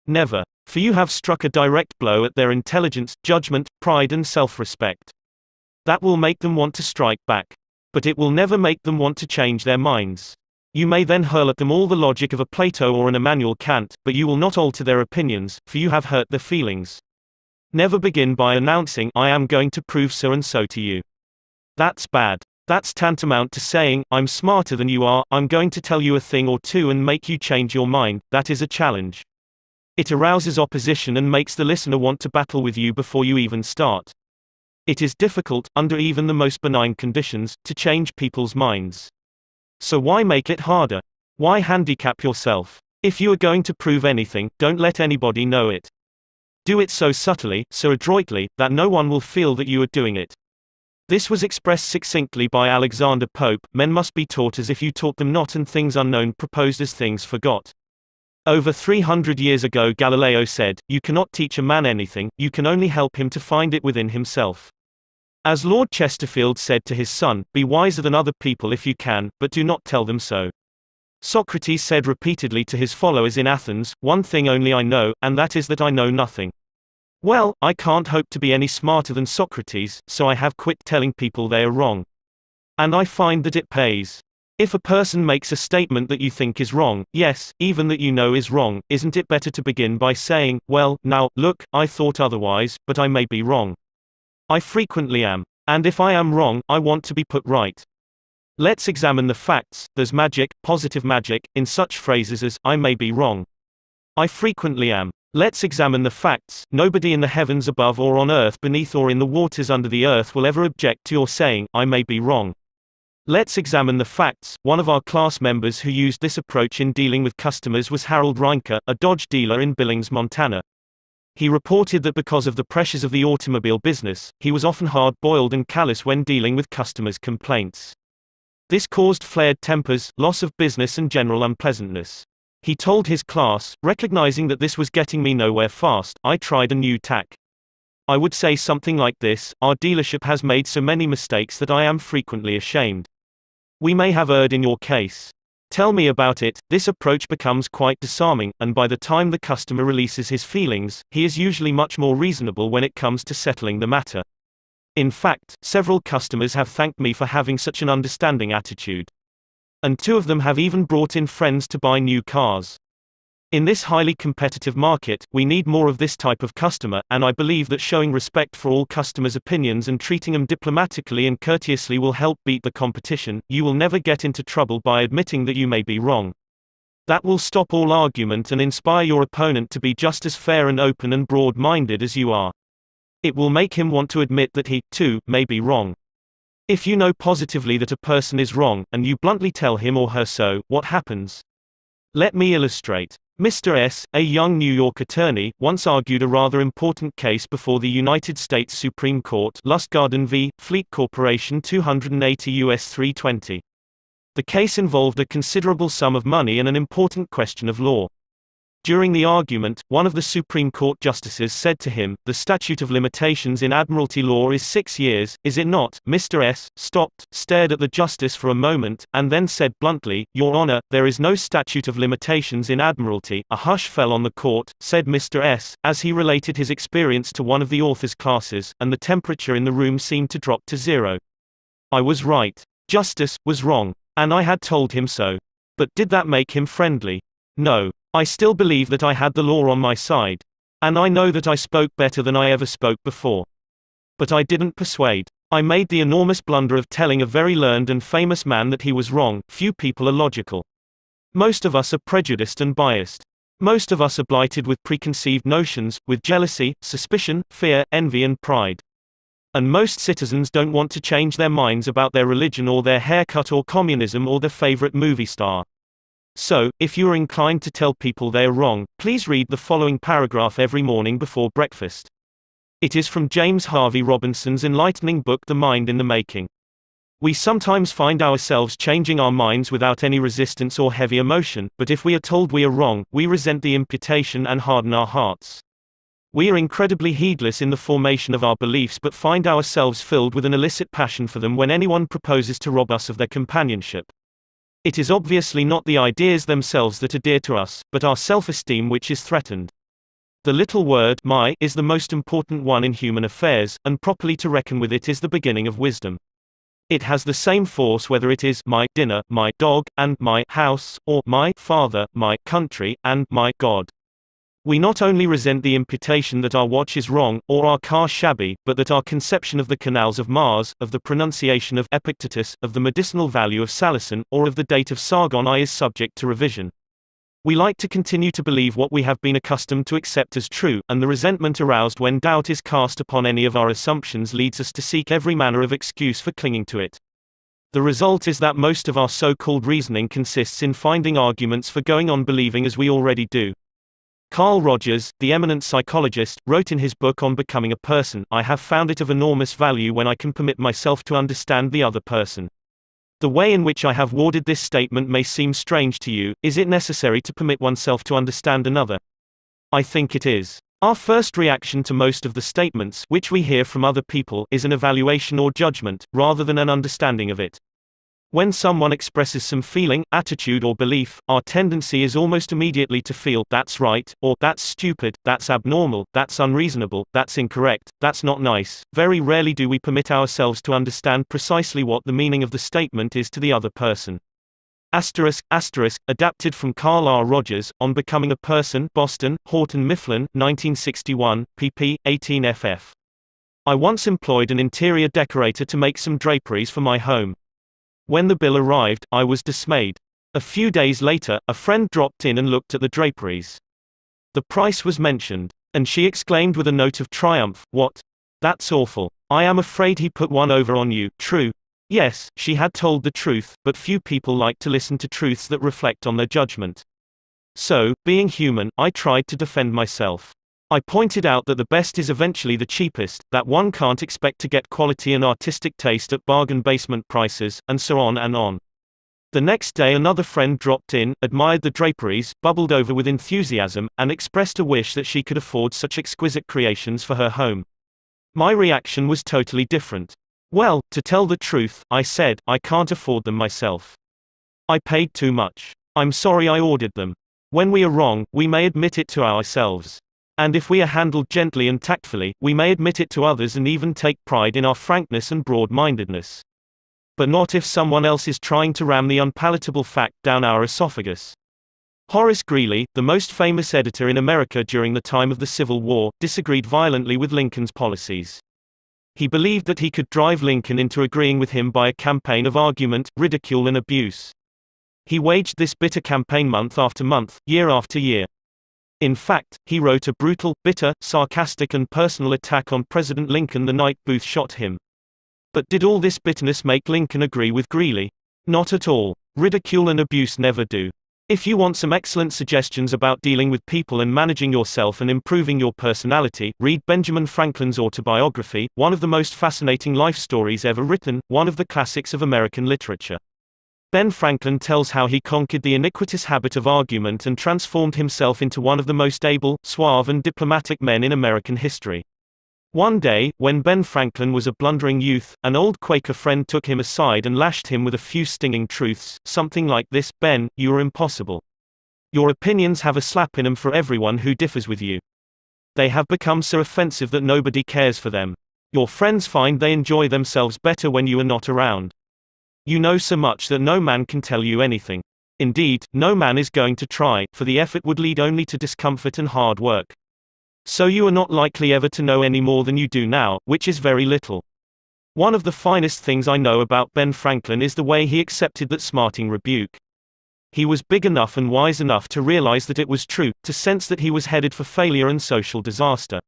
Never. For you have struck a direct blow at their intelligence, judgment, pride and self-respect. That will make them want to strike back. But it will never make them want to change their minds. You may then hurl at them all the logic of a Plato or an Immanuel Kant, but you will not alter their opinions, for you have hurt their feelings. Never begin by announcing, "I am going to prove so and so to you." That's bad. That's tantamount to saying, "I'm smarter than you are, I'm going to tell you a thing or two and make you change your mind." That is a challenge. It arouses opposition and makes the listener want to battle with you before you even start. It is difficult, under even the most benign conditions, to change people's minds. So why make it harder? Why handicap yourself? If you are going to prove anything, don't let anybody know it. Do it so subtly, so adroitly, that no one will feel that you are doing it. This was expressed succinctly by Alexander Pope: "Men must be taught as if you taught them not, and things unknown proposed as things forgot." Over 300 years ago Galileo said, "You cannot teach a man anything, you can only help him to find it within himself." As Lord Chesterfield said to his son, "Be wiser than other people if you can, but do not tell them so." Socrates said repeatedly to his followers in Athens, "One thing only I know, and that is that I know nothing." Well, I can't hope to be any smarter than Socrates, so I have quit telling people they are wrong. And I find that it pays. If a person makes a statement that you think is wrong, yes, even that you know is wrong, isn't it better to begin by saying, "Well, now, look, I thought otherwise, but I may be wrong. I frequently am. And if I am wrong, I want to be put right. Let's examine the facts." There's magic, positive magic, in such phrases as, "I may be wrong. I frequently am." Let's examine the facts. Nobody in the heavens above or on earth beneath or in the waters under the earth will ever object to your saying, "I may be wrong." Let's examine the facts. One of our class members who used this approach in dealing with customers was Harold Reinke, a Dodge dealer in Billings, Montana. He reported that because of the pressures of the automobile business, he was often hard-boiled and callous when dealing with customers' complaints. This caused flared tempers, loss of business and general unpleasantness. He told his class, "Recognizing that this was getting me nowhere fast, I tried a new tack. I would say something like this: our dealership has made so many mistakes that I am frequently ashamed. We may have erred in your case. Tell me about it." This approach becomes quite disarming, and by the time the customer releases his feelings, he is usually much more reasonable when it comes to settling the matter. In fact, several customers have thanked me for having such an understanding attitude. And 2 of them have even brought in friends to buy new cars. In this highly competitive market, we need more of this type of customer, and I believe that showing respect for all customers' opinions and treating them diplomatically and courteously will help beat the competition. You will never get into trouble by admitting that you may be wrong. That will stop all argument and inspire your opponent to be just as fair and open and broad-minded as you are. It will make him want to admit that he, too, may be wrong. If you know positively that a person is wrong, and you bluntly tell him or her so, what happens? Let me illustrate. Mr. S., a young New York attorney, once argued a rather important case before the United States Supreme Court, Lustgarten v. Fleet Corporation 280 U.S. 320. The case involved a considerable sum of money and an important question of law. During the argument, one of the Supreme Court justices said to him, "The statute of limitations in admiralty law is 6 years, is it not?" Mr. S. stopped, stared at the justice for a moment, and then said bluntly, "Your Honor, there is no statute of limitations in admiralty." A hush fell on the court, said Mr. S., as he related his experience to one of the author's classes, and the temperature in the room seemed to drop to 0. I was right. Justice was wrong. And I had told him so. But did that make him friendly? No. I still believe that I had the law on my side. And I know that I spoke better than I ever spoke before. But I didn't persuade. I made the enormous blunder of telling a very learned and famous man that he was wrong. Few people are logical. Most of us are prejudiced and biased. Most of us are blighted with preconceived notions, with jealousy, suspicion, fear, envy and pride. And most citizens don't want to change their minds about their religion or their haircut or communism or their favorite movie star. So, if you are inclined to tell people they are wrong, please read the following paragraph every morning before breakfast. It is from James Harvey Robinson's enlightening book The Mind in the Making. We sometimes find ourselves changing our minds without any resistance or heavy emotion, but if we are told we are wrong, we resent the imputation and harden our hearts. We are incredibly heedless in the formation of our beliefs but find ourselves filled with an illicit passion for them when anyone proposes to rob us of their companionship. It is obviously not the ideas themselves that are dear to us, but our self-esteem which is threatened. The little word, my, is the most important one in human affairs, and properly to reckon with it is the beginning of wisdom. It has the same force whether it is my dinner, my dog, and my house, or my father, my country, and my God. We not only resent the imputation that our watch is wrong, or our car shabby, but that our conception of the canals of Mars, of the pronunciation of Epictetus, of the medicinal value of salicin, or of the date of Sargon I is subject to revision. We like to continue to believe what we have been accustomed to accept as true, and the resentment aroused when doubt is cast upon any of our assumptions leads us to seek every manner of excuse for clinging to it. The result is that most of our so-called reasoning consists in finding arguments for going on believing as we already do. Carl Rogers, the eminent psychologist, wrote in his book On Becoming a Person, "I have found it of enormous value when I can permit myself to understand the other person." The way in which I have worded this statement may seem strange to you. Is it necessary to permit oneself to understand another? I think it is. Our first reaction to most of the statements which we hear from other people is an evaluation or judgment, rather than an understanding of it. When someone expresses some feeling, attitude or belief, our tendency is almost immediately to feel, that's right, or that's stupid, that's abnormal, that's unreasonable, that's incorrect, that's not nice. Very rarely do we permit ourselves to understand precisely what the meaning of the statement is to the other person. Asterisk, adapted from Carl R. Rogers, On Becoming a Person, Boston, Houghton Mifflin, 1961, pp. 18 ff. I once employed an interior decorator to make some draperies for my home. When the bill arrived, I was dismayed. A few days later, a friend dropped in and looked at the draperies. The price was mentioned, and she exclaimed with a note of triumph, "What? That's awful. I am afraid he put one over on you." True. Yes, she had told the truth, but few people like to listen to truths that reflect on their judgment. So, being human, I tried to defend myself. I pointed out that the best is eventually the cheapest, that one can't expect to get quality and artistic taste at bargain basement prices, and so on and on. The next day another friend dropped in, admired the draperies, bubbled over with enthusiasm, and expressed a wish that she could afford such exquisite creations for her home. My reaction was totally different. "Well, to tell the truth," I said, "I can't afford them myself. I paid too much. I'm sorry I ordered them." When we are wrong, we may admit it to ourselves. And if we are handled gently and tactfully, we may admit it to others and even take pride in our frankness and broad-mindedness. But not if someone else is trying to ram the unpalatable fact down our esophagus. Horace Greeley, the most famous editor in America during the time of the Civil War, disagreed violently with Lincoln's policies. He believed that he could drive Lincoln into agreeing with him by a campaign of argument, ridicule and abuse. He waged this bitter campaign month after month, year after year. In fact, he wrote a brutal, bitter, sarcastic and personal attack on President Lincoln the night Booth shot him. But did all this bitterness make Lincoln agree with Greeley? Not at all. Ridicule and abuse never do. If you want some excellent suggestions about dealing with people and managing yourself and improving your personality, read Benjamin Franklin's autobiography, one of the most fascinating life stories ever written, one of the classics of American literature. Ben Franklin tells how he conquered the iniquitous habit of argument and transformed himself into one of the most able, suave and diplomatic men in American history. One day, when Ben Franklin was a blundering youth, an old Quaker friend took him aside and lashed him with a few stinging truths, something like this: "Ben, you are impossible. Your opinions have a slap in them for everyone who differs with you. They have become so offensive that nobody cares for them. Your friends find they enjoy themselves better when you are not around. You know so much that no man can tell you anything. Indeed, no man is going to try, for the effort would lead only to discomfort and hard work. So you are not likely ever to know any more than you do now, which is very little." One of the finest things I know about Ben Franklin is the way he accepted that smarting rebuke. He was big enough and wise enough to realize that it was true, to sense that he was headed for failure and social disaster.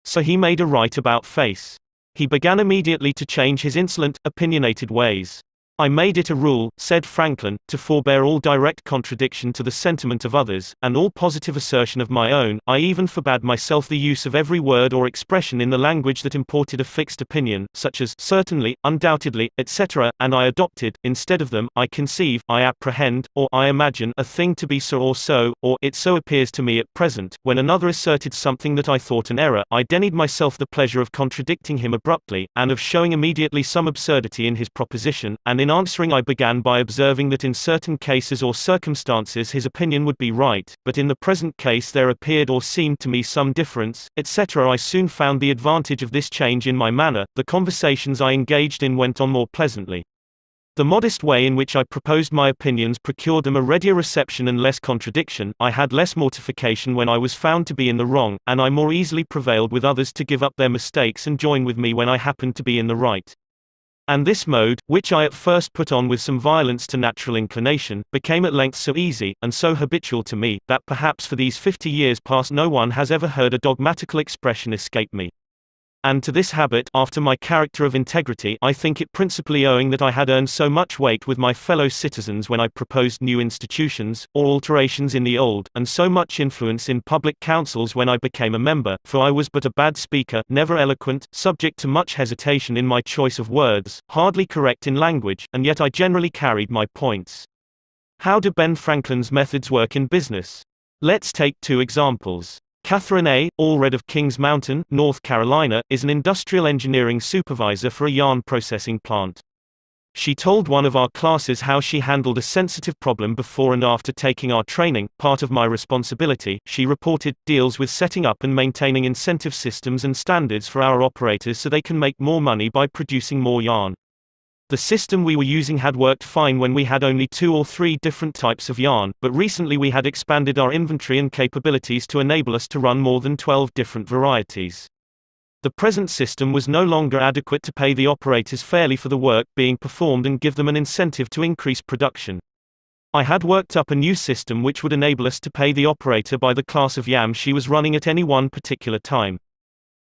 So he made a right about face. He began immediately to change his insolent, opinionated ways. "I made it a rule," said Franklin, "to forbear all direct contradiction to the sentiment of others, and all positive assertion of my own. I even forbade myself the use of every word or expression in the language that imported a fixed opinion, such as certainly, undoubtedly, etc., and I adopted, instead of them, I conceive, I apprehend, or I imagine a thing to be so, or it so appears to me at present." When another asserted something that I thought an error, I denied myself the pleasure of contradicting him abruptly, and of showing immediately some absurdity in his proposition, and in answering I began by observing that in certain cases or circumstances his opinion would be right, but in the present case there appeared or seemed to me some difference, etc. I soon found the advantage of this change in my manner. The conversations I engaged in went on more pleasantly. The modest way in which I proposed my opinions procured them a readier reception and less contradiction. I had less mortification when I was found to be in the wrong, and I more easily prevailed with others to give up their mistakes and join with me when I happened to be in the right. And this mode, which I at first put on with some violence to natural inclination, became at length so easy, and so habitual to me, that perhaps for these 50 years past no one has ever heard a dogmatical expression escape me. And to this habit, after my character of integrity, I think it principally owing that I had earned so much weight with my fellow citizens when I proposed new institutions, or alterations in the old, and so much influence in public councils when I became a member, for I was but a bad speaker, never eloquent, subject to much hesitation in my choice of words, hardly correct in language, and yet I generally carried my points. How do Ben Franklin's methods work in business? Let's take two examples. Catherine A. Allred of Kings Mountain, North Carolina, is an industrial engineering supervisor for a yarn processing plant. She told one of our classes how she handled a sensitive problem before and after taking our training. Part of my responsibility, she reported, deals with setting up and maintaining incentive systems and standards for our operators so they can make more money by producing more yarn. The system we were using had worked fine when we had only 2 or 3 different types of yarn, but recently we had expanded our inventory and capabilities to enable us to run more than 12 different varieties. The present system was no longer adequate to pay the operators fairly for the work being performed and give them an incentive to increase production. I had worked up a new system which would enable us to pay the operator by the class of yam she was running at any one particular time.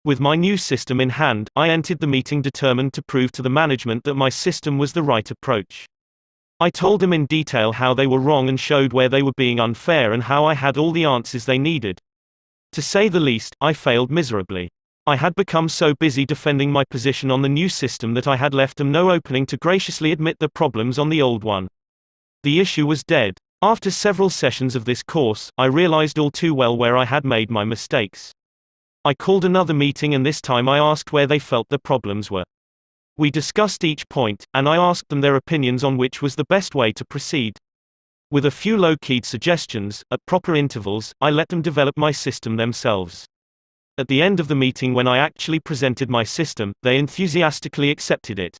With my new system in hand, I entered the meeting determined to prove to the management that my system was the right approach. I told them in detail how they were wrong and showed where they were being unfair and how I had all the answers they needed. To say the least, I failed miserably. I had become so busy defending my position on the new system that I had left them no opening to graciously admit the problems on the old one. The issue was dead. After several sessions of this course, I realized all too well where I had made my mistakes. I called another meeting and this time I asked where they felt the problems were. We discussed each point, and I asked them their opinions on which was the best way to proceed. With a few low-keyed suggestions, at proper intervals, I let them develop my system themselves. At the end of the meeting when I actually presented my system, they enthusiastically accepted it.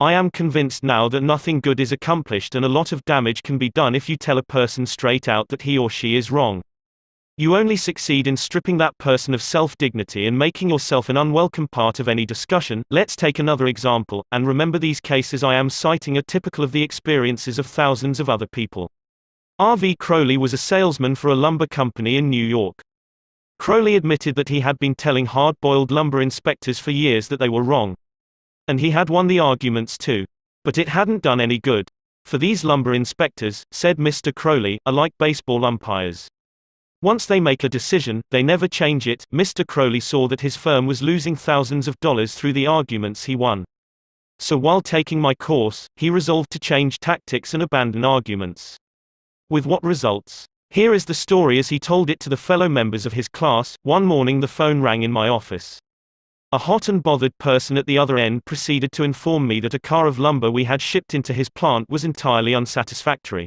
I am convinced now that nothing good is accomplished and a lot of damage can be done if you tell a person straight out that he or she is wrong. You only succeed in stripping that person of self-dignity and making yourself an unwelcome part of any discussion. Let's take another example, and remember these cases I am citing are typical of the experiences of thousands of other people. R.V. Crowley was a salesman for a lumber company in New York. Crowley admitted that he had been telling hard-boiled lumber inspectors for years that they were wrong. And he had won the arguments too. But it hadn't done any good. For these lumber inspectors, said Mr. Crowley, are like baseball umpires. Once they make a decision, they never change it. Mr. Crowley saw that his firm was losing thousands of dollars through the arguments he won. So while taking my course, he resolved to change tactics and abandon arguments. With what results? Here is the story as he told it to the fellow members of his class. One morning the phone rang in my office. A hot and bothered person at the other end proceeded to inform me that a car of lumber we had shipped into his plant was entirely unsatisfactory.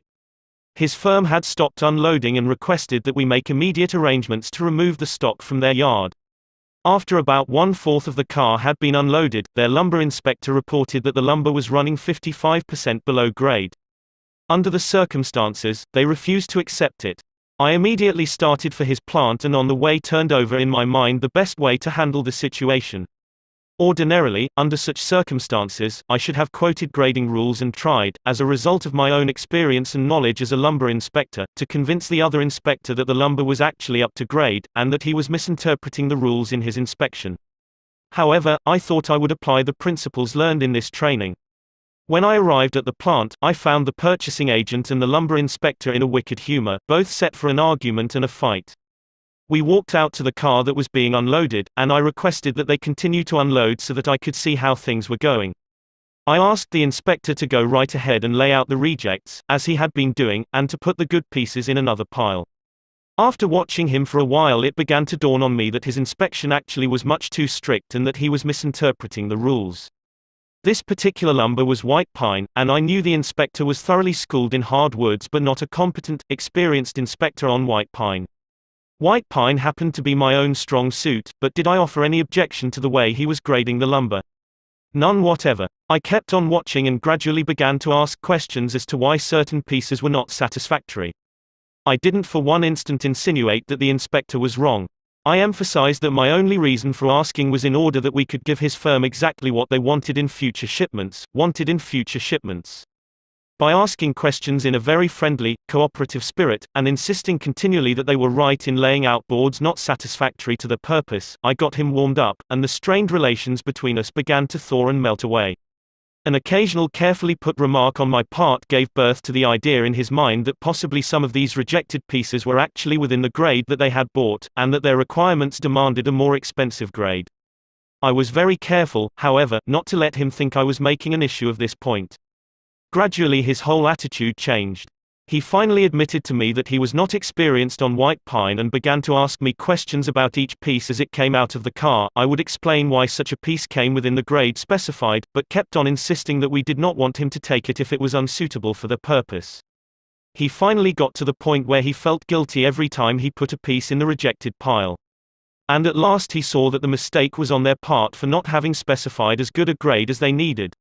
His firm had stopped unloading and requested that we make immediate arrangements to remove the stock from their yard. After about 1/4 of the car had been unloaded, their lumber inspector reported that the lumber was running 55% below grade. Under the circumstances, they refused to accept it. I immediately started for his plant and on the way turned over in my mind the best way to handle the situation. Ordinarily, under such circumstances, I should have quoted grading rules and tried, as a result of my own experience and knowledge as a lumber inspector, to convince the other inspector that the lumber was actually up to grade, and that he was misinterpreting the rules in his inspection. However, I thought I would apply the principles learned in this training. When I arrived at the plant, I found the purchasing agent and the lumber inspector in a wicked humor, both set for an argument and a fight. We walked out to the car that was being unloaded, and I requested that they continue to unload so that I could see how things were going. I asked the inspector to go right ahead and lay out the rejects, as he had been doing, and to put the good pieces in another pile. After watching him for a while it began to dawn on me that his inspection actually was much too strict and that he was misinterpreting the rules. This particular lumber was white pine, and I knew the inspector was thoroughly schooled in hardwoods but not a competent, experienced inspector on white pine. White pine happened to be my own strong suit, but did I offer any objection to the way he was grading the lumber? None whatever. I kept on watching and gradually began to ask questions as to why certain pieces were not satisfactory. I didn't for one instant insinuate that the inspector was wrong. I emphasized that my only reason for asking was in order that we could give his firm exactly what they wanted in future shipments. By asking questions in a very friendly, cooperative spirit, and insisting continually that they were right in laying out boards not satisfactory to their purpose, I got him warmed up, and the strained relations between us began to thaw and melt away. An occasional carefully put remark on my part gave birth to the idea in his mind that possibly some of these rejected pieces were actually within the grade that they had bought, and that their requirements demanded a more expensive grade. I was very careful, however, not to let him think I was making an issue of this point. Gradually his whole attitude changed. He finally admitted to me that he was not experienced on white pine and began to ask me questions about each piece as it came out of the car. I would explain why such a piece came within the grade specified, but kept on insisting that we did not want him to take it if it was unsuitable for the purpose. He finally got to the point where he felt guilty every time he put a piece in the rejected pile. And at last he saw that the mistake was on their part for not having specified as good a grade as they needed.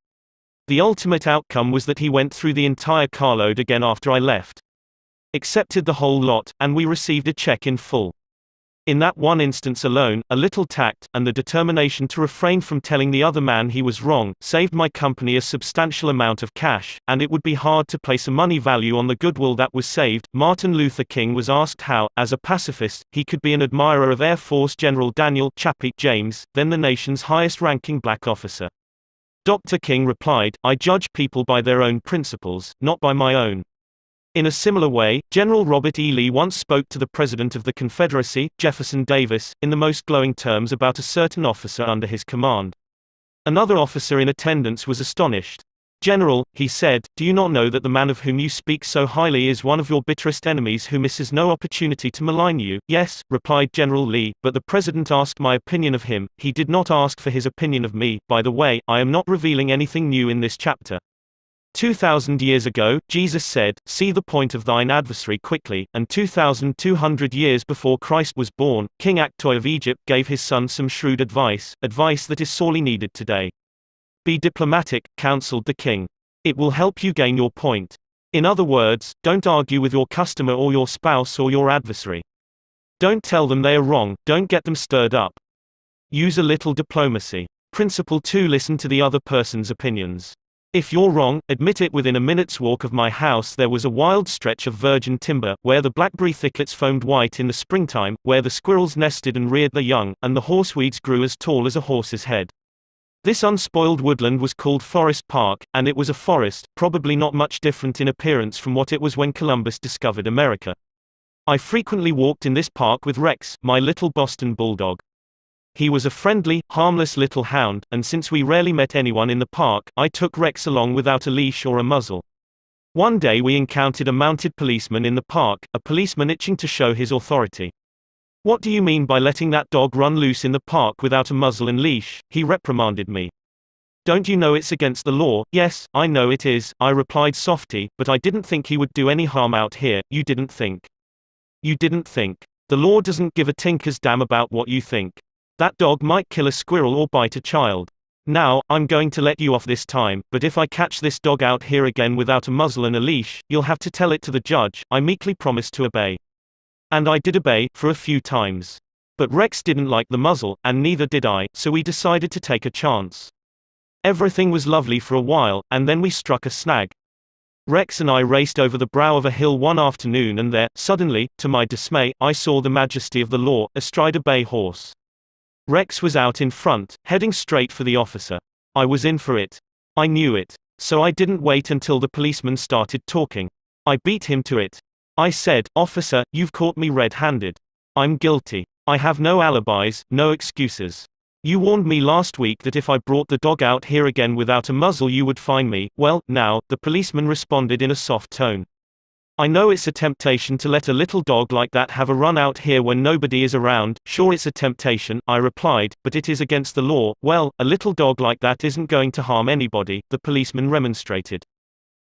The ultimate outcome was that he went through the entire carload again after I left. Accepted the whole lot, and we received a check in full. In that one instance alone, a little tact, and the determination to refrain from telling the other man he was wrong, saved my company a substantial amount of cash, and it would be hard to place a money value on the goodwill that was saved. Martin Luther King was asked how, as a pacifist, he could be an admirer of Air Force General Daniel Chappie James, then the nation's highest-ranking black officer. Dr. King replied, "I judge people by their own principles, not by my own." In a similar way, General Robert E. Lee once spoke to the President of the Confederacy, Jefferson Davis, in the most glowing terms about a certain officer under his command. Another officer in attendance was astonished. "General," he said, "do you not know that the man of whom you speak so highly is one of your bitterest enemies who misses no opportunity to malign you?" "Yes," replied General Lee, "but the President asked my opinion of him, he did not ask for his opinion of me. By the way, I am not revealing anything new in this chapter. 2,000 years ago, Jesus said, 'See the point of thine adversary quickly,' and 2,200 years before Christ was born, King Aktoy of Egypt gave his son some shrewd advice that is sorely needed today. 'Be diplomatic,' counseled the king. 'It will help you gain your point. In other words, don't argue with your customer or your spouse or your adversary. Don't tell them they are wrong, don't get them stirred up. Use a little diplomacy. Principle 2: Listen to the other person's opinions. If you're wrong, admit it. Within a minute's walk of my house there was a wild stretch of virgin timber, where the blackberry thickets foamed white in the springtime, where the squirrels nested and reared their young, and the horseweeds grew as tall as a horse's head. This unspoiled woodland was called Forest Park, and it was a forest, probably not much different in appearance from what it was when Columbus discovered America. I frequently walked in this park with Rex, my little Boston bulldog. He was a friendly, harmless little hound, and since we rarely met anyone in the park, I took Rex along without a leash or a muzzle. One day we encountered a mounted policeman in the park, a policeman itching to show his authority. "What do you mean by letting that dog run loose in the park without a muzzle and leash?" he reprimanded me. "Don't you know it's against the law?" "Yes, I know it is," I replied softly, "but I didn't think he would do any harm out here." "You didn't think. You didn't think. The law doesn't give a tinker's damn about what you think. That dog might kill a squirrel or bite a child. Now, I'm going to let you off this time, but if I catch this dog out here again without a muzzle and a leash, you'll have to tell it to the judge." I meekly promised to obey. And I did obey, for a few times. But Rex didn't like the muzzle, and neither did I, so we decided to take a chance. Everything was lovely for a while, and then we struck a snag. Rex and I raced over the brow of a hill one afternoon, and there, suddenly, to my dismay, I saw the majesty of the law, astride a bay horse. Rex was out in front, heading straight for the officer. I was in for it. I knew it. So I didn't wait until the policeman started talking. I beat him to it. I said, "Officer, you've caught me red-handed. I'm guilty. I have no alibis, no excuses. You warned me last week that if I brought the dog out here again without a muzzle you would fine me." "Well, now," the policeman responded in a soft tone. "I know it's a temptation to let a little dog like that have a run out here when nobody is around." "Sure, it's a temptation," I replied, "but it is against the law." "Well, a little dog like that isn't going to harm anybody," the policeman remonstrated.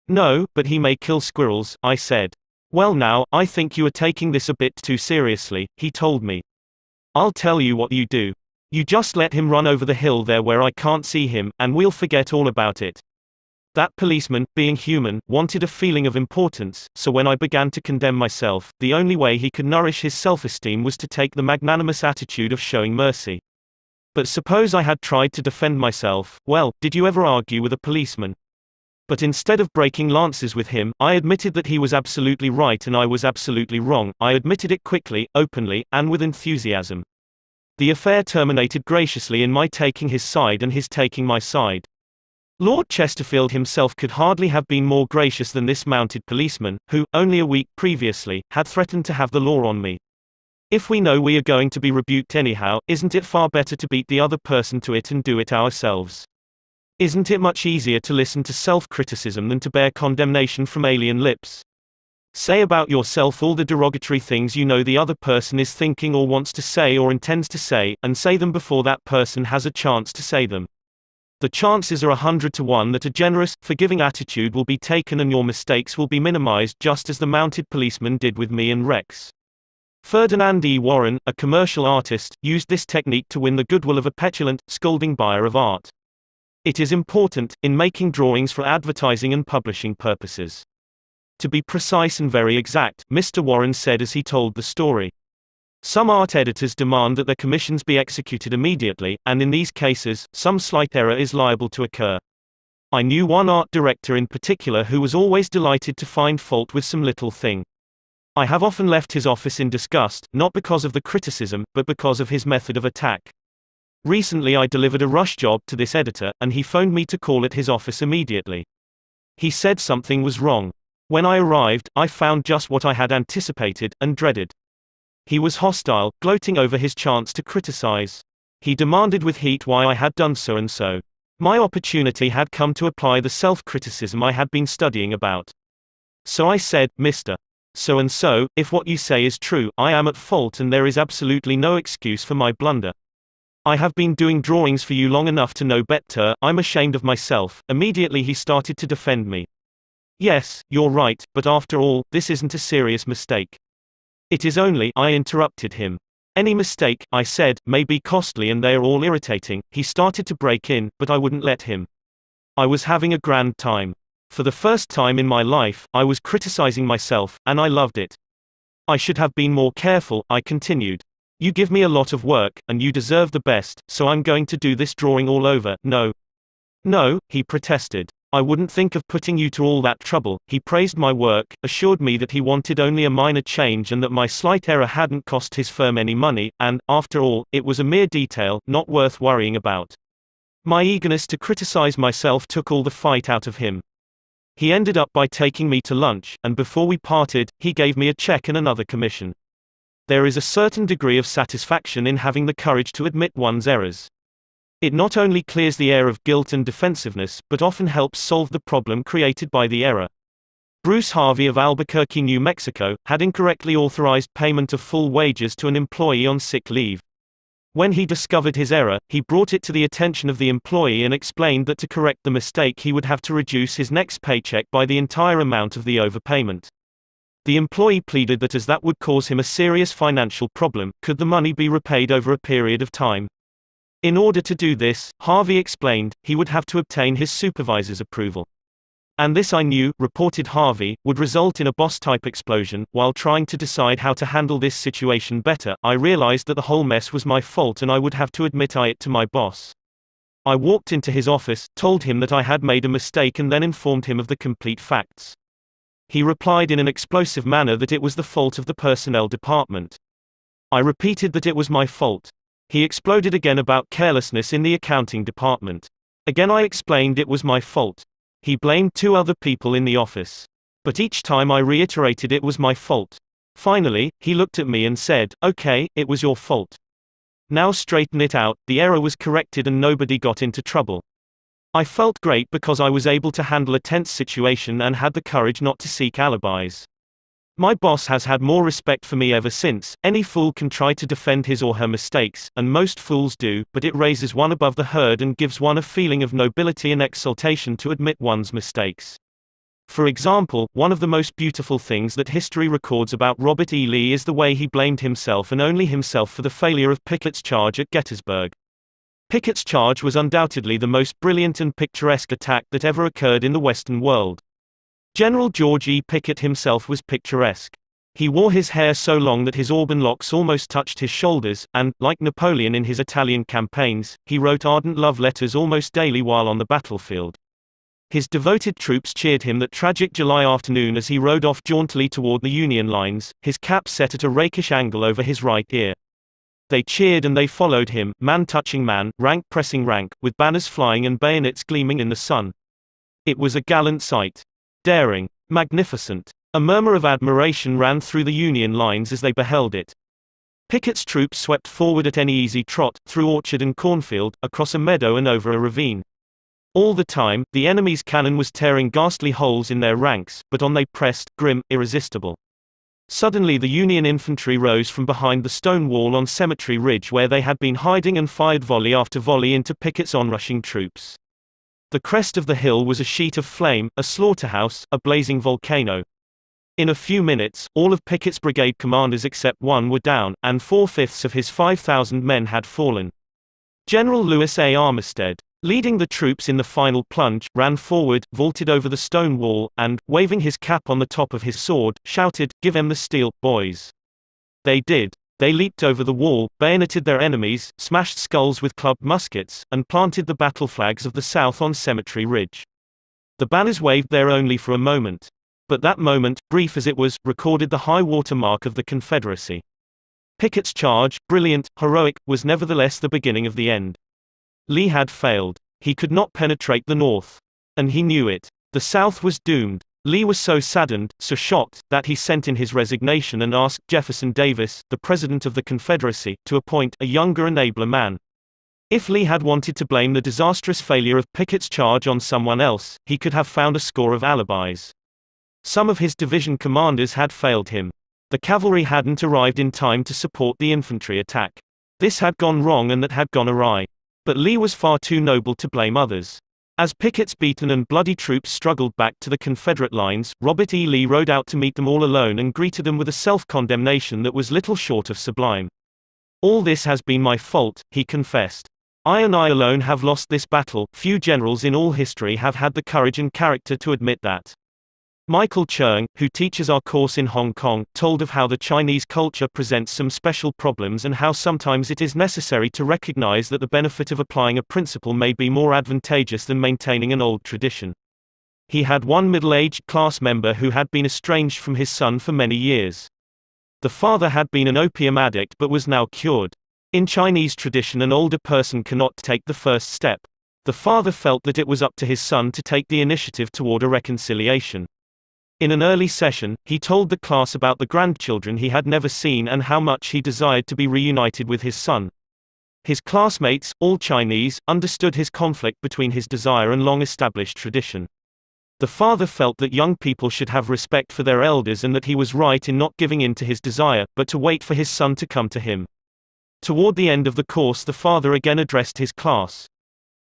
"No, but he may kill squirrels," I said. "Well now, I think you are taking this a bit too seriously," he told me. "I'll tell you what you do. You just let him run over the hill there where I can't see him, and we'll forget all about it." That policeman, being human, wanted a feeling of importance, so when I began to condemn myself, the only way he could nourish his self-esteem was to take the magnanimous attitude of showing mercy. But suppose I had tried to defend myself, well, did you ever argue with a policeman? But instead of breaking lances with him, I admitted that he was absolutely right and I was absolutely wrong. I admitted it quickly, openly, and with enthusiasm. The affair terminated graciously in my taking his side and his taking my side. Lord Chesterfield himself could hardly have been more gracious than this mounted policeman, who, only a week previously, had threatened to have the law on me. If we know we are going to be rebuked anyhow, isn't it far better to beat the other person to it and do it ourselves? Isn't it much easier to listen to self-criticism than to bear condemnation from alien lips? Say about yourself all the derogatory things you know the other person is thinking or wants to say or intends to say, and say them before that person has a chance to say them. The chances are 100 to 1 that a generous, forgiving attitude will be taken and your mistakes will be minimized, just as the mounted policeman did with me and Rex. Ferdinand E. Warren, a commercial artist, used this technique to win the goodwill of a petulant, scolding buyer of art. It is important, in making drawings for advertising and publishing purposes, to be precise and very exact, Mr. Warren said as he told the story. Some art editors demand that their commissions be executed immediately, and in these cases, some slight error is liable to occur. I knew one art director in particular who was always delighted to find fault with some little thing. I have often left his office in disgust, not because of the criticism, but because of his method of attack. Recently I delivered a rush job to this editor, and he phoned me to call at his office immediately. He said something was wrong. When I arrived, I found just what I had anticipated, and dreaded. He was hostile, gloating over his chance to criticize. He demanded with heat why I had done so and so. My opportunity had come to apply the self-criticism I had been studying about. So I said, Mr. So-and-so, if what you say is true, I am at fault and there is absolutely no excuse for my blunder. I have been doing drawings for you long enough to know better, I'm ashamed of myself. Immediately he started to defend me. Yes, you're right, but after all, this isn't a serious mistake. It is only, I interrupted him. Any mistake, I said, may be costly and they are all irritating. He started to break in, but I wouldn't let him. I was having a grand time. For the first time in my life, I was criticizing myself, and I loved it. I should have been more careful, I continued. You give me a lot of work, and you deserve the best, so I'm going to do this drawing all over. No. No, he protested. I wouldn't think of putting you to all that trouble. He praised my work, assured me that he wanted only a minor change and that my slight error hadn't cost his firm any money, and, after all, it was a mere detail, not worth worrying about. My eagerness to criticize myself took all the fight out of him. He ended up by taking me to lunch, and before we parted, he gave me a check and another commission. There is a certain degree of satisfaction in having the courage to admit one's errors. It not only clears the air of guilt and defensiveness, but often helps solve the problem created by the error. Bruce Harvey of Albuquerque, New Mexico, had incorrectly authorized payment of full wages to an employee on sick leave. When he discovered his error, he brought it to the attention of the employee and explained that to correct the mistake he would have to reduce his next paycheck by the entire amount of the overpayment. The employee pleaded that as that would cause him a serious financial problem, could the money be repaid over a period of time? In order to do this, Harvey explained, he would have to obtain his supervisor's approval. And this, I knew, reported Harvey, would result in a boss-type explosion. While trying to decide how to handle this situation better, I realized that the whole mess was my fault and I would have to admit it to my boss. I walked into his office, told him that I had made a mistake and then informed him of the complete facts. He replied in an explosive manner that it was the fault of the personnel department. I repeated that it was my fault. He exploded again about carelessness in the accounting department. Again I explained it was my fault. He blamed 2 other people in the office. But each time I reiterated it was my fault. Finally, he looked at me and said, "Okay, it was your fault. Now straighten it out." The error was corrected and nobody got into trouble. I felt great because I was able to handle a tense situation and had the courage not to seek alibis. My boss has had more respect for me ever since. Any fool can try to defend his or her mistakes, and most fools do, but it raises one above the herd and gives one a feeling of nobility and exaltation to admit one's mistakes. For example, one of the most beautiful things that history records about Robert E. Lee is the way he blamed himself and only himself for the failure of Pickett's charge at Gettysburg. Pickett's charge was undoubtedly the most brilliant and picturesque attack that ever occurred in the Western world. General George E. Pickett himself was picturesque. He wore his hair so long that his auburn locks almost touched his shoulders, and, like Napoleon in his Italian campaigns, he wrote ardent love letters almost daily while on the battlefield. His devoted troops cheered him that tragic July afternoon as he rode off jauntily toward the Union lines, his cap set at a rakish angle over his right ear. They cheered and they followed him, man touching man, rank pressing rank, with banners flying and bayonets gleaming in the sun. It was a gallant sight. Daring. Magnificent. A murmur of admiration ran through the Union lines as they beheld it. Pickett's troops swept forward at any easy trot, through orchard and cornfield, across a meadow and over a ravine. All the time, the enemy's cannon was tearing ghastly holes in their ranks, but on they pressed, grim, irresistible. Suddenly the Union infantry rose from behind the stone wall on Cemetery Ridge where they had been hiding and fired volley after volley into Pickett's onrushing troops. The crest of the hill was a sheet of flame, a slaughterhouse, a blazing volcano. In a few minutes, all of Pickett's brigade commanders except one were down, and 4/5 of his 5,000 men had fallen. General Lewis A. Armistead, leading the troops in the final plunge, ran forward, vaulted over the stone wall, and, waving his cap on the top of his sword, shouted, "Give 'em the steel, boys!" They did. They leaped over the wall, bayoneted their enemies, smashed skulls with clubbed muskets, and planted the battle flags of the South on Cemetery Ridge. The banners waved there only for a moment. But that moment, brief as it was, recorded the high water mark of the Confederacy. Pickett's charge, brilliant, heroic, was nevertheless the beginning of the end. Lee had failed. He could not penetrate the North. And he knew it. The South was doomed. Lee was so saddened, so shocked, that he sent in his resignation and asked Jefferson Davis, the President of the Confederacy, to appoint a younger and abler man. If Lee had wanted to blame the disastrous failure of Pickett's charge on someone else, he could have found a score of alibis. Some of his division commanders had failed him. The cavalry hadn't arrived in time to support the infantry attack. This had gone wrong and that had gone awry. But Lee was far too noble to blame others. As Pickett's beaten and bloody troops struggled back to the Confederate lines, Robert E. Lee rode out to meet them all alone and greeted them with a self-condemnation that was little short of sublime. "All this has been my fault," he confessed. I alone have lost this battle. Few generals in all history have had the courage and character to admit that." Michael Cheung, who teaches our course in Hong Kong, told of how the Chinese culture presents some special problems and how sometimes it is necessary to recognize that the benefit of applying a principle may be more advantageous than maintaining an old tradition. He had one middle-aged class member who had been estranged from his son for many years. The father had been an opium addict but was now cured. In Chinese tradition, an older person cannot take the first step. The father felt that it was up to his son to take the initiative toward a reconciliation. In an early session, he told the class about the grandchildren he had never seen and how much he desired to be reunited with his son. His classmates, all Chinese, understood his conflict between his desire and long-established tradition. The father felt that young people should have respect for their elders and that he was right in not giving in to his desire, but to wait for his son to come to him. Toward the end of the course, the father again addressed his class.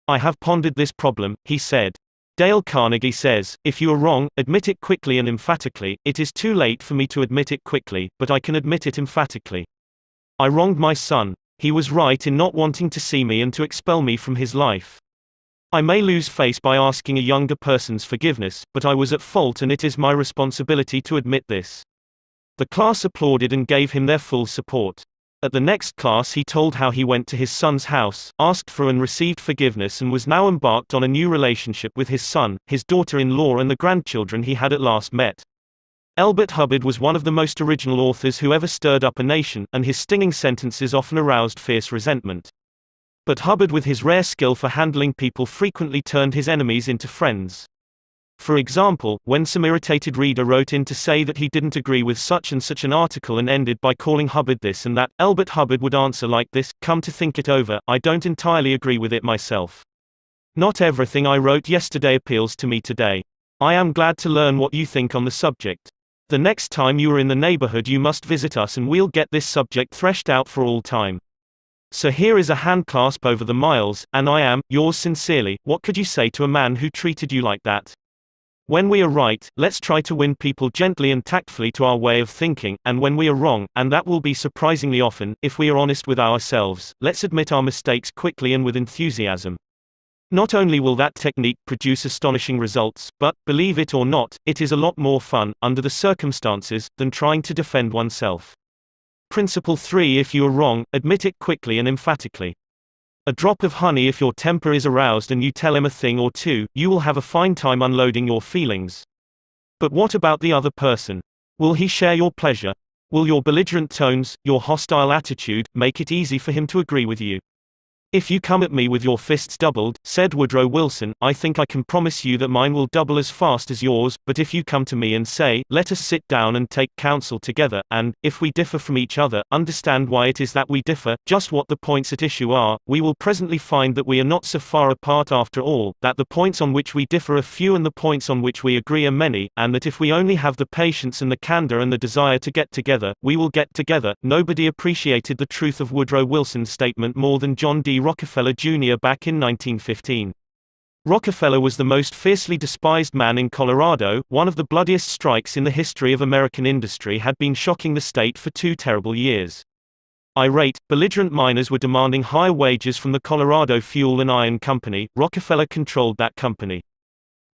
"I have pondered this problem," he said. Dale Carnegie says, "If you are wrong, admit it quickly and emphatically. It is too late for me to admit it quickly, but I can admit it emphatically. I wronged my son. He was right in not wanting to see me and to expel me from his life. I may lose face by asking a younger person's forgiveness, but I was at fault and it is my responsibility to admit this." The class applauded and gave him their full support. At the next class he told how he went to his son's house, asked for and received forgiveness and was now embarked on a new relationship with his son, his daughter-in-law and the grandchildren he had at last met. Elbert Hubbard was one of the most original authors who ever stirred up a nation, and his stinging sentences often aroused fierce resentment. But Hubbard, with his rare skill for handling people, frequently turned his enemies into friends. For example, when some irritated reader wrote in to say that he didn't agree with such and such an article and ended by calling Hubbard this and that, Elbert Hubbard would answer like this: "Come to think it over, I don't entirely agree with it myself. Not everything I wrote yesterday appeals to me today. I am glad to learn what you think on the subject. The next time you are in the neighborhood you must visit us and we'll get this subject threshed out for all time. So here is a handclasp over the miles, and I am, yours sincerely." What could you say to a man who treated you like that? When we are right, let's try to win people gently and tactfully to our way of thinking, and when we are wrong, and that will be surprisingly often, if we are honest with ourselves, let's admit our mistakes quickly and with enthusiasm. Not only will that technique produce astonishing results, but, believe it or not, it is a lot more fun, under the circumstances, than trying to defend oneself. Principle 3: If you are wrong, admit it quickly and emphatically. A drop of honey: if your temper is aroused and you tell him a thing or two, you will have a fine time unloading your feelings. But what about the other person? Will he share your pleasure? Will your belligerent tones, your hostile attitude, make it easy for him to agree with you? If you come at me with your fists doubled, said Woodrow Wilson, I think I can promise you that mine will double as fast as yours, but if you come to me and say, let us sit down and take counsel together, and, if we differ from each other, understand why it is that we differ, just what the points at issue are, we will presently find that we are not so far apart after all, that the points on which we differ are few and the points on which we agree are many, and that if we only have the patience and the candor and the desire to get together, we will get together. Nobody appreciated the truth of Woodrow Wilson's statement more than John D. Rockefeller Jr. back in 1915. Rockefeller was the most fiercely despised man in Colorado. One of the bloodiest strikes in the history of American industry had been shocking the state for 2 terrible years. Irate, belligerent miners were demanding higher wages from the Colorado Fuel and Iron Company. Rockefeller controlled that company.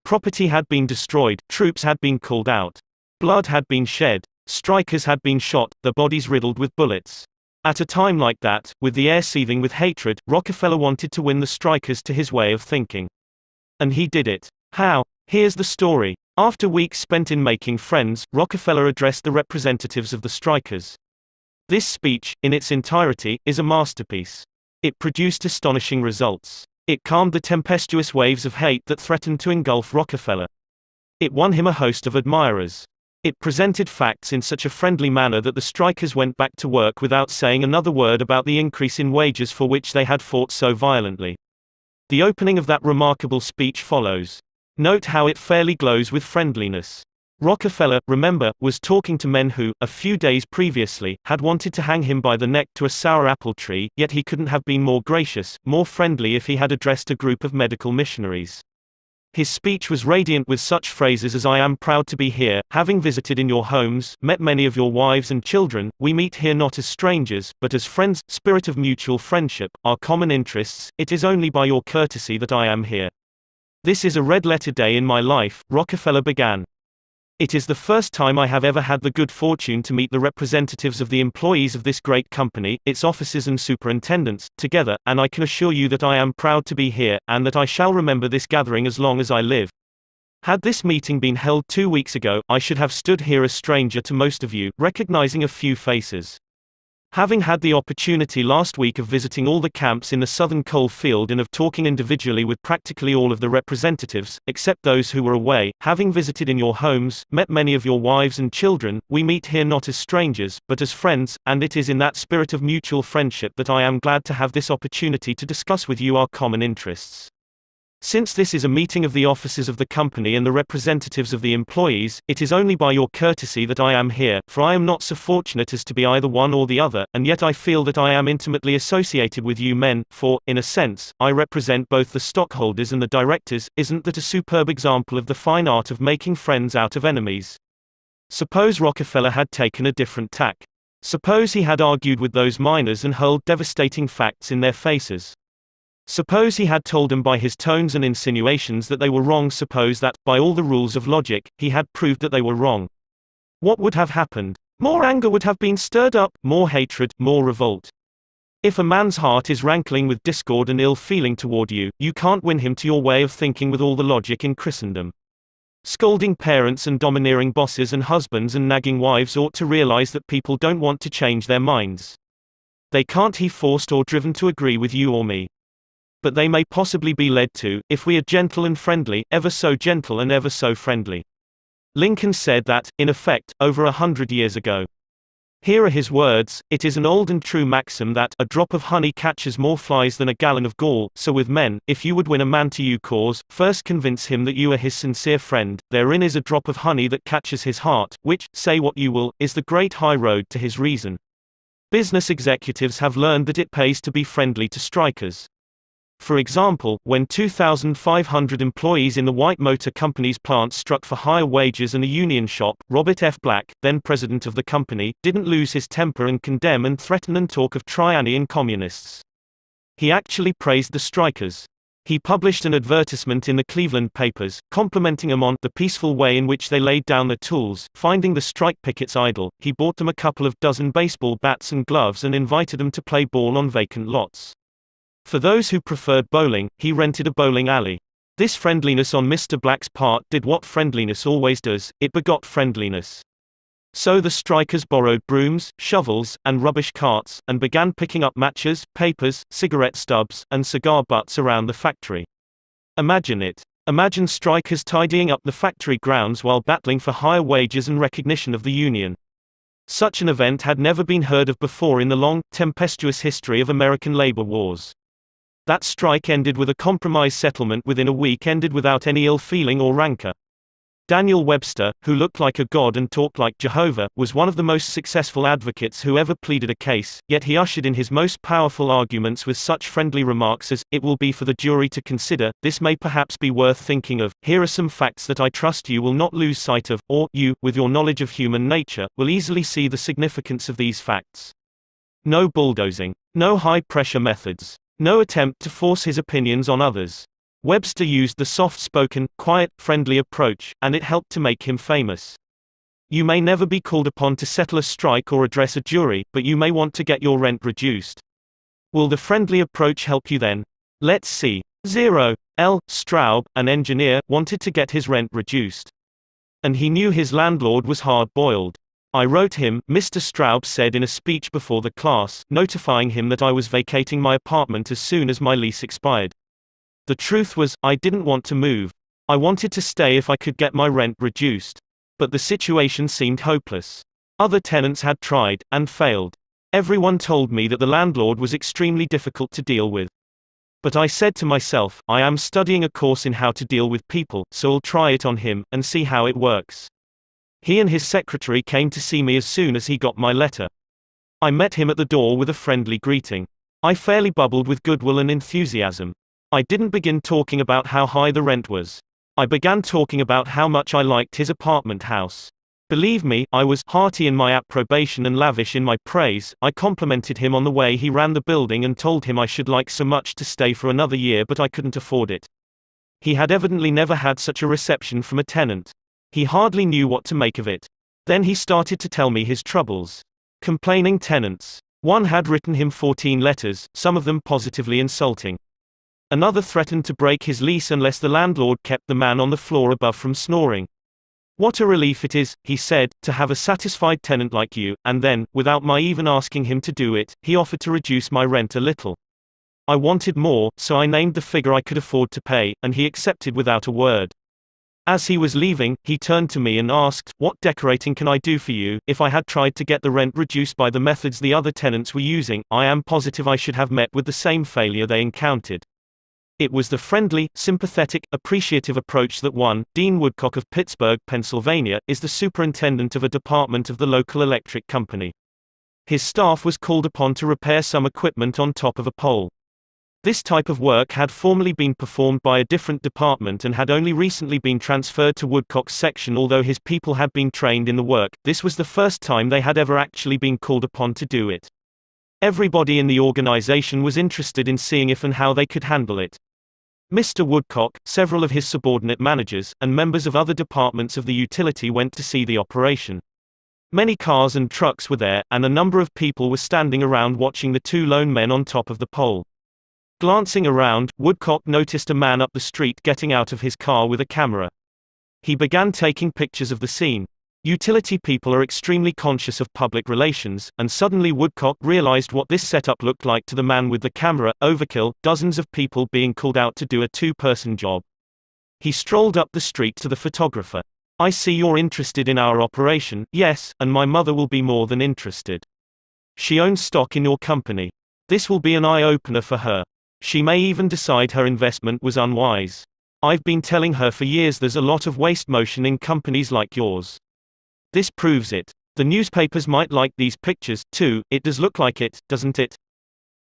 Property had been destroyed, troops had been called out. Blood had been shed. Strikers had been shot, their bodies riddled with bullets. At a time like that, with the air seething with hatred, Rockefeller wanted to win the strikers to his way of thinking. And he did it. How? Here's the story. After weeks spent in making friends, Rockefeller addressed the representatives of the strikers. This speech, in its entirety, is a masterpiece. It produced astonishing results. It calmed the tempestuous waves of hate that threatened to engulf Rockefeller. It won him a host of admirers. It presented facts in such a friendly manner that the strikers went back to work without saying another word about the increase in wages for which they had fought so violently. The opening of that remarkable speech follows. Note how it fairly glows with friendliness. Rockefeller, remember, was talking to men who, a few days previously, had wanted to hang him by the neck to a sour apple tree, yet he couldn't have been more gracious, more friendly if he had addressed a group of medical missionaries. His speech was radiant with such phrases as I am proud to be here, having visited in your homes, met many of your wives and children, we meet here not as strangers, but as friends, spirit of mutual friendship, our common interests, it is only by your courtesy that I am here. This is a red-letter day in my life, Rockefeller began. It is the first time I have ever had the good fortune to meet the representatives of the employees of this great company, its officers and superintendents, together, and I can assure you that I am proud to be here, and that I shall remember this gathering as long as I live. Had this meeting been held 2 weeks ago, I should have stood here a stranger to most of you, recognizing a few faces. Having had the opportunity last week of visiting all the camps in the southern coal field and of talking individually with practically all of the representatives, except those who were away, having visited in your homes, met many of your wives and children, we meet here not as strangers, but as friends, and it is in that spirit of mutual friendship that I am glad to have this opportunity to discuss with you our common interests. Since this is a meeting of the officers of the company and the representatives of the employees, it is only by your courtesy that I am here, for I am not so fortunate as to be either one or the other, and yet I feel that I am intimately associated with you men, for, in a sense, I represent both the stockholders and the directors. Isn't that a superb example of the fine art of making friends out of enemies? Suppose Rockefeller had taken a different tack. Suppose he had argued with those miners and hurled devastating facts in their faces. Suppose he had told them by his tones and insinuations that they were wrong. Suppose that, by all the rules of logic, he had proved that they were wrong. What would have happened? More anger would have been stirred up, more hatred, more revolt. If a man's heart is rankling with discord and ill feeling toward you, you can't win him to your way of thinking with all the logic in Christendom. Scolding parents and domineering bosses and husbands and nagging wives ought to realize that people don't want to change their minds. They can't be forced or driven to agree with you or me. But they may possibly be led to, if we are gentle and friendly, ever so gentle and ever so friendly. Lincoln said that, in effect, over 100 years ago. Here are his words: it is an old and true maxim that, a drop of honey catches more flies than a gallon of gall, so with men, if you would win a man to your cause, first convince him that you are his sincere friend, therein is a drop of honey that catches his heart, which, say what you will, is the great high road to his reason. Business executives have learned that it pays to be friendly to strikers. For example, when 2,500 employees in the White Motor Company's plant struck for higher wages and a union shop, Robert F. Black, then president of the company, didn't lose his temper and condemn and threaten and talk of tyranny and communists. He actually praised the strikers. He published an advertisement in the Cleveland papers, complimenting them on the peaceful way in which they laid down their tools. Finding the strike pickets idle, he bought them a couple of dozen baseball bats and gloves and invited them to play ball on vacant lots. For those who preferred bowling, he rented a bowling alley. This friendliness on Mr. Black's part did what friendliness always does: it begot friendliness. So the strikers borrowed brooms, shovels, and rubbish carts, and began picking up matches, papers, cigarette stubs, and cigar butts around the factory. Imagine it. Imagine strikers tidying up the factory grounds while battling for higher wages and recognition of the union. Such an event had never been heard of before in the long, tempestuous history of American labor wars. That strike ended with a compromise settlement within a week, ended without any ill feeling or rancor. Daniel Webster, who looked like a god and talked like Jehovah, was one of the most successful advocates who ever pleaded a case, yet he ushered in his most powerful arguments with such friendly remarks as, "It will be for the jury to consider, this may perhaps be worth thinking of, here are some facts that I trust you will not lose sight of, or, you, with your knowledge of human nature, will easily see the significance of these facts." No bulldozing. No high-pressure methods. No attempt to force his opinions on others. Webster used the soft-spoken, quiet, friendly approach, and it helped to make him famous. You may never be called upon to settle a strike or address a jury, but you may want to get your rent reduced. Will the friendly approach help you then? Let's see. 0. L. Straub, an engineer, wanted to get his rent reduced. And he knew his landlord was hard-boiled. "I wrote him," Mr. Straub said in a speech before the class, notifying him that I was vacating my apartment as soon as my lease expired. The truth was, I didn't want to move. I wanted to stay if I could get my rent reduced. But the situation seemed hopeless. Other tenants had tried, and failed. Everyone told me that the landlord was extremely difficult to deal with. But I said to myself, I am studying a course in how to deal with people, so I'll try it on him, and see how it works. He and his secretary came to see me as soon as he got my letter. I met him at the door with a friendly greeting. I fairly bubbled with goodwill and enthusiasm. I didn't begin talking about how high the rent was. I began talking about how much I liked his apartment house. Believe me, I was hearty in my approbation and lavish in my praise. I complimented him on the way he ran the building and told him I should like so much to stay for another year, but I couldn't afford it. He had evidently never had such a reception from a tenant. He hardly knew what to make of it. Then he started to tell me his troubles. Complaining tenants. One had written him 14 letters, some of them positively insulting. Another threatened to break his lease unless the landlord kept the man on the floor above from snoring. "What a relief it is," he said, "to have a satisfied tenant like you," and then, without my even asking him to do it, he offered to reduce my rent a little. I wanted more, so I named the figure I could afford to pay, and he accepted without a word. As he was leaving, he turned to me and asked, "What decorating can I do for you?" If I had tried to get the rent reduced by the methods the other tenants were using, I am positive I should have met with the same failure they encountered. It was the friendly, sympathetic, appreciative approach that won. Dean Woodcock of Pittsburgh, Pennsylvania, is the superintendent of a department of the local electric company. His staff was called upon to repair some equipment on top of a pole. This type of work had formerly been performed by a different department and had only recently been transferred to Woodcock's section. Although his people had been trained in the work, this was the first time they had ever actually been called upon to do it. Everybody in the organization was interested in seeing if and how they could handle it. Mr. Woodcock, several of his subordinate managers, and members of other departments of the utility went to see the operation. Many cars and trucks were there, and a number of people were standing around watching the two lone men on top of the pole. Glancing around, Woodcock noticed a man up the street getting out of his car with a camera. He began taking pictures of the scene. Utility people are extremely conscious of public relations, and suddenly Woodcock realized what this setup looked like to the man with the camera. Overkill, dozens of people being called out to do a two-person job. He strolled up the street to the photographer. "I see you're interested in our operation." "Yes, and my mother will be more than interested. She owns stock in your company. This will be an eye-opener for her. She may even decide her investment was unwise. I've been telling her for years there's a lot of waste motion in companies like yours. This proves it. The newspapers might like these pictures, too. It does look like it, doesn't it?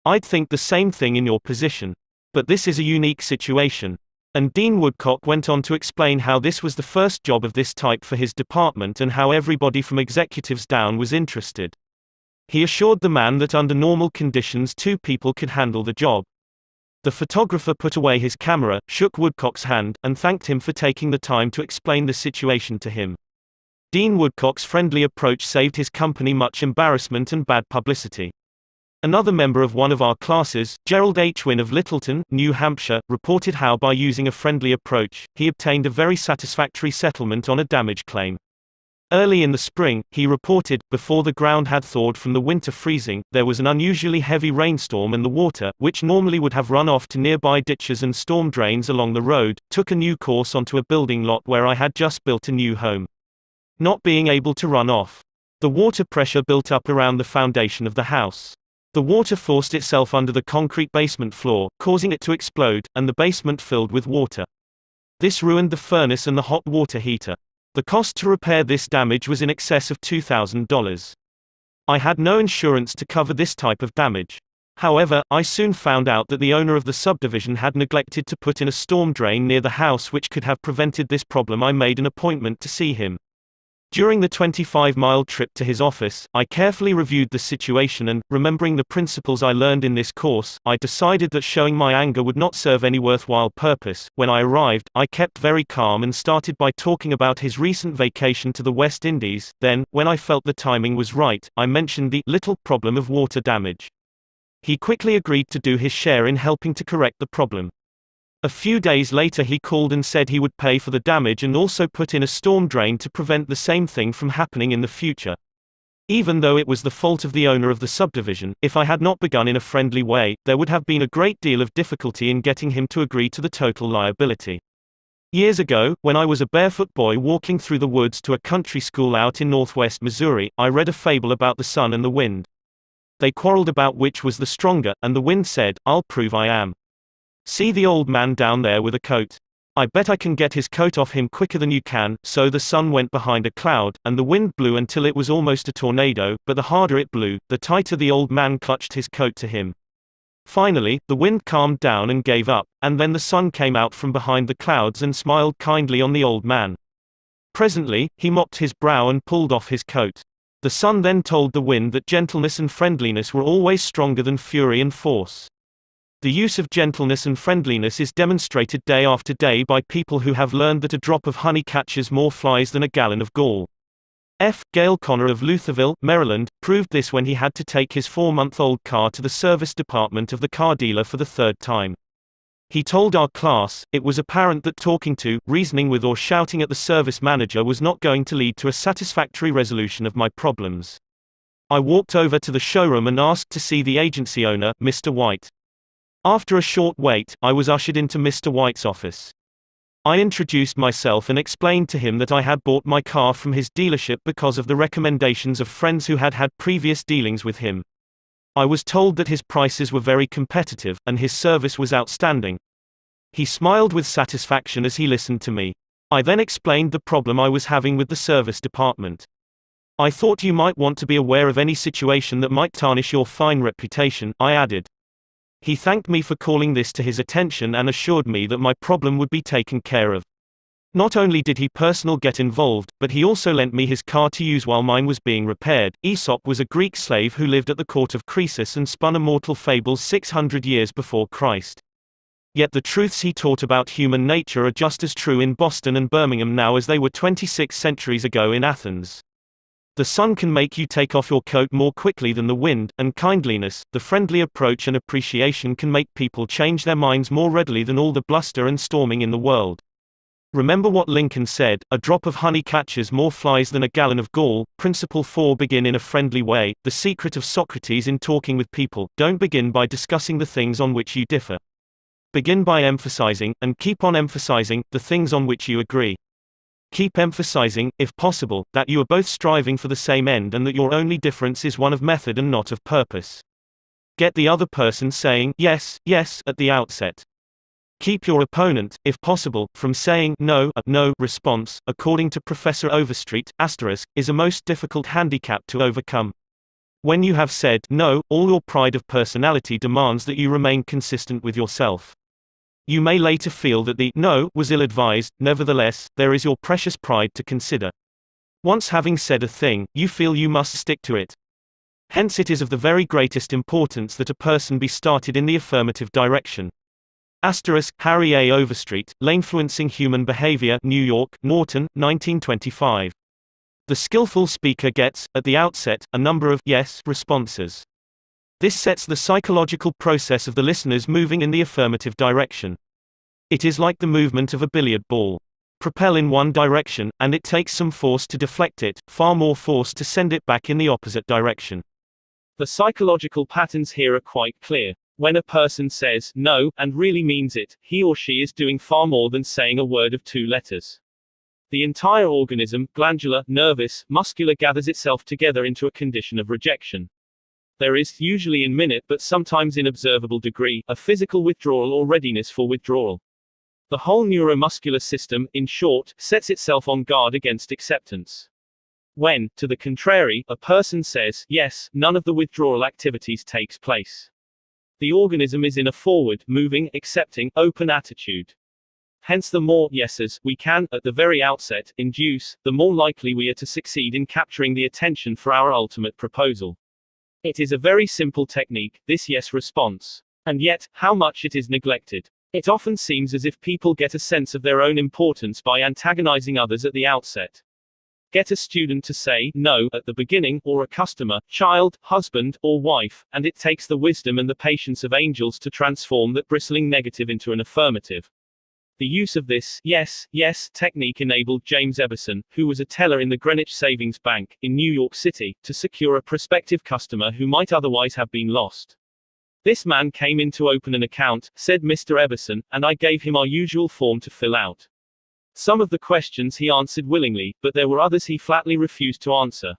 I'd think the same thing in your position. But this is a unique situation." And Dean Woodcock went on to explain how this was the first job of this type for his department and how everybody from executives down was interested. He assured the man that under normal conditions two people could handle the job. The photographer put away his camera, shook Woodcock's hand, and thanked him for taking the time to explain the situation to him. Dean Woodcock's friendly approach saved his company much embarrassment and bad publicity. Another member of one of our classes, Gerald H. Wynn of Littleton, New Hampshire, reported how by using a friendly approach, he obtained a very satisfactory settlement on a damage claim. Early in the spring, he reported, before the ground had thawed from the winter freezing, there was an unusually heavy rainstorm and the water, which normally would have run off to nearby ditches and storm drains along the road, took a new course onto a building lot where I had just built a new home. Not being able to run off. The water pressure built up around the foundation of the house. The water forced itself under the concrete basement floor, causing it to explode, and the basement filled with water. This ruined the furnace and the hot water heater. The cost to repair this damage was in excess of $2,000. I had no insurance to cover this type of damage. However, I soon found out that the owner of the subdivision had neglected to put in a storm drain near the house which could have prevented this problem. I made an appointment to see him. During the 25-mile trip to his office, I carefully reviewed the situation and, remembering the principles I learned in this course, I decided that showing my anger would not serve any worthwhile purpose. When I arrived, I kept very calm and started by talking about his recent vacation to the West Indies. Then, when I felt the timing was right, I mentioned the little problem of water damage. He quickly agreed to do his share in helping to correct the problem. A few days later he called and said he would pay for the damage and also put in a storm drain to prevent the same thing from happening in the future. Even though it was the fault of the owner of the subdivision, if I had not begun in a friendly way, there would have been a great deal of difficulty in getting him to agree to the total liability. Years ago, when I was a barefoot boy walking through the woods to a country school out in northwest Missouri, I read a fable about the sun and the wind. They quarreled about which was the stronger, and the wind said, "I'll prove I am. See the old man down there with a coat? I bet I can get his coat off him quicker than you can." So the sun went behind a cloud, and the wind blew until it was almost a tornado, but the harder it blew, the tighter the old man clutched his coat to him. Finally, the wind calmed down and gave up, and then the sun came out from behind the clouds and smiled kindly on the old man. Presently, he mopped his brow and pulled off his coat. The sun then told the wind that gentleness and friendliness were always stronger than fury and force. The use of gentleness and friendliness is demonstrated day after day by people who have learned that a drop of honey catches more flies than a gallon of gall. F. Gail Connor of Lutherville, Maryland, proved this when he had to take his 4-month-old car to the service department of the car dealer for the third time. He told our class, "It was apparent that talking to, reasoning with or shouting at the service manager was not going to lead to a satisfactory resolution of my problems. I walked over to the showroom and asked to see the agency owner, Mr. White. After a short wait, I was ushered into Mr. White's office. I introduced myself and explained to him that I had bought my car from his dealership because of the recommendations of friends who had had previous dealings with him. I was told that his prices were very competitive, and his service was outstanding. He smiled with satisfaction as he listened to me. I then explained the problem I was having with the service department. I thought you might want to be aware of any situation that might tarnish your fine reputation, I added. He thanked me for calling this to his attention and assured me that my problem would be taken care of. Not only did he personally get involved, but he also lent me his car to use while mine was being repaired. Aesop was a Greek slave who lived at the court of Croesus and spun immortal fables 600 years before Christ. Yet the truths he taught about human nature are just as true in Boston and Birmingham now as they were 26 centuries ago in Athens. The sun can make you take off your coat more quickly than the wind, and kindliness, the friendly approach and appreciation can make people change their minds more readily than all the bluster and storming in the world. Remember what Lincoln said, "A drop of honey catches more flies than a gallon of gall." Principle 4. Begin in a friendly way. The secret of Socrates in talking with people: don't begin by discussing the things on which you differ. Begin by emphasizing, and keep on emphasizing, the things on which you agree. Keep emphasizing, if possible, that you are both striving for the same end and that your only difference is one of method and not of purpose. Get the other person saying, "Yes, yes," at the outset. Keep your opponent, if possible, from saying no. A no response, according to Professor Overstreet, is a most difficult handicap to overcome. When you have said no, all your pride of personality demands that you remain consistent with yourself. You may later feel that the no was ill-advised, nevertheless, there is your precious pride to consider. Once having said a thing, you feel you must stick to it. Hence it is of the very greatest importance that a person be started in the affirmative direction. Harry A. Overstreet, Influencing Human Behavior, New York, Norton, 1925. The skillful speaker gets, at the outset, a number of yes responses. This sets the psychological process of the listeners moving in the affirmative direction. It is like the movement of a billiard ball. propel in one direction, and it takes some force to deflect it, far more force to send it back in the opposite direction. The psychological patterns here are quite clear. When a person says no, and really means it, he or she is doing far more than saying a word of 2 letters. The entire organism, glandular, nervous, muscular, gathers itself together into a condition of rejection. There is, usually in minute but sometimes in observable degree, a physical withdrawal or readiness for withdrawal. The whole neuromuscular system, in short, sets itself on guard against acceptance. When, to the contrary, a person says yes, none of the withdrawal activities takes place. The organism is in a forward, moving, accepting, open attitude. Hence the more yeses we can, at the very outset, induce, the more likely we are to succeed in capturing the attention for our ultimate proposal. It is a very simple technique, this yes response. And yet, how much it is neglected. It often seems as if people get a sense of their own importance by antagonizing others at the outset. Get a student to say no at the beginning, or a customer, child, husband, or wife, and it takes the wisdom and the patience of angels to transform that bristling negative into an affirmative. The use of this yes, yes technique enabled James Eberson, who was a teller in the Greenwich Savings Bank, in New York City, to secure a prospective customer who might otherwise have been lost. This man came in to open an account, said Mr. Eberson, and I gave him our usual form to fill out. Some of the questions he answered willingly, but there were others he flatly refused to answer.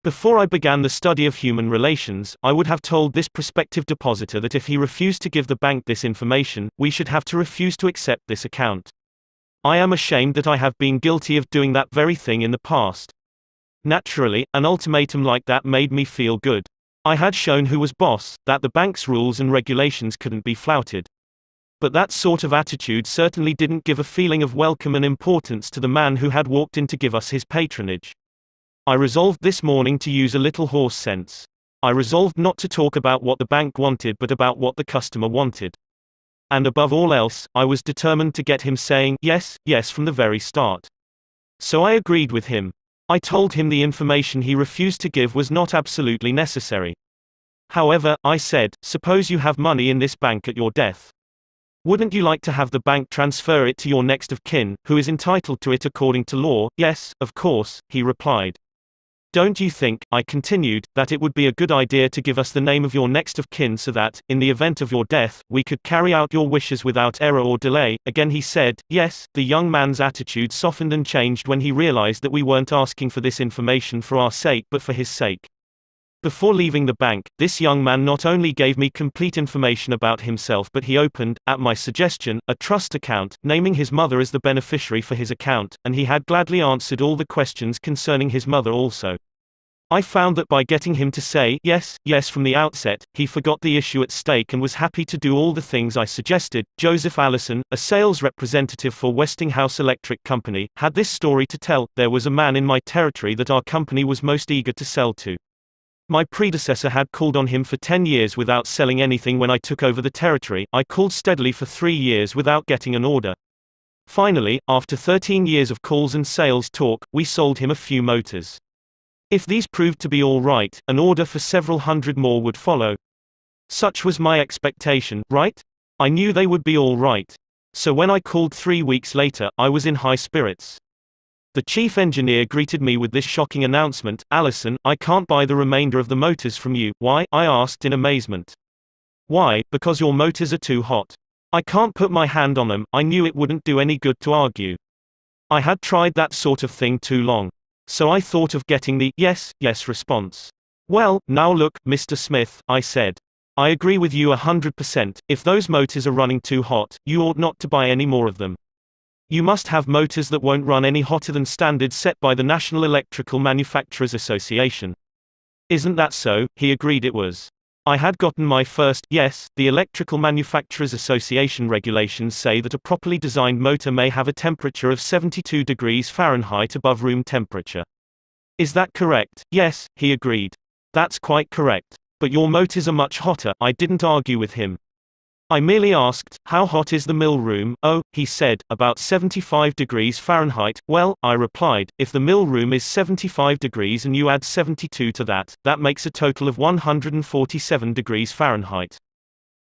Before I began the study of human relations, I would have told this prospective depositor that if he refused to give the bank this information, we should have to refuse to accept this account. I am ashamed that I have been guilty of doing that very thing in the past. Naturally, an ultimatum like that made me feel good. I had shown who was boss, that the bank's rules and regulations couldn't be flouted. But that sort of attitude certainly didn't give a feeling of welcome and importance to the man who had walked in to give us his patronage. I resolved this morning to use a little horse sense. I resolved not to talk about what the bank wanted but about what the customer wanted. And above all else, I was determined to get him saying yes, yes from the very start. So I agreed with him. I told him the information he refused to give was not absolutely necessary. However, I said, suppose you have money in this bank at your death. Wouldn't you like to have the bank transfer it to your next of kin, who is entitled to it according to law? Yes, of course, he replied. Don't you think, I continued, that it would be a good idea to give us the name of your next of kin so that, in the event of your death, we could carry out your wishes without error or delay? Again he said, yes. The young man's attitude softened and changed when he realized that we weren't asking for this information for our sake but for his sake. Before leaving the bank, this young man not only gave me complete information about himself but he opened, at my suggestion, a trust account, naming his mother as the beneficiary for his account, and he had gladly answered all the questions concerning his mother also. I found that by getting him to say yes, yes from the outset, he forgot the issue at stake and was happy to do all the things I suggested. Joseph Allison, a sales representative for Westinghouse Electric Company, had this story to tell. There was a man in my territory that our company was most eager to sell to. My predecessor had called on him for 10 years without selling anything. When I took over the territory, I called steadily for 3 years without getting an order. Finally, after 13 years of calls and sales talk, we sold him a few motors. If these proved to be all right, an order for several hundred more would follow. Such was my expectation, right? I knew they would be all right. So when I called 3 weeks later, I was in high spirits. The chief engineer greeted me with this shocking announcement, Allison, I can't buy the remainder of the motors from you. Why? I asked in amazement. Why? Because your motors are too hot. I can't put my hand on them. I knew it wouldn't do any good to argue. I had tried that sort of thing too long. So I thought of getting the yes, yes response. Well, now look, Mr. Smith, I said. I agree with you 100%, if those motors are running too hot, you ought not to buy any more of them. You must have motors that won't run any hotter than standards set by the National Electrical Manufacturers Association. Isn't that so? He agreed it was. I had gotten my first yes. The Electrical Manufacturers Association regulations say that a properly designed motor may have a temperature of 72 degrees Fahrenheit above room temperature. Is that correct? Yes, he agreed. That's quite correct. But your motors are much hotter. I didn't argue with him. I merely asked, how hot is the mill room? Oh, he said, about 75 degrees Fahrenheit. Well, I replied, if the mill room is 75 degrees and you add 72 to that, that makes a total of 147 degrees Fahrenheit.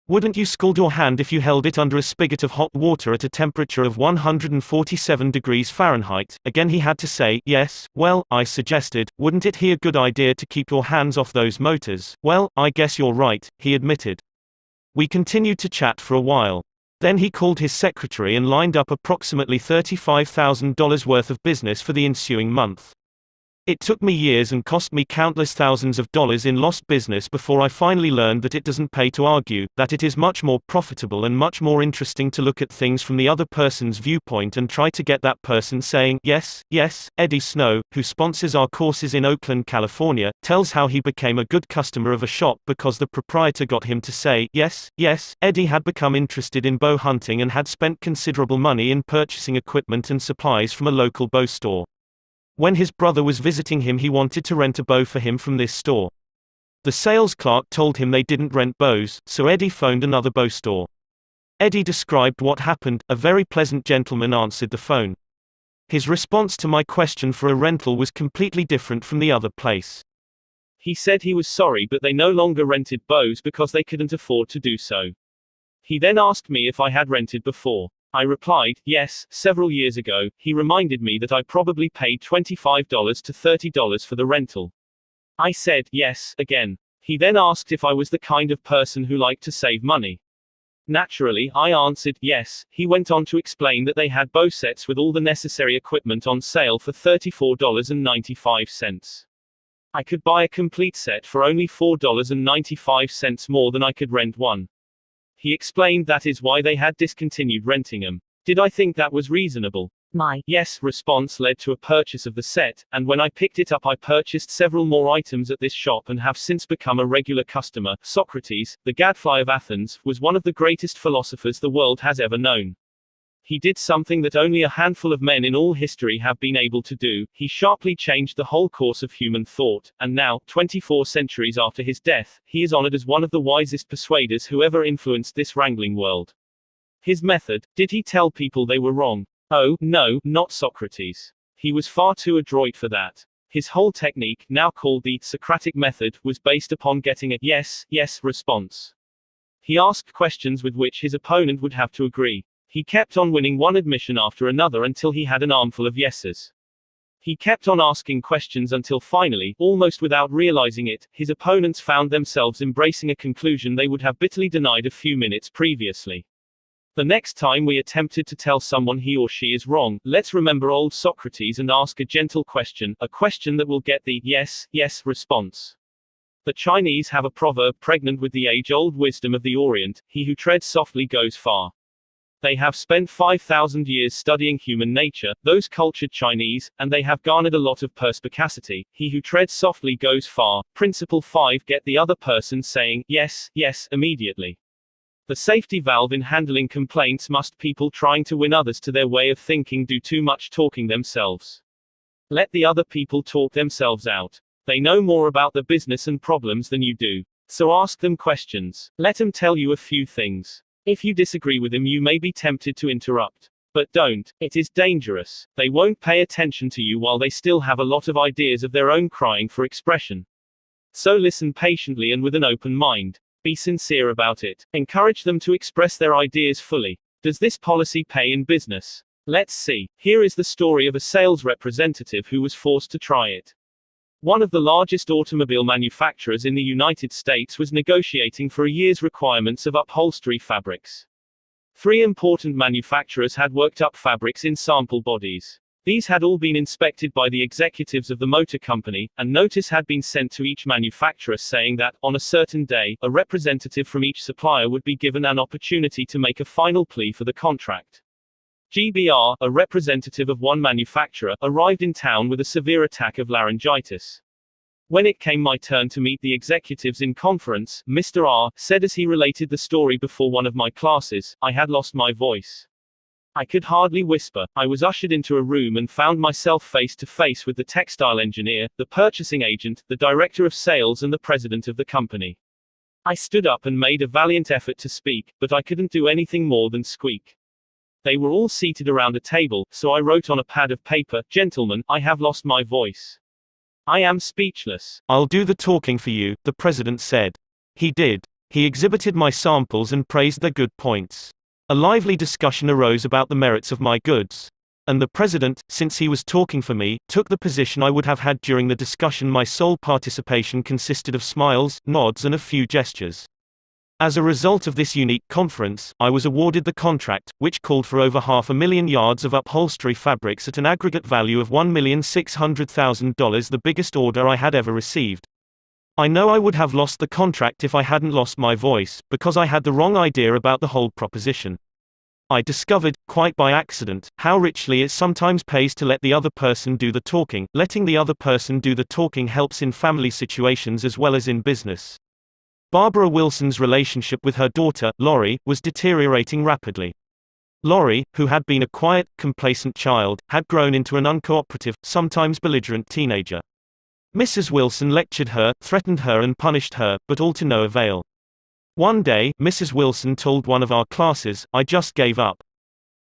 Wouldn't you scald your hand if you held it under a spigot of hot water at a temperature of 147 degrees Fahrenheit? Again he had to say, yes. Well, I suggested, wouldn't it be a good idea to keep your hands off those motors? Well, I guess you're right, he admitted. We continued to chat for a while. Then he called his secretary and lined up approximately $35,000 worth of business for the ensuing month. It took me years and cost me countless thousands of dollars in lost business before I finally learned that it doesn't pay to argue, that it is much more profitable and much more interesting to look at things from the other person's viewpoint and try to get that person saying, yes, yes. Eddie Snow, who sponsors our courses in Oakland, California, tells how he became a good customer of a shop because the proprietor got him to say, yes, yes. Eddie had become interested in bow hunting and had spent considerable money in purchasing equipment and supplies from a local bow store. When his brother was visiting him, he wanted to rent a bow for him from this store. The sales clerk told him they didn't rent bows, so Eddie phoned another bow store. Eddie described what happened. A very pleasant gentleman answered the phone. His response to my question for a rental was completely different from the other place. He said he was sorry, but they no longer rented bows because they couldn't afford to do so. He then asked me if I had rented before. I replied, yes, several years ago. He reminded me that I probably paid $25 to $30 for the rental. I said, yes, again. He then asked if I was the kind of person who liked to save money. Naturally, I answered, yes. He went on to explain that they had bow sets with all the necessary equipment on sale for $34.95. I could buy a complete set for only $4.95 more than I could rent one. He explained that is why they had discontinued renting them. Did I think that was reasonable? My yes response led to a purchase of the set, and when I picked it up I purchased several more items at this shop and have since become a regular customer. Socrates, the gadfly of Athens, was one of the greatest philosophers the world has ever known. He did something that only a handful of men in all history have been able to do. He sharply changed the whole course of human thought, and now, 24 centuries after his death, he is honored as one of the wisest persuaders who ever influenced this wrangling world. His method: did he tell people they were wrong? Oh, no, not Socrates. He was far too adroit for that. His whole technique, now called the Socratic method, was based upon getting a yes, yes response. He asked questions with which his opponent would have to agree. He kept on winning one admission after another until he had an armful of yeses. He kept on asking questions until finally, almost without realizing it, his opponents found themselves embracing a conclusion they would have bitterly denied a few minutes previously. The next time we attempted to tell someone he or she is wrong, let's remember old Socrates and ask a gentle question, a question that will get the yes, yes response. The Chinese have a proverb pregnant with the age-old wisdom of the Orient: he who treads softly goes far. They have spent 5,000 years studying human nature, those cultured Chinese, and they have garnered a lot of perspicacity. He who treads softly goes far. Principle 5: get the other person saying, yes, yes, immediately. The safety valve in handling complaints must people trying to win others to their way of thinking do too much talking themselves. Let the other people talk themselves out. They know more about the business and problems than you do. So ask them questions. Let them tell you a few things. If you disagree with them, you may be tempted to interrupt. But don't. It is dangerous. They won't pay attention to you while they still have a lot of ideas of their own crying for expression. So listen patiently and with an open mind. Be sincere about it. Encourage them to express their ideas fully. Does this policy pay in business? Let's see. Here is the story of a sales representative who was forced to try it. One of the largest automobile manufacturers in the United States was negotiating for a year's requirements of upholstery fabrics. 3 important manufacturers had worked up fabrics in sample bodies. These had all been inspected by the executives of the motor company, and notice had been sent to each manufacturer saying that, on a certain day, a representative from each supplier would be given an opportunity to make a final plea for the contract. GBR, a representative of one manufacturer, arrived in town with a severe attack of laryngitis. When it came my turn to meet the executives in conference, Mr. R said as he related the story before one of my classes, I had lost my voice. I could hardly whisper. I was ushered into a room and found myself face to face with the textile engineer, the purchasing agent, the director of sales and the president of the company. I stood up and made a valiant effort to speak, but I couldn't do anything more than squeak. They were all seated around a table, so I wrote on a pad of paper, "Gentlemen, I have lost my voice. I am speechless." "I'll do the talking for you," the president said. He did. He exhibited my samples and praised their good points. A lively discussion arose about the merits of my goods. And the president, since he was talking for me, took the position I would have had during the discussion. My sole participation consisted of smiles, nods, and a few gestures. As a result of this unique conference, I was awarded the contract, which called for over 500,000 yards of upholstery fabrics at an aggregate value of $1,600,000, the biggest order I had ever received. I know I would have lost the contract if I hadn't lost my voice, because I had the wrong idea about the whole proposition. I discovered, quite by accident, how richly it sometimes pays to let the other person do the talking. Letting the other person do the talking helps in family situations as well as in business. Barbara Wilson's relationship with her daughter, Lori, was deteriorating rapidly. Lori, who had been a quiet, complacent child, had grown into an uncooperative, sometimes belligerent teenager. Mrs. Wilson lectured her, threatened her, and punished her, but all to no avail. One day, Mrs. Wilson told one of our classes, "I just gave up."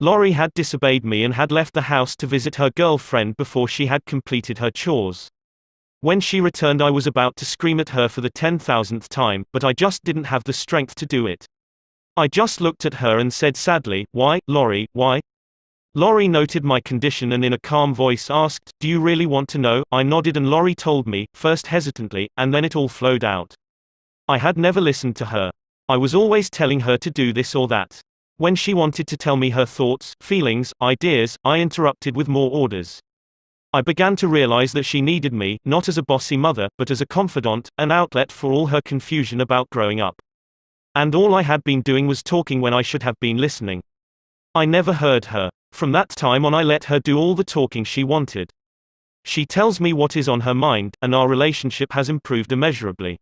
Lori had disobeyed me and had left the house to visit her girlfriend before she had completed her chores. When she returned, I was about to scream at her for the 10,000th time, but I just didn't have the strength to do it. I just looked at her and said sadly, "Why, Lori, why?" Lori noted my condition and in a calm voice asked, "Do you really want to know?" I nodded and Lori told me, first hesitantly, and then it all flowed out. I had never listened to her. I was always telling her to do this or that. When she wanted to tell me her thoughts, feelings, ideas, I interrupted with more orders. I began to realize that she needed me, not as a bossy mother, but as a confidant, an outlet for all her confusion about growing up. And all I had been doing was talking when I should have been listening. I never heard her. From that time on, I let her do all the talking she wanted. She tells me what is on her mind, and our relationship has improved immeasurably.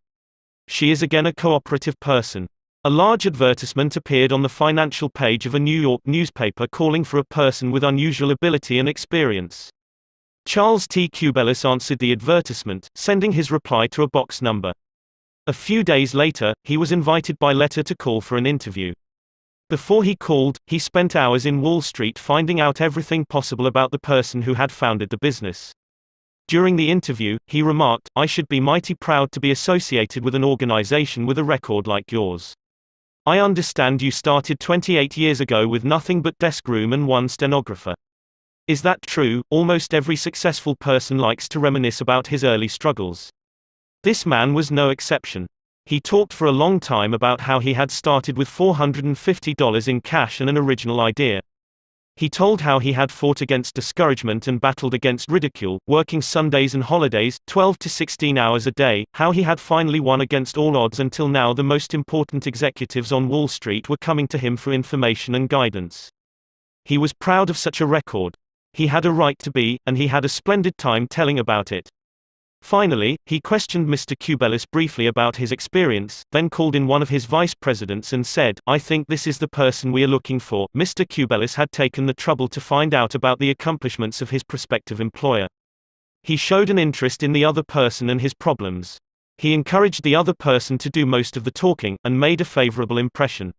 She is again a cooperative person. A large advertisement appeared on the financial page of a New York newspaper calling for a person with unusual ability and experience. Charles T. Kubelis answered the advertisement, sending his reply to a box number. A few days later, he was invited by letter to call for an interview. Before he called, he spent hours in Wall Street finding out everything possible about the person who had founded the business. During the interview, he remarked, "I should be mighty proud to be associated with an organization with a record like yours. I understand you started 28 years ago with nothing but desk room and one stenographer. Is that true?" Almost every successful person likes to reminisce about his early struggles. This man was no exception. He talked for a long time about how he had started with $450 in cash and an original idea. He told how he had fought against discouragement and battled against ridicule, working Sundays and holidays, 12 to 16 hours a day, how he had finally won against all odds until now the most important executives on Wall Street were coming to him for information and guidance. He was proud of such a record. He had a right to be, and he had a splendid time telling about it. Finally, he questioned Mr. Kubelis briefly about his experience, then called in one of his vice presidents and said, "I think this is the person we are looking for." Mr. Kubelis had taken the trouble to find out about the accomplishments of his prospective employer. He showed an interest in the other person and his problems. He encouraged the other person to do most of the talking, and made a favorable impression.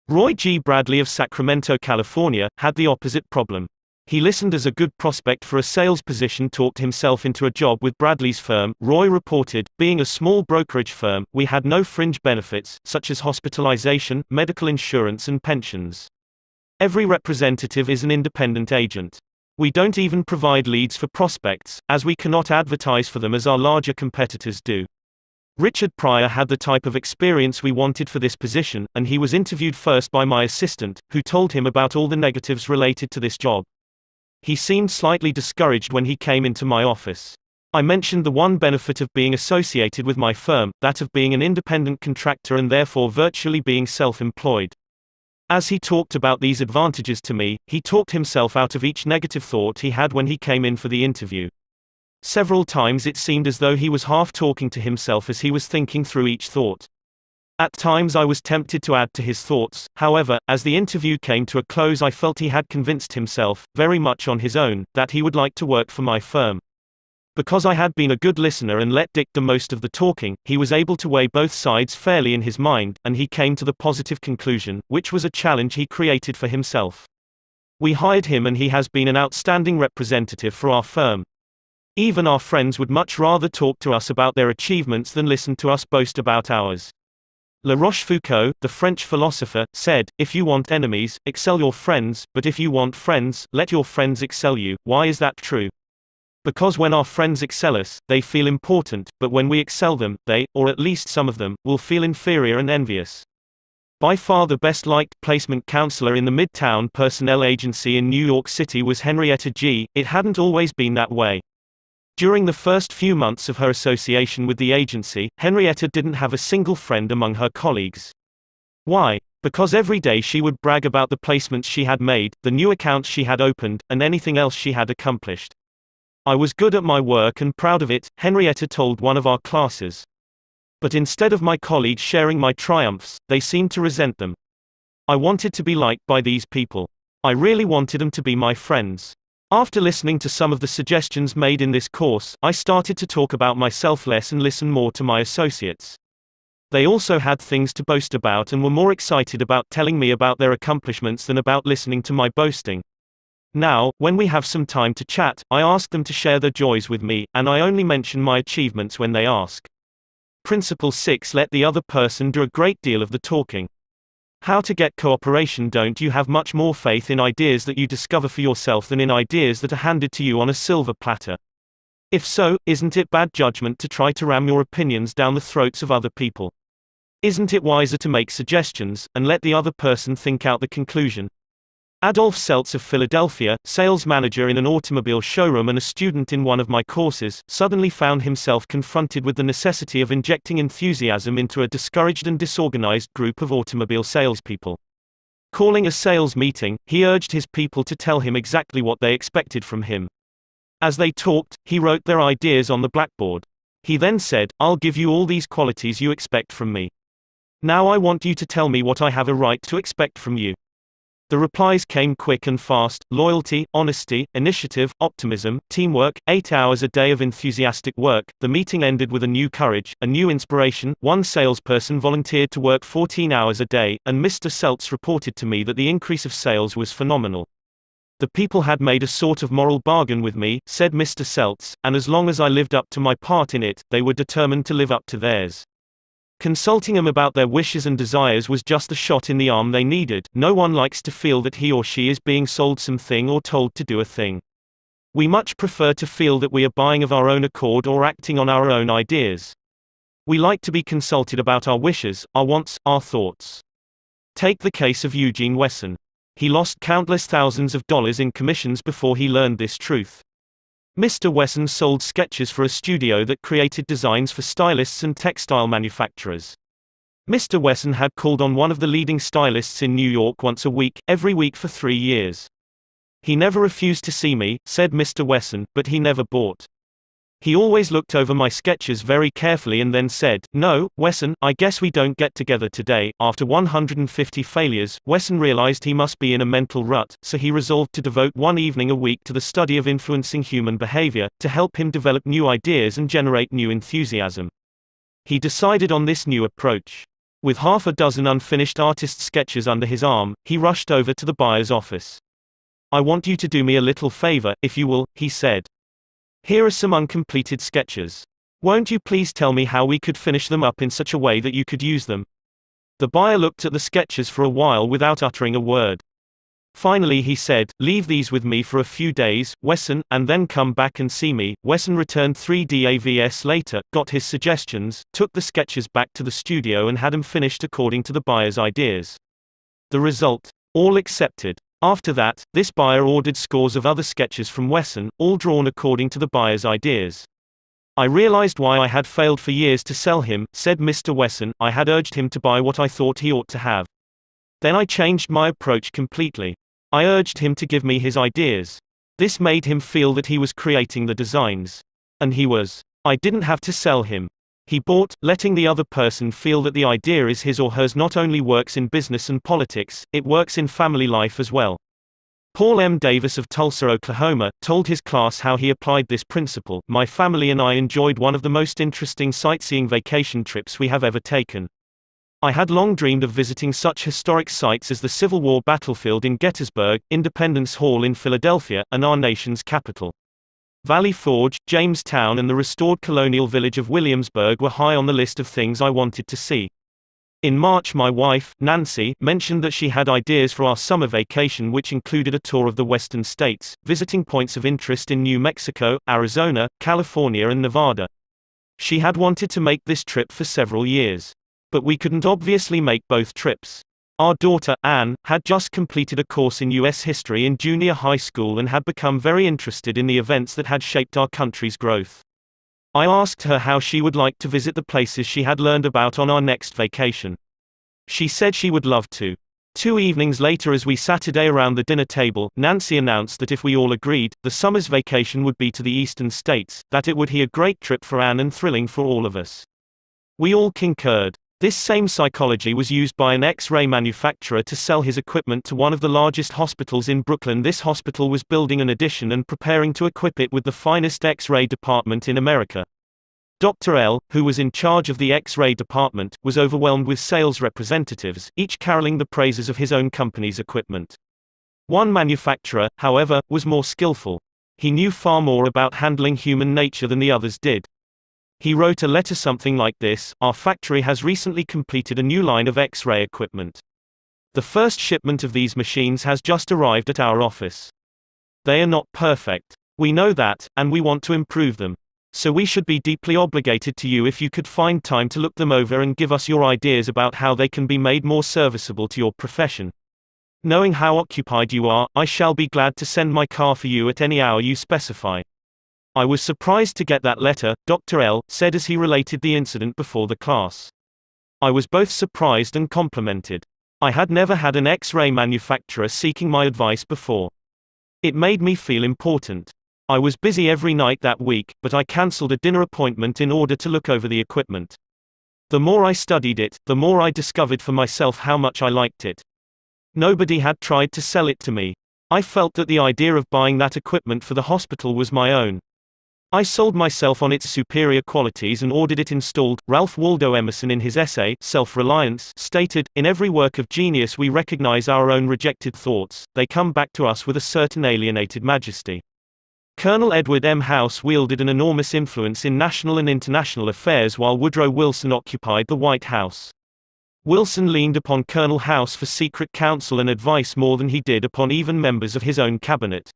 Roy G. Bradley of Sacramento, California, had the opposite problem. He listened as a good prospect for a sales position talked himself into a job with Bradley's firm. Roy reported, "Being a small brokerage firm, we had no fringe benefits, such as hospitalization, medical insurance and pensions. Every representative is an independent agent. We don't even provide leads for prospects, as we cannot advertise for them as our larger competitors do." Richard Pryor had the type of experience we wanted for this position, and he was interviewed first by my assistant, who told him about all the negatives related to this job. He seemed slightly discouraged when he came into my office. I mentioned the one benefit of being associated with my firm, that of being an independent contractor and therefore virtually being self-employed. As he talked about these advantages to me, he talked himself out of each negative thought he had when he came in for the interview. Several times it seemed as though he was half talking to himself as he was thinking through each thought. At times I was tempted to add to his thoughts, however, as the interview came to a close I felt he had convinced himself, very much on his own, that he would like to work for my firm. Because I had been a good listener and let Dick do most of the talking, he was able to weigh both sides fairly in his mind, and he came to the positive conclusion, which was a challenge he created for himself. We hired him and he has been an outstanding representative for our firm. Even our friends would much rather talk to us about their achievements than listen to us boast about ours. La Rochefoucauld, the French philosopher, said, "If you want enemies, excel your friends, but if you want friends, let your friends excel you." Why is that true? Because when our friends excel us, they feel important, but when we excel them, they, or at least some of them, will feel inferior and envious. By far the best-liked placement counselor in the Midtown Personnel Agency in New York City was Henrietta G. It hadn't always been that way. During the first few months of her association with the agency, Henrietta didn't have a single friend among her colleagues. Why? Because every day she would brag about the placements she had made, the new accounts she had opened, and anything else she had accomplished. "I was good at my work and proud of it," Henrietta told one of our classes. But instead of my colleagues sharing my triumphs, they seemed to resent them. I wanted to be liked by these people. I really wanted them to be my friends. After listening to some of the suggestions made in this course, I started to talk about myself less and listen more to my associates. They also had things to boast about and were more excited about telling me about their accomplishments than about listening to my boasting. Now, when we have some time to chat, I ask them to share their joys with me, and I only mention my achievements when they ask. Principle 6: Let the other person do a great deal of the talking. How to get cooperation? Don't you have much more faith in ideas that you discover for yourself than in ideas that are handed to you on a silver platter? If so, isn't it bad judgment to try to ram your opinions down the throats of other people? Isn't it wiser to make suggestions, and let the other person think out the conclusion? Adolf Seltz of Philadelphia, sales manager in an automobile showroom and a student in one of my courses, suddenly found himself confronted with the necessity of injecting enthusiasm into a discouraged and disorganized group of automobile salespeople. Calling a sales meeting, he urged his people to tell him exactly what they expected from him. As they talked, he wrote their ideas on the blackboard. He then said, "I'll give you all these qualities you expect from me. Now I want you to tell me what I have a right to expect from you." The replies came quick and fast: loyalty, honesty, initiative, optimism, teamwork, 8 hours a day of enthusiastic work. The meeting ended with a new courage, a new inspiration. One salesperson volunteered to work 14 hours a day, and Mr. Seltz reported to me that the increase of sales was phenomenal. "The people had made a sort of moral bargain with me," said Mr. Seltz, "and as long as I lived up to my part in it, they were determined to live up to theirs. Consulting them about their wishes and desires was just the shot in the arm they needed. No one likes to feel that he or she is being sold something or told to do a thing. We much prefer to feel that we are buying of our own accord or acting on our own ideas. We like to be consulted about our wishes, our wants, our thoughts." Take the case of Eugene Wesson. He lost countless thousands of dollars in commissions before he learned this truth. Mr. Wesson sold sketches for a studio that created designs for stylists and textile manufacturers. Mr. Wesson had called on one of the leading stylists in New York once a week, every week for 3 years. "He never refused to see me," said Mr. Wesson, "but he never bought. He always looked over my sketches very carefully and then said, 'No, Wesson, I guess we don't get together today.'" After 150 failures, Wesson realized he must be in a mental rut, so he resolved to devote one evening a week to the study of influencing human behavior, to help him develop new ideas and generate new enthusiasm. He decided on this new approach. With half a dozen unfinished artist sketches under his arm, he rushed over to the buyer's office. "I want you to do me a little favor, if you will," he said. "Here are some uncompleted sketches. Won't you please tell me how we could finish them up in such a way that you could use them?" The buyer looked at the sketches for a while without uttering a word. Finally he said, "Leave these with me for a few days, Wesson, and then come back and see me." Wesson returned 3 days later, got his suggestions, took the sketches back to the studio and had them finished according to the buyer's ideas. The result? All accepted. After that, this buyer ordered scores of other sketches from Wesson, all drawn according to the buyer's ideas. "I realized why I had failed for years to sell him," said Mr. Wesson. "I had urged him to buy what I thought he ought to have. Then I changed my approach completely. I urged him to give me his ideas. This made him feel that he was creating the designs. And he was. I didn't have to sell him. He bought." Letting the other person feel that the idea is his or hers not only works in business and politics, it works in family life as well. Paul M. Davis of Tulsa, Oklahoma, told his class how he applied this principle. "My family and I enjoyed one of the most interesting sightseeing vacation trips we have ever taken. I had long dreamed of visiting such historic sites as the Civil War battlefield in Gettysburg, Independence Hall in Philadelphia, and our nation's capital. Valley Forge, Jamestown and the restored colonial village of Williamsburg were high on the list of things I wanted to see. In March, my wife, Nancy, mentioned that she had ideas for our summer vacation, which included a tour of the western states, visiting points of interest in New Mexico, Arizona, California, and Nevada. She had wanted to make this trip for several years. But we couldn't obviously make both trips. Our daughter, Anne, had just completed a course in U.S. history in junior high school and had become very interested in the events that had shaped our country's growth. I asked her how she would like to visit the places she had learned about on our next vacation. She said she would love to. 2 evenings later, as we Saturday around the dinner table, Nancy announced that if we all agreed, the summer's vacation would be to the eastern states, that it would be a great trip for Anne and thrilling for all of us. We all concurred. This same psychology was used by an X-ray manufacturer to sell his equipment to one of the largest hospitals in Brooklyn. This hospital was building an addition and preparing to equip it with the finest X-ray department in America. Dr. L, who was in charge of the X-ray department, was overwhelmed with sales representatives, each caroling the praises of his own company's equipment. One manufacturer, however, was more skillful. He knew far more about handling human nature than the others did. He wrote a letter something like this: "Our factory has recently completed a new line of X-ray equipment. The first shipment of these machines has just arrived at our office. They are not perfect. We know that, and we want to improve them. So we should be deeply obligated to you if you could find time to look them over and give us your ideas about how they can be made more serviceable to your profession. Knowing how occupied you are, I shall be glad to send my car for you at any hour you specify." I was surprised to get that letter, Dr. L said as he related the incident before the class. I was both surprised and complimented. I had never had an X-ray manufacturer seeking my advice before. It made me feel important. I was busy every night that week, but I cancelled a dinner appointment in order to look over the equipment. The more I studied it, the more I discovered for myself how much I liked it. Nobody had tried to sell it to me. I felt that the idea of buying that equipment for the hospital was my own. I sold myself on its superior qualities and ordered it installed. Ralph Waldo Emerson, in his essay, Self-Reliance, stated, "In every work of genius we recognize our own rejected thoughts, they come back to us with a certain alienated majesty." Colonel Edward M. House wielded an enormous influence in national and international affairs while Woodrow Wilson occupied the White House. Wilson leaned upon Colonel House for secret counsel and advice more than he did upon even members of his own cabinet.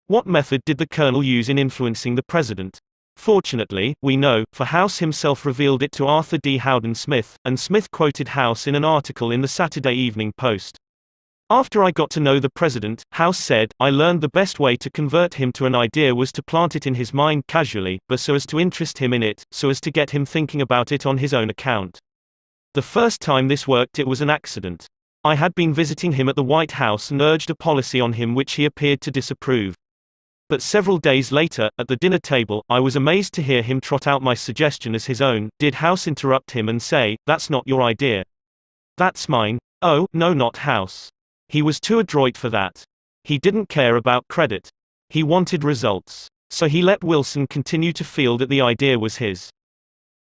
What method did the colonel use in influencing the president? Fortunately, we know, for House himself revealed it to Arthur D. Howden Smith, and Smith quoted House in an article in the Saturday Evening Post. "After I got to know the president," House said, "I learned the best way to convert him to an idea was to plant it in his mind casually, but so as to interest him in it, so as to get him thinking about it on his own account. The first time this worked it was an accident. I had been visiting him at the White House and urged a policy on him which he appeared to disapprove. But several days later, at the dinner table, I was amazed to hear him trot out my suggestion as his own." Did House interrupt him and say, "That's not your idea. That's mine"? Oh, no, not House. He was too adroit for that. He didn't care about credit. He wanted results. So he let Wilson continue to feel that the idea was his.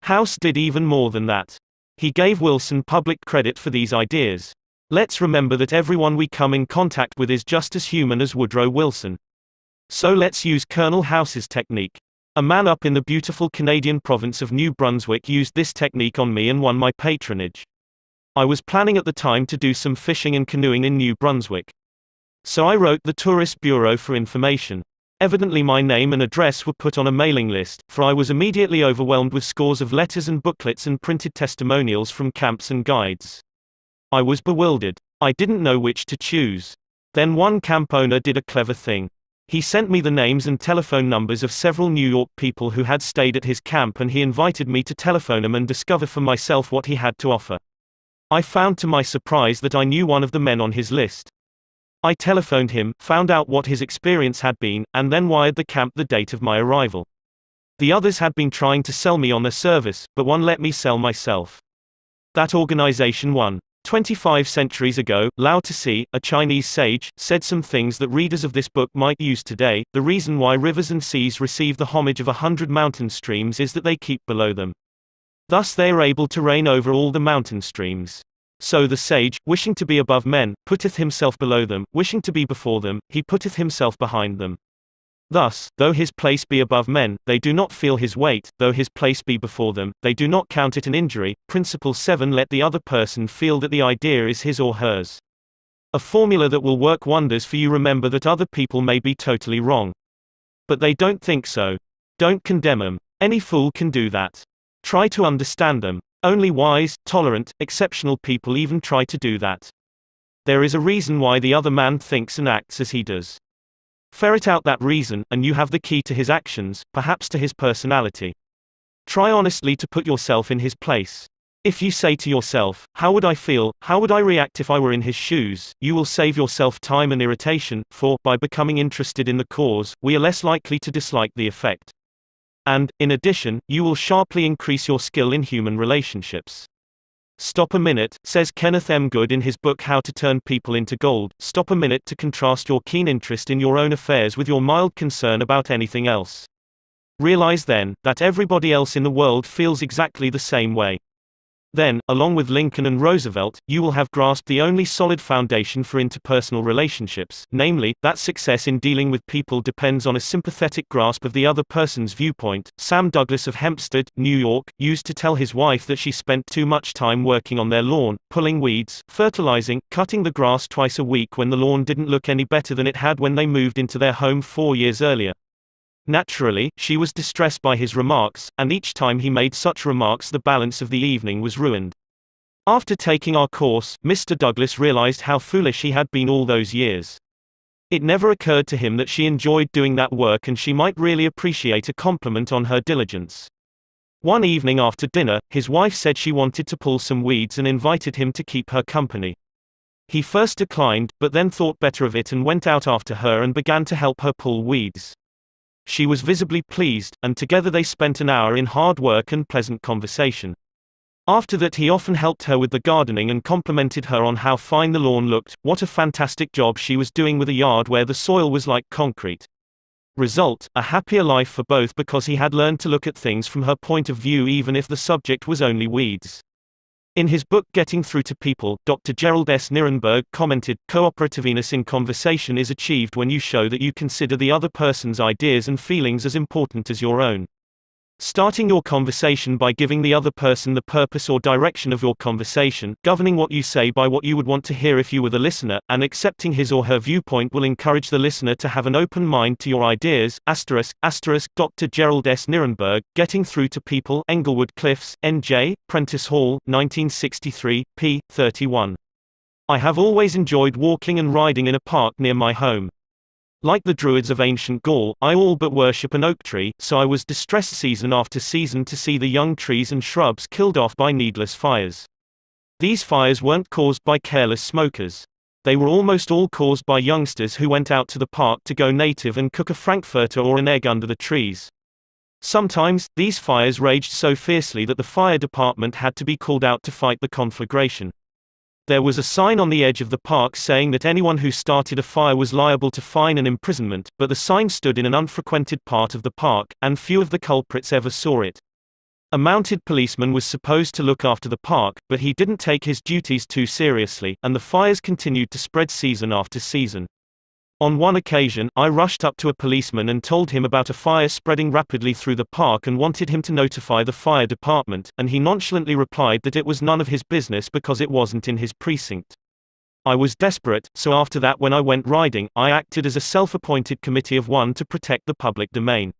House did even more than that. He gave Wilson public credit for these ideas. Let's remember that everyone we come in contact with is just as human as Woodrow Wilson. So let's use Colonel House's technique. A man up in the beautiful Canadian province of New Brunswick used this technique on me and won my patronage. I was planning at the time to do some fishing and canoeing in New Brunswick. So I wrote the Tourist Bureau for information. Evidently my name and address were put on a mailing list, for I was immediately overwhelmed with scores of letters and booklets and printed testimonials from camps and guides. I was bewildered. I didn't know which to choose. Then one camp owner did a clever thing. He sent me the names and telephone numbers of several New York people who had stayed at his camp, and he invited me to telephone them and discover for myself what he had to offer. I found to my surprise that I knew one of the men on his list. I telephoned him, found out what his experience had been, and then wired the camp the date of my arrival. The others had been trying to sell me on their service, but one let me sell myself. That organization won. 25 centuries ago, Lao Tse, a Chinese sage, said some things that readers of this book might use today. The reason why rivers and seas receive the homage of 100 mountain streams is that they keep below them. Thus they are able to reign over all the mountain streams. So the sage, wishing to be above men, putteth himself below them, wishing to be before them, he putteth himself behind them. Thus, though his place be above men, they do not feel his weight, though his place be before them, they do not count it an injury. Principle 7. Let the other person feel that the idea is his or hers. A formula that will work wonders for you. Remember that other people may be totally wrong. But they don't think so. Don't condemn them. Any fool can do that. Try to understand them. Only wise, tolerant, exceptional people even try to do that. There is a reason why the other man thinks and acts as he does. Ferret out that reason, and you have the key to his actions, perhaps to his personality. Try honestly to put yourself in his place. If you say to yourself, "How would I feel, how would I react if I were in his shoes?" you will save yourself time and irritation, for, by becoming interested in the cause, we are less likely to dislike the effect. And, in addition, you will sharply increase your skill in human relationships. Stop a minute, says Kenneth M. Good in his book How to Turn People into Gold. Stop a minute to contrast your keen interest in your own affairs with your mild concern about anything else. Realize then, that everybody else in the world feels exactly the same way. Then, along with Lincoln and Roosevelt, you will have grasped the only solid foundation for interpersonal relationships, namely, that success in dealing with people depends on a sympathetic grasp of the other person's viewpoint. Sam Douglas of Hempstead, New York, used to tell his wife that she spent too much time working on their lawn, pulling weeds, fertilizing, cutting the grass twice a week when the lawn didn't look any better than it had when they moved into their home 4 years earlier. Naturally, she was distressed by his remarks, and each time he made such remarks the balance of the evening was ruined. After taking our course, Mr. Douglas realized how foolish he had been all those years. It never occurred to him that she enjoyed doing that work and she might really appreciate a compliment on her diligence. One evening after dinner, his wife said she wanted to pull some weeds and invited him to keep her company. He first declined, but then thought better of it and went out after her and began to help her pull weeds. She was visibly pleased, and together they spent an hour in hard work and pleasant conversation. After that he often helped her with the gardening and complimented her on how fine the lawn looked, what a fantastic job she was doing with a yard where the soil was like concrete. Result, a happier life for both because he had learned to look at things from her point of view even if the subject was only weeds. In his book Getting Through to People, Dr. Gerald S. Nirenberg commented, "Cooperativeness in conversation is achieved when you show that you consider the other person's ideas and feelings as important as your own. Starting your conversation by giving the other person the purpose or direction of your conversation, governing what you say by what you would want to hear if you were the listener, and accepting his or her viewpoint will encourage the listener to have an open mind to your ideas." Dr. Gerald S. Nirenberg, Getting Through to People, Englewood Cliffs, N.J., Prentice Hall, 1963, p. 31. I have always enjoyed walking and riding in a park near my home. Like the Druids of ancient Gaul, I all but worship an oak tree, so I was distressed season after season to see the young trees and shrubs killed off by needless fires. These fires weren't caused by careless smokers. They were almost all caused by youngsters who went out to the park to go native and cook a frankfurter or an egg under the trees. Sometimes, these fires raged so fiercely that the fire department had to be called out to fight the conflagration. There was a sign on the edge of the park saying that anyone who started a fire was liable to fine and imprisonment, but the sign stood in an unfrequented part of the park, and few of the culprits ever saw it. A mounted policeman was supposed to look after the park, but he didn't take his duties too seriously, and the fires continued to spread season after season. On one occasion, I rushed up to a policeman and told him about a fire spreading rapidly through the park and wanted him to notify the fire department, and he nonchalantly replied that it was none of his business because it wasn't in his precinct. I was desperate, so after that when I went riding, I acted as a self-appointed committee of one to protect the public domain.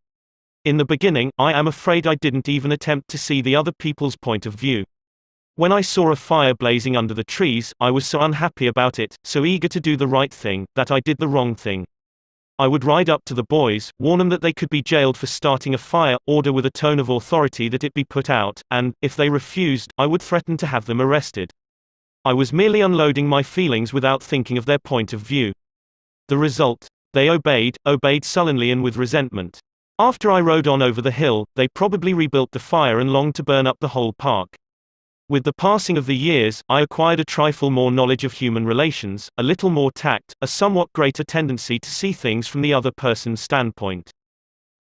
In the beginning, I am afraid I didn't even attempt to see the other people's point of view. When I saw a fire blazing under the trees, I was so unhappy about it, so eager to do the right thing, that I did the wrong thing. I would ride up to the boys, warn them that they could be jailed for starting a fire, order with a tone of authority that it be put out, and, if they refused, I would threaten to have them arrested. I was merely unloading my feelings without thinking of their point of view. The result? They obeyed sullenly and with resentment. After I rode on over the hill, they probably rebuilt the fire and longed to burn up the whole park. With the passing of the years, I acquired a trifle more knowledge of human relations, a little more tact, a somewhat greater tendency to see things from the other person's standpoint.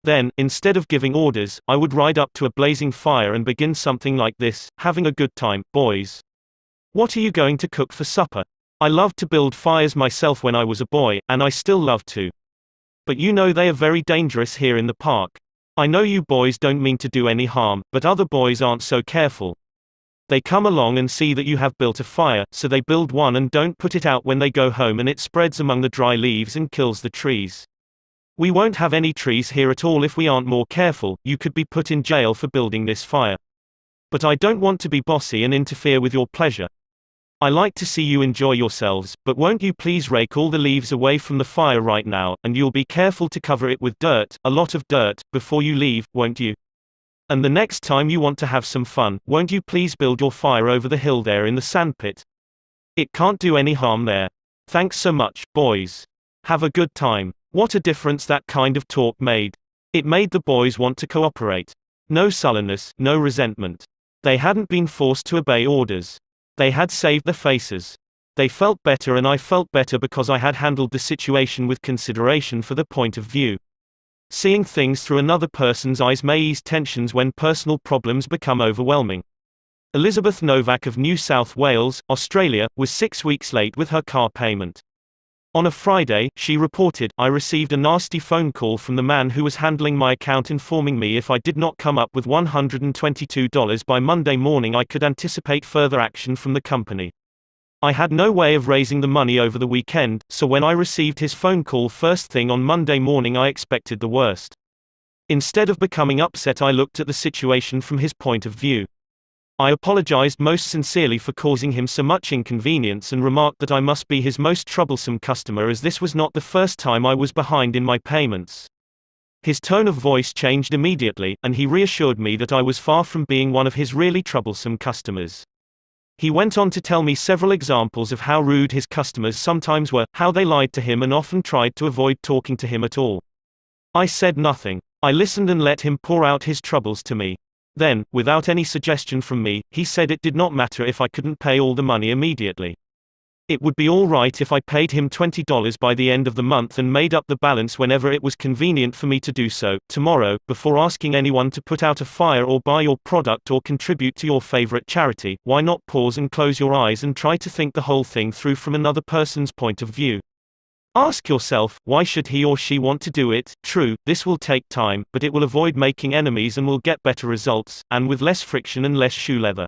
Then, instead of giving orders, I would ride up to a blazing fire and begin something like this: "Having a good time, boys? What are you going to cook for supper? I loved to build fires myself when I was a boy, and I still love to. But you know they are very dangerous here in the park. I know you boys don't mean to do any harm, but other boys aren't so careful. They come along and see that you have built a fire, so they build one and don't put it out when they go home, and it spreads among the dry leaves and kills the trees. We won't have any trees here at all if we aren't more careful. You could be put in jail for building this fire. But I don't want to be bossy and interfere with your pleasure. I like to see you enjoy yourselves, but won't you please rake all the leaves away from the fire right now, and you'll be careful to cover it with dirt, a lot of dirt, before you leave, won't you? And the next time you want to have some fun, won't you please build your fire over the hill there in the sandpit? It can't do any harm there. Thanks so much, boys. Have a good time. What a difference that kind of talk made. It made the boys want to cooperate. No sullenness, no resentment. They hadn't been forced to obey orders. They had saved their faces. They felt better, and I felt better because I had handled the situation with consideration for their point of view. Seeing things through another person's eyes may ease tensions when personal problems become overwhelming. Elizabeth Novak of New South Wales, Australia, was 6 weeks late with her car payment. On a Friday, she reported, I received a nasty phone call from the man who was handling my account informing me if I did not come up with $122 by Monday morning I could anticipate further action from the company. I had no way of raising the money over the weekend, so when I received his phone call first thing on Monday morning I expected the worst. Instead of becoming upset, I looked at the situation from his point of view. I apologized most sincerely for causing him so much inconvenience and remarked that I must be his most troublesome customer, as this was not the first time I was behind in my payments. His tone of voice changed immediately, and he reassured me that I was far from being one of his really troublesome customers. He went on to tell me several examples of how rude his customers sometimes were, how they lied to him and often tried to avoid talking to him at all. I said nothing. I listened and let him pour out his troubles to me. Then, without any suggestion from me, he said it did not matter if I couldn't pay all the money immediately. It would be all right if I paid him $20 by the end of the month and made up the balance whenever it was convenient for me to do so, tomorrow, before asking anyone to put out a fire or buy your product or contribute to your favorite charity. Why not pause and close your eyes and try to think the whole thing through from another person's point of view? Ask yourself, why should he or she want to do it? True, this will take time, but it will avoid making enemies and will get better results, and with less friction and less shoe leather.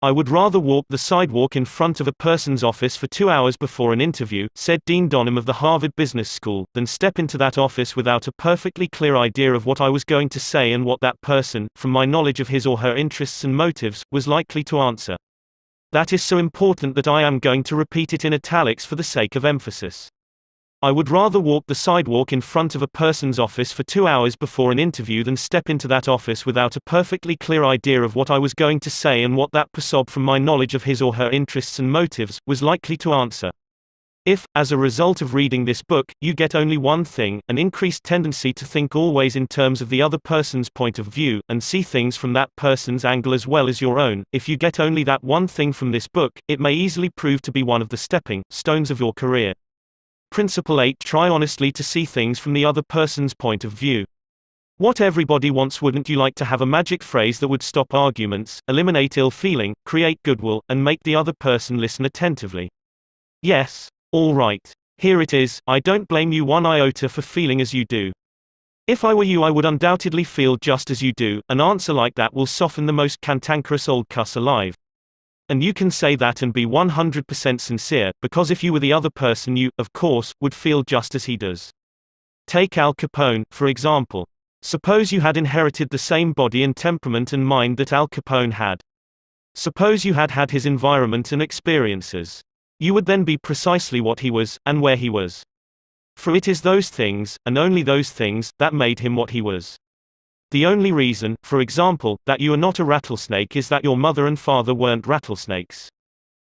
I would rather walk the sidewalk in front of a person's office for 2 hours before an interview, said Dean Donham of the Harvard Business School, than step into that office without a perfectly clear idea of what I was going to say and what that person, from my knowledge of his or her interests and motives, was likely to answer. That is so important that I am going to repeat it in italics for the sake of emphasis. I would rather walk the sidewalk in front of a person's office for 2 hours before an interview than step into that office without a perfectly clear idea of what I was going to say and what that person, from my knowledge of his or her interests and motives, was likely to answer. If, as a result of reading this book, you get only one thing, an increased tendency to think always in terms of the other person's point of view, and see things from that person's angle as well as your own, if you get only that one thing from this book, it may easily prove to be one of the stepping stones of your career. Principle 8. Try honestly to see things from the other person's point of view. What everybody wants. Wouldn't you like to have a magic phrase that would stop arguments, eliminate ill feeling, create goodwill, and make the other person listen attentively? Yes. All right. Here it is. I don't blame you one iota for feeling as you do. If I were you, I would undoubtedly feel just as you do. An answer like that will soften the most cantankerous old cuss alive. And you can say that and be 100% sincere, because if you were the other person, you, of course, would feel just as he does. Take Al Capone, for example. Suppose you had inherited the same body and temperament and mind that Al Capone had. Suppose you had had his environment and experiences. You would then be precisely what he was, and where he was. For it is those things, and only those things, that made him what he was. The only reason, for example, that you are not a rattlesnake is that your mother and father weren't rattlesnakes.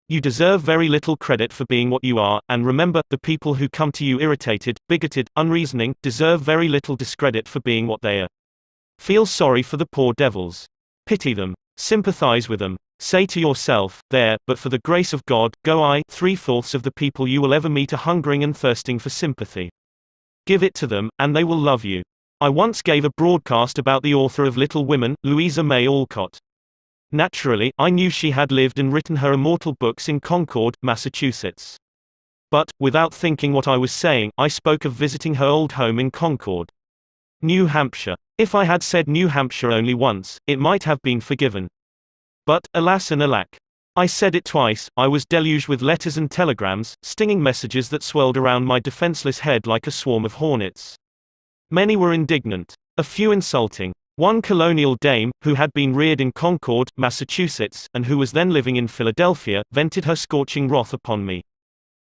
You deserve very little credit for being what you are, and remember, the people who come to you irritated, bigoted, unreasoning, deserve very little discredit for being what they are. Feel sorry for the poor devils. Pity them. Sympathize with them. Say to yourself, there, but for the grace of God, go I. 3/4 of the people you will ever meet are hungering and thirsting for sympathy. Give it to them, and they will love you. I once gave a broadcast about the author of Little Women, Louisa May Alcott. Naturally, I knew she had lived and written her immortal books in Concord, Massachusetts. But, without thinking what I was saying, I spoke of visiting her old home in Concord, New Hampshire. If I had said New Hampshire only once, it might have been forgiven. But, alas and alack. I said it twice. I was deluged with letters and telegrams, stinging messages that swirled around my defenseless head like a swarm of hornets. Many were indignant, a few insulting. One colonial dame, who had been reared in Concord, Massachusetts, and who was then living in Philadelphia, vented her scorching wrath upon me.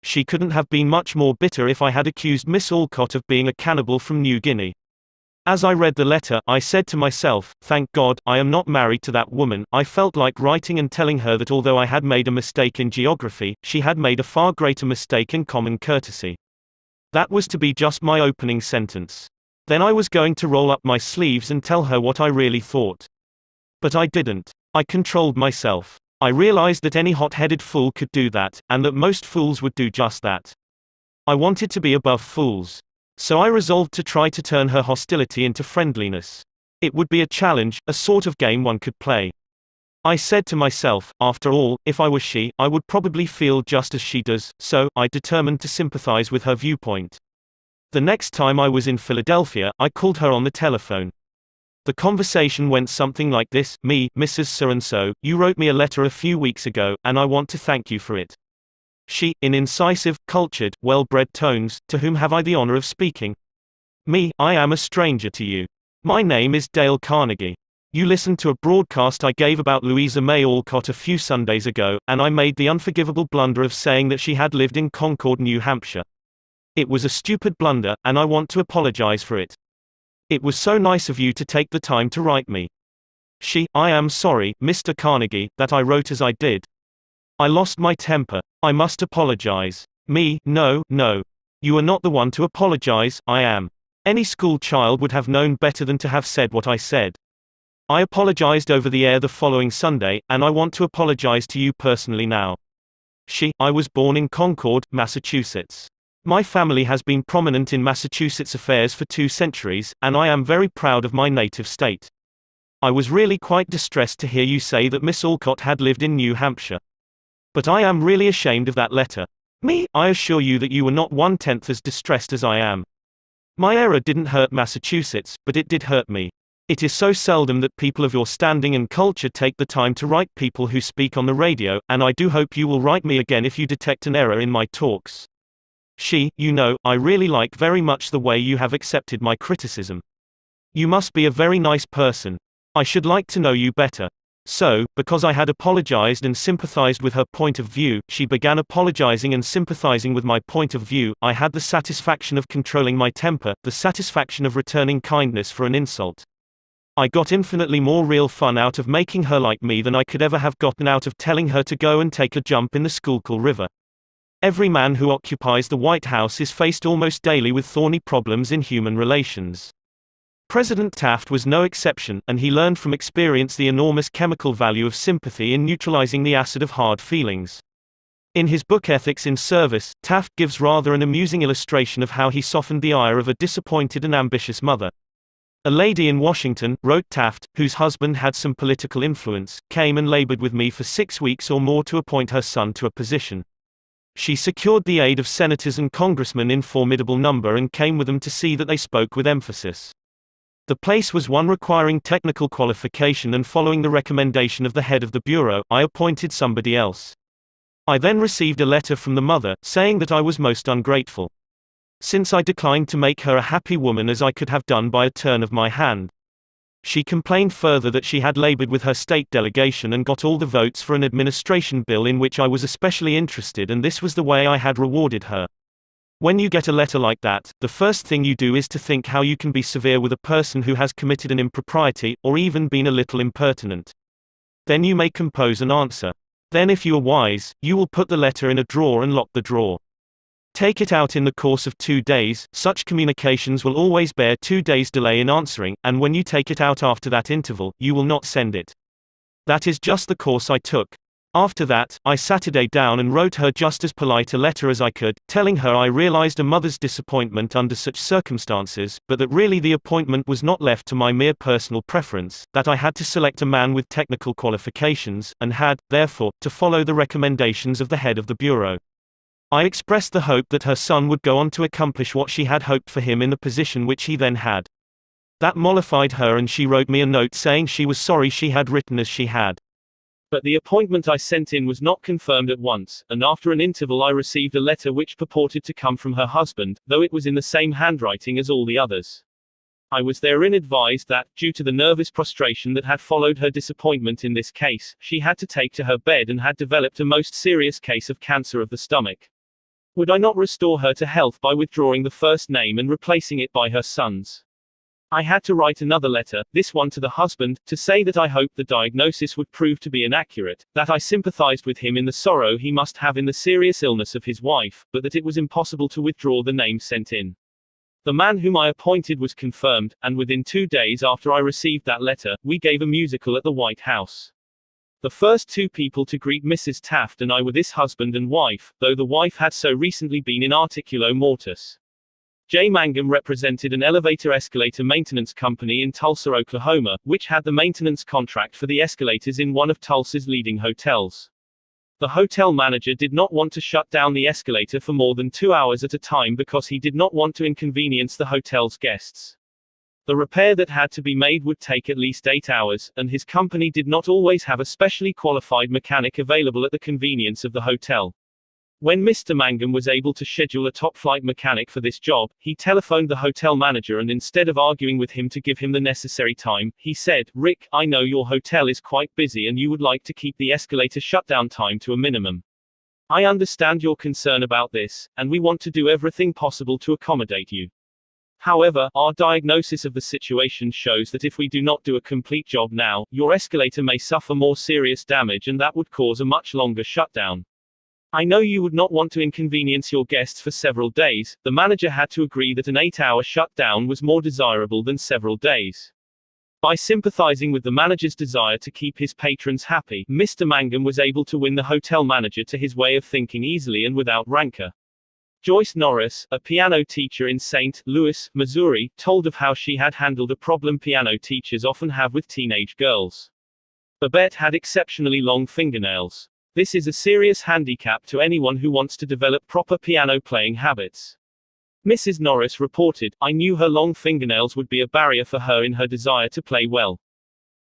She couldn't have been much more bitter if I had accused Miss Alcott of being a cannibal from New Guinea. As I read the letter, I said to myself, thank God, I am not married to that woman. I felt like writing and telling her that although I had made a mistake in geography, she had made a far greater mistake in common courtesy. That was to be just my opening sentence. Then I was going to roll up my sleeves and tell her what I really thought. But I didn't. I controlled myself. I realized that any hot-headed fool could do that, and that most fools would do just that. I wanted to be above fools. So I resolved to try to turn her hostility into friendliness. It would be a challenge, a sort of game one could play. I said to myself, after all, if I were she, I would probably feel just as she does, so I determined to sympathize with her viewpoint. The next time I was in Philadelphia, I called her on the telephone. The conversation went something like this: me, Mrs. So-and-so, you wrote me a letter a few weeks ago, and I want to thank you for it. She, in incisive, cultured, well-bred tones, to whom have I the honor of speaking? Me, I am a stranger to you. My name is Dale Carnegie. You listened to a broadcast I gave about Louisa May Alcott a few Sundays ago, and I made the unforgivable blunder of saying that she had lived in Concord, New Hampshire. It was a stupid blunder, and I want to apologize for it. It was so nice of you to take the time to write me. She, I am sorry, Mr. Carnegie, that I wrote as I did. I lost my temper. I must apologize. Me, no. You are not the one to apologize, I am. Any school child would have known better than to have said what I said. I apologized over the air the following Sunday, and I want to apologize to you personally now. She, I was born in Concord, Massachusetts. My family has been prominent in Massachusetts affairs for 2 centuries, and I am very proud of my native state. I was really quite distressed to hear you say that Miss Alcott had lived in New Hampshire. But I am really ashamed of that letter. Me, I assure you that you were not 1/10 as distressed as I am. My error didn't hurt Massachusetts, but it did hurt me. It is so seldom that people of your standing and culture take the time to write people who speak on the radio, and I do hope you will write me again if you detect an error in my talks. She, you know, I really like very much the way you have accepted my criticism. You must be a very nice person. I should like to know you better. So, because I had apologized and sympathized with her point of view, she began apologizing and sympathizing with my point of view. I had the satisfaction of controlling my temper, the satisfaction of returning kindness for an insult. I got infinitely more real fun out of making her like me than I could ever have gotten out of telling her to go and take a jump in the Schuylkill River. Every man who occupies the White House is faced almost daily with thorny problems in human relations. President Taft was no exception, and he learned from experience the enormous chemical value of sympathy in neutralizing the acid of hard feelings. In his book Ethics in Service, Taft gives rather an amusing illustration of how he softened the ire of a disappointed and ambitious mother. A lady in Washington, wrote Taft, whose husband had some political influence, came and labored with me for 6 weeks or more to appoint her son to a position. She secured the aid of senators and congressmen in formidable number and came with them to see that they spoke with emphasis. The place was one requiring technical qualification, and following the recommendation of the head of the bureau, I appointed somebody else. I then received a letter from the mother, saying that I was most ungrateful, since I declined to make her a happy woman as I could have done by a turn of my hand. She complained further that she had labored with her state delegation and got all the votes for an administration bill in which I was especially interested, and this was the way I had rewarded her. When you get a letter like that, the first thing you do is to think how you can be severe with a person who has committed an impropriety, or even been a little impertinent. Then you may compose an answer. Then, if you are wise, you will put the letter in a drawer and lock the drawer. Take it out in the course of 2 days. Such communications will always bear 2 days' delay in answering, and when you take it out after that interval, you will not send it. That is just the course I took. After that, I sat a day down and wrote her just as polite a letter as I could, telling her I realized a mother's disappointment under such circumstances, but that really the appointment was not left to my mere personal preference, that I had to select a man with technical qualifications, and had, therefore, to follow the recommendations of the head of the bureau. I expressed the hope that her son would go on to accomplish what she had hoped for him in the position which he then had. That mollified her, and she wrote me a note saying she was sorry she had written as she had. But the appointment I sent in was not confirmed at once, and after an interval I received a letter which purported to come from her husband, though it was in the same handwriting as all the others. I was therein advised that, due to the nervous prostration that had followed her disappointment in this case, she had to take to her bed and had developed a most serious case of cancer of the stomach. Would I not restore her to health by withdrawing the first name and replacing it by her son's? I had to write another letter, this one to the husband, to say that I hoped the diagnosis would prove to be inaccurate, that I sympathized with him in the sorrow he must have in the serious illness of his wife, but that it was impossible to withdraw the name sent in. The man whom I appointed was confirmed, and within 2 days after I received that letter, we gave a musical at the White House. The first 2 people to greet Mrs. Taft and I were this husband and wife, though the wife had so recently been in articulo mortis. J. Mangum represented an elevator-escalator maintenance company in Tulsa, Oklahoma, which had the maintenance contract for the escalators in one of Tulsa's leading hotels. The hotel manager did not want to shut down the escalator for more than 2 hours at a time because he did not want to inconvenience the hotel's guests. The repair that had to be made would take at least 8 hours, and his company did not always have a specially qualified mechanic available at the convenience of the hotel. When Mr. Mangum was able to schedule a top-flight mechanic for this job, he telephoned the hotel manager, and instead of arguing with him to give him the necessary time, he said, "Rick, I know your hotel is quite busy and you would like to keep the escalator shutdown time to a minimum. I understand your concern about this, and we want to do everything possible to accommodate you. However, our diagnosis of the situation shows that if we do not do a complete job now, your escalator may suffer more serious damage, and that would cause a much longer shutdown. I know you would not want to inconvenience your guests for several days." The manager had to agree that an 8-hour shutdown was more desirable than several days. By sympathizing with the manager's desire to keep his patrons happy, Mr. Mangum was able to win the hotel manager to his way of thinking easily and without rancor. Joyce Norris, a piano teacher in St. Louis, Missouri, told of how she had handled a problem piano teachers often have with teenage girls. Babette had exceptionally long fingernails. This is a serious handicap to anyone who wants to develop proper piano playing habits. Mrs. Norris reported, "I knew her long fingernails would be a barrier for her in her desire to play well.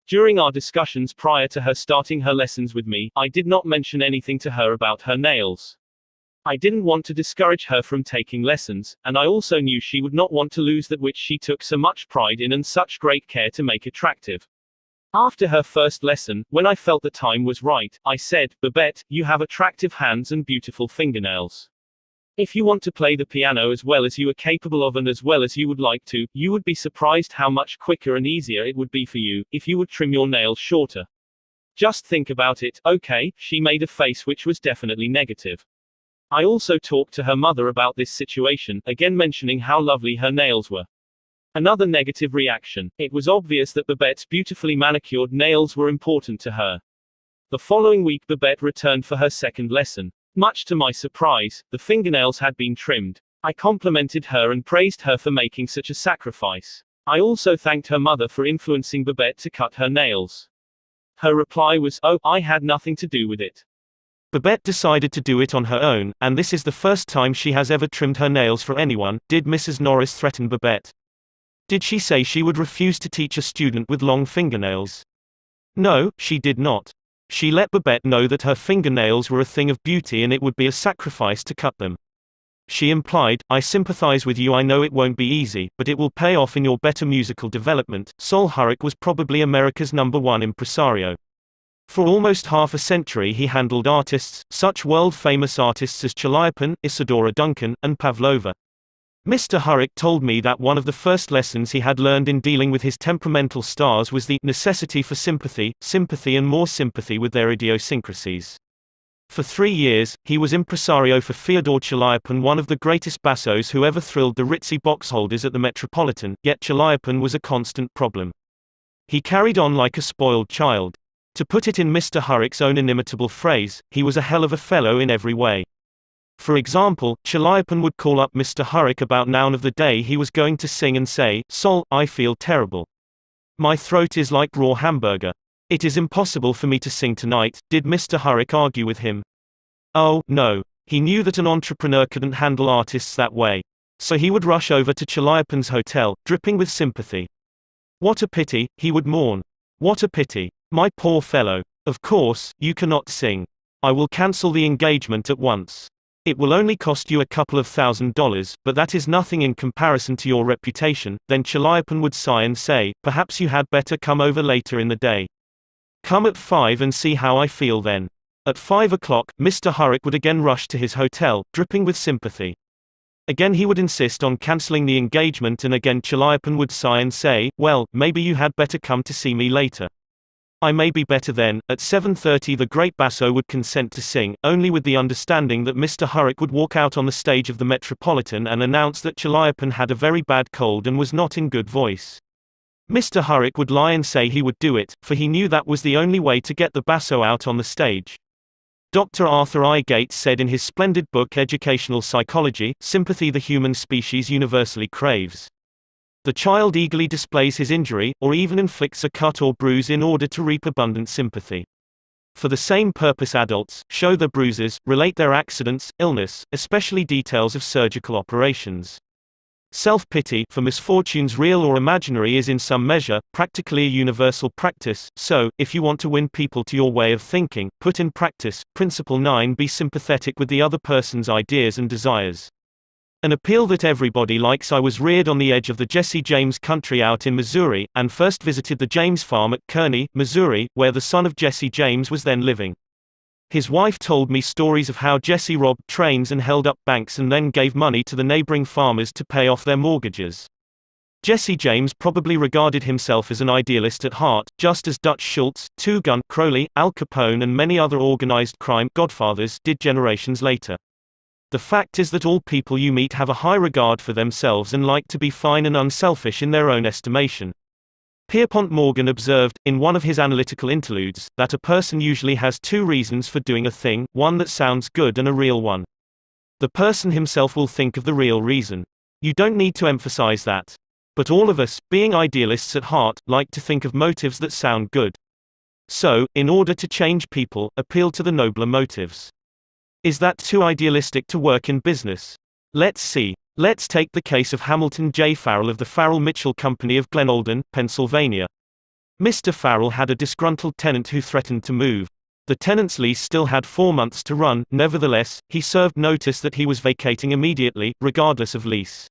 During our discussions prior to her starting her lessons with me, I did not mention anything to her about her nails. I didn't want to discourage her from taking lessons, and I also knew she would not want to lose that which she took so much pride in and such great care to make attractive. After her first lesson, when I felt the time was right, I said, 'Babette, you have attractive hands and beautiful fingernails. If you want to play the piano as well as you are capable of and as well as you would like to, you would be surprised how much quicker and easier it would be for you, if you would trim your nails shorter. Just think about it, okay?'" She made a face which was definitely negative. I also talked to her mother about this situation, again mentioning how lovely her nails were. Another negative reaction. It was obvious that Babette's beautifully manicured nails were important to her. The following week Babette returned for her second lesson. Much to my surprise, the fingernails had been trimmed. I complimented her and praised her for making such a sacrifice. I also thanked her mother for influencing Babette to cut her nails. Her reply was, "Oh, I had nothing to do with it." Babette decided to do it on her own, and this is the first time she has ever trimmed her nails for anyone. Did Mrs. Norris threaten Babette? Did she say she would refuse to teach a student with long fingernails? No, she did not. She let Babette know that her fingernails were a thing of beauty and it would be a sacrifice to cut them. She implied, "I sympathize with you, I know it won't be easy, but it will pay off in your better musical development." Sol Hurrick was probably America's #1 impresario. For almost half a century he handled artists, such world-famous artists as Chaliapin, Isadora Duncan, and Pavlova. Mr. Hurrick told me that one of the first lessons he had learned in dealing with his temperamental stars was the necessity for sympathy and more sympathy with their idiosyncrasies. For 3 years, he was impresario for Fyodor Chaliapin, one of the greatest bassos who ever thrilled the ritzy box holders at the Metropolitan, yet Chaliapin was a constant problem. He carried on like a spoiled child. To put it in Mr. Hurrick's own inimitable phrase, he was a hell of a fellow in every way. For example, Chaliapin would call up Mr. Hurrick about noon of the day he was going to sing and say, "Sol, I feel terrible. My throat is like raw hamburger. It is impossible for me to sing tonight." Did Mr. Hurrick argue with him? Oh, no. He knew that an entrepreneur couldn't handle artists that way. So he would rush over to Chaliapan's hotel, dripping with sympathy. What a pity, he would mourn. What a pity. My poor fellow. Of course, you cannot sing. I will cancel the engagement at once. It will only cost you a couple of $1,000s, but that is nothing in comparison to your reputation. Then Chaliapan would sigh and say, perhaps you had better come over later in the day. Come at 5 and see how I feel then. At 5 o'clock, Mr. Hurrick would again rush to his hotel, dripping with sympathy. Again he would insist on cancelling the engagement, and again Chaliapan would sigh and say, well, maybe you had better come to see me later. I may be better then. At 7:30 the great basso would consent to sing, only with the understanding that Mr. Hurrick would walk out on the stage of the Metropolitan and announce that Chaliapan had a very bad cold and was not in good voice. Mr. Hurrick would lie and say he would do it, for he knew that was the only way to get the basso out on the stage. Dr. Arthur I. Gates said in his splendid book Educational Psychology, sympathy the human species universally craves. The child eagerly displays his injury, or even inflicts a cut or bruise in order to reap abundant sympathy. For the same purpose adults show their bruises, relate their accidents, illness, especially details of surgical operations. Self-pity, for misfortunes real or imaginary, is in some measure, practically a universal practice. So, if you want to win people to your way of thinking, put in practice, Principle 9: be sympathetic with the other person's ideas and desires. An appeal that everybody likes. I was reared on the edge of the Jesse James country out in Missouri, and first visited the James farm at Carnegie, Missouri, where the son of Jesse James was then living. His wife told me stories of how Jesse robbed trains and held up banks and then gave money to the neighboring farmers to pay off their mortgages. Jesse James probably regarded himself as an idealist at heart, just as Dutch Schultz, Two Gun, Crowley, Al Capone and many other organized crime godfathers did generations later. The fact is that all people you meet have a high regard for themselves and like to be fine and unselfish in their own estimation. Pierpont Morgan observed, in one of his analytical interludes, that a person usually has two reasons for doing a thing, one that sounds good and a real one. The person himself will think of the real reason. You don't need to emphasize that. But all of us, being idealists at heart, like to think of motives that sound good. So, in order to change people, appeal to the nobler motives. Is that too idealistic to work in business? Let's see. Let's take the case of Hamilton J. Farrell of the Farrell-Mitchell Company of Glenolden, Pennsylvania. Mr. Farrell had a disgruntled tenant who threatened to move. The tenant's lease still had 4 months to run. Nevertheless, he served notice that he was vacating immediately, regardless of lease.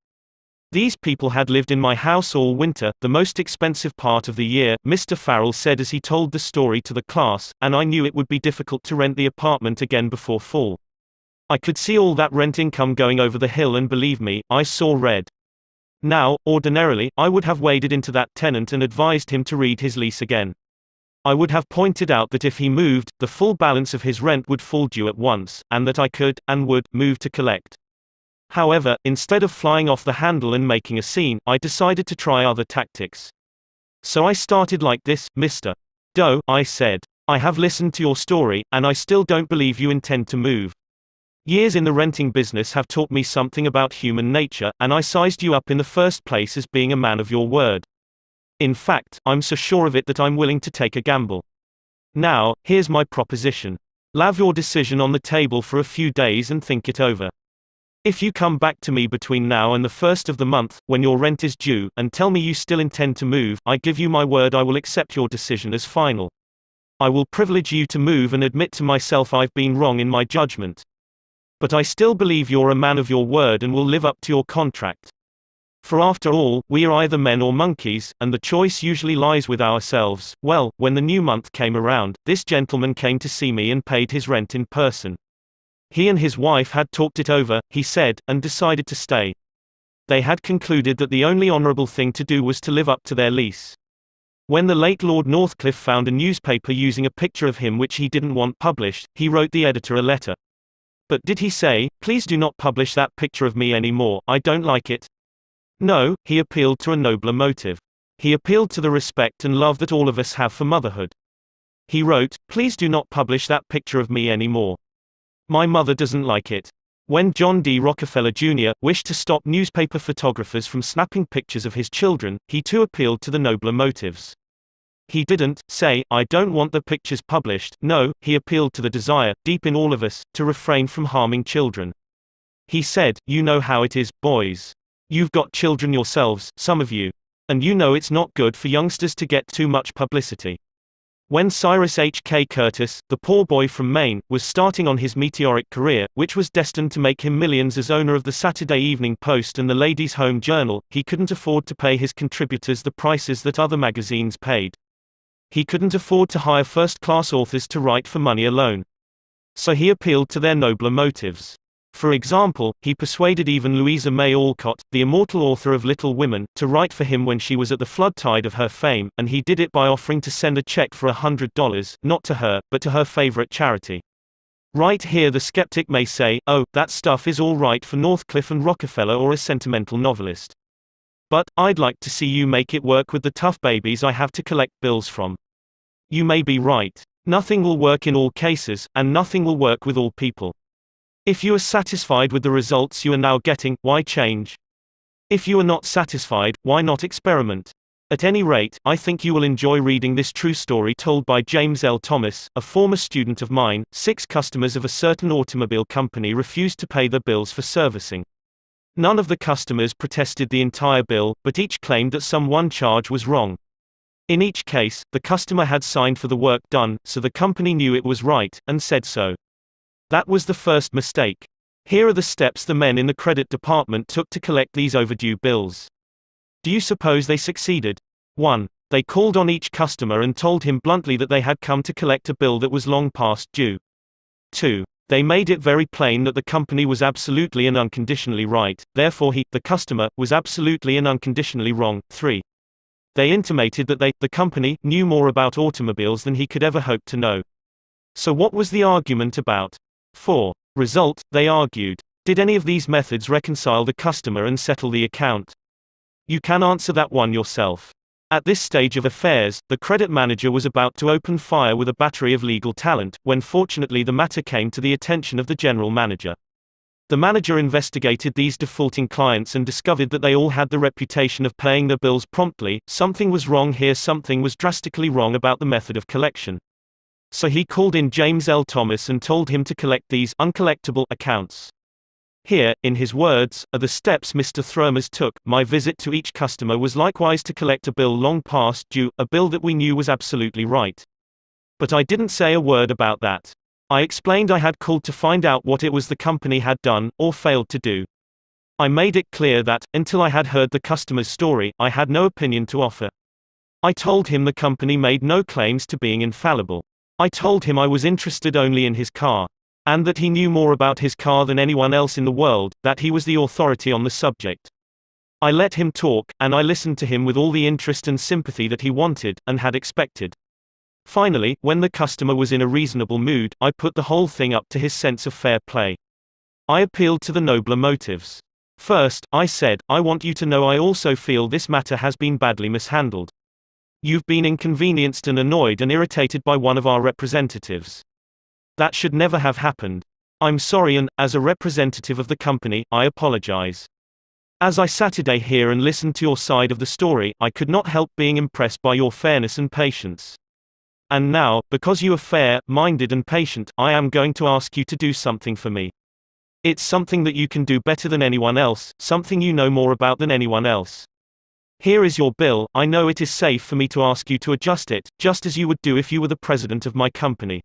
These people had lived in my house all winter, the most expensive part of the year, Mr. Farrell said as he told the story to the class, and I knew it would be difficult to rent the apartment again before fall. I could see all that rent income going over the hill, and believe me, I saw red. Now, ordinarily, I would have waded into that tenant and advised him to read his lease again. I would have pointed out that if he moved, the full balance of his rent would fall due at once, and that I could, and would, move to collect. However, instead of flying off the handle and making a scene, I decided to try other tactics. So I started like this, Mr. Doe, I said. I have listened to your story, and I still don't believe you intend to move. Years in the renting business have taught me something about human nature, and I sized you up in the first place as being a man of your word. In fact, I'm so sure of it that I'm willing to take a gamble. Now, here's my proposition. Leave your decision on the table for a few days and think it over. If you come back to me between now and the 1st of the month, when your rent is due, and tell me you still intend to move, I give you my word I will accept your decision as final. I will privilege you to move and admit to myself I've been wrong in my judgment. But I still believe you're a man of your word and will live up to your contract. For after all, we are either men or monkeys, and the choice usually lies with ourselves. Well, when the new month came around, this gentleman came to see me and paid his rent in person. He and his wife had talked it over, he said, and decided to stay. They had concluded that the only honorable thing to do was to live up to their lease. When the late Lord Northcliffe found a newspaper using a picture of him which he didn't want published, he wrote the editor a letter. But did he say, please do not publish that picture of me anymore, I don't like it? No, he appealed to a nobler motive. He appealed to the respect and love that all of us have for motherhood. He wrote, please do not publish that picture of me anymore. My mother doesn't like it. When John D. Rockefeller Jr. wished to stop newspaper photographers from snapping pictures of his children, he too appealed to the nobler motives. He didn't say, "I don't want the pictures published." No, he appealed to the desire, deep in all of us, to refrain from harming children. He said, "You know how it is, boys. You've got children yourselves, some of you. And you know it's not good for youngsters to get too much publicity." When Cyrus H.K. Curtis, the poor boy from Maine, was starting on his meteoric career, which was destined to make him millions as owner of the Saturday Evening Post and the Ladies' Home Journal, he couldn't afford to pay his contributors the prices that other magazines paid. He couldn't afford to hire first-class authors to write for money alone. So he appealed to their nobler motives. For example, he persuaded even Louisa May Alcott, the immortal author of Little Women, to write for him when she was at the flood tide of her fame, and he did it by offering to send a check for $100, not to her, but to her favorite charity. Right here the skeptic may say, "Oh, that stuff is all right for Northcliffe and Rockefeller or a sentimental novelist. But, I'd like to see you make it work with the tough babies I have to collect bills from." You may be right. Nothing will work in all cases, and nothing will work with all people. If you are satisfied with the results you are now getting, why change? If you are not satisfied, why not experiment? At any rate, I think you will enjoy reading this true story told by James L. Thomas, a former student of mine. 6 customers of a certain automobile company refused to pay their bills for servicing. None of the customers protested the entire bill, but each claimed that some one charge was wrong. In each case, the customer had signed for the work done, so the company knew it was right, and said so. That was the first mistake. Here are the steps the men in the credit department took to collect these overdue bills. Do you suppose they succeeded? 1. They called on each customer and told him bluntly that they had come to collect a bill that was long past due. 2. They made it very plain that the company was absolutely and unconditionally right, therefore he, the customer, was absolutely and unconditionally wrong. 3. They intimated that they, the company, knew more about automobiles than he could ever hope to know. So what was the argument about? 4. Result, they argued. Did any of these methods reconcile the customer and settle the account? You can answer that one yourself. At this stage of affairs, the credit manager was about to open fire with a battery of legal talent, when fortunately the matter came to the attention of the general manager. The manager investigated these defaulting clients and discovered that they all had the reputation of paying their bills promptly. Something was wrong here, something was drastically wrong about the method of collection. So he called in James L. Thomas and told him to collect these uncollectible accounts. Here, in his words, are the steps Mr. Thromers took. My visit to each customer was likewise to collect a bill long past due, a bill that we knew was absolutely right. But I didn't say a word about that. I explained I had called to find out what it was the company had done, or failed to do. I made it clear that, until I had heard the customer's story, I had no opinion to offer. I told him the company made no claims to being infallible. I told him I was interested only in his car. And that he knew more about his car than anyone else in the world, that he was the authority on the subject. I let him talk, and I listened to him with all the interest and sympathy that he wanted, and had expected. Finally, when the customer was in a reasonable mood, I put the whole thing up to his sense of fair play. I appealed to the nobler motives. First, I said, I want you to know I also feel this matter has been badly mishandled. You've been inconvenienced and annoyed and irritated by one of our representatives. That should never have happened. I'm sorry and, as a representative of the company, I apologize. As I sat today here and listened to your side of the story, I could not help being impressed by your fairness and patience. And now, because you are fair-minded and patient, I am going to ask you to do something for me. It's something that you can do better than anyone else, something you know more about than anyone else. Here is your bill. I know it is safe for me to ask you to adjust it, just as you would do if you were the president of my company.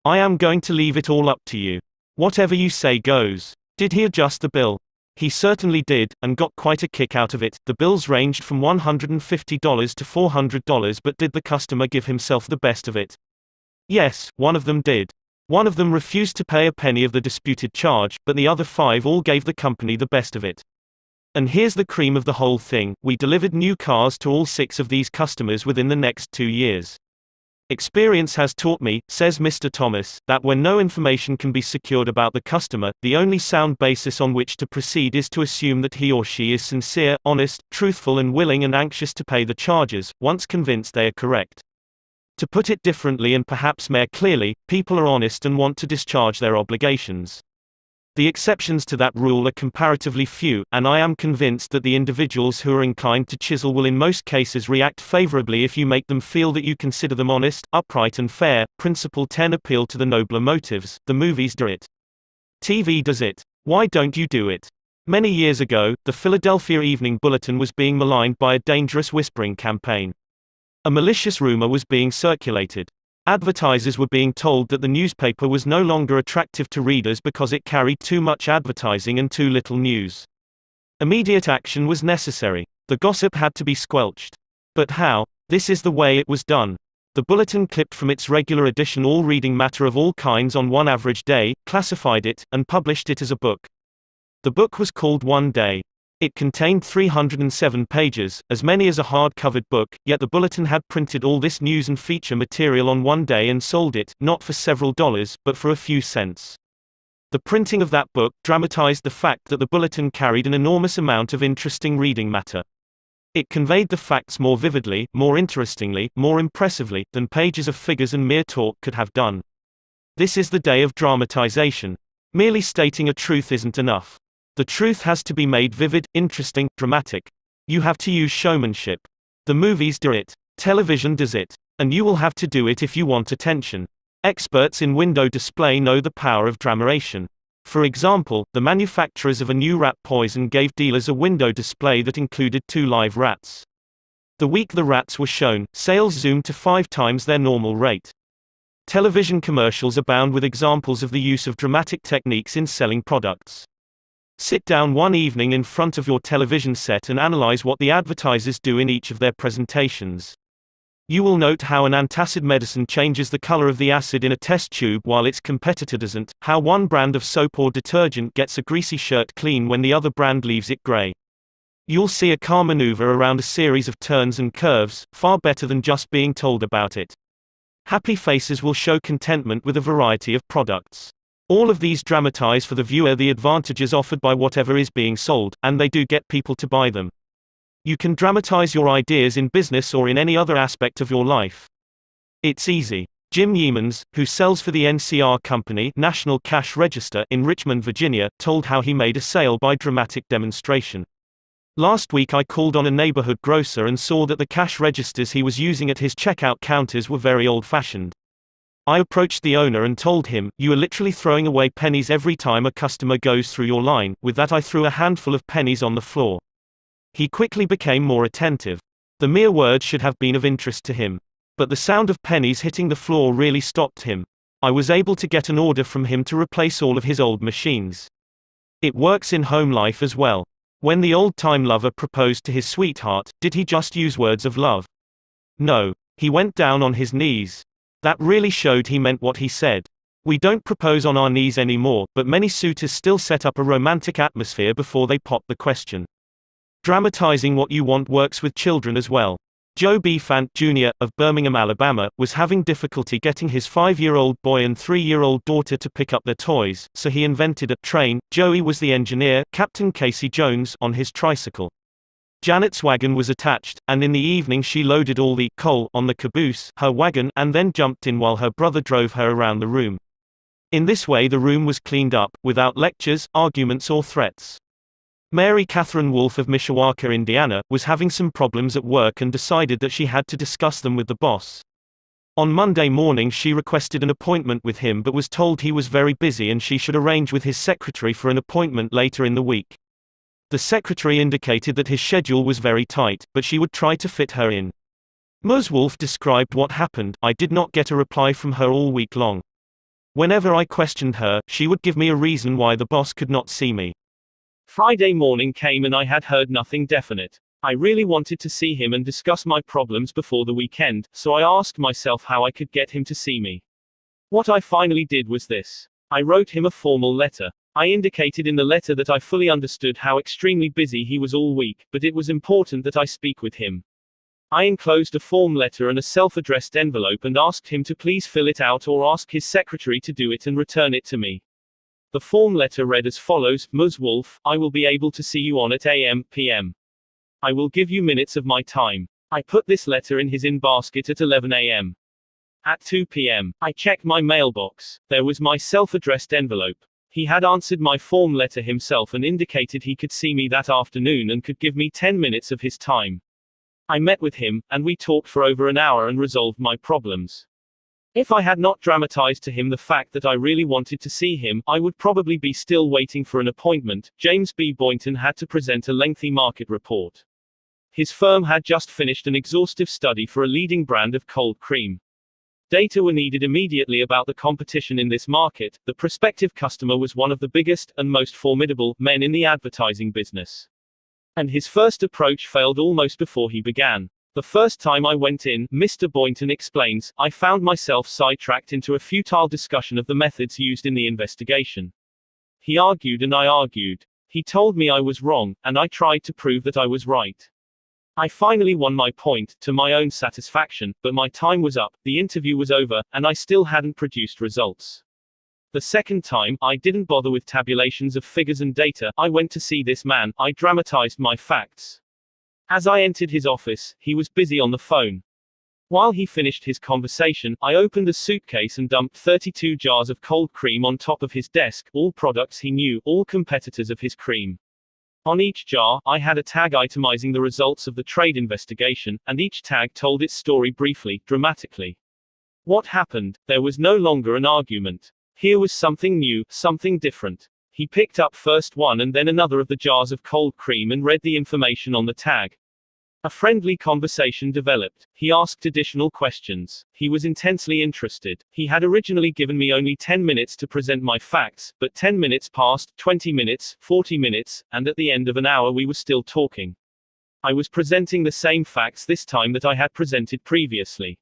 I am going to leave it all up to you. Whatever you say goes. Did he adjust the bill? He certainly did, and got quite a kick out of it. The bills ranged from $150 to $400, but did the customer give himself the best of it? Yes, one of them did. One of them refused to pay a penny of the disputed charge, but the other 5 all gave the company the best of it. And here's the cream of the whole thing, we delivered new cars to all 6 of these customers within the next 2 years. Experience has taught me, says Mr. Thomas, that when no information can be secured about the customer, the only sound basis on which to proceed is to assume that he or she is sincere, honest, truthful and willing and anxious to pay the charges, once convinced they are correct. To put it differently and perhaps more clearly, people are honest and want to discharge their obligations. The exceptions to that rule are comparatively few, and I am convinced that the individuals who are inclined to chisel will in most cases react favorably if you make them feel that you consider them honest, upright and fair. Principle 10. Appeal to the nobler motives. The movies do it. TV does it. Why don't you do it? Many years ago, the Philadelphia Evening Bulletin was being maligned by a dangerous whispering campaign. A malicious rumor was being circulated. Advertisers were being told that the newspaper was no longer attractive to readers because it carried too much advertising and too little news. Immediate action was necessary. The gossip had to be squelched. But how? This is the way it was done. The bulletin clipped from its regular edition all reading matter of all kinds on one average day, classified it, and published it as a book. The book was called One Day. It contained 307 pages, as many as a hard-covered book, yet the bulletin had printed all this news and feature material on one day and sold it, not for several dollars, but for a few cents. The printing of that book dramatized the fact that the bulletin carried an enormous amount of interesting reading matter. It conveyed the facts more vividly, more interestingly, more impressively, than pages of figures and mere talk could have done. This is the day of dramatization. Merely stating a truth isn't enough. The truth has to be made vivid, interesting, dramatic. You have to use showmanship. The movies do it. Television does it. And you will have to do it if you want attention. Experts in window display know the power of dramatization. For example, the manufacturers of a new rat poison gave dealers a window display that included 2 live rats. The week the rats were shown, sales zoomed to 5 times their normal rate. Television commercials abound with examples of the use of dramatic techniques in selling products. Sit down one evening in front of your television set and analyze what the advertisers do in each of their presentations. You will note how an antacid medicine changes the color of the acid in a test tube while its competitor doesn't, how one brand of soap or detergent gets a greasy shirt clean when the other brand leaves it gray. You'll see a car maneuver around a series of turns and curves, far better than just being told about it. Happy faces will show contentment with a variety of products. All of these dramatize for the viewer the advantages offered by whatever is being sold, and they do get people to buy them. You can dramatize your ideas in business or in any other aspect of your life. It's easy. Jim Yeamans, who sells for the NCR Company, National Cash Register, in Richmond, Virginia, told how he made a sale by dramatic demonstration. Last week I called on a neighborhood grocer and saw that the cash registers he was using at his checkout counters were very old-fashioned. I approached the owner and told him, "You are literally throwing away pennies every time a customer goes through your line." With that I threw a handful of pennies on the floor. He quickly became more attentive. The mere words should have been of interest to him. But the sound of pennies hitting the floor really stopped him. I was able to get an order from him to replace all of his old machines. It works in home life as well. When the old-time lover proposed to his sweetheart, did he just use words of love? No. He went down on his knees. That really showed he meant what he said. We don't propose on our knees anymore, but many suitors still set up a romantic atmosphere before they pop the question. Dramatizing what you want works with children as well. Joe B. Fant Jr., of Birmingham, Alabama, was having difficulty getting his 5-year-old boy and 3-year-old daughter to pick up their toys, so he invented a train. Joey was the engineer, Captain Casey Jones, on his tricycle. Janet's wagon was attached, and in the evening she loaded all the coal on the caboose, her wagon, and then jumped in while her brother drove her around the room. In this way the room was cleaned up, without lectures, arguments or threats. Mary Catherine Wolfe of Mishawaka, Indiana, was having some problems at work and decided that she had to discuss them with the boss. On Monday morning she requested an appointment with him but was told he was very busy and she should arrange with his secretary for an appointment later in the week. The secretary indicated that his schedule was very tight, but she would try to fit her in. Ms. Wolfe described what happened. "I did not get a reply from her all week long. Whenever I questioned her, she would give me a reason why the boss could not see me. Friday morning came and I had heard nothing definite. I really wanted to see him and discuss my problems before the weekend, so I asked myself how I could get him to see me. What I finally did was this. I wrote him a formal letter. I indicated in the letter that I fully understood how extremely busy he was all week, but it was important that I speak with him. I enclosed a form letter and a self-addressed envelope and asked him to please fill it out or ask his secretary to do it and return it to me. The form letter read as follows: Ms. Wolfe, I will be able to see you on at a.m. p.m. I will give you minutes of my time. I put this letter in his in-basket at 11 a.m. At 2 p.m., I checked my mailbox. There was my self-addressed envelope. He had answered my form letter himself and indicated he could see me that afternoon and could give me 10 minutes of his time. I met with him, and we talked for over an hour and resolved my problems. If I had not dramatized to him the fact that I really wanted to see him, I would probably be still waiting for an appointment. James B. Boynton had to present a lengthy market report. His firm had just finished an exhaustive study for a leading brand of cold cream. Data were needed immediately about the competition in this market. The prospective customer was one of the biggest and most formidable men in the advertising business. And his first approach failed almost before he began. The first time I went in, Mr. Boynton explains, I found myself sidetracked into a futile discussion of the methods used in the investigation. He argued and I argued. He told me I was wrong, and I tried to prove that I was right. I finally won my point, to my own satisfaction, but my time was up, the interview was over, and I still hadn't produced results. The second time, I didn't bother with tabulations of figures and data. I went to see this man, I dramatized my facts. As I entered his office, he was busy on the phone. While he finished his conversation, I opened a suitcase and dumped 32 jars of cold cream on top of his desk, all products he knew, all competitors of his cream. On each jar, I had a tag itemizing the results of the trade investigation, and each tag told its story briefly, dramatically. What happened? There was no longer an argument. Here was something new, something different. He picked up first one and then another of the jars of cold cream and read the information on the tag. A friendly conversation developed. He asked additional questions. He was intensely interested. He had originally given me only 10 minutes to present my facts, but 10 minutes passed, 20 minutes, 40 minutes, and at the end of an hour we were still talking. I was presenting the same facts this time that I had presented previously.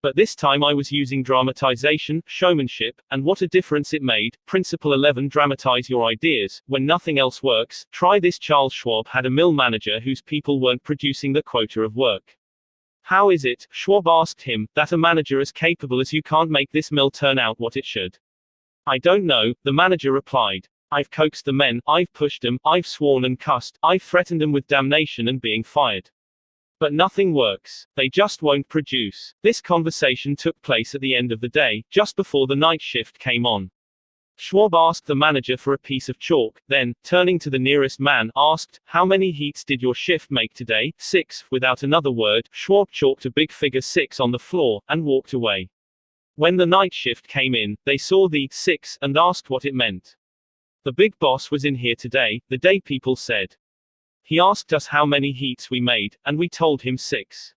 But this time I was using dramatization, showmanship, and what a difference it made. Principle 11: dramatize your ideas. When nothing else works, try this. Charles Schwab had a mill manager whose people weren't producing the quota of work. How is it, Schwab asked him, that a manager as capable as you can't make this mill turn out what it should? I don't know, the manager replied. I've coaxed the men, I've pushed them, I've sworn and cussed, I've threatened them with damnation and being fired. But nothing works. They just won't produce. This conversation took place at the end of the day, just before the night shift came on. Schwab asked the manager for a piece of chalk, then, turning to the nearest man, asked, how many heats did your shift make today? 6. Without another word, Schwab chalked a big figure 6 on the floor, and walked away. When the night shift came in, they saw the 6, and asked what it meant. The big boss was in here today, the day people said. He asked us how many heats we made, and we told him 6.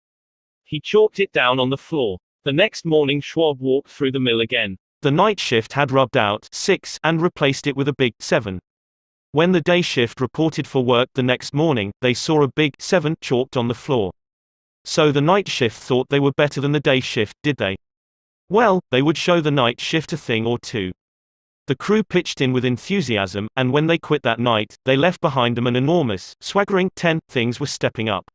He chalked it down on the floor. The next morning Schwab walked through the mill again. The night shift had rubbed out 6 and replaced it with a big 7. When the day shift reported for work the next morning, they saw a big 7 chalked on the floor. So the night shift thought they were better than the day shift, did they? Well, they would show the night shift a thing or two. The crew pitched in with enthusiasm, and when they quit that night, they left behind them an enormous, swaggering 10. Things were stepping up.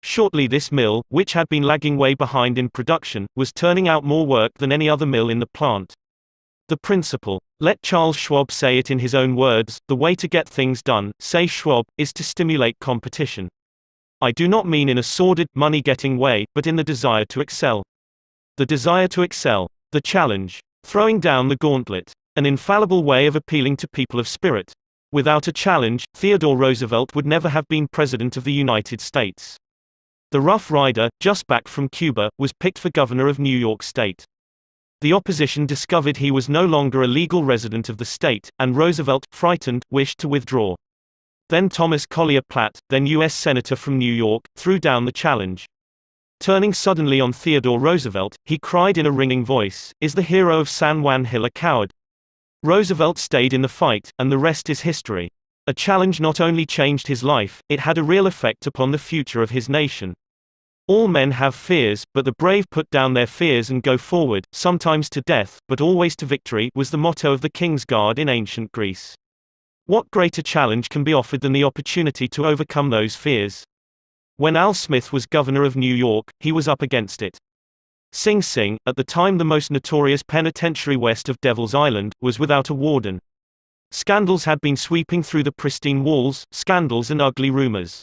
Shortly this mill, which had been lagging way behind in production, was turning out more work than any other mill in the plant. The principle. Let Charles Schwab say it in his own words, the way to get things done, say Schwab, is to stimulate competition. I do not mean in a sordid, money-getting way, but in the desire to excel. The desire to excel. The challenge. Throwing down the gauntlet. An infallible way of appealing to people of spirit. Without a challenge, Theodore Roosevelt would never have been President of the United States. The Rough Rider, just back from Cuba, was picked for governor of New York State. The opposition discovered he was no longer a legal resident of the state, and Roosevelt, frightened, wished to withdraw. Then Thomas Collier Platt, then U.S. Senator from New York, threw down the challenge. Turning suddenly on Theodore Roosevelt, he cried in a ringing voice, "Is the hero of San Juan Hill a coward?" Roosevelt stayed in the fight, and the rest is history. A challenge not only changed his life, it had a real effect upon the future of his nation. All men have fears, but the brave put down their fears and go forward, sometimes to death, but always to victory, was the motto of the King's Guard in ancient Greece. What greater challenge can be offered than the opportunity to overcome those fears? When Al Smith was governor of New York, he was up against it. Sing Sing, at the time the most notorious penitentiary west of Devil's Island, was without a warden. Scandals had been sweeping through the pristine walls, scandals and ugly rumors.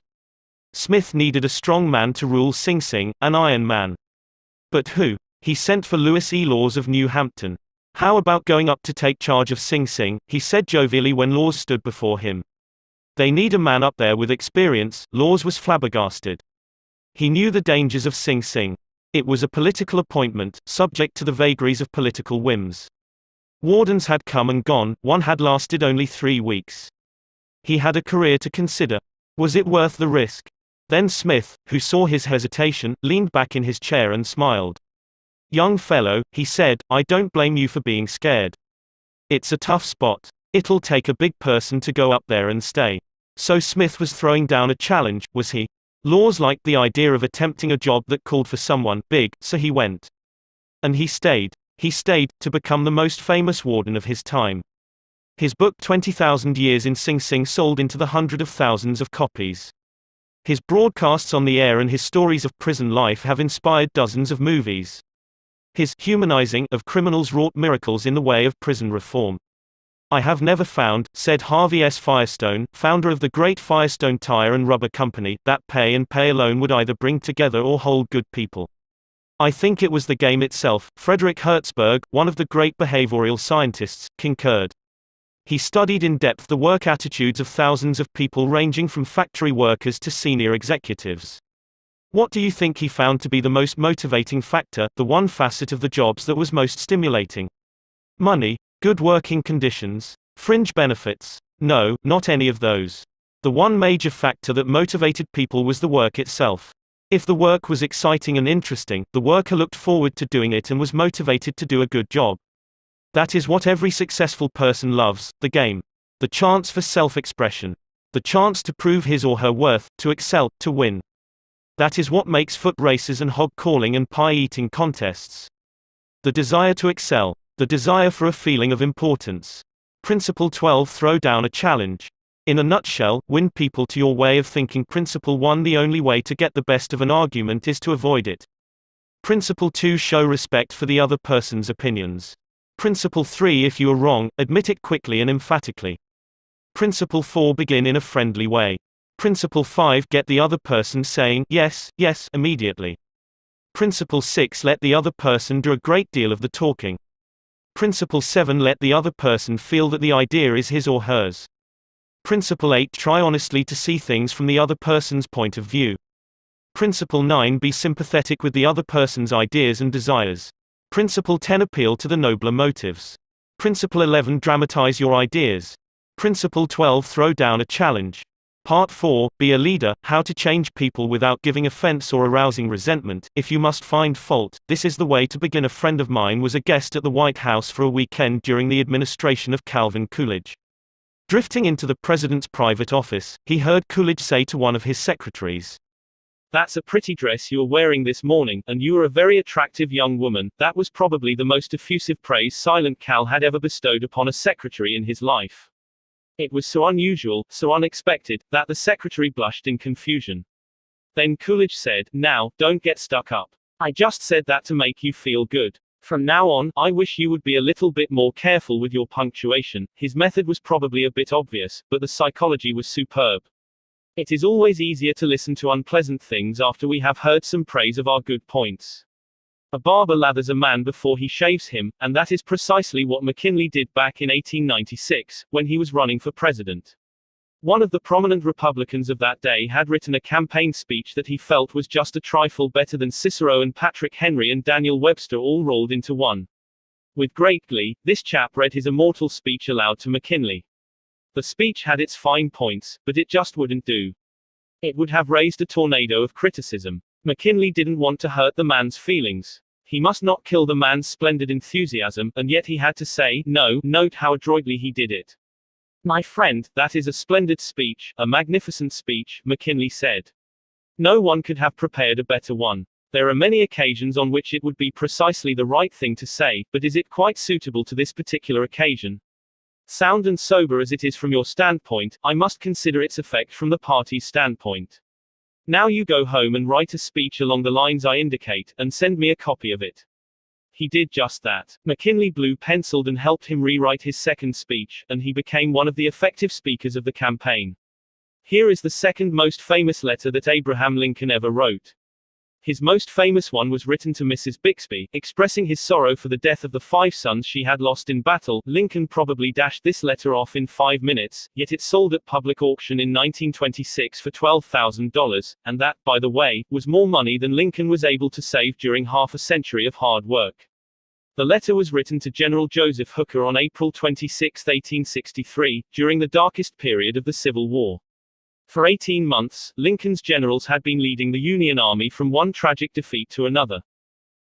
Smith needed a strong man to rule Sing Sing, an iron man. But who? He sent for Louis E. Laws of New Hampton. How about going up to take charge of Sing Sing, he said jovially when Laws stood before him. They need a man up there with experience. Laws was flabbergasted. He knew the dangers of Sing Sing. It was a political appointment, subject to the vagaries of political whims. Wardens had come and gone, one had lasted only 3 weeks. He had a career to consider. Was it worth the risk? Then Smith, who saw his hesitation, leaned back in his chair and smiled. Young fellow, he said, I don't blame you for being scared. It's a tough spot. It'll take a big person to go up there and stay. So Smith was throwing down a challenge, was he? Laws liked the idea of attempting a job that called for someone big, so he went. And he stayed. He stayed, to become the most famous warden of his time. His book 20,000 Years in Sing Sing sold into the hundreds of thousands of copies. His broadcasts on the air and his stories of prison life have inspired dozens of movies. His humanizing of criminals wrought miracles in the way of prison reform. I have never found, said Harvey S. Firestone, founder of the great Firestone Tire and Rubber Company, that pay and pay alone would either bring together or hold good people. I think it was the game itself. Frederick Hertzberg, one of the great behavioral scientists, concurred. He studied in depth the work attitudes of thousands of people ranging from factory workers to senior executives. What do you think he found to be the most motivating factor, the one facet of the jobs that was most stimulating? Money? Good working conditions? Fringe benefits? No, not any of those. The one major factor that motivated people was the work itself. If the work was exciting and interesting, the worker looked forward to doing it and was motivated to do a good job. That is what every successful person loves, the game. The chance for self-expression. The chance to prove his or her worth, to excel, to win. That is what makes foot races and hog calling and pie-eating contests. The desire to excel. The desire for a feeling of importance. Principle 12 Throw down a challenge. In a nutshell, win people to your way of thinking. Principle 1 The only way to get the best of an argument is to avoid it. Principle 2 Show respect for the other person's opinions. Principle 3 If you are wrong, admit it quickly and emphatically. Principle 4 Begin in a friendly way. Principle 5 Get the other person saying, yes, yes, immediately. Principle 6 Let the other person do a great deal of the talking. Principle 7 Let the other person feel that the idea is his or hers. Principle 8 Try honestly to see things from the other person's point of view. Principle 9 Be sympathetic with the other person's ideas and desires. Principle 10 Appeal to the nobler motives. Principle 11 Dramatize your ideas. Principle 12 Throw down a challenge. Part 4 Be a leader, how to change people without giving offense or arousing resentment. If you must find fault, this is the way to begin. A friend of mine was a guest at the White House for a weekend during the administration of Calvin Coolidge. Drifting into the president's private office, he heard Coolidge say to one of his secretaries, "That's a pretty dress you're wearing this morning, and you are a very attractive young woman." That was probably the most effusive praise Silent Cal had ever bestowed upon a secretary in his life. It was so unusual, so unexpected, that the secretary blushed in confusion. Then Coolidge said, "Now, don't get stuck up. I just said that to make you feel good. From now on, I wish you would be a little bit more careful with your punctuation." His method was probably a bit obvious, but the psychology was superb. It is always easier to listen to unpleasant things after we have heard some praise of our good points. A barber lathers a man before he shaves him, and that is precisely what McKinley did back in 1896, when he was running for president. One of the prominent Republicans of that day had written a campaign speech that he felt was just a trifle better than Cicero and Patrick Henry and Daniel Webster all rolled into one. With great glee, this chap read his immortal speech aloud to McKinley. The speech had its fine points, but it just wouldn't do. It would have raised a tornado of criticism. McKinley didn't want to hurt the man's feelings. He must not kill the man's splendid enthusiasm, and yet he had to say, "No." Note how adroitly he did it. "My friend, that is a splendid speech, a magnificent speech," McKinley said. "No one could have prepared a better one. There are many occasions on which it would be precisely the right thing to say, but is it quite suitable to this particular occasion? Sound and sober as it is from your standpoint, I must consider its effect from the party's standpoint. Now you go home and write a speech along the lines I indicate, and send me a copy of it." He did just that. McKinley blue-penciled and helped him rewrite his second speech, and he became one of the effective speakers of the campaign. Here is the second most famous letter that Abraham Lincoln ever wrote. His most famous one was written to Mrs. Bixby, expressing his sorrow for the death of the 5 sons she had lost in battle. Lincoln probably dashed this letter off in 5 minutes, yet it sold at public auction in 1926 for $12,000, and that, by the way, was more money than Lincoln was able to save during half a century of hard work. The letter was written to General Joseph Hooker on April 26, 1863, during the darkest period of the Civil War. For 18 months, Lincoln's generals had been leading the Union Army from one tragic defeat to another.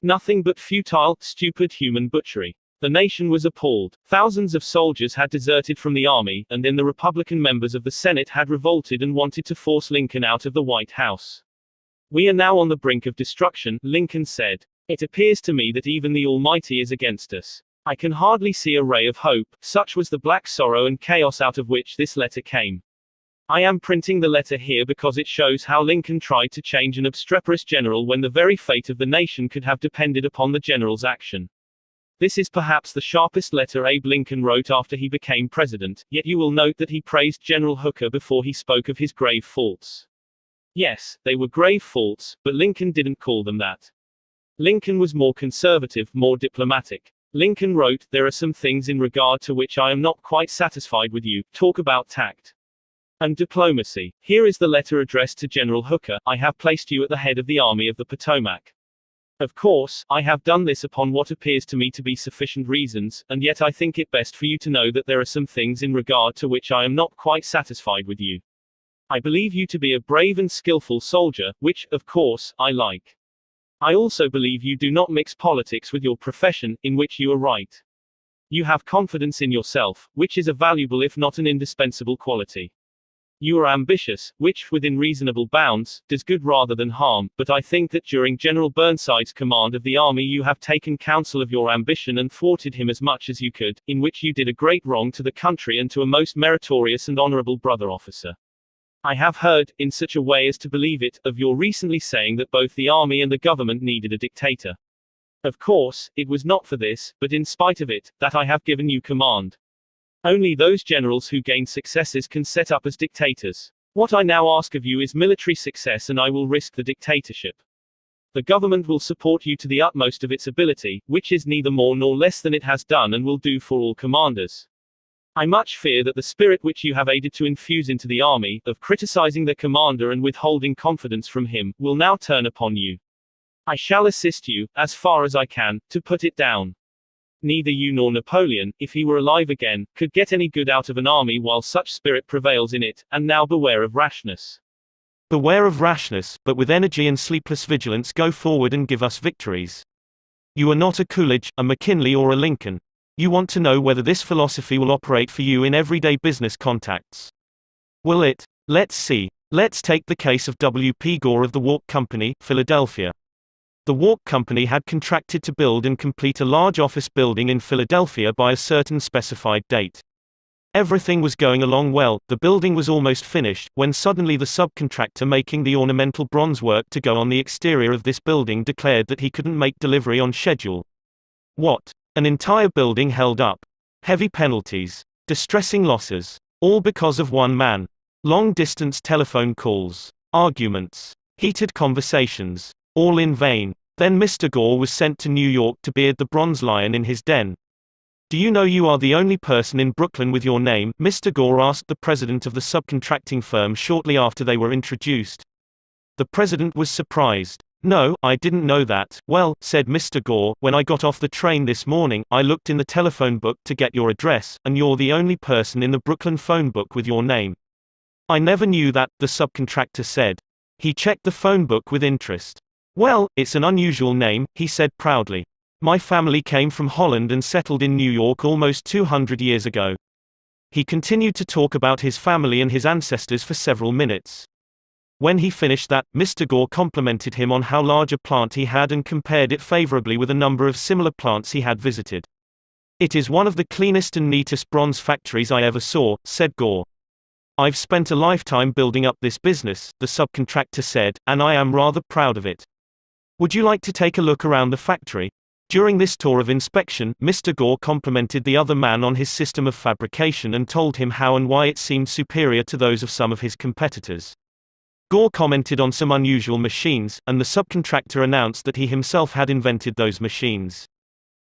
Nothing but futile, stupid human butchery. The nation was appalled. Thousands of soldiers had deserted from the army, and then the Republican members of the Senate had revolted and wanted to force Lincoln out of the White House. "We are now on the brink of destruction," Lincoln said. "It appears to me that even the Almighty is against us. I can hardly see a ray of hope." Such was the black sorrow and chaos out of which this letter came. I am printing the letter here because it shows how Lincoln tried to change an obstreperous general when the very fate of the nation could have depended upon the general's action. This is perhaps the sharpest letter Abe Lincoln wrote after he became president, yet you will note that he praised General Hooker before he spoke of his grave faults. Yes, they were grave faults, but Lincoln didn't call them that. Lincoln was more conservative, more diplomatic. Lincoln wrote, "There are some things in regard to which I am not quite satisfied with you. Talk about tact and diplomacy. Here is the letter addressed to General Hooker. I have placed you at the head of the Army of the Potomac. Of course, I have done this upon what appears to me to be sufficient reasons, and yet I think it best for you to know that there are some things in regard to which I am not quite satisfied with you. I believe you to be a brave and skillful soldier, which, of course, I like. I also believe you do not mix politics with your profession, in which you are right. You have confidence in yourself, which is a valuable if not an indispensable quality. You are ambitious, which, within reasonable bounds, does good rather than harm, but I think that during General Burnside's command of the army you have taken counsel of your ambition and thwarted him as much as you could, in which you did a great wrong to the country and to a most meritorious and honorable brother officer. I have heard, in such a way as to believe it, of your recently saying that both the army and the government needed a dictator. Of course, it was not for this, but in spite of it, that I have given you command. Only those generals who gain successes can set up as dictators. What I now ask of you is military success, and I will risk the dictatorship. The government will support you to the utmost of its ability, which is neither more nor less than it has done and will do for all commanders. I much fear that the spirit which you have aided to infuse into the army, of criticizing the commander and withholding confidence from him, will now turn upon you. I shall assist you, as far as I can, to put it down. Neither you nor Napoleon, if he were alive again, could get any good out of an army while such spirit prevails in it, and now beware of rashness. Beware of rashness, but with energy and sleepless vigilance go forward and give us victories. You are not a Coolidge, a McKinley or a Lincoln. You want to know whether this philosophy will operate for you in everyday business contacts. Will it? Let's see. Let's take the case of W. P. Gore of the Wark Company, Philadelphia. The Wark Company had contracted to build and complete a large office building in Philadelphia by a certain specified date. Everything was going along well, the building was almost finished, when suddenly the subcontractor making the ornamental bronze work to go on the exterior of this building declared that he couldn't make delivery on schedule. What? An entire building held up. Heavy penalties. Distressing losses. All because of one man. Long-distance telephone calls. Arguments. Heated conversations. All in vain. Then Mr. Gore was sent to New York to beard the bronze lion in his den. "Do you know you are the only person in Brooklyn with your name?" Mr. Gore asked the president of the subcontracting firm shortly after they were introduced. The president was surprised. "No, I didn't know that." "Well," said Mr. Gore, "when I got off the train this morning, I looked in the telephone book to get your address, and you're the only person in the Brooklyn phone book with your name." "I never knew that," the subcontractor said. He checked the phone book with interest. "Well, it's an unusual name," he said proudly. "My family came from Holland and settled in New York almost 200 years ago." He continued to talk about his family and his ancestors for several minutes. When he finished that, Mr. Gore complimented him on how large a plant he had and compared it favorably with a number of similar plants he had visited. "It is one of the cleanest and neatest bronze factories I ever saw," said Gore. "I've spent a lifetime building up this business," the subcontractor said, "and I am rather proud of it. Would you like to take a look around the factory?" During this tour of inspection, Mr. Gore complimented the other man on his system of fabrication and told him how and why it seemed superior to those of some of his competitors. Gore commented on some unusual machines, and the subcontractor announced that he himself had invented those machines.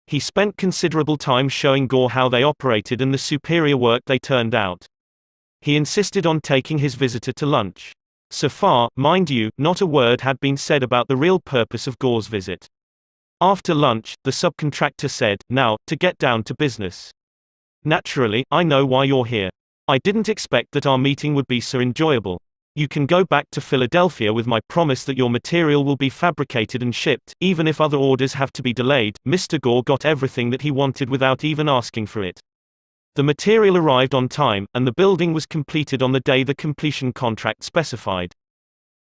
He spent considerable time showing Gore how they operated and the superior work they turned out. He insisted on taking his visitor to lunch. So far, mind you, not a word had been said about the real purpose of Gore's visit. After lunch, the subcontractor said, "Now, to get down to business. Naturally, I know why you're here. I didn't expect that our meeting would be so enjoyable. You can go back to Philadelphia with my promise that your material will be fabricated and shipped, even if other orders have to be delayed." Mr. Gore got everything that he wanted without even asking for it. The material arrived on time, and the building was completed on the day the completion contract specified.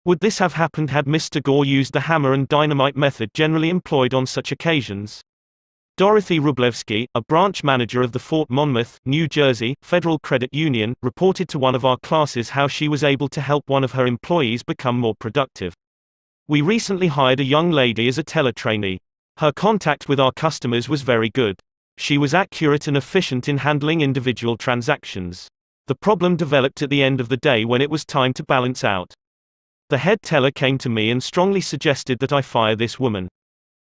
Would this have happened had Mr. Gore used the hammer and dynamite method generally employed on such occasions? Dorothy Wrublewski, a branch manager of the Fort Monmouth, New Jersey, Federal Credit Union, reported to one of our classes how she was able to help one of her employees become more productive. "We recently hired a young lady as a teller trainee. Her contact with our customers was very good. She was accurate and efficient in handling individual transactions. The problem developed at the end of the day when it was time to balance out. The head teller came to me and strongly suggested that I fire this woman.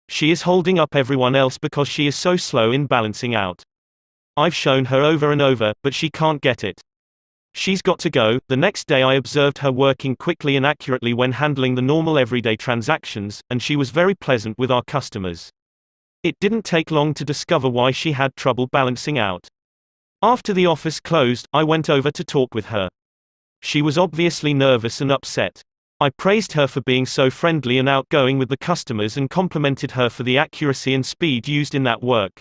She is holding up everyone else because she is so slow in balancing out. I've shown her over and over, but she can't get it. She's got to go." The next day I observed her working quickly and accurately when handling the normal everyday transactions, and she was very pleasant with our customers. It didn't take long to discover why she had trouble balancing out. After the office closed, I went over to talk with her. She was obviously nervous and upset. I praised her for being so friendly and outgoing with the customers and complimented her for the accuracy and speed used in that work.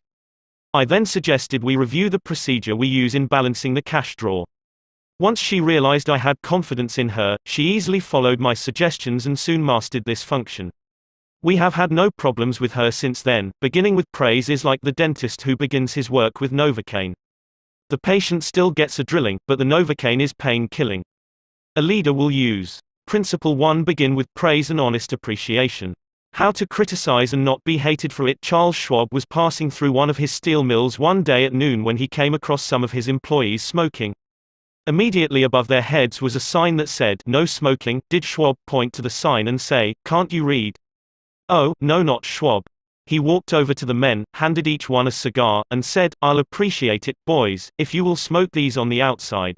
I then suggested we review the procedure we use in balancing the cash drawer. Once she realized I had confidence in her, she easily followed my suggestions and soon mastered this function. We have had no problems with her since then. Beginning with praise is like the dentist who begins his work with Novocaine. The patient still gets a drilling, but the Novocaine is pain-killing. A leader will use Principle 1. Begin with praise and honest appreciation. How to criticize and not be hated for it. Charles Schwab was passing through one of his steel mills one day at noon when he came across some of his employees smoking. Immediately above their heads was a sign that said, "No smoking." Did Schwab point to the sign and say, "Can't you read?" Oh, no, not Schwab. He walked over to the men, handed each one a cigar, and said, "I'll appreciate it, boys, if you will smoke these on the outside."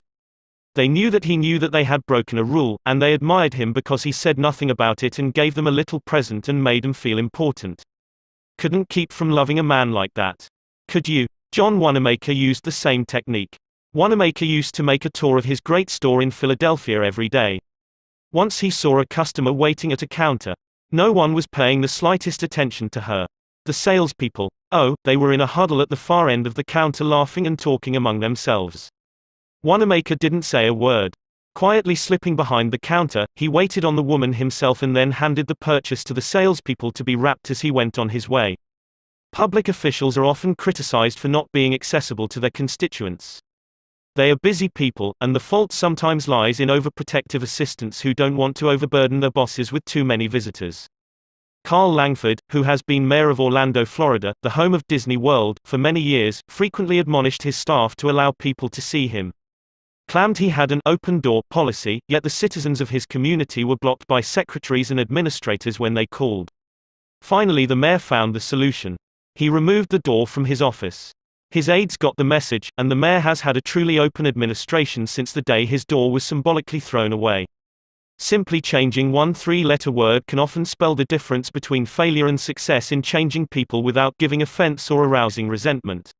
They knew that he knew that they had broken a rule, and they admired him because he said nothing about it and gave them a little present and made them feel important. Couldn't keep from loving a man like that. Could you? John Wanamaker used the same technique. Wanamaker used to make a tour of his great store in Philadelphia every day. Once he saw a customer waiting at a counter. No one was paying the slightest attention to her. The salespeople, oh, they were in a huddle at the far end of the counter laughing and talking among themselves. Wanamaker didn't say a word. Quietly slipping behind the counter, he waited on the woman himself and then handed the purchase to the salespeople to be wrapped as he went on his way. Public officials are often criticized for not being accessible to their constituents. They are busy people, and the fault sometimes lies in overprotective assistants who don't want to overburden their bosses with too many visitors. Carl Langford, who has been mayor of Orlando, Florida, the home of Disney World, for many years, frequently admonished his staff to allow people to see him. Claimed he had an open-door policy, yet the citizens of his community were blocked by secretaries and administrators when they called. Finally, the mayor found the solution. He removed the door from his office. His aides got the message, and the mayor has had a truly open administration since the day his door was symbolically thrown away. Simply changing one three-letter word can often spell the difference between failure and success in changing people without giving offense or arousing resentment.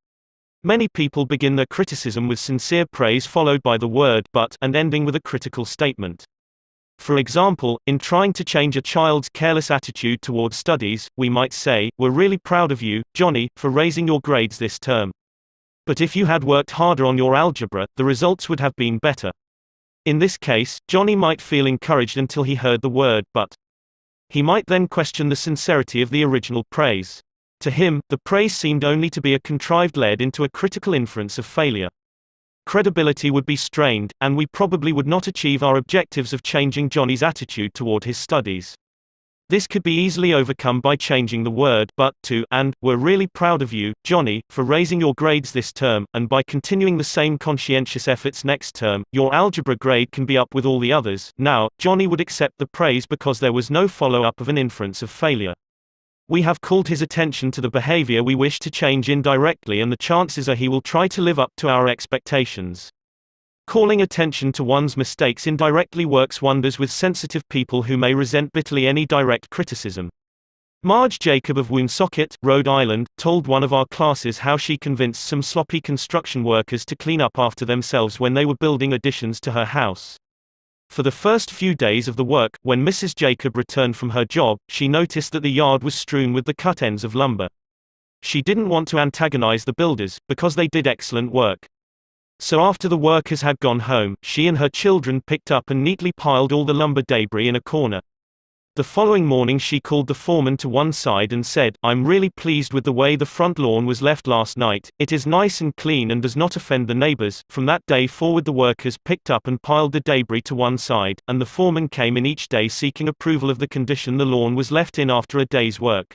Many people begin their criticism with sincere praise followed by the word "but" and ending with a critical statement. For example, in trying to change a child's careless attitude toward studies, we might say, "We're really proud of you, Johnny, for raising your grades this term. But if you had worked harder on your algebra, the results would have been better." In this case, Johnny might feel encouraged until he heard the word "but." He might then question the sincerity of the original praise. To him, the praise seemed only to be a contrived lead into a critical inference of failure. Credibility would be strained, and we probably would not achieve our objectives of changing Johnny's attitude toward his studies. This could be easily overcome by changing the word but to and we're really proud of you, Johnny, for raising your grades this term, and by continuing the same conscientious efforts next term, your algebra grade can be up with all the others. Now, Johnny would accept the praise because there was no follow-up of an inference of failure. We have called his attention to the behavior we wish to change indirectly, and the chances are he will try to live up to our expectations. Calling attention to one's mistakes indirectly works wonders with sensitive people who may resent bitterly any direct criticism. Marge Jacob of Woonsocket, Rhode Island, told one of our classes how she convinced some sloppy construction workers to clean up after themselves when they were building additions to her house. For the first few days of the work, when Mrs. Jacob returned from her job, she noticed that the yard was strewn with the cut ends of lumber. She didn't want to antagonize the builders, because they did excellent work. So after the workers had gone home, she and her children picked up and neatly piled all the lumber debris in a corner. The following morning she called the foreman to one side and said, "I'm really pleased with the way the front lawn was left last night. It is nice and clean and does not offend the neighbors." From that day forward the workers picked up and piled the debris to one side, and the foreman came in each day seeking approval of the condition the lawn was left in after a day's work.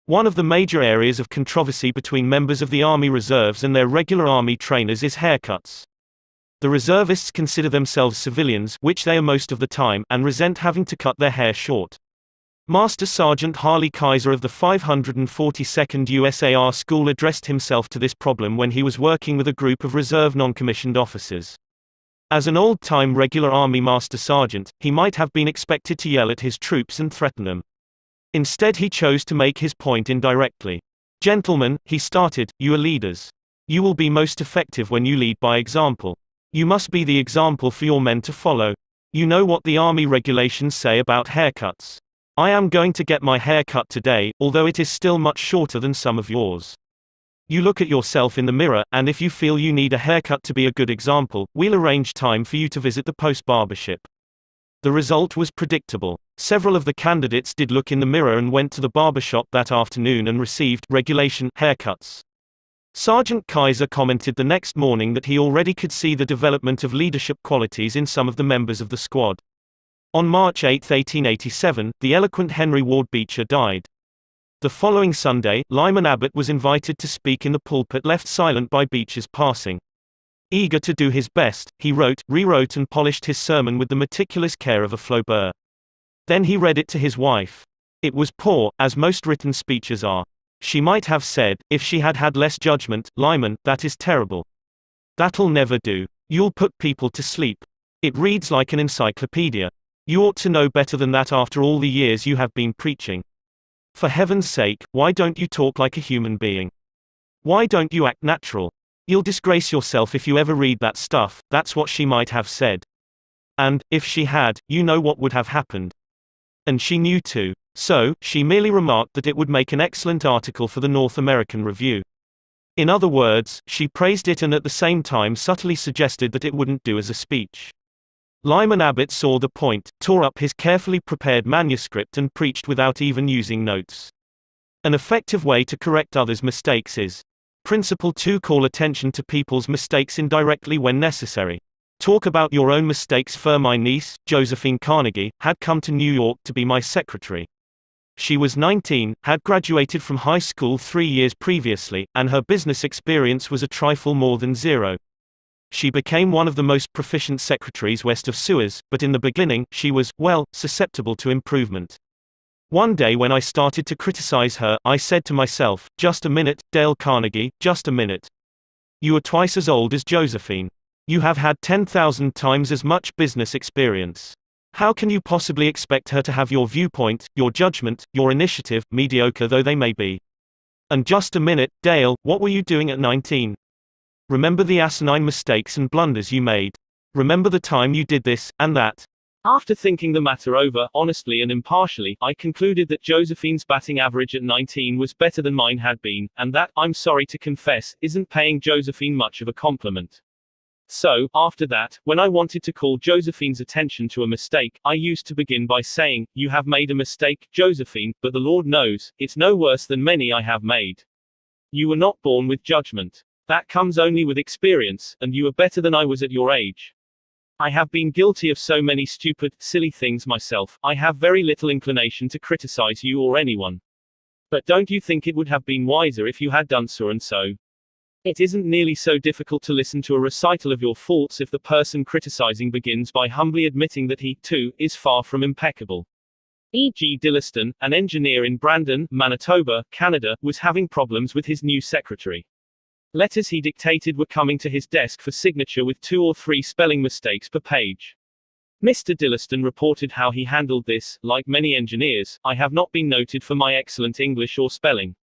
One of the major areas of controversy between members of the Army Reserves and their regular Army trainers is haircuts. The reservists consider themselves civilians, which they are most of the time, and resent having to cut their hair short. Master Sergeant Harley Kaiser of the 542nd USAR School addressed himself to this problem when he was working with a group of reserve non-commissioned officers. As an old-time regular Army Master Sergeant, he might have been expected to yell at his troops and threaten them. Instead he chose to make his point indirectly. "Gentlemen," he started, "you are leaders. You will be most effective when you lead by example. You must be the example for your men to follow. You know what the Army regulations say about haircuts. I am going to get my hair cut today, although it is still much shorter than some of yours. You look at yourself in the mirror, and if you feel you need a haircut to be a good example, we'll arrange time for you to visit the post barbership." The result was predictable. Several of the candidates did look in the mirror and went to the barbershop that afternoon and received regulation haircuts. Sergeant Kaiser commented the next morning that he already could see the development of leadership qualities in some of the members of the squad. On March 8, 1887, the eloquent Henry Ward Beecher died. The following Sunday, Lyman Abbott was invited to speak in the pulpit left silent by Beecher's passing. Eager to do his best, he wrote, rewrote and polished his sermon with the meticulous care of a Flaubert. Then he read it to his wife. It was poor, as most written speeches are. She might have said, if she had had less judgment, "Lyman, that is terrible. That'll never do. You'll put people to sleep. It reads like an encyclopedia. You ought to know better than that after all the years you have been preaching. For heaven's sake, why don't you talk like a human being? Why don't you act natural? You'll disgrace yourself if you ever read that stuff." That's what she might have said. And, if she had, you know what would have happened. And she knew too. So, she merely remarked that it would make an excellent article for the North American Review. In other words, she praised it and at the same time subtly suggested that it wouldn't do as a speech. Lyman Abbott saw the point, tore up his carefully prepared manuscript and preached without even using notes. An effective way to correct others' mistakes is: Principle 2. Call attention to people's mistakes indirectly when necessary. Talk about your own mistakes. My niece, Josephine Carnegie, had come to New York to be my secretary. She was 19, had graduated from high school 3 years previously, and her business experience was a trifle more than zero. She became one of the most proficient secretaries west of Suez, but in the beginning, she was, well, susceptible to improvement. One day when I started to criticize her, I said to myself, "Just a minute, Dale Carnegie, just a minute. You are twice as old as Josephine. You have had 10,000 times as much business experience. How can you possibly expect her to have your viewpoint, your judgment, your initiative, mediocre though they may be? And just a minute, Dale, what were you doing at 19? Remember the asinine mistakes and blunders you made. Remember the time you did this, and that." After thinking the matter over, honestly and impartially, I concluded that Josephine's batting average at 19 was better than mine had been, and that, I'm sorry to confess, isn't paying Josephine much of a compliment. So, after that, when I wanted to call Josephine's attention to a mistake, I used to begin by saying, "You have made a mistake, Josephine, but the Lord knows, it's no worse than many I have made. You were not born with judgment. That comes only with experience, and you are better than I was at your age. I have been guilty of so many stupid, silly things myself. I have very little inclination to criticize you or anyone. But don't you think it would have been wiser if you had done so and so? It isn't nearly so difficult to listen to a recital of your faults if the person criticizing begins by humbly admitting that he, too, is far from impeccable. E.G. Dilliston, an engineer in Brandon, Manitoba, Canada, was having problems with his new secretary. Letters he dictated were coming to his desk for signature with 2 or 3 spelling mistakes per page. Mr. Dilliston reported how he handled this. Like many engineers, I have not been noted for my excellent English or spelling.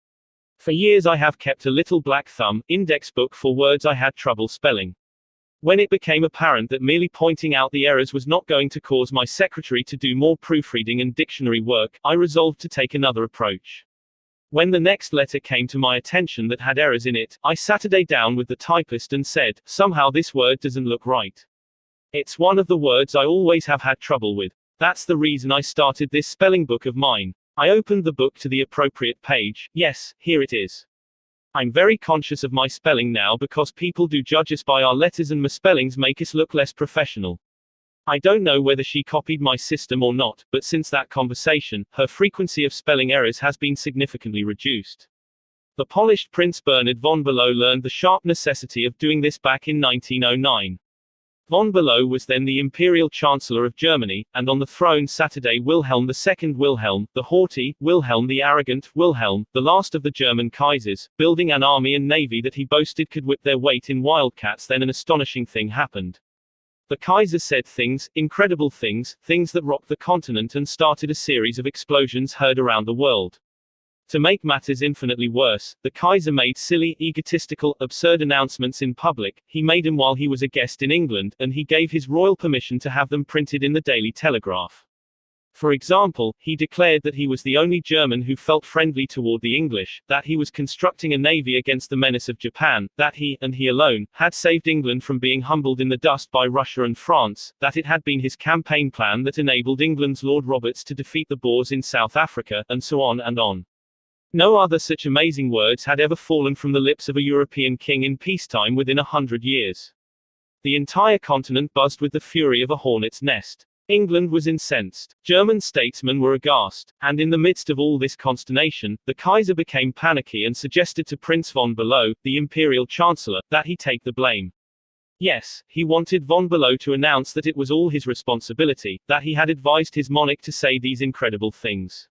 For years I have kept a little black thumb index book for words I had trouble spelling. When it became apparent that merely pointing out the errors was not going to cause my secretary to do more proofreading and dictionary work, I resolved to take another approach. When the next letter came to my attention that had errors in it, I sat down with the typist and said, somehow this word doesn't look right. It's one of the words I always have had trouble with. That's the reason I started this spelling book of mine. I opened the book to the appropriate page. Yes, here it is. I'm very conscious of my spelling now because people do judge us by our letters and misspellings make us look less professional. I don't know whether she copied my system or not, but since that conversation, her frequency of spelling errors has been significantly reduced. The polished Prince Bernhard von Bülow learned the sharp necessity of doing this back in 1909. Von Bülow was then the Imperial Chancellor of Germany, and on the throne sat Wilhelm II Wilhelm, the haughty, Wilhelm the arrogant, Wilhelm, the last of the German Kaisers, building an army and navy that he boasted could whip their weight in wildcats. Then an astonishing thing happened. The Kaiser said things, incredible things, things that rocked the continent and started a series of explosions heard around the world. To make matters infinitely worse, the Kaiser made silly, egotistical, absurd announcements in public. He made them while he was a guest in England, and he gave his royal permission to have them printed in the Daily Telegraph. For example, he declared that he was the only German who felt friendly toward the English, that he was constructing a navy against the menace of Japan, that he, and he alone, had saved England from being humbled in the dust by Russia and France, that it had been his campaign plan that enabled England's Lord Roberts to defeat the Boers in South Africa, and so on and on. No other such amazing words had ever fallen from the lips of a European king in peacetime within 100 years. The entire continent buzzed with the fury of a hornet's nest. England was incensed. German statesmen were aghast. And in the midst of all this consternation, the Kaiser became panicky and suggested to Prince von Bülow, the Imperial Chancellor, that he take the blame. Yes, he wanted von Bülow to announce that it was all his responsibility, that he had advised his monarch to say these incredible things.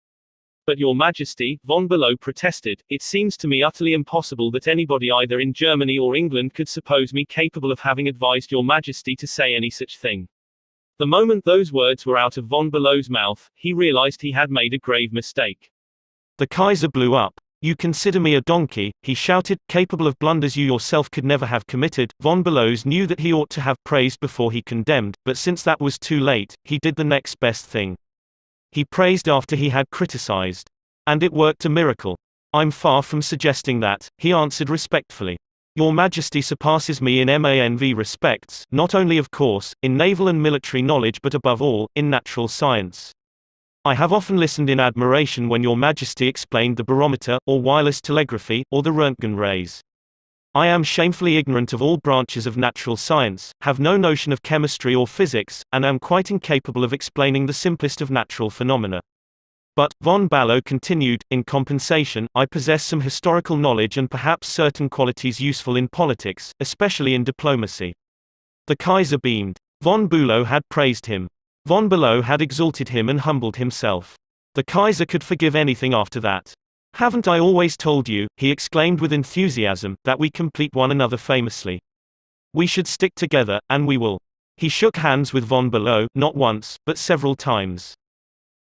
But Your Majesty, von Bülow protested, it seems to me utterly impossible that anybody either in Germany or England could suppose me capable of having advised Your Majesty to say any such thing. The moment those words were out of von Bülow's mouth, he realized he had made a grave mistake. The Kaiser blew up. You consider me a donkey, he shouted, capable of blunders you yourself could never have committed. Von Bülow knew that he ought to have praised before he condemned, but since that was too late, he did the next best thing. He praised after he had criticized. And it worked a miracle. I'm far from suggesting that, he answered respectfully. Your Majesty surpasses me in MANV respects, not only of course, in naval and military knowledge but above all, in natural science. I have often listened in admiration when Your Majesty explained the barometer, or wireless telegraphy, or the Röntgen rays. I am shamefully ignorant of all branches of natural science, have no notion of chemistry or physics, and am quite incapable of explaining the simplest of natural phenomena. But, von Bülow continued, in compensation, I possess some historical knowledge and perhaps certain qualities useful in politics, especially in diplomacy. The Kaiser beamed. Von Bülow had praised him. Von Bülow had exalted him and humbled himself. The Kaiser could forgive anything after that. Haven't I always told you, he exclaimed with enthusiasm, that we complete one another famously. We should stick together, and we will. He shook hands with von Bülow, not once, but several times.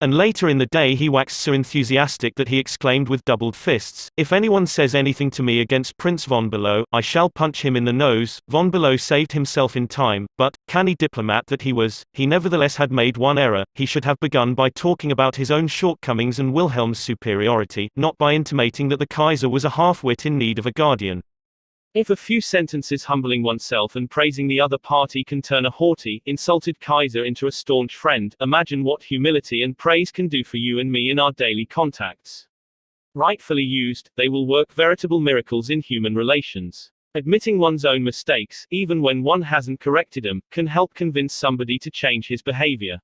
And later in the day he waxed so enthusiastic that he exclaimed with doubled fists, if anyone says anything to me against Prince von Bülow, I shall punch him in the nose. Von Bülow saved himself in time, but, canny diplomat that he was, he nevertheless had made one error. He should have begun by talking about his own shortcomings and Wilhelm's superiority, not by intimating that the Kaiser was a half-wit in need of a guardian. If a few sentences humbling oneself and praising the other party can turn a haughty, insulted Kaiser into a staunch friend, imagine what humility and praise can do for you and me in our daily contacts. Rightfully used, they will work veritable miracles in human relations. Admitting one's own mistakes, even when one hasn't corrected them, can help convince somebody to change his behavior.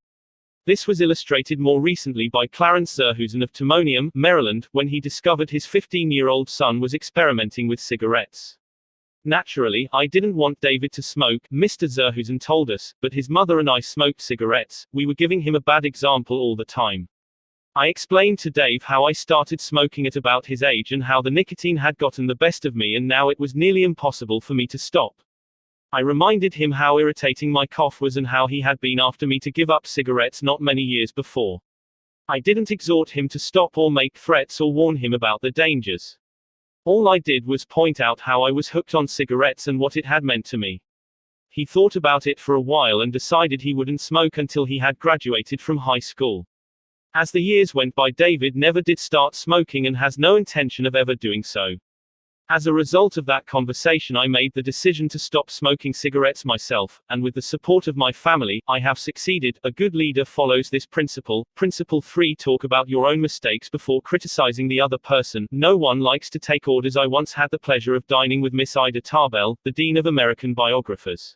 This was illustrated more recently by Clarence Zerhusen of Timonium, Maryland, when he discovered his 15-year-old son was experimenting with cigarettes. Naturally, I didn't want David to smoke, Mr. Zerhusen told us, but his mother and I smoked cigarettes. We were giving him a bad example all the time. I explained to Dave how I started smoking at about his age and how the nicotine had gotten the best of me and now it was nearly impossible for me to stop. I reminded him how irritating my cough was and how he had been after me to give up cigarettes not many years before. I didn't exhort him to stop or make threats or warn him about the dangers. All I did was point out how I was hooked on cigarettes and what it had meant to me. He thought about it for a while and decided he wouldn't smoke until he had graduated from high school. As the years went by, David never did start smoking and has no intention of ever doing so. As a result of that conversation, I made the decision to stop smoking cigarettes myself, and with the support of my family, I have succeeded. A good leader follows this principle. Principle 3: talk about your own mistakes before criticizing the other person. No one likes to take orders. I once had the pleasure of dining with Miss Ida Tarbell, the Dean of American Biographers.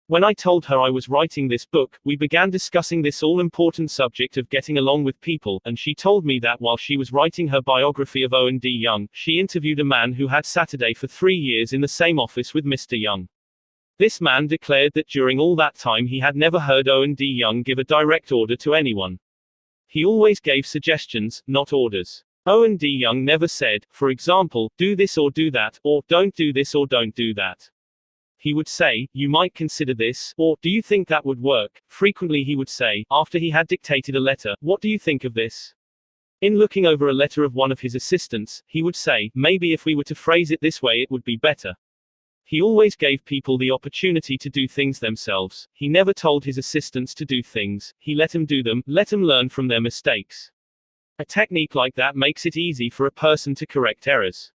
When I told her I was writing this book, we began discussing this all-important subject of getting along with people, and she told me that while she was writing her biography of Owen D. Young, she interviewed a man who had Saturday for 3 years in the same office with Mr. Young. This man declared that during all that time he had never heard Owen D. Young give a direct order to anyone. He always gave suggestions, not orders. Owen D. Young never said, for example, do this or do that, or don't do this or don't do that. He would say, you might consider this, or, do you think that would work? Frequently he would say, after he had dictated a letter, what do you think of this? In looking over a letter of one of his assistants, he would say, maybe if we were to phrase it this way it would be better. He always gave people the opportunity to do things themselves. He never told his assistants to do things, he let them do them, let them learn from their mistakes. A technique like that makes it easy for a person to correct errors.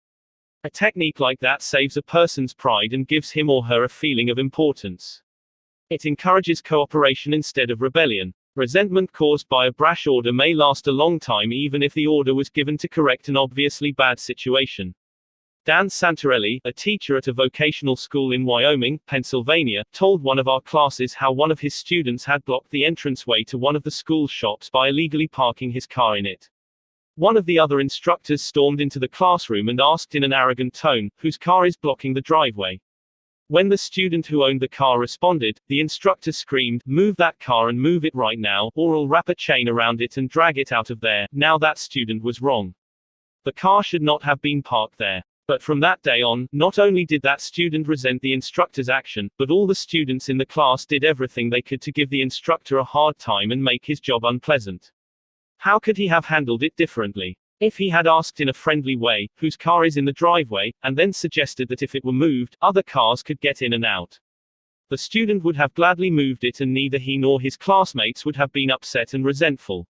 A technique like that saves a person's pride and gives him or her a feeling of importance. It encourages cooperation instead of rebellion. Resentment caused by a brash order may last a long time even if the order was given to correct an obviously bad situation. Dan Santarelli, a teacher at a vocational school in Wyoming, Pennsylvania, told one of our classes how one of his students had blocked the entranceway to one of the school's shops by illegally parking his car in it. One of the other instructors stormed into the classroom and asked in an arrogant tone, whose car is blocking the driveway? When the student who owned the car responded, the instructor screamed, move that car and move it right now, or I'll wrap a chain around it and drag it out of there. Now that student was wrong. The car should not have been parked there. But from that day on, not only did that student resent the instructor's action, but all the students in the class did everything they could to give the instructor a hard time and make his job unpleasant. How could he have handled it differently? If he had asked in a friendly way, whose car is in the driveway, and then suggested that if it were moved, other cars could get in and out. The student would have gladly moved it and neither he nor his classmates would have been upset and resentful.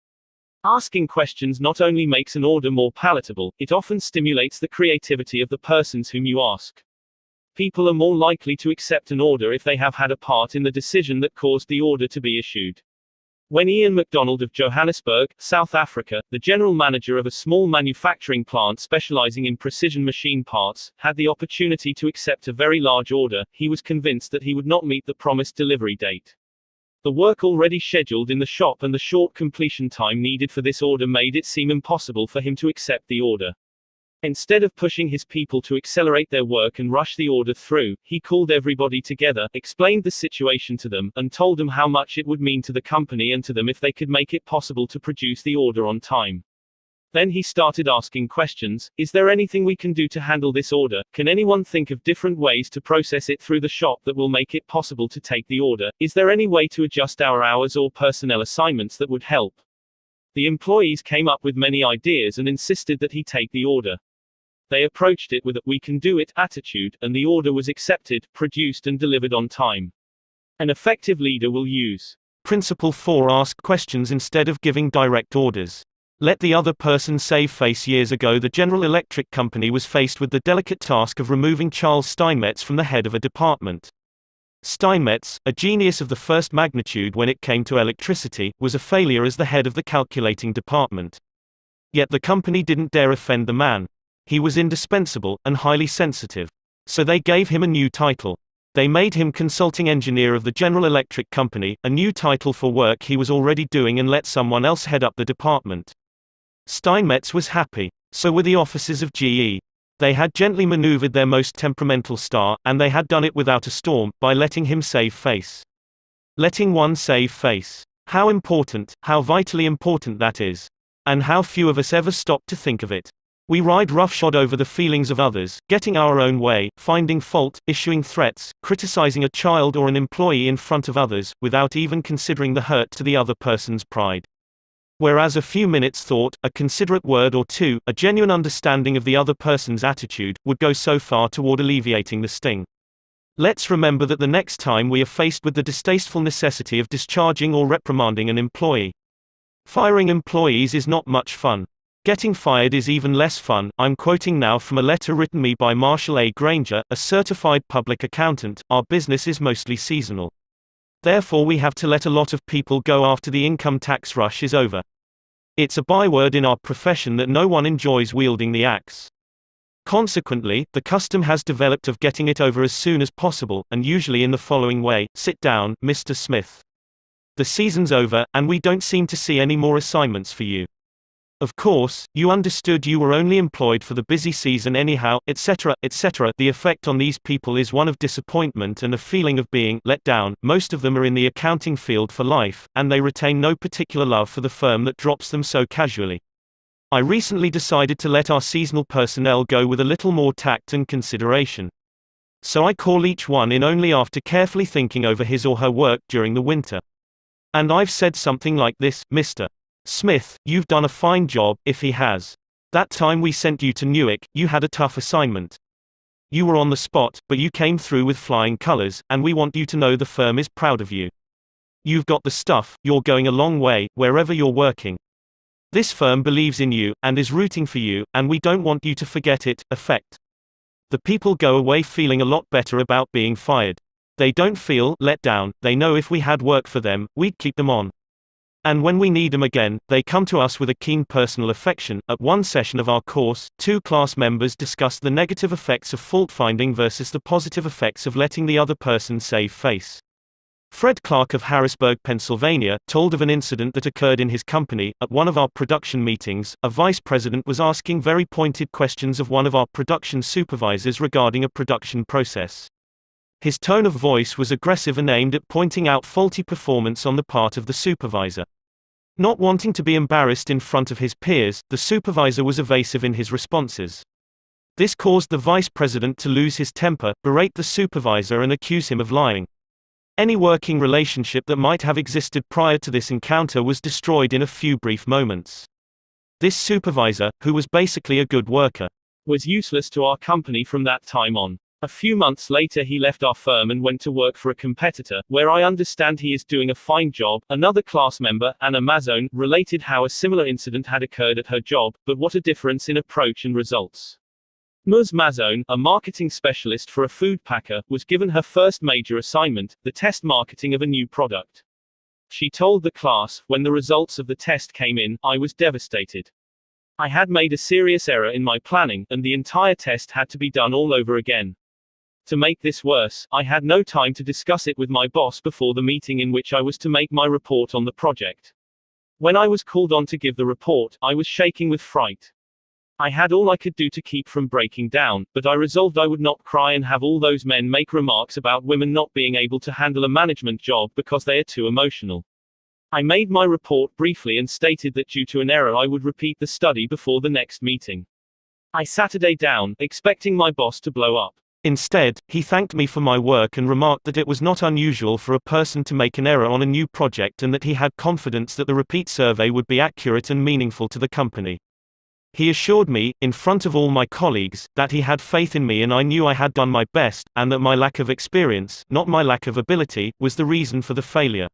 Asking questions not only makes an order more palatable, it often stimulates the creativity of the persons whom you ask. People are more likely to accept an order if they have had a part in the decision that caused the order to be issued. When Ian MacDonald of Johannesburg, South Africa, the general manager of a small manufacturing plant specializing in precision machine parts, had the opportunity to accept a very large order, he was convinced that he would not meet the promised delivery date. The work already scheduled in the shop and the short completion time needed for this order made it seem impossible for him to accept the order. Instead of pushing his people to accelerate their work and rush the order through, he called everybody together, explained the situation to them, and told them how much it would mean to the company and to them if they could make it possible to produce the order on time. Then he started asking questions. Is there anything we can do to handle this order? Can anyone think of different ways to process it through the shop that will make it possible to take the order? Is there any way to adjust our hours or personnel assignments that would help? The employees came up with many ideas and insisted that he take the order. They approached it with a "we can do it" attitude, and the order was accepted, produced and delivered on time. An effective leader will use Principle 4: ask questions instead of giving direct orders. Let the other person save face. Years ago, the General Electric Company was faced with the delicate task of removing Charles Steinmetz from the head of a department. Steinmetz, a genius of the first magnitude when it came to electricity, was a failure as the head of the calculating department. Yet the company didn't dare offend the man. He was indispensable, and highly sensitive. So they gave him a new title. They made him consulting engineer of the General Electric Company, a new title for work he was already doing, and let someone else head up the department. Steinmetz was happy. So were the officers of GE. They had gently maneuvered their most temperamental star, and they had done it without a storm, by letting him save face. Letting one save face. How important, how vitally important that is. And how few of us ever stop to think of it. We ride roughshod over the feelings of others, getting our own way, finding fault, issuing threats, criticizing a child or an employee in front of others, without even considering the hurt to the other person's pride. Whereas a few minutes' thought, a considerate word or two, a genuine understanding of the other person's attitude, would go so far toward alleviating the sting. Let's remember that the next time we are faced with the distasteful necessity of discharging or reprimanding an employee. Firing employees is not much fun. Getting fired is even less fun. I'm quoting now from a letter written me by Marshall A. Granger, a certified public accountant. Our business is mostly seasonal. Therefore we have to let a lot of people go after the income tax rush is over. It's a byword in our profession that no one enjoys wielding the axe. Consequently, the custom has developed of getting it over as soon as possible, and usually in the following way: sit down, Mr. Smith. The season's over, and we don't seem to see any more assignments for you. Of course, you understood you were only employed for the busy season anyhow, etc., etc. The effect on these people is one of disappointment and a feeling of being let down. Most of them are in the accounting field for life, and they retain no particular love for the firm that drops them so casually. I recently decided to let our seasonal personnel go with a little more tact and consideration. So I call each one in only after carefully thinking over his or her work during the winter. And I've said something like this: Mr. Smith, you've done a fine job. If he has. That time we sent you to Newark, you had a tough assignment. You were on the spot, but you came through with flying colors, and we want you to know the firm is proud of you. You've got the stuff, you're going a long way, wherever you're working. This firm believes in you, and is rooting for you, and we don't want you to forget it. Effect. The people go away feeling a lot better about being fired. They don't feel let down. They know if we had work for them, we'd keep them on. And when we need them again, they come to us with a keen personal affection. At one session of our course, 2 class members discussed the negative effects of fault finding versus the positive effects of letting the other person save face. Fred Clark of Harrisburg, Pennsylvania, told of an incident that occurred in his company. At one of our production meetings, a vice president was asking very pointed questions of one of our production supervisors regarding a production process. His tone of voice was aggressive and aimed at pointing out faulty performance on the part of the supervisor. Not wanting to be embarrassed in front of his peers, the supervisor was evasive in his responses. This caused the vice president to lose his temper, berate the supervisor, and accuse him of lying. Any working relationship that might have existed prior to this encounter was destroyed in a few brief moments. This supervisor, who was basically a good worker, was useless to our company from that time on. A few months later he left our firm and went to work for a competitor, where I understand he is doing a fine job. Another class member, Anna Mazzone, related how a similar incident had occurred at her job, but what a difference in approach and results. Ms. Mazzone, a marketing specialist for a food packer, was given her first major assignment, the test marketing of a new product. She told the class, when the results of the test came in, I was devastated. I had made a serious error in my planning, and the entire test had to be done all over again. To make this worse, I had no time to discuss it with my boss before the meeting in which I was to make my report on the project. When I was called on to give the report, I was shaking with fright. I had all I could do to keep from breaking down, but I resolved I would not cry and have all those men make remarks about women not being able to handle a management job because they are too emotional. I made my report briefly and stated that due to an error I would repeat the study before the next meeting. I sat a day down, expecting my boss to blow up. Instead, he thanked me for my work and remarked that it was not unusual for a person to make an error on a new project and that he had confidence that the repeat survey would be accurate and meaningful to the company. He assured me, in front of all my colleagues, that he had faith in me and I knew I had done my best, and that my lack of experience, not my lack of ability, was the reason for the failure.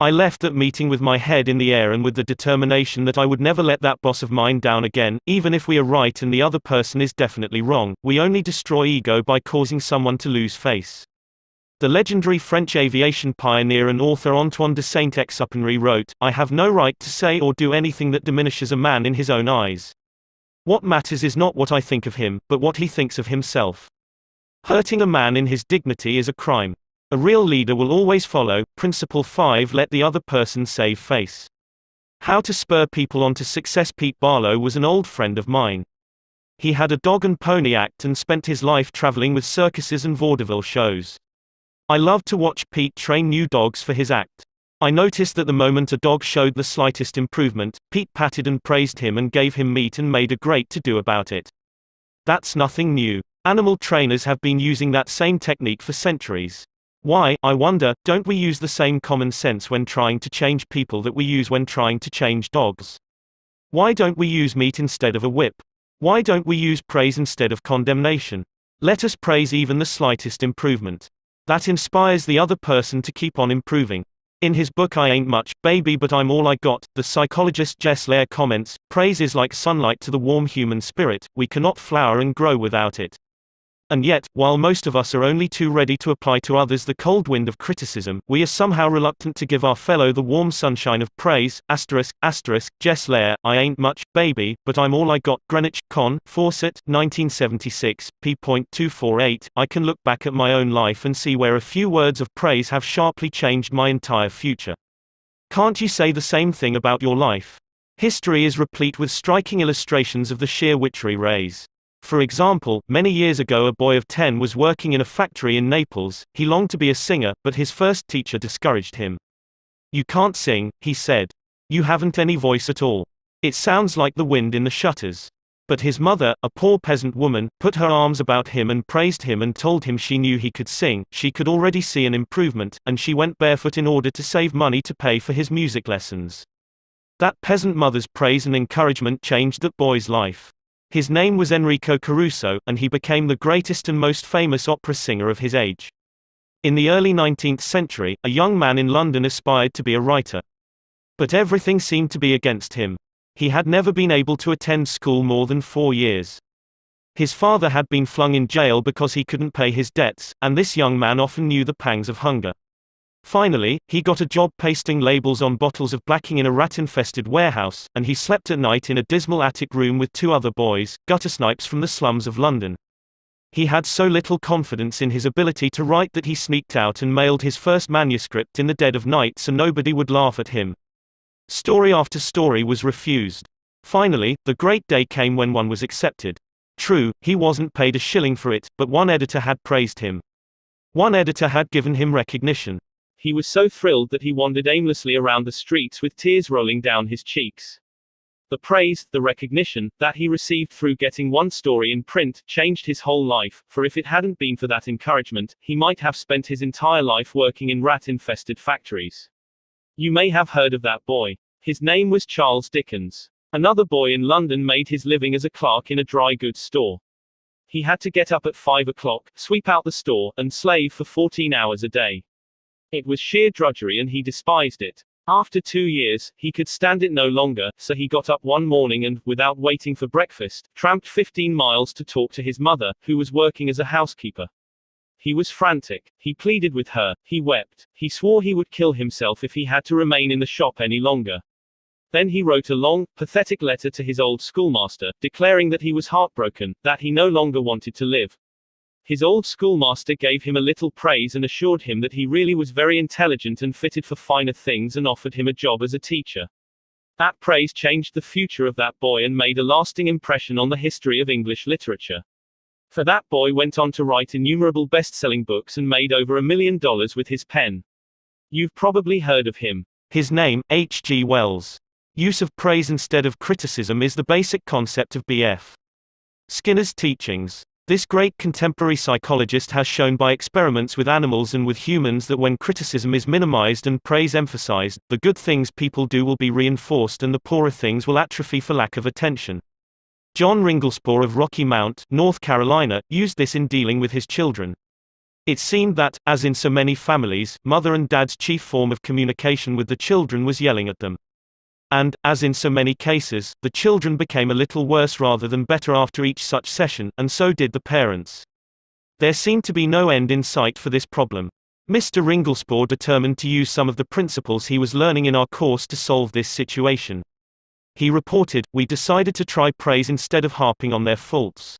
I left that meeting with my head in the air and with the determination that I would never let that boss of mine down again. Even if we are right and the other person is definitely wrong, we only destroy ego by causing someone to lose face. The legendary French aviation pioneer and author Antoine de Saint-Exupéry wrote, "I have no right to say or do anything that diminishes a man in his own eyes. What matters is not what I think of him, but what he thinks of himself." Hurting a man in his dignity is a crime. A real leader will always follow. Principle 5. Let the other person save face. How to spur people on to success. Pete Barlow was an old friend of mine. He had a dog and pony act and spent his life traveling with circuses and vaudeville shows. I loved to watch Pete train new dogs for his act. I noticed that the moment a dog showed the slightest improvement, Pete patted and praised him and gave him meat and made a great to-do about it. That's nothing new. Animal trainers have been using that same technique for centuries. Why, I wonder, don't we use the same common sense when trying to change people that we use when trying to change dogs? Why don't we use meat instead of a whip? Why don't we use praise instead of condemnation? Let us praise even the slightest improvement. That inspires the other person to keep on improving. In his book I Ain't Much, Baby But I'm All I Got, the psychologist Jess Lair comments, praise is like sunlight to the warm human spirit, we cannot flower and grow without it. And yet, while most of us are only too ready to apply to others the cold wind of criticism, we are somehow reluctant to give our fellow the warm sunshine of praise. Jess Lair, I Ain't Much, Baby, But I'm All I Got. Greenwich, Con. Fawcett, 1976, p.248. I can look back at my own life and see where a few words of praise have sharply changed my entire future. Can't you say the same thing about your life? History is replete with striking illustrations of the sheer witchery rays. For example, many years ago a boy of 10 was working in a factory in Naples. He longed to be a singer, but his first teacher discouraged him. "You can't sing," he said. "You haven't any voice at all. It sounds like the wind in the shutters." But his mother, a poor peasant woman, put her arms about him and praised him and told him she knew he could sing. She could already see an improvement, and she went barefoot in order to save money to pay for his music lessons. That peasant mother's praise and encouragement changed that boy's life. His name was Enrico Caruso, and he became the greatest and most famous opera singer of his age. In the early 19th century, a young man in London aspired to be a writer. But everything seemed to be against him. He had never been able to attend school more than 4 years. His father had been flung in jail because he couldn't pay his debts, and this young man often knew the pangs of hunger. Finally, he got a job pasting labels on bottles of blacking in a rat-infested warehouse, and he slept at night in a dismal attic room with 2 other boys, guttersnipes from the slums of London. He had so little confidence in his ability to write that he sneaked out and mailed his first manuscript in the dead of night so nobody would laugh at him. Story after story was refused. Finally, the great day came when one was accepted. True, he wasn't paid a shilling for it, but one editor had praised him. One editor had given him recognition. He was so thrilled that he wandered aimlessly around the streets with tears rolling down his cheeks. The praise, the recognition, that he received through getting one story in print, changed his whole life, for if it hadn't been for that encouragement, he might have spent his entire life working in rat-infested factories. You may have heard of that boy. His name was Charles Dickens. Another boy in London made his living as a clerk in a dry goods store. He had to get up at 5 o'clock, sweep out the store, and slave for 14 hours a day. It was sheer drudgery and he despised it. After 2 years, he could stand it no longer, so he got up one morning and, without waiting for breakfast, tramped 15 miles to talk to his mother, who was working as a housekeeper. He was frantic. He pleaded with her. He wept. He swore he would kill himself if he had to remain in the shop any longer. Then he wrote a long, pathetic letter to his old schoolmaster, declaring that he was heartbroken, that he no longer wanted to live. His old schoolmaster gave him a little praise and assured him that he really was very intelligent and fitted for finer things and offered him a job as a teacher. That praise changed the future of that boy and made a lasting impression on the history of English literature. For that boy went on to write innumerable best-selling books and made over $1 million with his pen. You've probably heard of him. His name, H.G. Wells. Use of praise instead of criticism is the basic concept of B.F. Skinner's teachings. This great contemporary psychologist has shown by experiments with animals and with humans that when criticism is minimized and praise emphasized, the good things people do will be reinforced and the poorer things will atrophy for lack of attention. John Ringlespohr of Rocky Mount, North Carolina, used this in dealing with his children. It seemed that, as in so many families, mother and dad's chief form of communication with the children was yelling at them. And, as in so many cases, the children became a little worse rather than better after each such session, and so did the parents. There seemed to be no end in sight for this problem. Mr. Ringlespohr determined to use some of the principles he was learning in our course to solve this situation. He reported, "We decided to try praise instead of harping on their faults.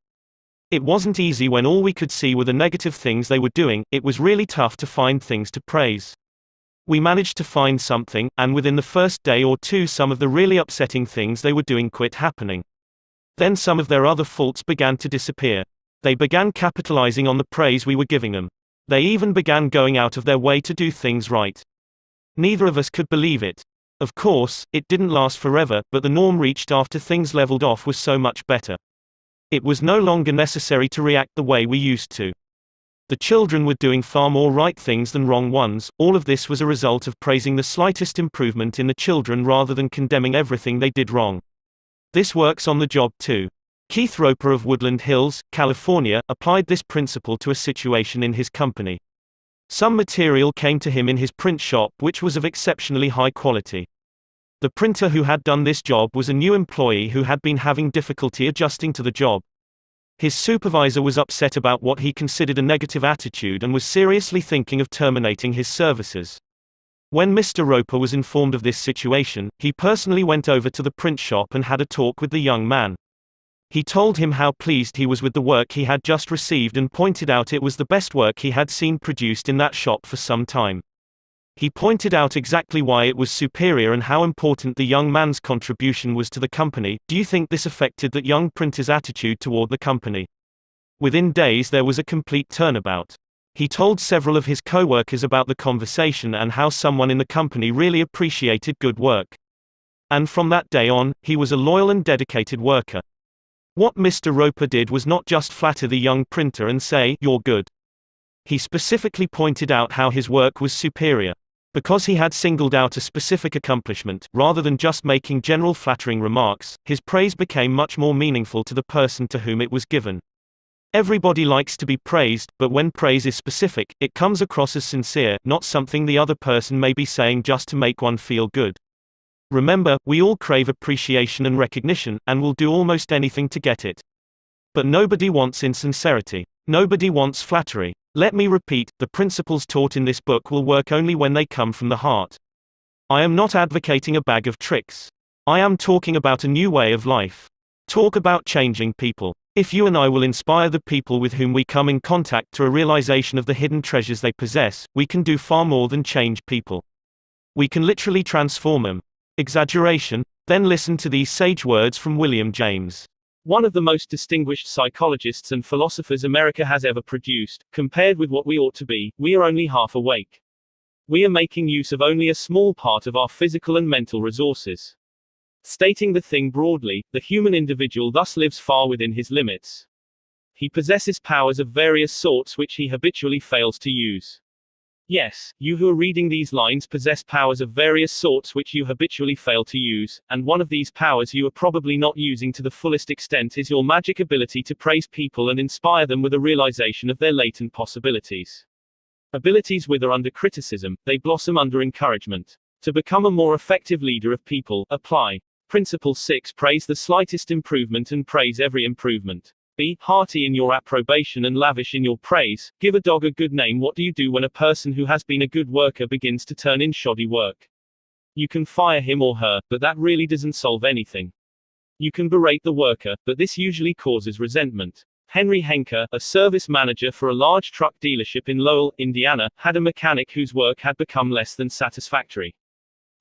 It wasn't easy when all we could see were the negative things they were doing. It was really tough to find things to praise. We managed to find something, and within the first day or two some of the really upsetting things they were doing quit happening. Then some of their other faults began to disappear. They began capitalizing on the praise we were giving them. They even began going out of their way to do things right. Neither of us could believe it. Of course, it didn't last forever, but the norm reached after things leveled off was so much better. It was no longer necessary to react the way we used to. The children were doing far more right things than wrong ones. All of this was a result of praising the slightest improvement in the children rather than condemning everything they did wrong. This works on the job too. Keith Roper of Woodland Hills, California, applied this principle to a situation in his company. Some material came to him in his print shop which was of exceptionally high quality. The printer who had done this job was a new employee who had been having difficulty adjusting to the job. His supervisor was upset about what he considered a negative attitude and was seriously thinking of terminating his services. When Mr. Roper was informed of this situation, he personally went over to the print shop and had a talk with the young man. He told him how pleased he was with the work he had just received and pointed out it was the best work he had seen produced in that shop for some time. He pointed out exactly why it was superior and how important the young man's contribution was to the company. Do you think this affected that young printer's attitude toward the company? Within days there was a complete turnabout. He told several of his co-workers about the conversation and how someone in the company really appreciated good work. And from that day on, he was a loyal and dedicated worker. What Mr. Roper did was not just flatter the young printer and say, "You're good." He specifically pointed out how his work was superior. Because he had singled out a specific accomplishment, rather than just making general flattering remarks, his praise became much more meaningful to the person to whom it was given. Everybody likes to be praised, but when praise is specific, it comes across as sincere, not something the other person may be saying just to make one feel good. Remember, we all crave appreciation and recognition, and will do almost anything to get it. But nobody wants insincerity. Nobody wants flattery. Let me repeat, the principles taught in this book will work only when they come from the heart. I am not advocating a bag of tricks. I am talking about a new way of life. Talk about changing people. If you and I will inspire the people with whom we come in contact to a realization of the hidden treasures they possess, we can do far more than change people. We can literally transform them. Exaggeration? Then listen to these sage words from William James. One of the most distinguished psychologists and philosophers America has ever produced. Compared with what we ought to be, we are only half awake. We are making use of only a small part of our physical and mental resources. Stating the thing broadly, the human individual thus lives far within his limits. He possesses powers of various sorts which he habitually fails to use. Yes, you who are reading these lines possess powers of various sorts which you habitually fail to use, and one of these powers you are probably not using to the fullest extent is your magic ability to praise people and inspire them with a realization of their latent possibilities. Abilities wither under criticism, they blossom under encouragement. To become a more effective leader of people, apply Principle 6. Praise the slightest improvement and praise every improvement. Be hearty in your approbation and lavish in your praise. Give a dog a good name. What do you do when a person who has been a good worker begins to turn in shoddy work? You can fire him or her, but that really doesn't solve anything. You can berate the worker, but this usually causes resentment. Henry Henke, a service manager for a large truck dealership in Lowell, Indiana, had a mechanic whose work had become less than satisfactory.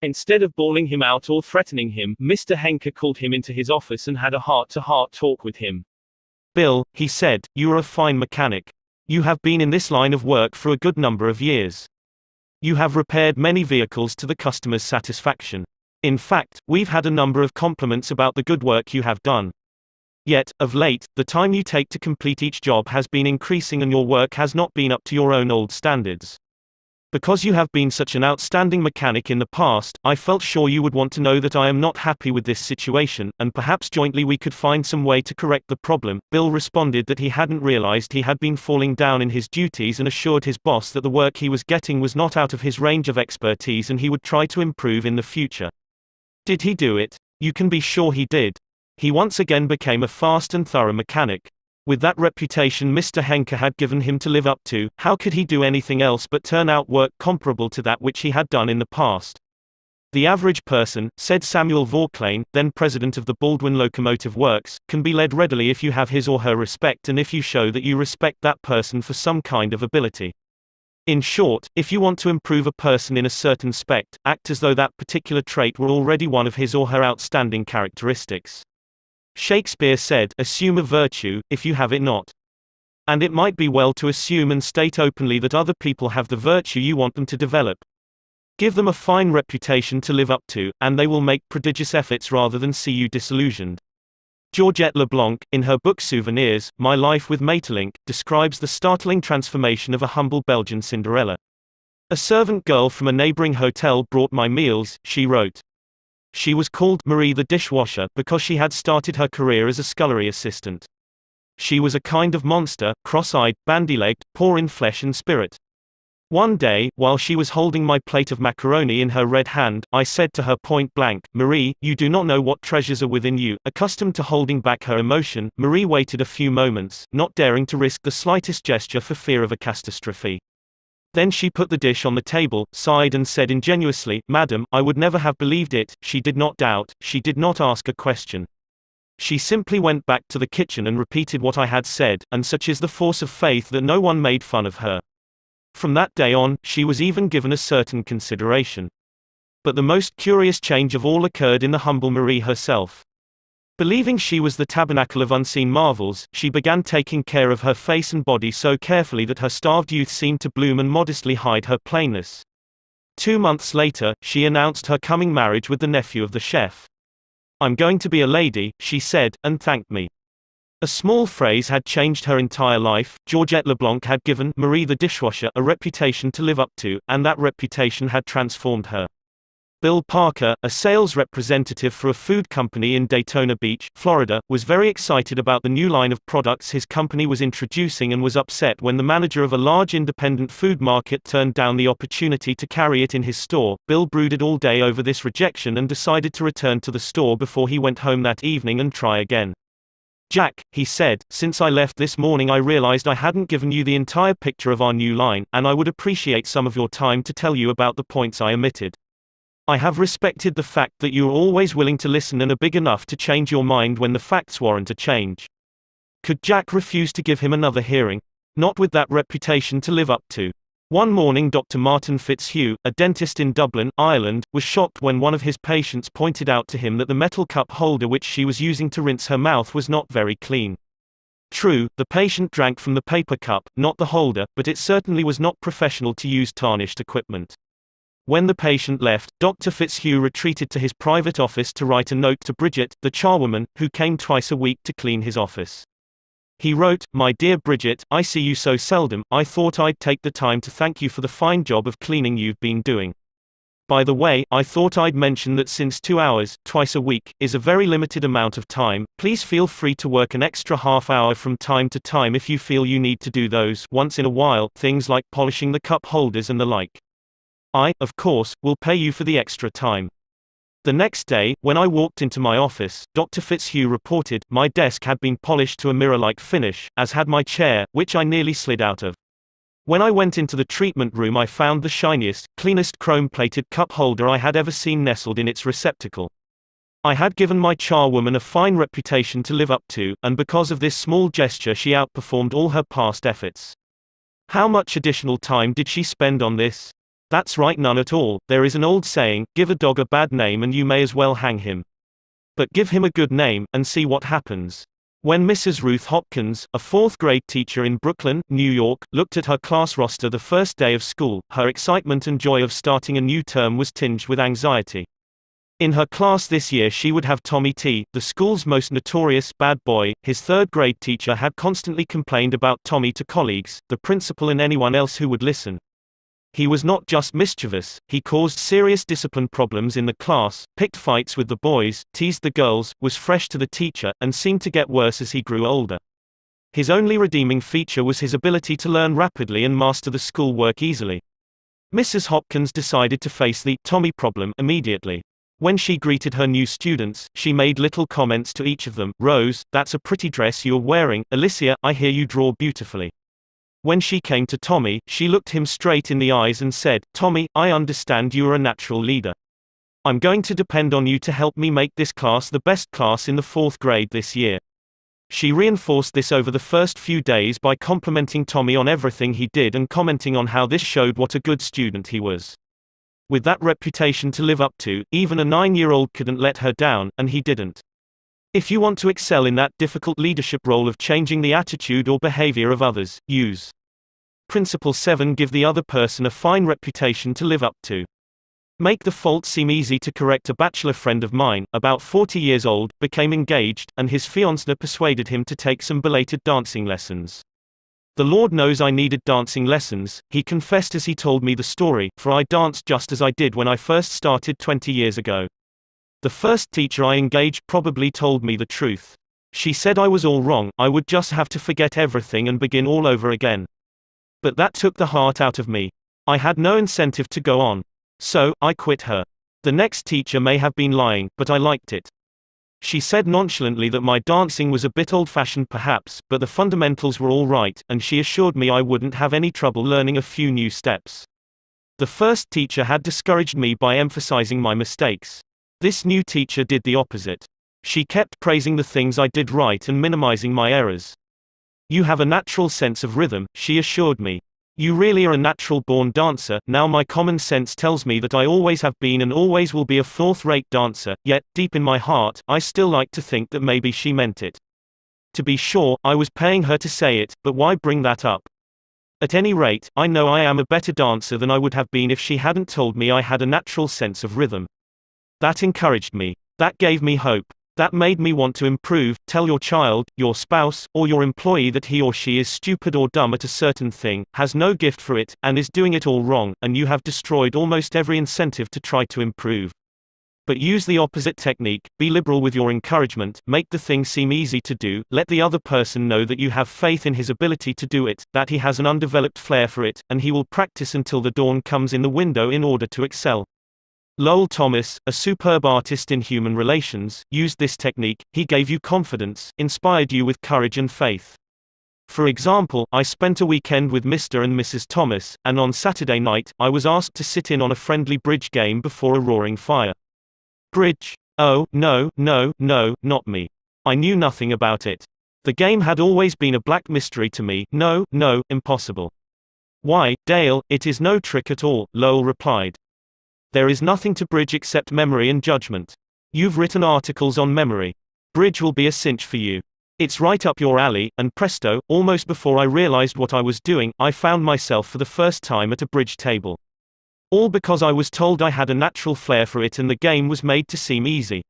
Instead of bawling him out or threatening him, Mr. Henke called him into his office and had a heart-to-heart talk with him. "Bill," he said, "you are a fine mechanic. You have been in this line of work for a good number of years. You have repaired many vehicles to the customer's satisfaction. In fact, we've had a number of compliments about the good work you have done. Yet, of late, the time you take to complete each job has been increasing and your work has not been up to your own old standards. Because you have been such an outstanding mechanic in the past, I felt sure you would want to know that I am not happy with this situation, and perhaps jointly we could find some way to correct the problem." Bill responded that he hadn't realized he had been falling down in his duties and assured his boss that the work he was getting was not out of his range of expertise and he would try to improve in the future. Did he do it? You can be sure he did. He once again became a fast and thorough mechanic. With that reputation Mr. Henke had given him to live up to, how could he do anything else but turn out work comparable to that which he had done in the past? The average person, said Samuel Vauclane, then president of the Baldwin Locomotive Works, can be led readily if you have his or her respect and if you show that you respect that person for some kind of ability. In short, if you want to improve a person in a certain respect, act as though that particular trait were already one of his or her outstanding characteristics. Shakespeare said, "Assume a virtue, if you have it not." And it might be well to assume and state openly that other people have the virtue you want them to develop. Give them a fine reputation to live up to, and they will make prodigious efforts rather than see you disillusioned. Georgette Leblanc, in her book Souvenirs, My Life with Maeterlinck, describes the startling transformation of a humble Belgian Cinderella. "A servant girl from a neighboring hotel brought my meals," she wrote. She was called Marie the dishwasher because she had started her career as a scullery assistant. She was a kind of monster, cross-eyed, bandy-legged, poor in flesh and spirit. One day, while she was holding my plate of macaroni in her red hand, I said to her point blank, "Marie, you do not know what treasures are within you." Accustomed to holding back her emotion, Marie waited a few moments, not daring to risk the slightest gesture for fear of a catastrophe. Then she put the dish on the table, sighed and said ingenuously, "Madam, I would never have believed it." She did not doubt, she did not ask a question. She simply went back to the kitchen and repeated what I had said, and such is the force of faith that no one made fun of her. From that day on, she was even given a certain consideration. But the most curious change of all occurred in the humble Marie herself. Believing she was the tabernacle of unseen marvels, she began taking care of her face and body so carefully that her starved youth seemed to bloom and modestly hide her plainness. 2 months later, she announced her coming marriage with the nephew of the chef. "I'm going to be a lady," she said, and thanked me. A small phrase had changed her entire life. Georgette Leblanc had given Marie the dishwasher a reputation to live up to, and that reputation had transformed her. Bill Parker, a sales representative for a food company in Daytona Beach, Florida, was very excited about the new line of products his company was introducing and was upset when the manager of a large independent food market turned down the opportunity to carry it in his store. Bill brooded all day over this rejection and decided to return to the store before he went home that evening and try again. "Jack," he said, "since I left this morning I realized I hadn't given you the entire picture of our new line, and I would appreciate some of your time to tell you about the points I omitted. I have respected the fact that you are always willing to listen and are big enough to change your mind when the facts warrant a change." Could Jack refuse to give him another hearing? Not with that reputation to live up to. One morning Dr. Martin Fitzhugh, a dentist in Dublin, Ireland, was shocked when one of his patients pointed out to him that the metal cup holder which she was using to rinse her mouth was not very clean. True, the patient drank from the paper cup, not the holder, but it certainly was not professional to use tarnished equipment. When the patient left, Dr. Fitzhugh retreated to his private office to write a note to Bridget, the charwoman, who came twice a week to clean his office. He wrote, "My dear Bridget, I see you so seldom, I thought I'd take the time to thank you for the fine job of cleaning you've been doing. By the way, I thought I'd mention that since 2 hours, twice a week, is a very limited amount of time, please feel free to work an extra half hour from time to time if you feel you need to do those, once in a while, things like polishing the cup holders and the like. I, of course, will pay you for the extra time." The next day, when I walked into my office, Dr. Fitzhugh reported, my desk had been polished to a mirror-like finish, as had my chair, which I nearly slid out of. When I went into the treatment room I found the shiniest, cleanest chrome-plated cup holder I had ever seen nestled in its receptacle. I had given my charwoman a fine reputation to live up to, and because of this small gesture she outperformed all her past efforts. How much additional time did she spend on this? That's right, none at all. There is an old saying, give a dog a bad name and you may as well hang him. But give him a good name, and see what happens. When Mrs. Ruth Hopkins, a 4th grade teacher in Brooklyn, New York, looked at her class roster the first day of school, her excitement and joy of starting a new term was tinged with anxiety. In her class this year she would have Tommy T, the school's most notorious bad boy. His 3rd grade teacher had constantly complained about Tommy to colleagues, the principal and anyone else who would listen. He was not just mischievous, he caused serious discipline problems in the class, picked fights with the boys, teased the girls, was fresh to the teacher, and seemed to get worse as he grew older. His only redeeming feature was his ability to learn rapidly and master the school work easily. Mrs. Hopkins decided to face the Tommy problem immediately. When she greeted her new students, she made little comments to each of them. "Rose, that's a pretty dress you're wearing. Alicia, I hear you draw beautifully." When she came to Tommy, she looked him straight in the eyes and said, "Tommy, I understand you are a natural leader. I'm going to depend on you to help me make this class the best class in the 4th grade this year. She reinforced this over the first few days by complimenting Tommy on everything he did and commenting on how this showed what a good student he was. With that reputation to live up to, even a 9-year-old couldn't let her down, and he didn't. If you want to excel in that difficult leadership role of changing the attitude or behavior of others, use Principle 7. Give the other person a fine reputation to live up to. Make the fault seem easy to correct. A bachelor friend of mine, about 40 years old, became engaged, and his fiancée persuaded him to take some belated dancing lessons. The Lord knows I needed dancing lessons, he confessed as he told me the story, for I danced just as I did when I first started 20 years ago. The first teacher I engaged probably told me the truth. She said I was all wrong, I would just have to forget everything and begin all over again. But that took the heart out of me. I had no incentive to go on. So, I quit her. The next teacher may have been lying, but I liked it. She said nonchalantly that my dancing was a bit old-fashioned perhaps, but the fundamentals were all right, and she assured me I wouldn't have any trouble learning a few new steps. The first teacher had discouraged me by emphasizing my mistakes. This new teacher did the opposite. She kept praising the things I did right and minimizing my errors. You have a natural sense of rhythm, she assured me. You really are a natural-born dancer. Now my common sense tells me that I always have been and always will be a fourth-rate dancer, yet, deep in my heart, I still like to think that maybe she meant it. To be sure, I was paying her to say it, but why bring that up? At any rate, I know I am a better dancer than I would have been if she hadn't told me I had a natural sense of rhythm. That encouraged me. That gave me hope. That made me want to improve. Tell your child, your spouse, or your employee that he or she is stupid or dumb at a certain thing, has no gift for it, and is doing it all wrong, and you have destroyed almost every incentive to try to improve. But use the opposite technique, be liberal with your encouragement, make the thing seem easy to do, let the other person know that you have faith in his ability to do it, that he has an undeveloped flair for it, and he will practice until the dawn comes in the window in order to excel. Lowell Thomas, a superb artist in human relations, used this technique. He gave you confidence, inspired you with courage and faith. For example, I spent a weekend with Mr. and Mrs. Thomas, and on Saturday night, I was asked to sit in on a friendly bridge game before a roaring fire. Bridge? Oh, no, not me. I knew nothing about it. The game had always been a black mystery to me. No, impossible. Why, Dale, it is no trick at all, Lowell replied. There is nothing to bridge except memory and judgment. You've written articles on memory. Bridge will be a cinch for you. It's right up your alley, and presto, almost before I realized what I was doing, I found myself for the first time at a bridge table. All because I was told I had a natural flair for it and the game was made to seem easy.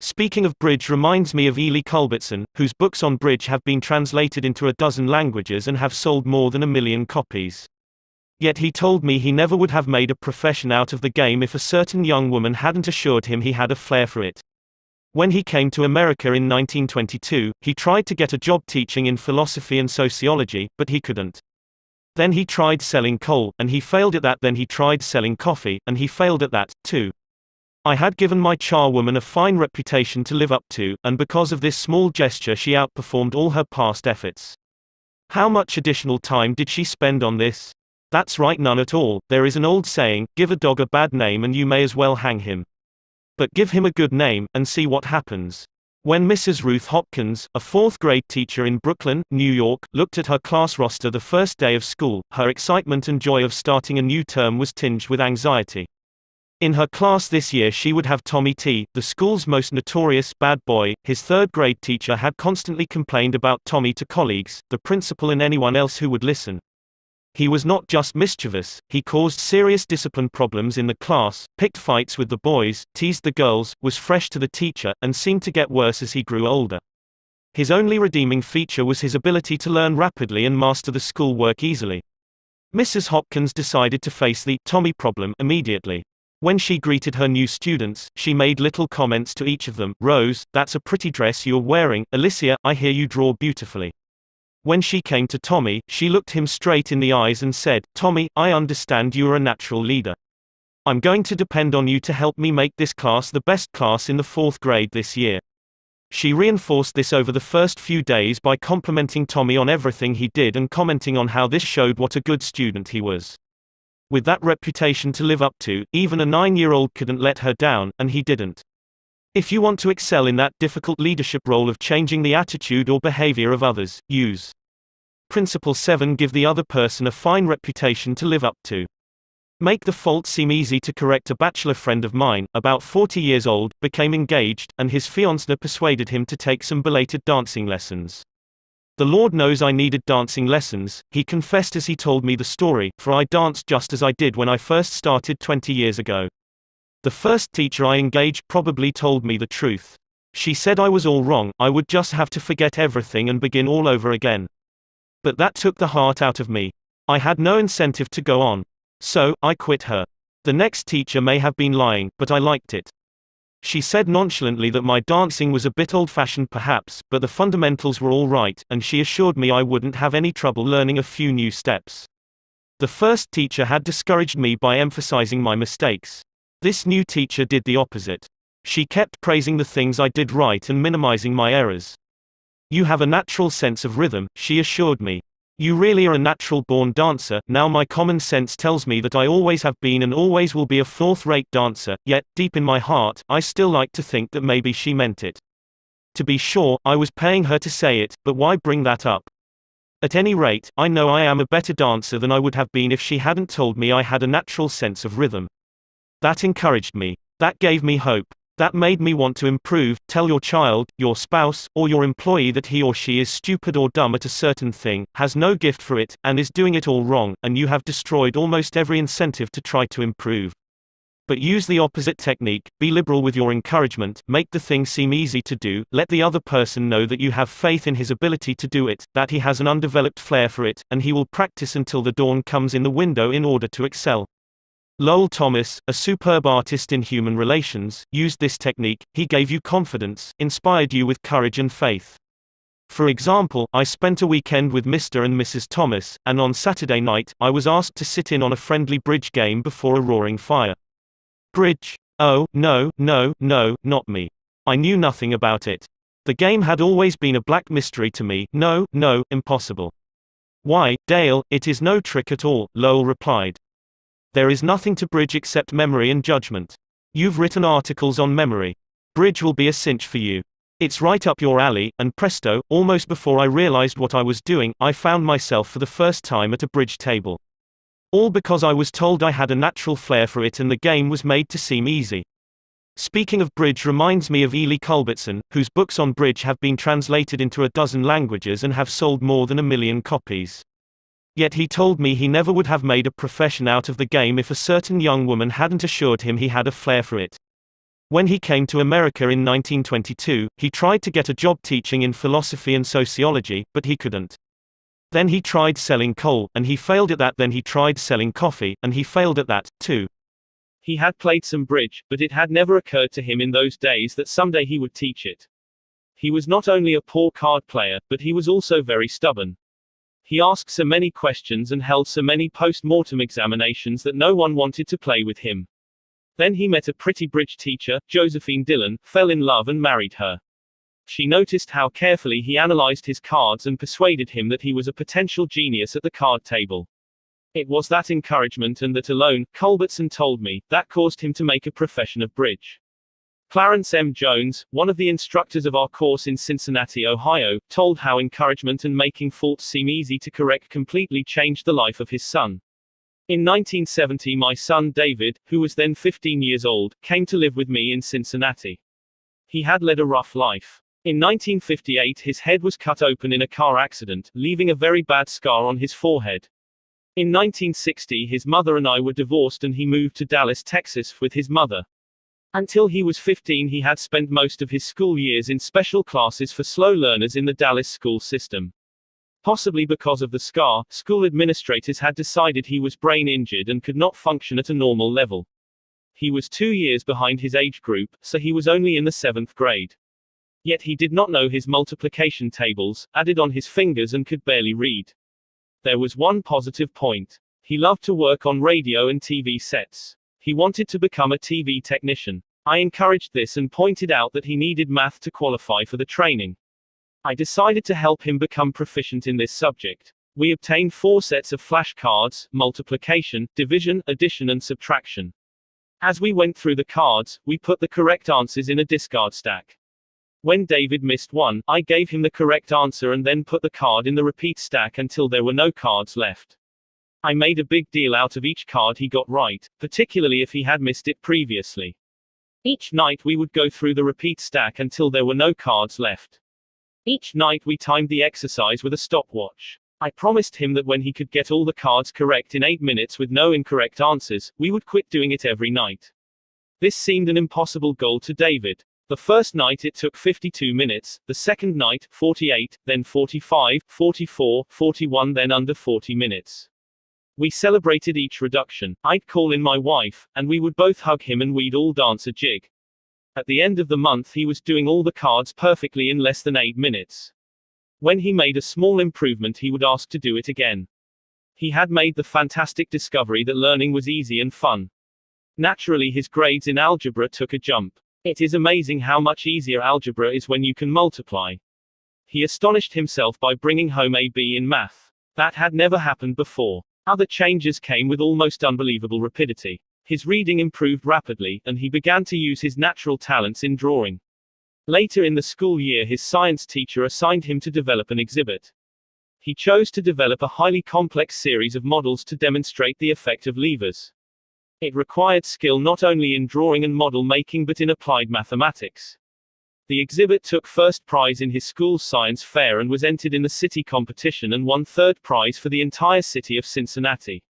Speaking of bridge reminds me of Ely Culbertson, whose books on bridge have been translated into a dozen languages and have sold more than 1 million copies. Yet he told me he never would have made a profession out of the game if a certain young woman hadn't assured him he had a flair for it. When he came to America in 1922, he tried to get a job teaching in philosophy and sociology, but he couldn't. Then he tried selling coal, and he failed at that. Then he tried selling coffee, and he failed at that, too. I had given my charwoman a fine reputation to live up to, and because of this small gesture she outperformed all her past efforts. How much additional time did she spend on this? That's right, none at all. There is an old saying, give a dog a bad name and you may as well hang him. But give him a good name, and see what happens. When Mrs. Ruth Hopkins, a 4th grade teacher in Brooklyn, New York, looked at her class roster the first day of school, her excitement and joy of starting a new term was tinged with anxiety. In her class this year she would have Tommy T, the school's most notorious bad boy. His 3rd grade teacher had constantly complained about Tommy to colleagues, the principal and anyone else who would listen. He was not just mischievous, he caused serious discipline problems in the class, picked fights with the boys, teased the girls, was fresh to the teacher, and seemed to get worse as he grew older. His only redeeming feature was his ability to learn rapidly and master the schoolwork easily. Mrs. Hopkins decided to face the Tommy problem immediately. When she greeted her new students, she made little comments to each of them. Rose, that's a pretty dress you're wearing. Alicia, I hear you draw beautifully. When she came to Tommy, she looked him straight in the eyes and said, Tommy, I understand you are a natural leader. I'm going to depend on you to help me make this class the best class in the 4th grade this year. She reinforced this over the first few days by complimenting Tommy on everything he did and commenting on how this showed what a good student he was. With that reputation to live up to, even a 9-year-old couldn't let her down, and he didn't. If you want to excel in that difficult leadership role of changing the attitude or behavior of others, use Principle 7. Give the other person a fine reputation to live up to. Make the fault seem easy to correct. A bachelor friend of mine, about 40 years old, became engaged, and his fiancée persuaded him to take some belated dancing lessons. The Lord knows I needed dancing lessons, he confessed as he told me the story, for I danced just as I did when I first started 20 years ago. The first teacher I engaged probably told me the truth. She said I was all wrong, I would just have to forget everything and begin all over again. But that took the heart out of me. I had no incentive to go on. So, I quit her. The next teacher may have been lying, but I liked it. She said nonchalantly that my dancing was a bit old-fashioned perhaps, but the fundamentals were all right, and she assured me I wouldn't have any trouble learning a few new steps. The first teacher had discouraged me by emphasizing my mistakes. This new teacher did the opposite. She kept praising the things I did right and minimizing my errors. You have a natural sense of rhythm, she assured me. You really are a natural-born dancer. Now my common sense tells me that I always have been and always will be a fourth-rate dancer, yet, deep in my heart, I still like to think that maybe she meant it. To be sure, I was paying her to say it, but why bring that up? At any rate, I know I am a better dancer than I would have been if she hadn't told me I had a natural sense of rhythm. That encouraged me. That gave me hope. That made me want to improve. Tell your child, your spouse, or your employee that he or she is stupid or dumb at a certain thing, has no gift for it, and is doing it all wrong, and you have destroyed almost every incentive to try to improve. But use the opposite technique, be liberal with your encouragement, make the thing seem easy to do, let the other person know that you have faith in his ability to do it, that he has an undeveloped flair for it, and he will practice until the dawn comes in the window in order to excel. Lowell Thomas, a superb artist in human relations, used this technique. He gave you confidence, inspired you with courage and faith. For example, I spent a weekend with Mr. and Mrs. Thomas, and on Saturday night, I was asked to sit in on a friendly bridge game before a roaring fire. Bridge? Oh, no, not me. I knew nothing about it. The game had always been a black mystery to me. No, impossible. Why, Dale, it is no trick at all, Lowell replied. There is nothing to bridge except memory and judgment. You've written articles on memory. Bridge will be a cinch for you. It's right up your alley, and presto, almost before I realized what I was doing, I found myself for the first time at a bridge table. All because I was told I had a natural flair for it and the game was made to seem easy. Speaking of bridge reminds me of Ely Culbertson, whose books on bridge have been translated into a dozen languages and have sold more than 1 million copies. Yet he told me he never would have made a profession out of the game if a certain young woman hadn't assured him he had a flair for it. When he came to America in 1922, he tried to get a job teaching in philosophy and sociology, but he couldn't. Then he tried selling coal, and he failed at that. Then he tried selling coffee, and he failed at that, too. He had played some bridge, but it had never occurred to him in those days that someday he would teach it. He was not only a poor card player, but he was also very stubborn. He asked so many questions and held so many post-mortem examinations that no one wanted to play with him. Then he met a pretty bridge teacher, Josephine Dillon, fell in love and married her. She noticed how carefully he analyzed his cards and persuaded him that he was a potential genius at the card table. It was that encouragement and that alone, Culbertson told me, that caused him to make a profession of bridge. Clarence M. Jones, one of the instructors of our course in Cincinnati, Ohio, told how encouragement and making faults seem easy to correct completely changed the life of his son. In 1970, my son David, who was then 15 years old, came to live with me in Cincinnati. He had led a rough life. In 1958, his head was cut open in a car accident, leaving a very bad scar on his forehead. In 1960, his mother and I were divorced and he moved to Dallas, Texas, with his mother. Until he was 15, he had spent most of his school years in special classes for slow learners in the Dallas school system. Possibly because of the scar, school administrators had decided he was brain injured and could not function at a normal level. He was 2 years behind his age group, so he was only in the 7th grade. Yet he did not know his multiplication tables, added on his fingers, and could barely read. There was one positive point. He loved to work on radio and TV sets. He wanted to become a TV technician. I encouraged this and pointed out that he needed math to qualify for the training. I decided to help him become proficient in this subject. We obtained 4 sets of flashcards: multiplication, division, addition and subtraction. As we went through the cards, we put the correct answers in a discard stack. When David missed one, I gave him the correct answer and then put the card in the repeat stack until there were no cards left. I made a big deal out of each card he got right, particularly if he had missed it previously. Each night we would go through the repeat stack until there were no cards left. Each night we timed the exercise with a stopwatch. I promised him that when he could get all the cards correct in 8 minutes with no incorrect answers, we would quit doing it every night. This seemed an impossible goal to David. The first night it took 52 minutes, the second night, 48, then 45, 44, 41, then under 40 minutes. We celebrated each reduction. I'd call in my wife, and we would both hug him and we'd all dance a jig. At the end of the month he was doing all the cards perfectly in less than 8 minutes. When he made a small improvement he would ask to do it again. He had made the fantastic discovery that learning was easy and fun. Naturally his grades in algebra took a jump. It is amazing how much easier algebra is when you can multiply. He astonished himself by bringing home a B in math. That had never happened before. Other changes came with almost unbelievable rapidity. His reading improved rapidly, and he began to use his natural talents in drawing. Later in the school year his science teacher assigned him to develop an exhibit. He chose to develop a highly complex series of models to demonstrate the effect of levers. It required skill not only in drawing and model making but in applied mathematics. The exhibit took first prize in his school's science fair and was entered in the city competition and won third prize for the entire city of Cincinnati.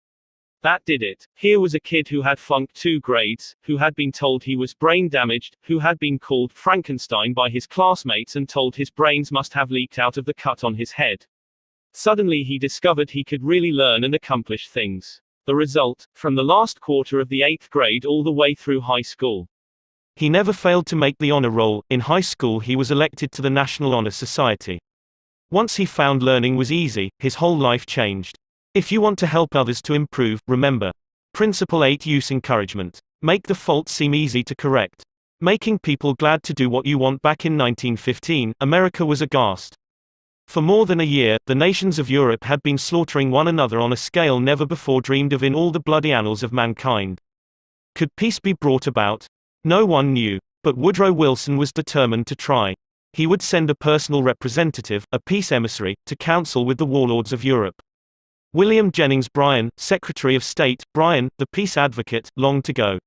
That did it. Here was a kid who had flunked 2 grades, who had been told he was brain damaged, who had been called Frankenstein by his classmates and told his brains must have leaked out of the cut on his head. Suddenly he discovered he could really learn and accomplish things. The result, from the last quarter of the 8th grade all the way through high school. He never failed to make the honor roll. In high school he was elected to the National Honor Society. Once he found learning was easy, his whole life changed. If you want to help others to improve, remember. Principle 8: Use encouragement. Make the fault seem easy to correct. Making people glad to do what you want. Back in 1915, America was aghast. For more than a year, the nations of Europe had been slaughtering one another on a scale never before dreamed of in all the bloody annals of mankind. Could peace be brought about? No one knew. But Woodrow Wilson was determined to try. He would send a personal representative, a peace emissary, to counsel with the warlords of Europe. William Jennings Bryan, Secretary of State, Bryan, the peace advocate, longed to go.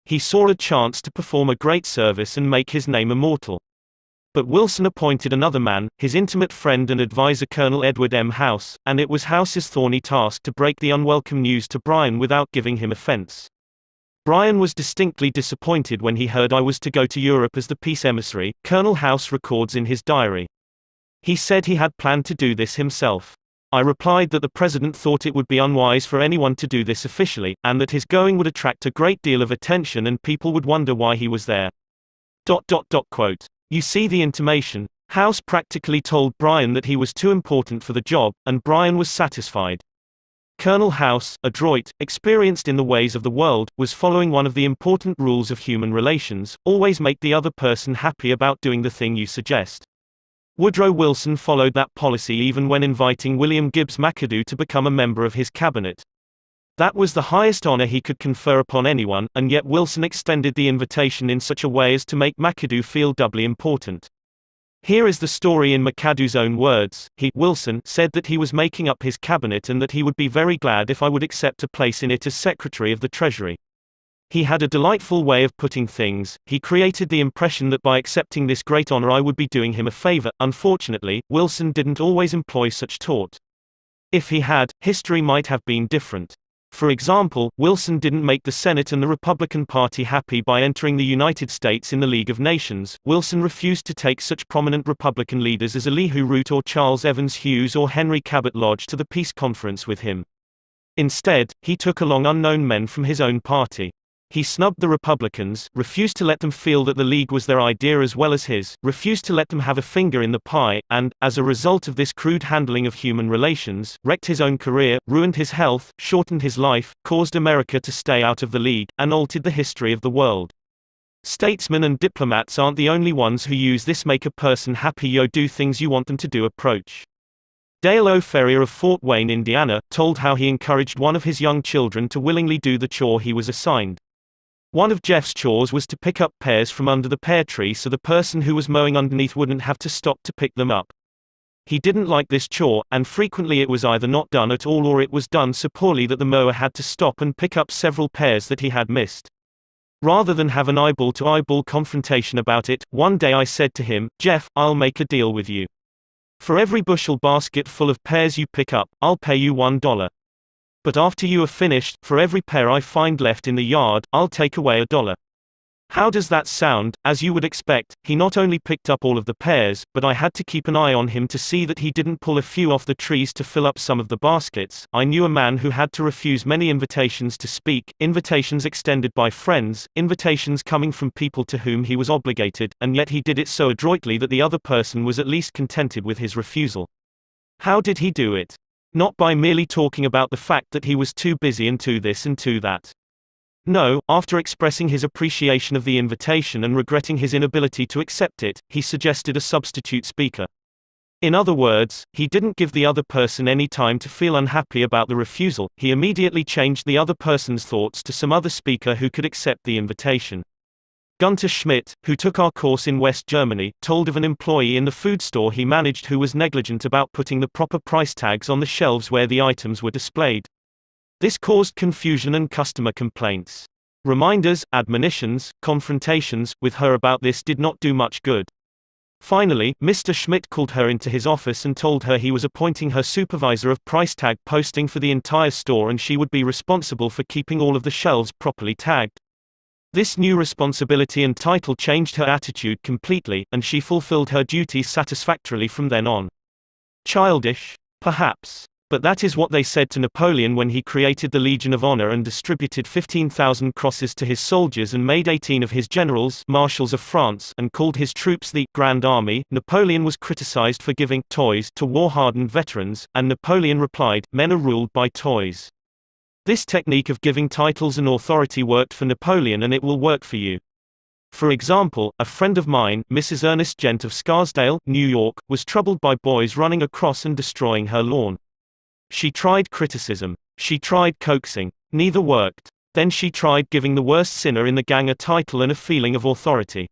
He saw a chance to perform a great service and make his name immortal. But Wilson appointed another man, his intimate friend and advisor Colonel Edward M. House, and it was House's thorny task to break the unwelcome news to Bryan without giving him offense. Bryan was distinctly disappointed when he heard I was to go to Europe as the peace emissary, Colonel House records in his diary. He said he had planned to do this himself. I replied that the president thought it would be unwise for anyone to do this officially, and that his going would attract a great deal of attention and people would wonder why he was there. Quote. You see the intimation. House practically told Bryan that he was too important for the job, and Bryan was satisfied. Colonel House, adroit, experienced in the ways of the world, was following one of the important rules of human relations: always make the other person happy about doing the thing you suggest. Woodrow Wilson followed that policy even when inviting William Gibbs McAdoo to become a member of his cabinet. That was the highest honor he could confer upon anyone, and yet Wilson extended the invitation in such a way as to make McAdoo feel doubly important. Here is the story in McAdoo's own words. He, Wilson, said that he was making up his cabinet and that he would be very glad if I would accept a place in it as Secretary of the Treasury. He had a delightful way of putting things. He created the impression that by accepting this great honor I would be doing him a favor. Unfortunately, Wilson didn't always employ such taught. If he had, history might have been different. For example, Wilson didn't make the Senate and the Republican Party happy by entering the United States in the League of Nations. Wilson refused to take such prominent Republican leaders as Elihu Root or Charles Evans Hughes or Henry Cabot Lodge to the peace conference with him. Instead, he took along unknown men from his own party. He snubbed the Republicans, refused to let them feel that the League was their idea as well as his, refused to let them have a finger in the pie, and, as a result of this crude handling of human relations, wrecked his own career, ruined his health, shortened his life, caused America to stay out of the League, and altered the history of the world. Statesmen and diplomats aren't the only ones who use this make a person happy do things you want them to do approach. Dale O. Ferrier of Fort Wayne, Indiana, told how he encouraged one of his young children to willingly do the chore he was assigned. One of Jeff's chores was to pick up pears from under the pear tree so the person who was mowing underneath wouldn't have to stop to pick them up. He didn't like this chore, and frequently it was either not done at all or it was done so poorly that the mower had to stop and pick up several pears that he had missed. Rather than have an eyeball-to-eyeball confrontation about it, one day I said to him, "Jeff, I'll make a deal with you. For every bushel basket full of pears you pick up, I'll pay you $1. But after you are finished, for every pear I find left in the yard, I'll take away $1. How does that sound? As you would expect, he not only picked up all of the pears, but I had to keep an eye on him to see that he didn't pull a few off the trees to fill up some of the baskets. I knew a man who had to refuse many invitations to speak, invitations extended by friends, invitations coming from people to whom he was obligated, and yet he did it so adroitly that the other person was at least contented with his refusal. How did he do it? Not by merely talking about the fact that he was too busy and too this and too that. No, after expressing his appreciation of the invitation and regretting his inability to accept it, he suggested a substitute speaker. In other words, he didn't give the other person any time to feel unhappy about the refusal, he immediately changed the other person's thoughts to some other speaker who could accept the invitation. Gunter Schmidt, who took our course in West Germany, told of an employee in the food store he managed who was negligent about putting the proper price tags on the shelves where the items were displayed. This caused confusion and customer complaints. Reminders, admonitions, confrontations with her about this did not do much good. Finally, Mr. Schmidt called her into his office and told her he was appointing her supervisor of price tag posting for the entire store and she would be responsible for keeping all of the shelves properly tagged. This new responsibility and title changed her attitude completely, and she fulfilled her duties satisfactorily from then on. Childish? Perhaps. But that is what they said to Napoleon when he created the Legion of Honor and distributed 15,000 crosses to his soldiers and made 18 of his generals marshals of France and called his troops the Grand Army. Napoleon was criticized for giving toys to war-hardened veterans, and Napoleon replied, "Men are ruled by toys." This technique of giving titles and authority worked for Napoleon and it will work for you. For example, a friend of mine, Mrs. Ernest Gent of Scarsdale, New York, was troubled by boys running across and destroying her lawn. She tried criticism. She tried coaxing. Neither worked. Then she tried giving the worst sinner in the gang a title and a feeling of authority.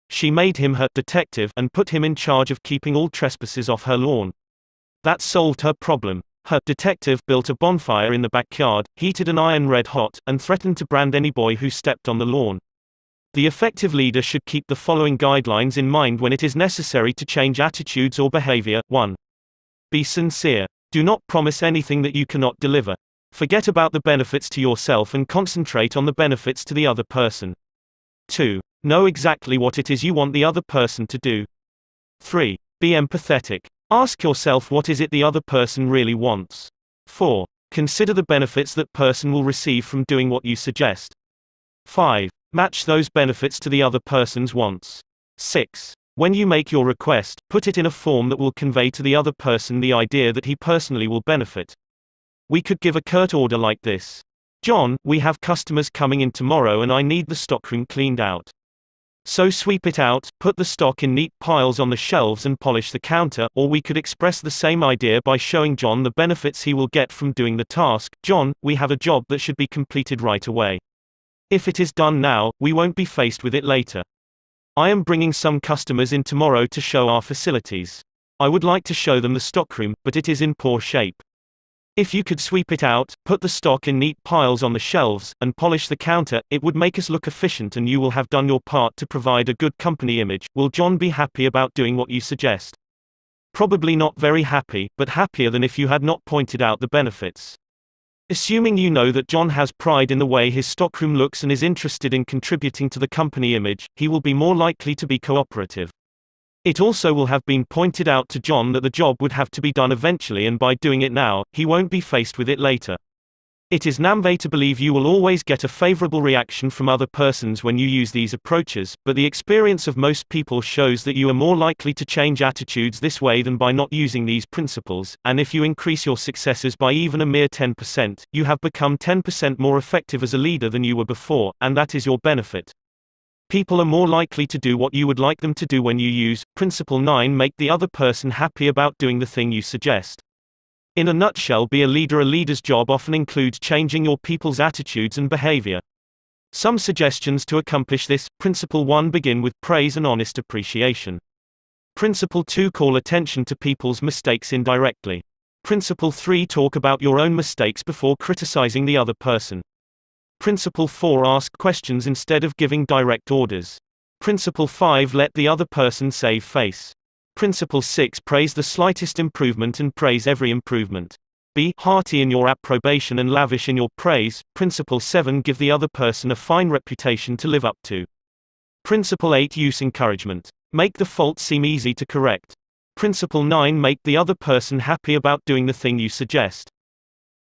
She made him her detective and put him in charge of keeping all trespassers off her lawn. That solved her problem. Her detective built a bonfire in the backyard, heated an iron red hot, and threatened to brand any boy who stepped on the lawn. The effective leader should keep the following guidelines in mind when it is necessary to change attitudes or behavior. 1. Be sincere. Do not promise anything that you cannot deliver. Forget about the benefits to yourself and concentrate on the benefits to the other person. 2. Know exactly what it is you want the other person to do. 3. Be empathetic. Ask yourself what is it the other person really wants. 4. Consider the benefits that person will receive from doing what you suggest. 5. Match those benefits to the other person's wants. 6. When you make your request, put it in a form that will convey to the other person the idea that he personally will benefit. We could give a curt order like this. "John, we have customers coming in tomorrow and I need the stockroom cleaned out. So sweep it out, put the stock in neat piles on the shelves and polish the counter." Or we could express the same idea by showing John the benefits he will get from doing the task. "John, we have a job that should be completed right away. If it is done now, we won't be faced with it later. I am bringing some customers in tomorrow to show our facilities. I would like to show them the stockroom, but it is in poor shape. If you could sweep it out, put the stock in neat piles on the shelves, and polish the counter, it would make us look efficient and you will have done your part to provide a good company image." Will John be happy about doing what you suggest? Probably not very happy, but happier than if you had not pointed out the benefits. Assuming you know that John has pride in the way his stockroom looks and is interested in contributing to the company image, he will be more likely to be cooperative. It also will have been pointed out to John that the job would have to be done eventually, and by doing it now, he won't be faced with it later. It is nambe to believe you will always get a favorable reaction from other persons when you use these approaches, but the experience of most people shows that you are more likely to change attitudes this way than by not using these principles, and if you increase your successes by even a mere 10%, you have become 10% more effective as a leader than you were before, and that is your benefit. People are more likely to do what you would like them to do when you use Principle 9. Make the other person happy about doing the thing you suggest. In a nutshell, be a leader. A leader's job often includes changing your people's attitudes and behavior. Some suggestions to accomplish this. Principle 1. Begin with praise and honest appreciation. Principle 2. Call attention to people's mistakes indirectly. Principle 3. Talk about your own mistakes before criticizing the other person. Principle 4. Ask questions instead of giving direct orders. Principle 5. Let the other person save face. Principle 6. Praise the slightest improvement and praise every improvement. Be hearty in your approbation and lavish in your praise. Principle 7. Give the other person a fine reputation to live up to. Principle 8. Use encouragement. Make the fault seem easy to correct. Principle 9. Make the other person happy about doing the thing you suggest.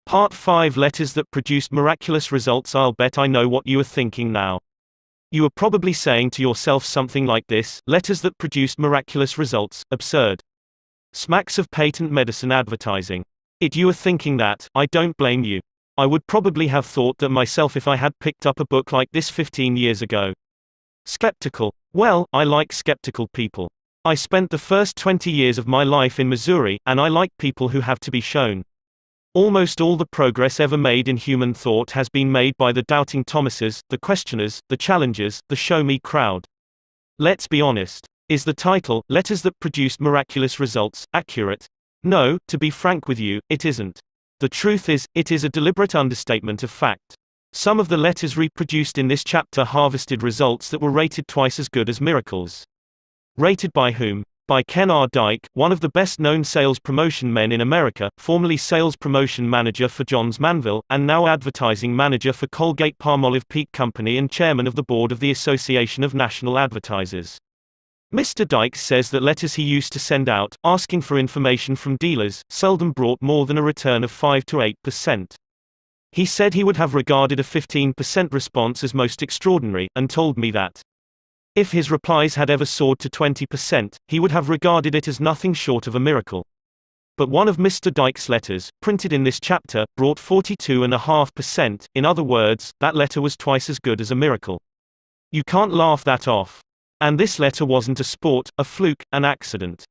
Part 5. Letters that produced miraculous results. I'll bet I know what you are thinking now. You are probably saying to yourself something like this: letters that produced miraculous results, absurd. Smacks of patent medicine advertising. You are thinking that. I don't blame you. I would probably have thought that myself if I had picked up a book like this 15 years ago. Skeptical. Well, I like skeptical people. I spent the first 20 years of my life in Missouri, and I like people who have to be shown. Almost all the progress ever made in human thought has been made by the doubting Thomases, the questioners, the challengers, the show-me crowd. Let's be honest. Is the title, Letters That Produced Miraculous Results, accurate? No, to be frank with you, it isn't. The truth is, it is a deliberate understatement of fact. Some of the letters reproduced in this chapter harvested results that were rated twice as good as miracles. Rated by whom? By Ken R. Dyke, one of the best-known sales promotion men in America, formerly sales promotion manager for Johns Manville, and now advertising manager for Colgate-Palmolive Peak Company and chairman of the board of the Association of National Advertisers. Mr. Dyke says that letters he used to send out, asking for information from dealers, seldom brought more than a return of 5 to 8%. He said he would have regarded a 15% response as most extraordinary, and told me that if his replies had ever soared to 20%, he would have regarded it as nothing short of a miracle. But one of Mr. Dyke's letters, printed in this chapter, brought 42.5%. In other words, that letter was twice as good as a miracle. You can't laugh that off. And this letter wasn't a sport, a fluke, an accident.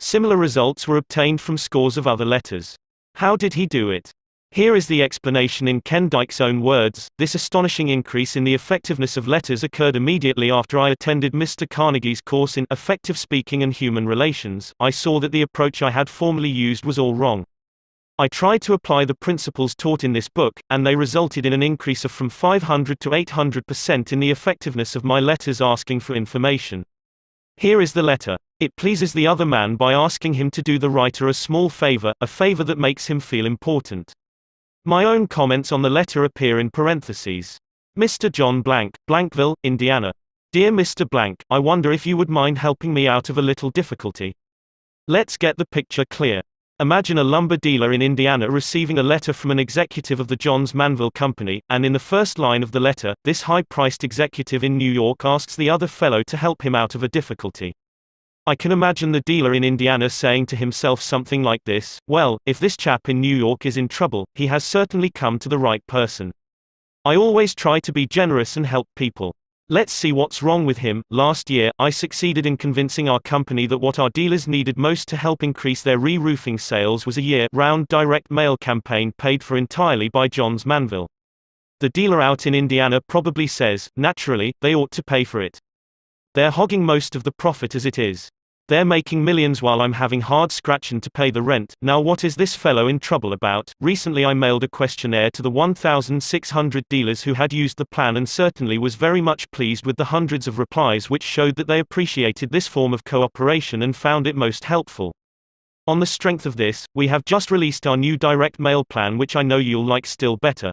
Similar results were obtained from scores of other letters. How did he do it? Here is the explanation in Ken Dyke's own words. This astonishing increase in the effectiveness of letters occurred immediately after I attended Mr. Carnegie's course in Effective Speaking and Human Relations. I saw that the approach I had formerly used was all wrong. I tried to apply the principles taught in this book, and they resulted in an increase of from 500 to 800% in the effectiveness of my letters asking for information. Here is the letter. It pleases the other man by asking him to do the writer a small favor, a favor that makes him feel important. My own comments on the letter appear in parentheses. Mr. John Blank, Blankville, Indiana. Dear Mr. Blank, I wonder if you would mind helping me out of a little difficulty. Let's get the picture clear. Imagine a lumber dealer in Indiana receiving a letter from an executive of the Johns Manville Company, and in the first line of the letter, this high-priced executive in New York asks the other fellow to help him out of a difficulty. I can imagine the dealer in Indiana saying to himself something like this: well, if this chap in New York is in trouble, he has certainly come to the right person. I always try to be generous and help people. Let's see what's wrong with him. Last year, I succeeded in convincing our company that what our dealers needed most to help increase their re-roofing sales was a year-round direct mail campaign paid for entirely by Johns Manville. The dealer out in Indiana probably says, naturally, they ought to pay for it. They're hogging most of the profit as it is. They're making millions while I'm having hard scratching to pay the rent. Now what is this fellow in trouble about? Recently I mailed a questionnaire to the 1,600 dealers who had used the plan and certainly was very much pleased with the hundreds of replies which showed that they appreciated this form of cooperation and found it most helpful. On the strength of this, we have just released our new direct mail plan, which I know you'll like still better.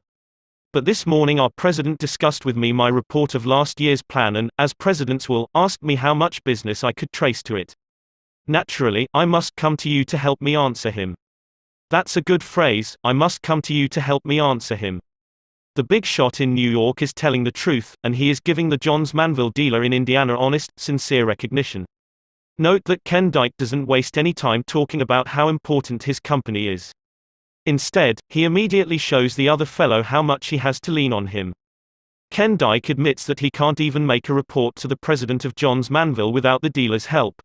But this morning our president discussed with me my report of last year's plan and, as presidents will, asked me how much business I could trace to it. Naturally, I must come to you to help me answer him. That's a good phrase, I must come to you to help me answer him. The big shot in New York is telling the truth, and he is giving the Johns Manville dealer in Indiana honest, sincere recognition. Note that Ken Dyke doesn't waste any time talking about how important his company is. Instead, he immediately shows the other fellow how much he has to lean on him. Ken Dyke admits that he can't even make a report to the president of Johns Manville without the dealer's help.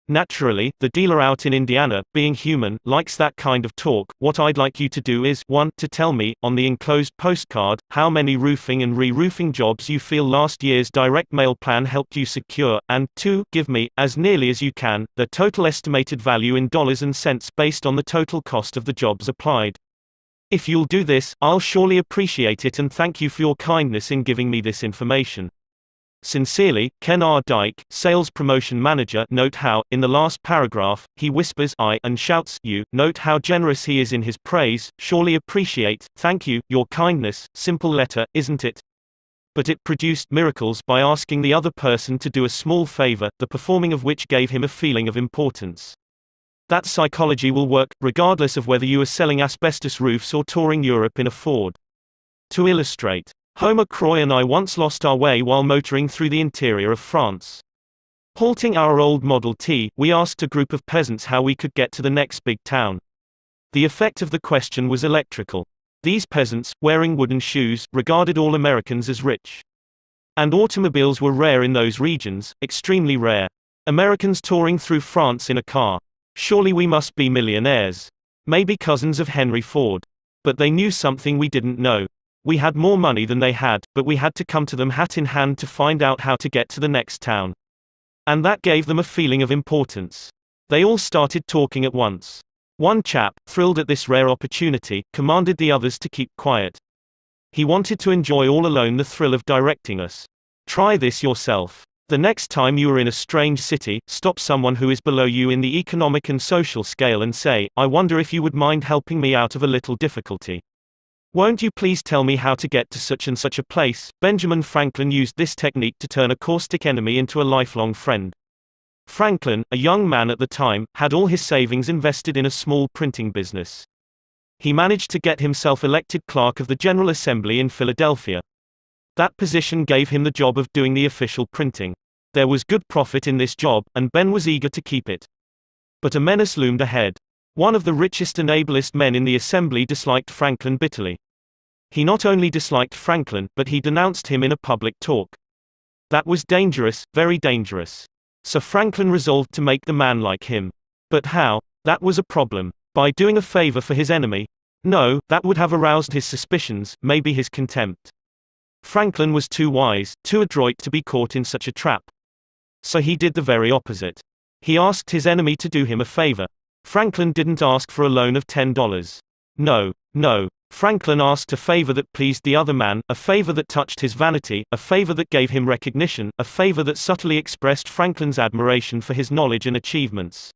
Naturally, the dealer out in Indiana, being human, likes that kind of talk. What I'd like you to do is 1. To tell me, on the enclosed postcard, how many roofing and re-roofing jobs you feel last year's direct mail plan helped you secure, and 2. Give me, as nearly as you can, the total estimated value in dollars and cents based on the total cost of the jobs applied. If you'll do this, I'll surely appreciate it and thank you for your kindness in giving me this information. Sincerely, Ken R. Dyke, Sales Promotion Manager. Note how, in the last paragraph, he whispers I and shouts you. Note how generous he is in his praise. Surely appreciate, thank you, your kindness. Simple letter, isn't it? But it produced miracles by asking the other person to do a small favor, the performing of which gave him a feeling of importance. That psychology will work, regardless of whether you are selling asbestos roofs or touring Europe in a Ford. To illustrate, Homer Croy and I once lost our way while motoring through the interior of France. Halting our old Model T, we asked a group of peasants how we could get to the next big town. The effect of the question was electrical. These peasants, wearing wooden shoes, regarded all Americans as rich. And automobiles were rare in those regions, extremely rare. Americans touring through France in a car. Surely we must be millionaires. Maybe cousins of Henry Ford. But they knew something we didn't know. We had more money than they had, but we had to come to them hat in hand to find out how to get to the next town. And that gave them a feeling of importance. They all started talking at once. One chap, thrilled at this rare opportunity, commanded the others to keep quiet. He wanted to enjoy all alone the thrill of directing us. Try this yourself. The next time you are in a strange city, stop someone who is below you in the economic and social scale and say, I wonder if you would mind helping me out of a little difficulty. Won't you please tell me how to get to such and such a place? Benjamin Franklin used this technique to turn a caustic enemy into a lifelong friend. Franklin, a young man at the time, had all his savings invested in a small printing business. He managed to get himself elected clerk of the General Assembly in Philadelphia. That position gave him the job of doing the official printing. There was good profit in this job, and Ben was eager to keep it. But a menace loomed ahead. One of the richest and ablest men in the assembly disliked Franklin bitterly. He not only disliked Franklin, but he denounced him in a public talk. That was dangerous, very dangerous. So Franklin resolved to make the man like him. But how? That was a problem. By doing a favor for his enemy? No, that would have aroused his suspicions, maybe his contempt. Franklin was too wise, too adroit to be caught in such a trap. So he did the very opposite. He asked his enemy to do him a favor. Franklin didn't ask for a loan of $10. No. Franklin asked a favor that pleased the other man, a favor that touched his vanity, a favor that gave him recognition, a favor that subtly expressed Franklin's admiration for his knowledge and achievements.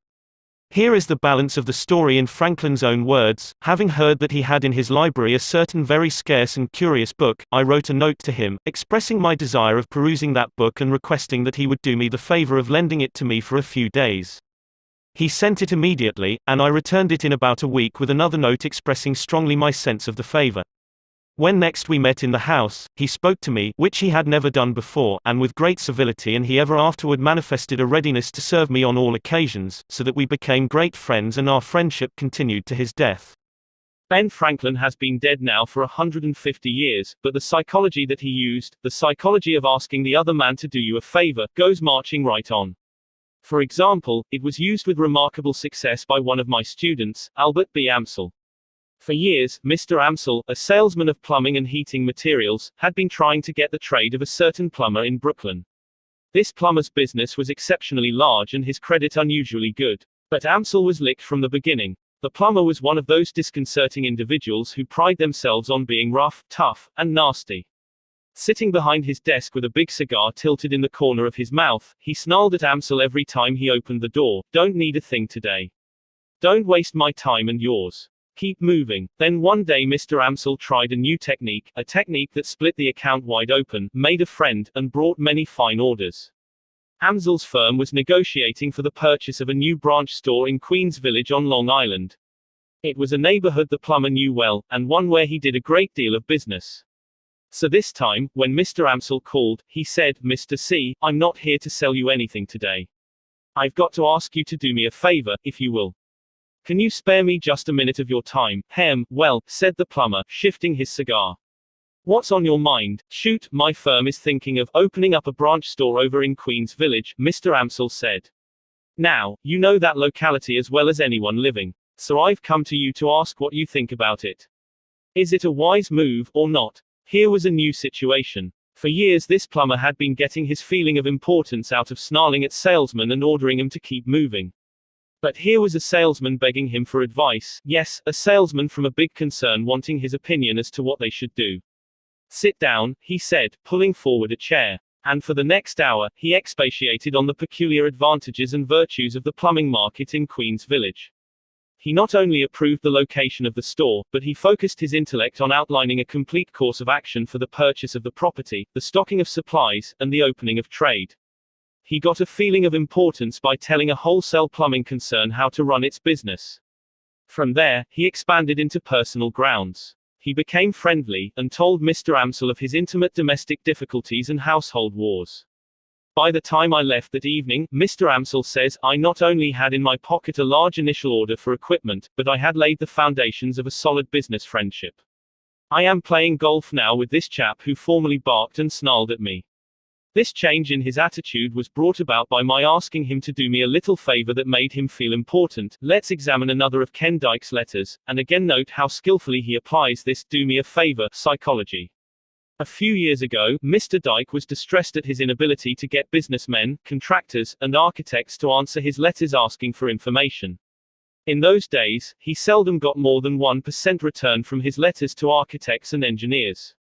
Here is the balance of the story in Franklin's own words. Having heard that he had in his library a certain very scarce and curious book, I wrote a note to him, expressing my desire of perusing that book and requesting that he would do me the favor of lending it to me for a few days. He sent it immediately, and I returned it in about a week with another note expressing strongly my sense of the favor. When next we met in the house, he spoke to me, which he had never done before, and with great civility, and he ever afterward manifested a readiness to serve me on all occasions, so that we became great friends and our friendship continued to his death. Ben Franklin has been dead now for 150 years, but the psychology that he used, the psychology of asking the other man to do you a favor, goes marching right on. For example, it was used with remarkable success by one of my students, Albert B. Amsel. For years, Mr. Amsel, a salesman of plumbing and heating materials, had been trying to get the trade of a certain plumber in Brooklyn. This plumber's business was exceptionally large and his credit unusually good. But Amsel was licked from the beginning. The plumber was one of those disconcerting individuals who pride themselves on being rough, tough, and nasty. Sitting behind his desk with a big cigar tilted in the corner of his mouth, he snarled at Amsel every time he opened the door, "Don't need a thing today. Don't waste my time and yours. Keep moving." Then one day Mr. Amsel tried a new technique, a technique that split the account wide open, made a friend, and brought many fine orders. Amsel's firm was negotiating for the purchase of a new branch store in Queens Village on Long Island. It was a neighborhood the plumber knew well, and one where he did a great deal of business. So this time, when Mr. Amsel called, he said, "Mr. C, I'm not here to sell you anything today. I've got to ask you to do me a favor, if you will. Can you spare me just a minute of your time?" Well, said the plumber, shifting his cigar. What's on your mind? Shoot, my firm is thinking of opening up a branch store over in Queens Village, Mr. Amsel said. Now, you know that locality as well as anyone living. So I've come to you to ask what you think about it. Is it a wise move, or not? Here was a new situation. For years this plumber had been getting his feeling of importance out of snarling at salesmen and ordering them to keep moving. But here was a salesman begging him for advice, yes, a salesman from a big concern wanting his opinion as to what they should do. Sit down, he said, pulling forward a chair. And for the next hour, he expatiated on the peculiar advantages and virtues of the plumbing market in Queens Village. He not only approved the location of the store, but he focused his intellect on outlining a complete course of action for the purchase of the property, the stocking of supplies, and the opening of trade. He got a feeling of importance by telling a wholesale plumbing concern how to run its business. From there, he expanded into personal grounds. He became friendly, and told Mr. Amsel of his intimate domestic difficulties and household wars. By the time I left that evening, Mr. Amsel says, I not only had in my pocket a large initial order for equipment, but I had laid the foundations of a solid business friendship. I am playing golf now with this chap who formerly barked and snarled at me. This change in his attitude was brought about by my asking him to do me a little favor that made him feel important. Let's examine another of Ken Dyke's letters, and again note how skillfully he applies this do me a favor psychology. A few years ago, Mr. Dyke was distressed at his inability to get businessmen, contractors, and architects to answer his letters asking for information. In those days, he seldom got more than 1% return from his letters to architects and engineers.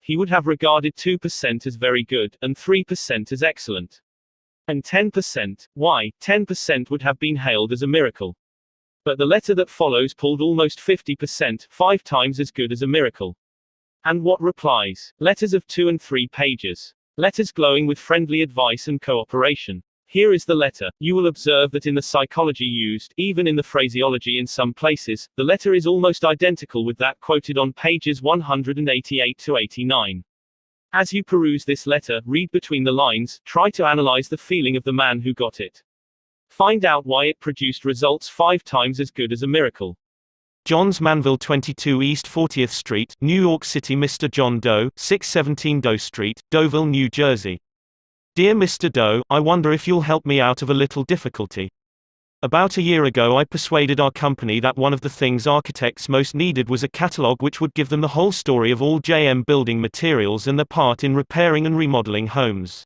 He would have regarded 2% as very good, and 3% as excellent. And 10%, why, 10% would have been hailed as a miracle. But the letter that follows pulled almost 50%, 5 times as good as a miracle. And what replies? Letters of 2 and 3 pages. Letters glowing with friendly advice and cooperation. Here is the letter. You will observe that in the psychology used, even in the phraseology in some places, the letter is almost identical with that quoted on pages 188 to 89. As you peruse this letter, read between the lines, try to analyze the feeling of the man who got it. Find out why it produced results 5 times as good as a miracle. Johns Manville 22 East 40th Street, New York City. Mr. John Doe, 617 Doe Street, Deauville, New Jersey. Dear Mr. Doe, I wonder if you'll help me out of a little difficulty. About a year ago I persuaded our company that one of the things architects most needed was a catalog which would give them the whole story of all JM building materials and their part in repairing and remodeling homes.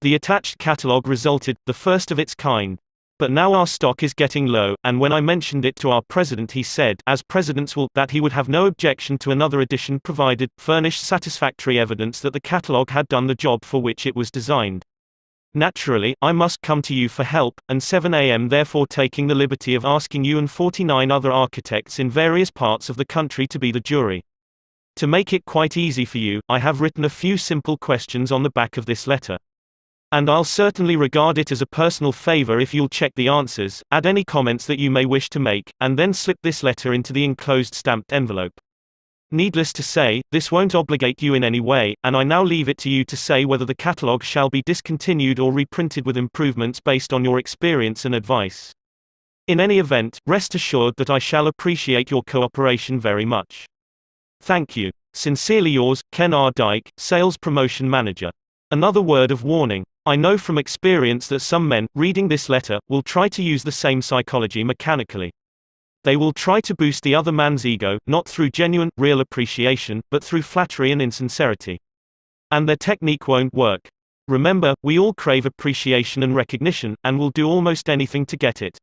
The attached catalog resulted, the first of its kind. But now our stock is getting low, and when I mentioned it to our president he said, as presidents will, that he would have no objection to another edition provided, furnished satisfactory evidence that the catalog had done the job for which it was designed. Naturally, I must come to you for help, and 7am therefore taking the liberty of asking you and 49 other architects in various parts of the country to be the jury. To make it quite easy for you, I have written a few simple questions on the back of this letter. And I'll certainly regard it as a personal favor if you'll check the answers, add any comments that you may wish to make, and then slip this letter into the enclosed stamped envelope. Needless to say, this won't obligate you in any way, and I now leave it to you to say whether the catalog shall be discontinued or reprinted with improvements based on your experience and advice. In any event, rest assured that I shall appreciate your cooperation very much. Thank you. Sincerely yours, Ken R. Dyke, Sales Promotion Manager. Another word of warning. I know from experience that some men, reading this letter, will try to use the same psychology mechanically. They will try to boost the other man's ego, not through genuine, real appreciation, but through flattery and insincerity. And their technique won't work. Remember, we all crave appreciation and recognition, and will do almost anything to get it.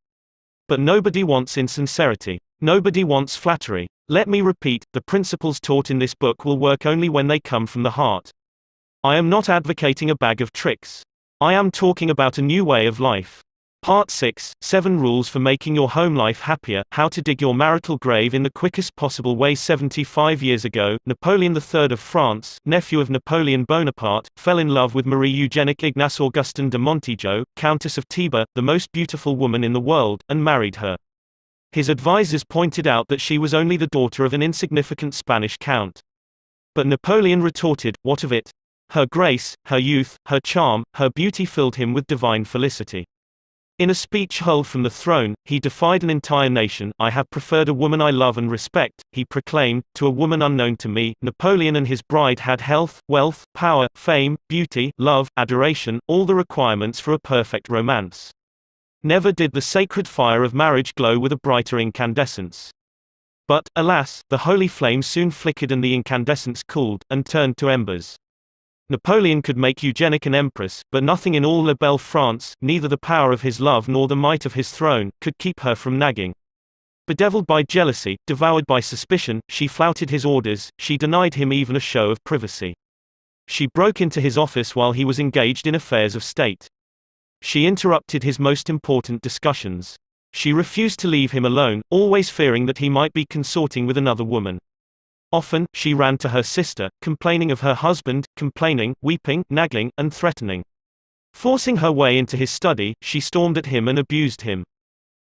But nobody wants insincerity. Nobody wants flattery. Let me repeat, the principles taught in this book will work only when they come from the heart. I am not advocating a bag of tricks. I am talking about a new way of life. Part 6, 7 Rules for Making Your Home Life Happier, How to Dig Your Marital Grave in the Quickest Possible Way. 75 years ago, Napoleon III of France, nephew of Napoleon Bonaparte, fell in love with Marie Eugénie Ignace Augustin de Montijo, Countess of Teba, the most beautiful woman in the world, and married her. His advisors pointed out that she was only the daughter of an insignificant Spanish count. But Napoleon retorted, what of it? Her grace, her youth, her charm, her beauty filled him with divine felicity. In a speech hurled from the throne, he defied an entire nation. "I have preferred a woman I love and respect," he proclaimed, "to a woman unknown to me." Napoleon and his bride had health, wealth, power, fame, beauty, love, adoration, all the requirements for a perfect romance. Never did the sacred fire of marriage glow with a brighter incandescence. But, alas, the holy flame soon flickered and the incandescence cooled, and turned to embers. Napoleon could make Eugenic an empress, but nothing in all La Belle France, neither the power of his love nor the might of his throne, could keep her from nagging. Bedeviled by jealousy, devoured by suspicion, she flouted his orders, she denied him even a show of privacy. She broke into his office while he was engaged in affairs of state. She interrupted his most important discussions. She refused to leave him alone, always fearing that he might be consorting with another woman. Often, she ran to her sister, complaining of her husband, complaining, weeping, nagging, and threatening. Forcing her way into his study, she stormed at him and abused him.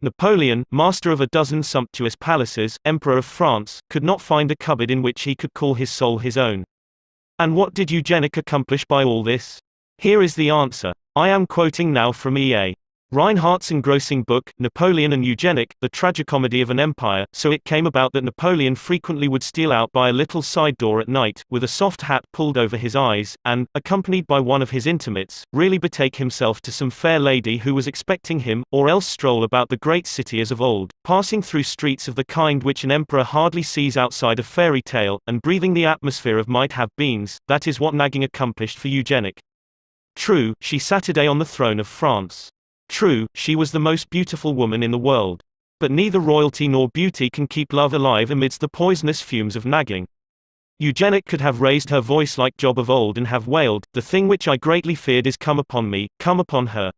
Napoleon, master of a dozen sumptuous palaces, Emperor of France, could not find a cupboard in which he could call his soul his own. And what did Eugenic accomplish by all this? Here is the answer. I am quoting now from E.A. Reinhardt's engrossing book, Napoleon and Eugenic, The Tragicomedy of an Empire. "So it came about that Napoleon frequently would steal out by a little side door at night, with a soft hat pulled over his eyes, and, accompanied by one of his intimates, really betake himself to some fair lady who was expecting him, or else stroll about the great city as of old, passing through streets of the kind which an emperor hardly sees outside a fairy tale, and breathing the atmosphere of might-have-beens." That is what nagging accomplished for Eugenic. True, she sat today on the throne of France. True, she was the most beautiful woman in the world. But neither royalty nor beauty can keep love alive amidst the poisonous fumes of nagging. Eugenic could have raised her voice like Job of old and have wailed, "The thing which I greatly feared is come upon me, come upon her."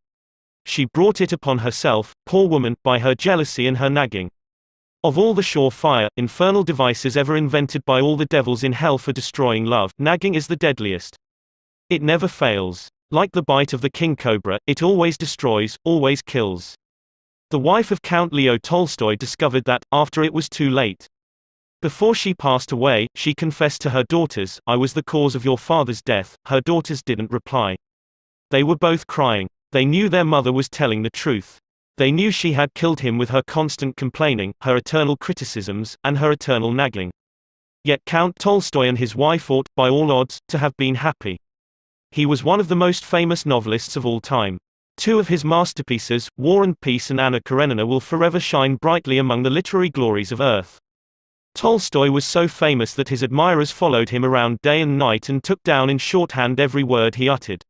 She brought it upon herself, poor woman, by her jealousy and her nagging. Of all the sure-fire, infernal devices ever invented by all the devils in hell for destroying love, nagging is the deadliest. It never fails. Like the bite of the king cobra, it always destroys, always kills. The wife of Count Leo Tolstoy discovered that, after it was too late. Before she passed away, she confessed to her daughters, "I was the cause of your father's death." Her daughters didn't reply. They were both crying. They knew their mother was telling the truth. They knew she had killed him with her constant complaining, her eternal criticisms, and her eternal nagging. Yet Count Tolstoy and his wife ought, by all odds, to have been happy. He was one of the most famous novelists of all time. Two of his masterpieces, War and Peace and Anna Karenina, will forever shine brightly among the literary glories of Earth. Tolstoy was so famous that his admirers followed him around day and night and took down in shorthand every word he uttered.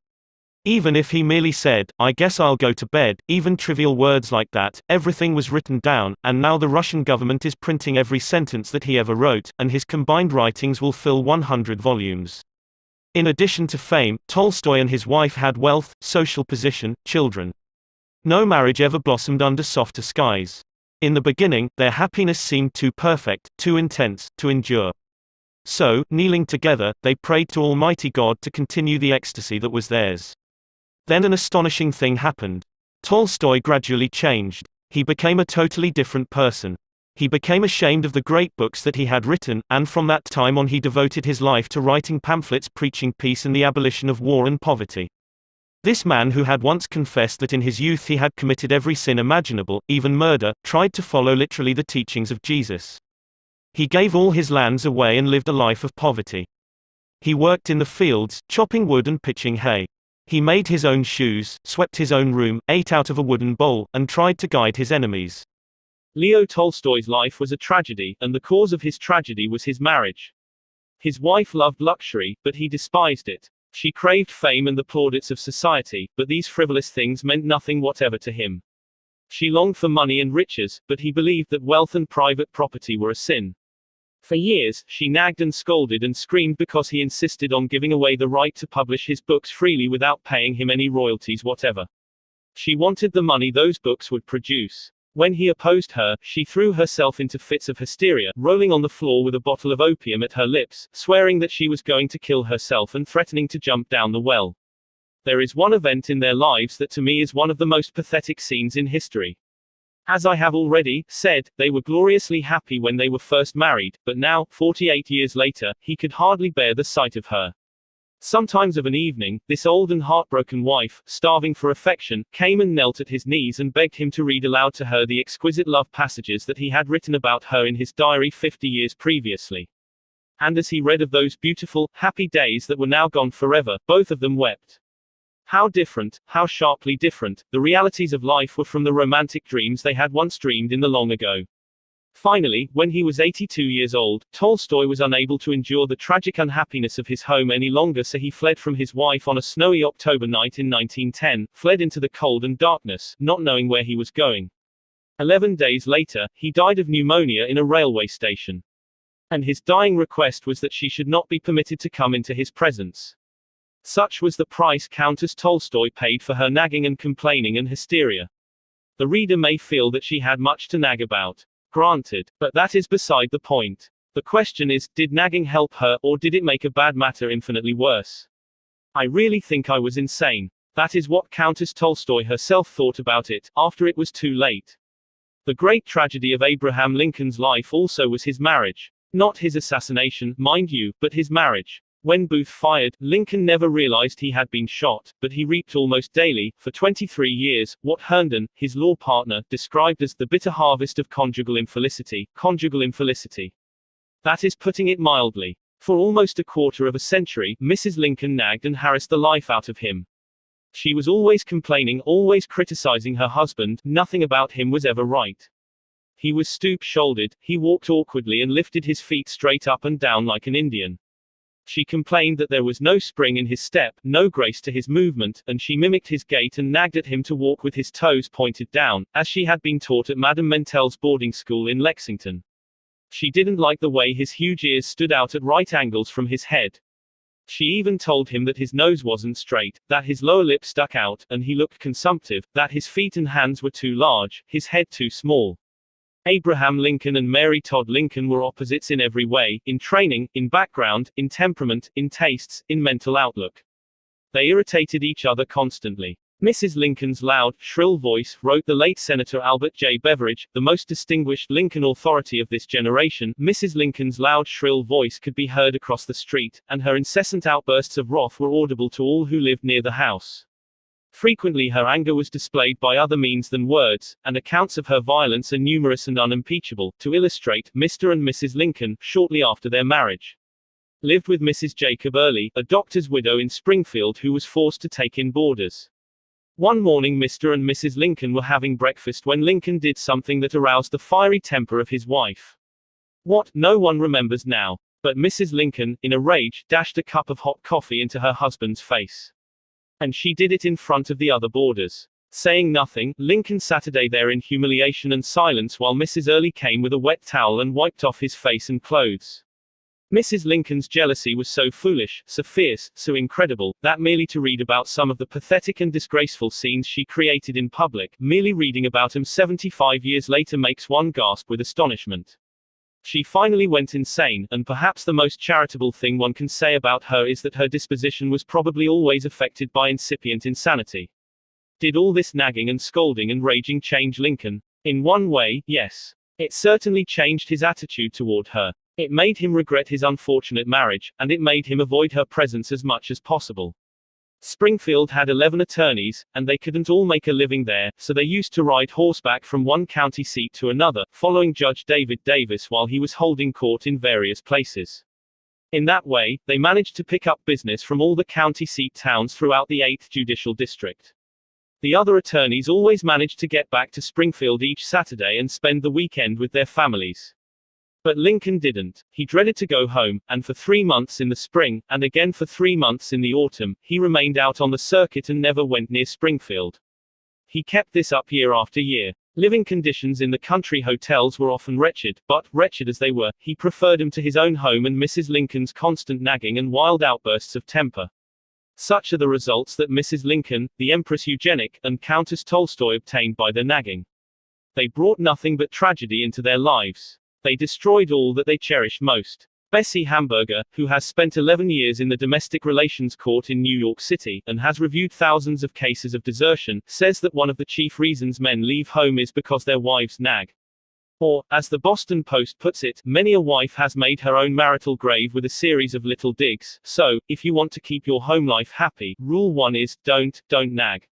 Even if he merely said, "I guess I'll go to bed," even trivial words like that, everything was written down, and now the Russian government is printing every sentence that he ever wrote, and his combined writings will fill 100 volumes. In addition to fame, Tolstoy and his wife had wealth, social position, children. No marriage ever blossomed under softer skies. In the beginning, their happiness seemed too perfect, too intense, to endure. So, kneeling together, they prayed to Almighty God to continue the ecstasy that was theirs. Then an astonishing thing happened. Tolstoy gradually changed. He became a totally different person. He became ashamed of the great books that he had written, and from that time on he devoted his life to writing pamphlets preaching peace and the abolition of war and poverty. This man, who had once confessed that in his youth he had committed every sin imaginable, even murder, tried to follow literally the teachings of Jesus. He gave all his lands away and lived a life of poverty. He worked in the fields, chopping wood and pitching hay. He made his own shoes, swept his own room, ate out of a wooden bowl, and tried to guide his enemies. Leo Tolstoy's life was a tragedy, and the cause of his tragedy was his marriage. His wife loved luxury, but he despised it. She craved fame and the plaudits of society, but these frivolous things meant nothing whatever to him. She longed for money and riches, but he believed that wealth and private property were a sin. For years, she nagged and scolded and screamed because he insisted on giving away the right to publish his books freely without paying him any royalties whatever. She wanted the money those books would produce. When he opposed her, she threw herself into fits of hysteria, rolling on the floor with a bottle of opium at her lips, swearing that she was going to kill herself and threatening to jump down the well. There is one event in their lives that to me is one of the most pathetic scenes in history. As I have already said, they were gloriously happy when they were first married, but now, 48 years later, he could hardly bear the sight of her. Sometimes of an evening, this old and heartbroken wife, starving for affection, came and knelt at his knees and begged him to read aloud to her the exquisite love passages that he had written about her in his diary 50 years previously. And as he read of those beautiful, happy days that were now gone forever, both of them wept. How different, how sharply different, the realities of life were from the romantic dreams they had once dreamed in the long ago. Finally, when he was 82 years old, Tolstoy was unable to endure the tragic unhappiness of his home any longer, so he fled from his wife on a snowy October night in 1910, fled into the cold and darkness, not knowing where he was going. 11 days later, he died of pneumonia in a railway station. And his dying request was that she should not be permitted to come into his presence. Such was the price Countess Tolstoy paid for her nagging and complaining and hysteria. The reader may feel that she had much to nag about. Granted. But that is beside the point. The question is, did nagging help her, or did it make a bad matter infinitely worse? I really think I was insane. That is what Countess Tolstoy herself thought about it, after it was too late. The great tragedy of Abraham Lincoln's life also was his marriage. Not his assassination, mind you, but his marriage. When Booth fired, Lincoln never realized he had been shot, but he reaped almost daily, for 23 years, what Herndon, his law partner, described as the bitter harvest of conjugal infelicity. Conjugal infelicity. That is putting it mildly. For almost a quarter of a century, Mrs. Lincoln nagged and harassed the life out of him. She was always complaining, always criticizing her husband, nothing about him was ever right. He was stoop-shouldered, he walked awkwardly and lifted his feet straight up and down like an Indian. She complained that there was no spring in his step, no grace to his movement, and she mimicked his gait and nagged at him to walk with his toes pointed down, as she had been taught at Madame Mentel's boarding school in Lexington. She didn't like the way his huge ears stood out at right angles from his head. She even told him that his nose wasn't straight, that his lower lip stuck out, and he looked consumptive, that his feet and hands were too large, his head too small. Abraham Lincoln and Mary Todd Lincoln were opposites in every way, in training, in background, in temperament, in tastes, in mental outlook. They irritated each other constantly. Mrs. Lincoln's loud, shrill voice, wrote the late Senator Albert J. Beveridge, the most distinguished Lincoln authority of this generation. Mrs. Lincoln's loud, shrill voice could be heard across the street, and her incessant outbursts of wrath were audible to all who lived near the house. Frequently her anger was displayed by other means than words, and accounts of her violence are numerous and unimpeachable. To illustrate, Mr. and Mrs. Lincoln, shortly after their marriage, lived with Mrs. Jacob Early, a doctor's widow in Springfield who was forced to take in boarders. One morning Mr. and Mrs. Lincoln were having breakfast when Lincoln did something that aroused the fiery temper of his wife. What, no one remembers now. But Mrs. Lincoln, in a rage, dashed a cup of hot coffee into her husband's face. And she did it in front of the other boarders. Saying nothing, Lincoln sat there in humiliation and silence while Mrs. Early came with a wet towel and wiped off his face and clothes. Mrs. Lincoln's jealousy was so foolish, so fierce, so incredible, that merely to read about some of the pathetic and disgraceful scenes she created in public, merely reading about them 75 years later makes one gasp with astonishment. She finally went insane, and perhaps the most charitable thing one can say about her is that her disposition was probably always affected by incipient insanity. Did all this nagging and scolding and raging change Lincoln? In one way, yes. It certainly changed his attitude toward her. It made him regret his unfortunate marriage, and it made him avoid her presence as much as possible. Springfield had 11 attorneys, and they couldn't all make a living there, so they used to ride horseback from one county seat to another, following Judge David Davis while he was holding court in various places. In that way, they managed to pick up business from all the county seat towns throughout the 8th Judicial District. The other attorneys always managed to get back to Springfield each Saturday and spend the weekend with their families. But Lincoln didn't. He dreaded to go home, and for 3 months in the spring, and again for 3 months in the autumn, he remained out on the circuit and never went near Springfield. He kept this up year after year. Living conditions in the country hotels were often wretched, but, wretched as they were, he preferred them to his own home and Mrs. Lincoln's constant nagging and wild outbursts of temper. Such are the results that Mrs. Lincoln, the Empress Eugenic, and Countess Tolstoy obtained by their nagging. They brought nothing but tragedy into their lives. They destroyed all that they cherished most. Bessie Hamburger, who has spent 11 years in the Domestic Relations Court in New York City, and has reviewed thousands of cases of desertion, says that one of the chief reasons men leave home is because their wives nag. Or, as the Boston Post puts it, many a wife has made her own marital grave with a series of little digs. So, if you want to keep your home life happy, rule 1 is, don't nag.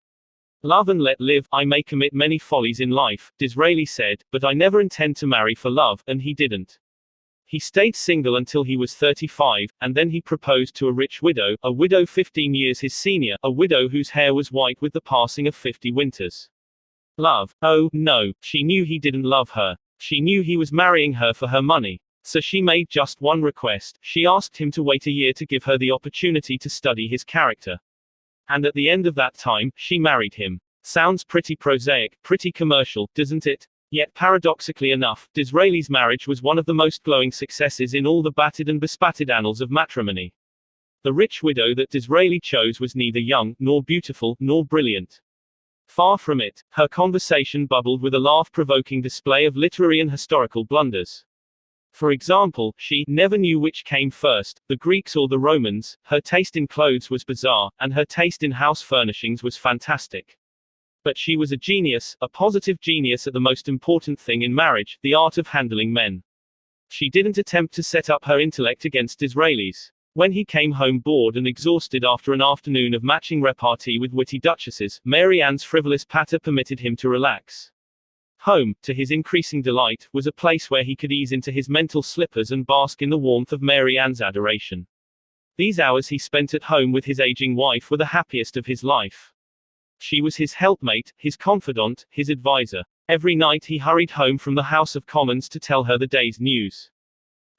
Love and let live. I may commit many follies in life, Disraeli said, but I never intend to marry for love, and he didn't. He stayed single until he was 35, and then he proposed to a rich widow, a widow 15 years his senior, a widow whose hair was white with the passing of 50 winters. Love? Oh, no, she knew he didn't love her. She knew he was marrying her for her money. So she made just one request. She asked him to wait a year to give her the opportunity to study his character. And at the end of that time, she married him. Sounds pretty prosaic, pretty commercial, doesn't it? Yet paradoxically enough, Disraeli's marriage was one of the most glowing successes in all the battered and bespattered annals of matrimony. The rich widow that Disraeli chose was neither young, nor beautiful, nor brilliant. Far from it, her conversation bubbled with a laugh-provoking display of literary and historical blunders. For example, she never knew which came first, the Greeks or the Romans. Her taste in clothes was bizarre, and her taste in house furnishings was fantastic. But she was a genius, a positive genius at the most important thing in marriage, the art of handling men. She didn't attempt to set up her intellect against Disraeli's. When he came home bored and exhausted after an afternoon of matching repartee with witty duchesses, Mary Anne's frivolous patter permitted him to relax. Home, to his increasing delight, was a place where he could ease into his mental slippers and bask in the warmth of Mary Anne's adoration. These hours he spent at home with his aging wife were the happiest of his life. She was his helpmate, his confidant, his advisor. Every night he hurried home from the House of Commons to tell her the day's news.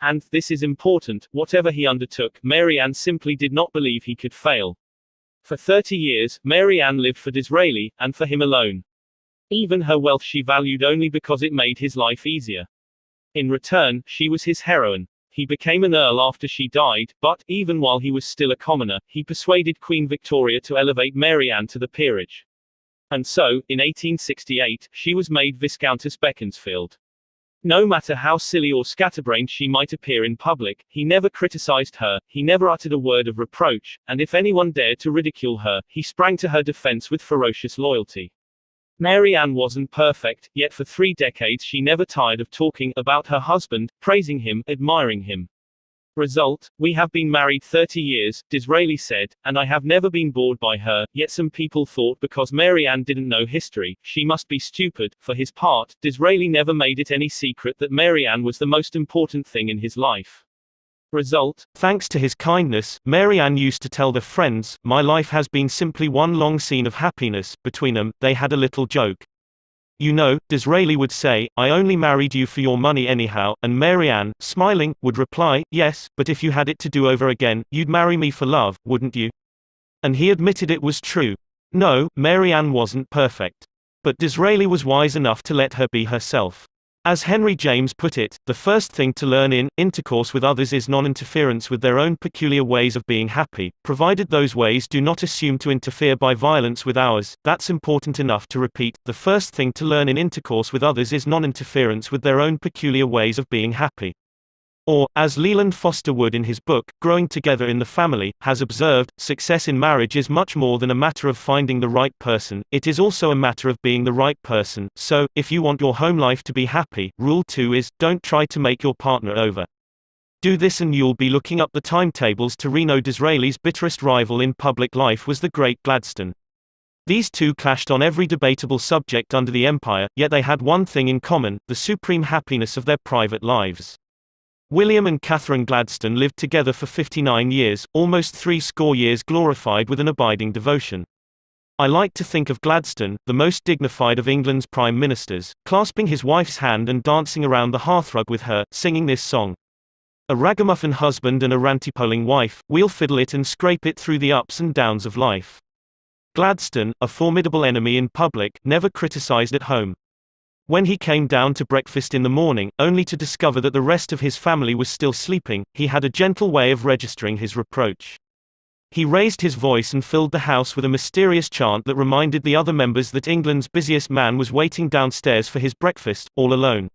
And, this is important, whatever he undertook, Mary Anne simply did not believe he could fail. For 30 years, Mary Anne lived for Disraeli, and for him alone. Even her wealth she valued only because it made his life easier. In return, she was his heroine. He became an earl after she died, but, even while he was still a commoner, he persuaded Queen Victoria to elevate Mary Anne to the peerage. And so, in 1868, she was made Viscountess Beaconsfield. No matter how silly or scatterbrained she might appear in public, he never criticized her, he never uttered a word of reproach, and if anyone dared to ridicule her, he sprang to her defense with ferocious loyalty. Mary Anne wasn't perfect, yet for 3 decades she never tired of talking about her husband, praising him, admiring him. Result: we have been married 30 years, Disraeli said, and I have never been bored by her. Yet some people thought because Mary Anne didn't know history, she must be stupid. For his part, Disraeli never made it any secret that Mary Anne was the most important thing in his life. Result: thanks to his kindness, Mary Anne used to tell their friends, "My life has been simply one long scene of happiness." Between them, they had a little joke. "You know," Disraeli would say, "I only married you for your money anyhow," and Mary Anne, smiling, would reply, "Yes, but if you had it to do over again, you'd marry me for love, wouldn't you?" And he admitted it was true. No, Mary Anne wasn't perfect. But Disraeli was wise enough to let her be herself. As Henry James put it, the first thing to learn in intercourse with others is non-interference with their own peculiar ways of being happy, provided those ways do not assume to interfere by violence with ours. That's important enough to repeat. The first thing to learn in intercourse with others is non-interference with their own peculiar ways of being happy. Or, as Leland Foster Wood in his book, Growing Together in the Family, has observed, success in marriage is much more than a matter of finding the right person, it is also a matter of being the right person. So, if you want your home life to be happy, rule 2 is, don't try to make your partner over. Do this and you'll be looking up the timetables to Reno. Disraeli's bitterest rival in public life was the great Gladstone. These two clashed on every debatable subject under the empire, yet they had one thing in common, the supreme happiness of their private lives. William and Catherine Gladstone lived together for 59 years, almost 60 years glorified with an abiding devotion. I like to think of Gladstone, the most dignified of England's prime ministers, clasping his wife's hand and dancing around the hearthrug with her, singing this song. A ragamuffin husband and a rantipoling wife, we'll fiddle it and scrape it through the ups and downs of life. Gladstone, a formidable enemy in public, never criticized at home. When he came down to breakfast in the morning, only to discover that the rest of his family was still sleeping, he had a gentle way of registering his reproach. He raised his voice and filled the house with a mysterious chant that reminded the other members that England's busiest man was waiting downstairs for his breakfast, all alone.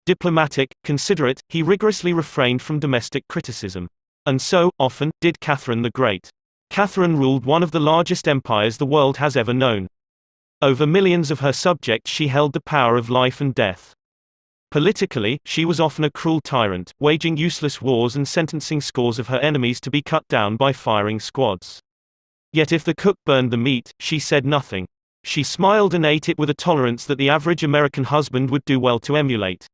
Diplomatic, considerate, he rigorously refrained from domestic criticism. And so, often, did Catherine the Great. Catherine ruled one of the largest empires the world has ever known. Over millions of her subjects she held the power of life and death. Politically, she was often a cruel tyrant, waging useless wars and sentencing scores of her enemies to be cut down by firing squads. Yet if the cook burned the meat, she said nothing. She smiled and ate it with a tolerance that the average American husband would do well to emulate.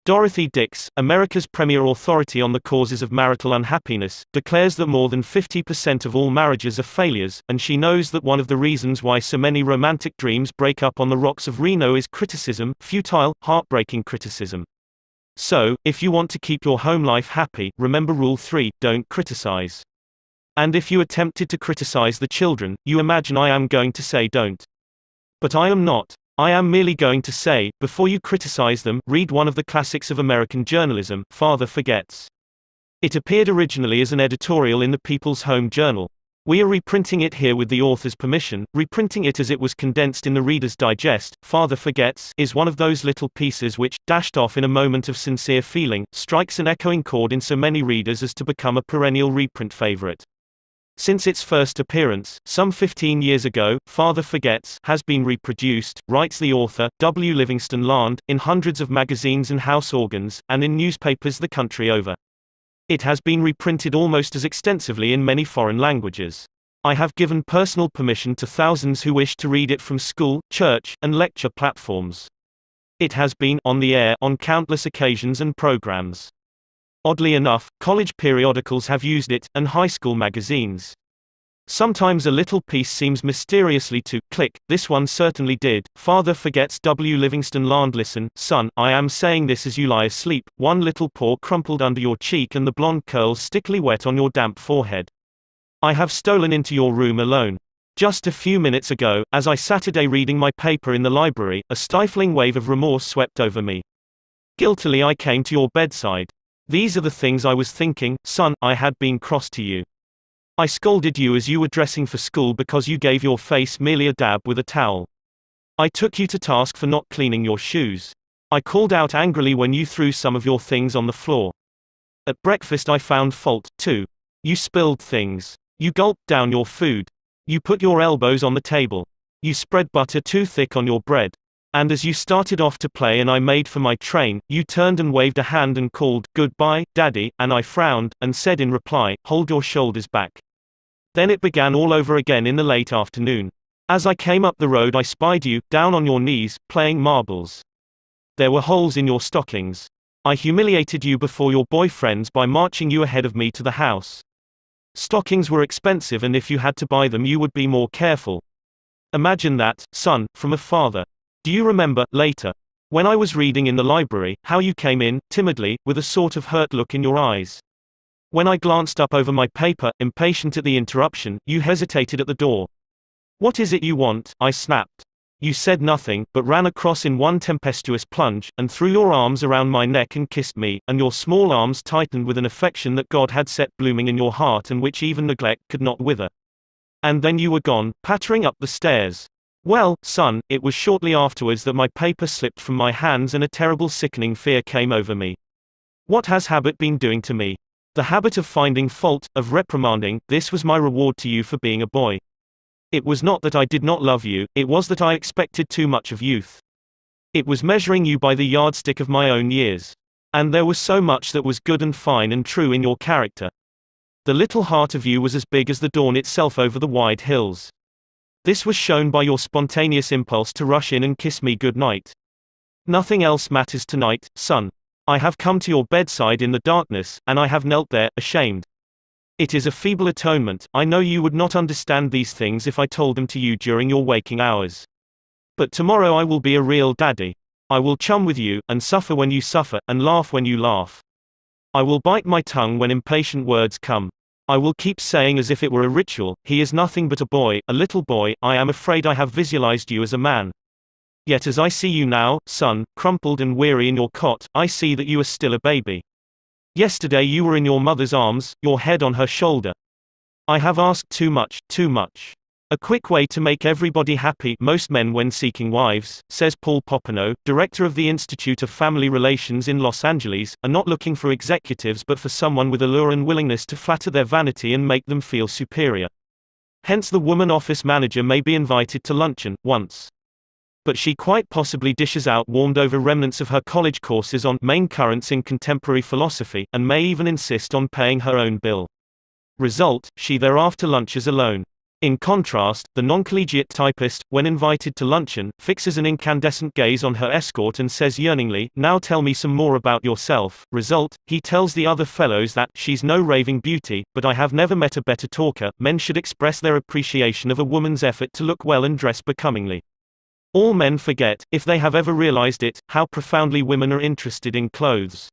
Dorothy Dix, America's premier authority on the causes of marital unhappiness, declares that more than 50% of all marriages are failures, and she knows that one of the reasons why so many romantic dreams break up on the rocks of Reno is criticism, futile, heartbreaking criticism. So, if you want to keep your home life happy, remember Rule 3, don't criticize. And if you attempted to criticize the children, you imagine I am going to say don't. But I am not. I am merely going to say, before you criticize them, read one of the classics of American journalism, Father Forgets. It appeared originally as an editorial in the People's Home Journal. We are reprinting it here with the author's permission, reprinting it as it was condensed in the Reader's Digest. Father Forgets is one of those little pieces which, dashed off in a moment of sincere feeling, strikes an echoing chord in so many readers as to become a perennial reprint favorite. Since its first appearance, some 15 years ago, Father Forgets has been reproduced, writes the author, W. Livingston Land, in hundreds of magazines and house organs, and in newspapers the country over. It has been reprinted almost as extensively in many foreign languages. I have given personal permission to thousands who wish to read it from school, church, and lecture platforms. It has been on the air on countless occasions and programs. Oddly enough, college periodicals have used it, and high school magazines. Sometimes a little piece seems mysteriously to click. This one certainly did. Father Forgets. W. Livingston Land. Listen, son, I am saying this as you lie asleep, one little paw crumpled under your cheek and the blonde curls stickily wet on your damp forehead. I have stolen into your room alone. Just a few minutes ago, as I Saturday reading my paper in the library, a stifling wave of remorse swept over me. Guiltily I came to your bedside. These are the things I was thinking, son. I had been cross to you. I scolded you as you were dressing for school because you gave your face merely a dab with a towel. I took you to task for not cleaning your shoes. I called out angrily when you threw some of your things on the floor. At breakfast I found fault, too. You spilled things. You gulped down your food. You put your elbows on the table. You spread butter too thick on your bread. And as you started off to play and I made for my train, you turned and waved a hand and called, "Goodbye, Daddy," and I frowned, and said in reply, "Hold your shoulders back." Then it began all over again in the late afternoon. As I came up the road I spied you, down on your knees, playing marbles. There were holes in your stockings. I humiliated you before your boyfriends by marching you ahead of me to the house. Stockings were expensive and if you had to buy them you would be more careful. Imagine that, son, from a father. Do you remember, later, when I was reading in the library, how you came in, timidly, with a sort of hurt look in your eyes? When I glanced up over my paper, impatient at the interruption, you hesitated at the door. "What is it you want?" I snapped. You said nothing, but ran across in one tempestuous plunge, and threw your arms around my neck and kissed me, and your small arms tightened with an affection that God had set blooming in your heart and which even neglect could not wither. And then you were gone, pattering up the stairs. Well, son, it was shortly afterwards that my paper slipped from my hands and a terrible sickening fear came over me. What has habit been doing to me? The habit of finding fault, of reprimanding. This was my reward to you for being a boy. It was not that I did not love you, it was that I expected too much of youth. It was measuring you by the yardstick of my own years. And there was so much that was good and fine and true in your character. The little heart of you was as big as the dawn itself over the wide hills. This was shown by your spontaneous impulse to rush in and kiss me good night. Nothing else matters tonight, son. I have come to your bedside in the darkness, and I have knelt there, ashamed. It is a feeble atonement. I know you would not understand these things if I told them to you during your waking hours. But tomorrow I will be a real daddy. I will chum with you, and suffer when you suffer, and laugh when you laugh. I will bite my tongue when impatient words come. I will keep saying as if it were a ritual, "He is nothing but a boy, a little boy." I am afraid I have visualized you as a man. Yet as I see you now, son, crumpled and weary in your cot, I see that you are still a baby. Yesterday you were in your mother's arms, your head on her shoulder. I have asked too much, too much. A quick way to make everybody happy, most men when seeking wives, says Paul Popenoe, director of the Institute of Family Relations in Los Angeles, are not looking for executives but for someone with allure and willingness to flatter their vanity and make them feel superior. Hence the woman office manager may be invited to luncheon, once But she quite possibly dishes out warmed over remnants of her college courses on main currents in contemporary philosophy, and may even insist on paying her own bill. Result, she thereafter lunches alone. In contrast, the non-collegiate typist, when invited to luncheon, fixes an incandescent gaze on her escort and says yearningly, "Now tell me some more about yourself." Result, he tells the other fellows that, "She's no raving beauty, but I have never met a better talker." Men should express their appreciation of a woman's effort to look well and dress becomingly. All men forget, if they have ever realized it, how profoundly women are interested in clothes.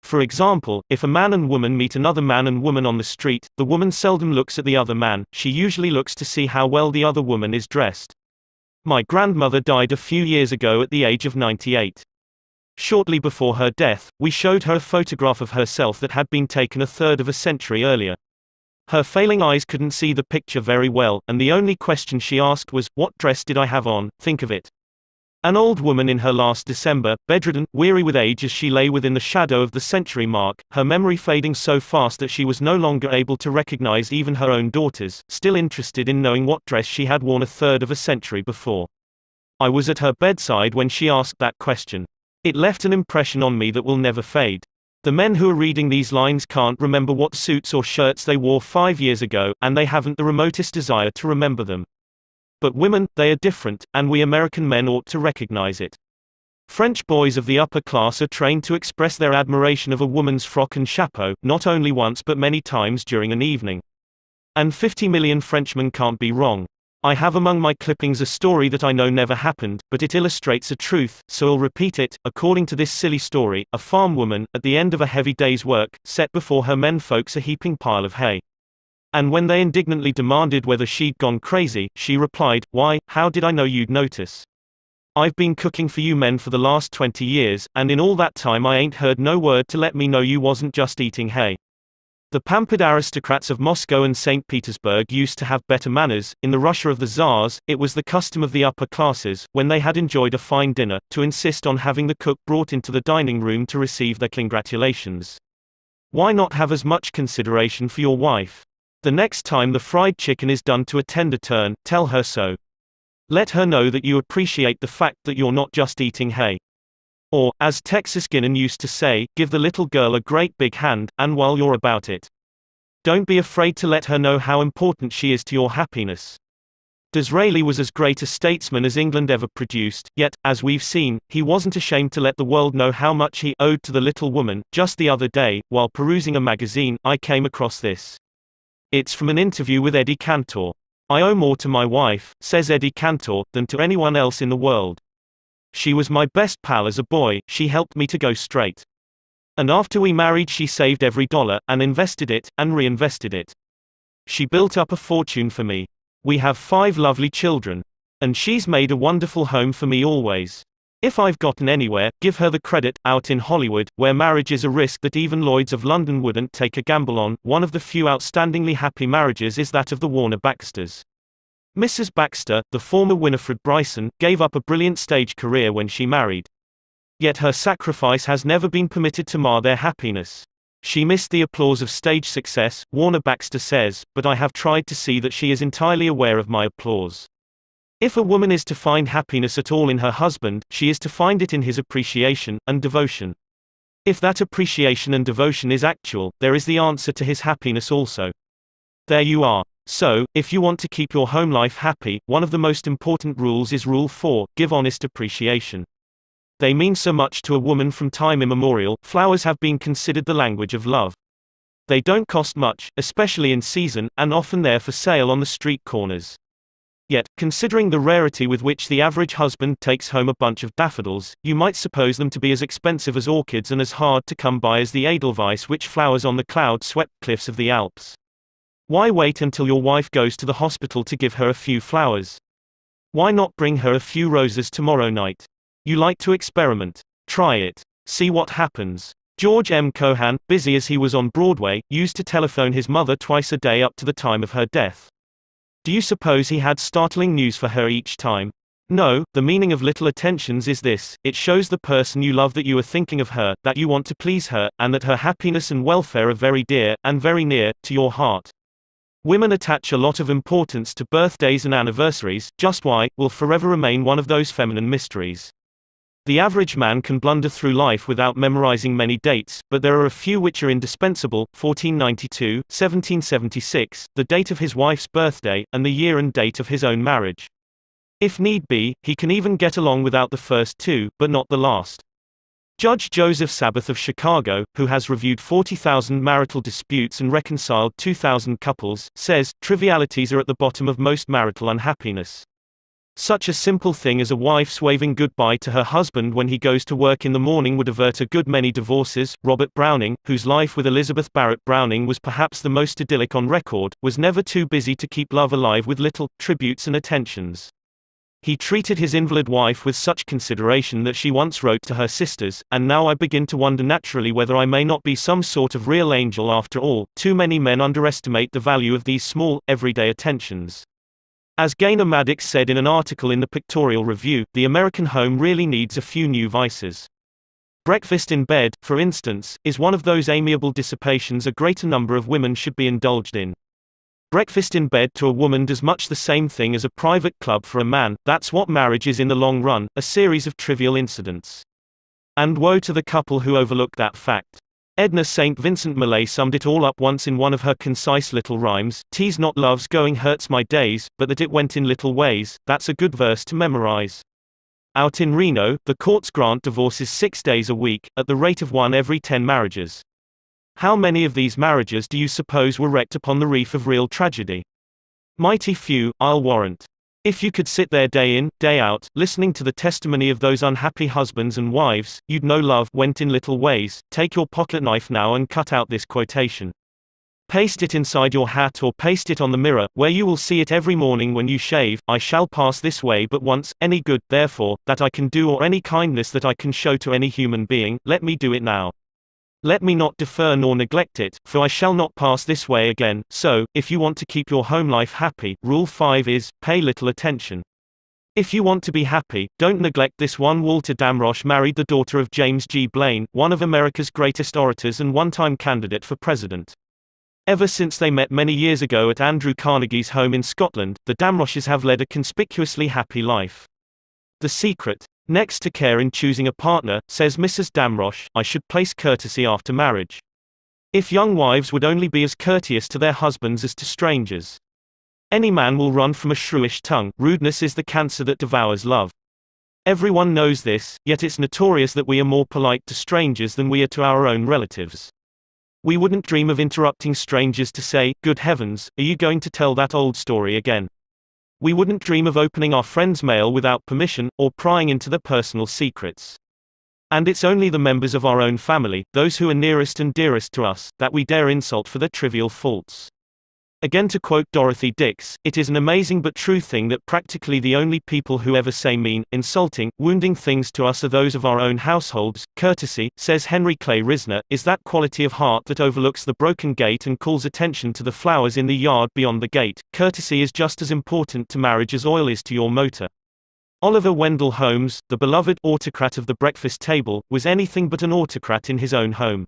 For example, if a man and woman meet another man and woman on the street, the woman seldom looks at the other man, she usually looks to see how well the other woman is dressed. My grandmother died a few years ago at the age of 98. Shortly before her death, we showed her a photograph of herself that had been taken a third of a century earlier. Her failing eyes couldn't see the picture very well, and the only question she asked was, "What dress did I have on?" Think of it. An old woman in her last December, bedridden, weary with age as she lay within the shadow of the century mark, her memory fading so fast that she was no longer able to recognize even her own daughters, still interested in knowing what dress she had worn a third of a century before. I was at her bedside when she asked that question. It left an impression on me that will never fade. The men who are reading these lines can't remember what suits or shirts they wore 5 years ago, and they haven't the remotest desire to remember them. But women, they are different, and we American men ought to recognize it. French boys of the upper class are trained to express their admiration of a woman's frock and chapeau, not only once but many times during an evening. And 50 million Frenchmen can't be wrong. I have among my clippings a story that I know never happened, but it illustrates a truth, so I'll repeat it. According to this silly story, a farm woman, at the end of a heavy day's work, set before her men folks a heaping pile of hay. And when they indignantly demanded whether she'd gone crazy, she replied, "Why, how did I know you'd notice? I've been cooking for you men for the last 20 years, and in all that time I ain't heard no word to let me know you wasn't just eating hay." The pampered aristocrats of Moscow and St. Petersburg used to have better manners. In the Russia of the Tsars, it was the custom of the upper classes, when they had enjoyed a fine dinner, to insist on having the cook brought into the dining room to receive their congratulations. Why not have as much consideration for your wife? The next time the fried chicken is done to a tender turn, tell her so. Let her know that you appreciate the fact that you're not just eating hay. Or, as Texas Guinan used to say, give the little girl a great big hand, and while you're about it, don't be afraid to let her know how important she is to your happiness. Disraeli was as great a statesman as England ever produced, yet, as we've seen, he wasn't ashamed to let the world know how much he owed to the little woman. Just the other day, while perusing a magazine, I came across this. It's from an interview with Eddie Cantor. "I owe more to my wife," says Eddie Cantor, "than to anyone else in the world. She was my best pal as a boy, she helped me to go straight. And after we married she saved every dollar, and invested it, and reinvested it. She built up a fortune for me. We have 5 lovely children. And she's made a wonderful home for me always. If I've gotten anywhere, give her the credit. Out in Hollywood, where marriage is a risk that even Lloyds of London wouldn't take a gamble on, one of the few outstandingly happy marriages is that of the Warner Baxters. Mrs. Baxter, the former Winifred Bryson, gave up a brilliant stage career when she married. Yet her sacrifice has never been permitted to mar their happiness. She missed the applause of stage success, Warner Baxter says, but I have tried to see that she is entirely aware of my applause. If a woman is to find happiness at all in her husband, she is to find it in his appreciation and devotion. If that appreciation and devotion is actual, there is the answer to his happiness also. There you are. So, if you want to keep your home life happy, one of the most important rules is Rule 4, give honest appreciation. They mean so much to a woman from time immemorial. Flowers have been considered the language of love. They don't cost much, especially in season, and often they're for sale on the street corners. Yet, considering the rarity with which the average husband takes home a bunch of daffodils, you might suppose them to be as expensive as orchids and as hard to come by as the edelweiss which flowers on the cloud-swept cliffs of the Alps. Why wait until your wife goes to the hospital to give her a few flowers? Why not bring her a few roses tomorrow night? You like to experiment. Try it. See what happens. George M. Cohan, busy as he was on Broadway, used to telephone his mother twice a day up to the time of her death. Do you suppose he had startling news for her each time? No, the meaning of little attentions is this: it shows the person you love that you are thinking of her, that you want to please her, and that her happiness and welfare are very dear, and very near, to your heart. Women attach a lot of importance to birthdays and anniversaries. Just why will forever remain one of those feminine mysteries. The average man can blunder through life without memorizing many dates, but there are a few which are indispensable: 1492, 1776, the date of his wife's birthday, and the year and date of his own marriage. If need be, he can even get along without the first two, but not the last. Judge Joseph Sabath of Chicago, who has reviewed 40,000 marital disputes and reconciled 2,000 couples, says, trivialities are at the bottom of most marital unhappiness. Such a simple thing as a wife's waving goodbye to her husband when he goes to work in the morning would avert a good many divorces. Robert Browning, whose life with Elizabeth Barrett Browning was perhaps the most idyllic on record, was never too busy to keep love alive with little tributes and attentions. He treated his invalid wife with such consideration that she once wrote to her sisters, "And now I begin to wonder naturally whether I may not be some sort of real angel after all." Too many men underestimate the value of these small, everyday attentions. As Gaynor Maddox said in an article in the Pictorial Review, the American home really needs a few new vices. Breakfast in bed, for instance, is one of those amiable dissipations a greater number of women should be indulged in. Breakfast in bed to a woman does much the same thing as a private club for a man. That's what marriage is in the long run, a series of trivial incidents. And woe to the couple who overlook that fact. Edna St. Vincent Millay summed it all up once in one of her concise little rhymes: "'Tis not love's going hurts my days, but that it went in little ways." That's a good verse to memorize. Out in Reno, the courts grant divorces 6 days a week, at the rate of 1 every 10 marriages. How many of these marriages do you suppose were wrecked upon the reef of real tragedy? Mighty few, I'll warrant. If you could sit there day in, day out, listening to the testimony of those unhappy husbands and wives, you'd know love went in little ways. Take your pocket knife now and cut out this quotation. Paste it inside your hat or paste it on the mirror, where you will see it every morning when you shave. "I shall pass this way but once, any good, therefore, that I can do or any kindness that I can show to any human being, let me do it now. Let me not defer nor neglect it, for I shall not pass this way again." So, if you want to keep your home life happy, Rule 5 is, pay little attention. If you want to be happy, don't neglect this one. Walter Damrosch married the daughter of James G. Blaine, one of America's greatest orators and one-time candidate for president. Ever since they met many years ago at Andrew Carnegie's home in Scotland, the Damrosches have led a conspicuously happy life. The secret? Next to care in choosing a partner, says Mrs. Damrosch, I should place courtesy after marriage. If young wives would only be as courteous to their husbands as to strangers. Any man will run from a shrewish tongue. Rudeness is the cancer that devours love. Everyone knows this, yet it's notorious that we are more polite to strangers than we are to our own relatives. We wouldn't dream of interrupting strangers to say, "Good heavens, are you going to tell that old story again?" We wouldn't dream of opening our friend's mail without permission, or prying into their personal secrets. And it's only the members of our own family, those who are nearest and dearest to us, that we dare insult for their trivial faults. Again, to quote Dorothy Dix, it is an amazing but true thing that practically the only people who ever say mean, insulting, wounding things to us are those of our own households. Courtesy, says Henry Clay Risner, is that quality of heart that overlooks the broken gate and calls attention to the flowers in the yard beyond the gate. Courtesy is just as important to marriage as oil is to your motor. Oliver Wendell Holmes, the beloved autocrat of the breakfast table, was anything but an autocrat in his own home.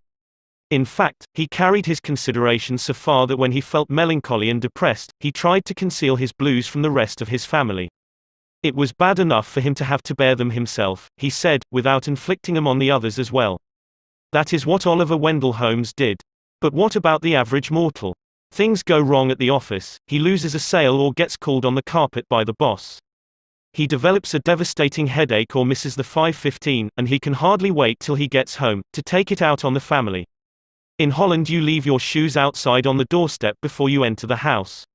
In fact, he carried his consideration so far that when he felt melancholy and depressed, he tried to conceal his blues from the rest of his family. It was bad enough for him to have to bear them himself, he said, without inflicting them on the others as well. That is what Oliver Wendell Holmes did. But what about the average mortal? Things go wrong at the office, he loses a sale or gets called on the carpet by the boss. He develops a devastating headache or misses the 5:15, and he can hardly wait till he gets home, to take it out on the family. In Holland you leave your shoes outside on the doorstep before you enter the house.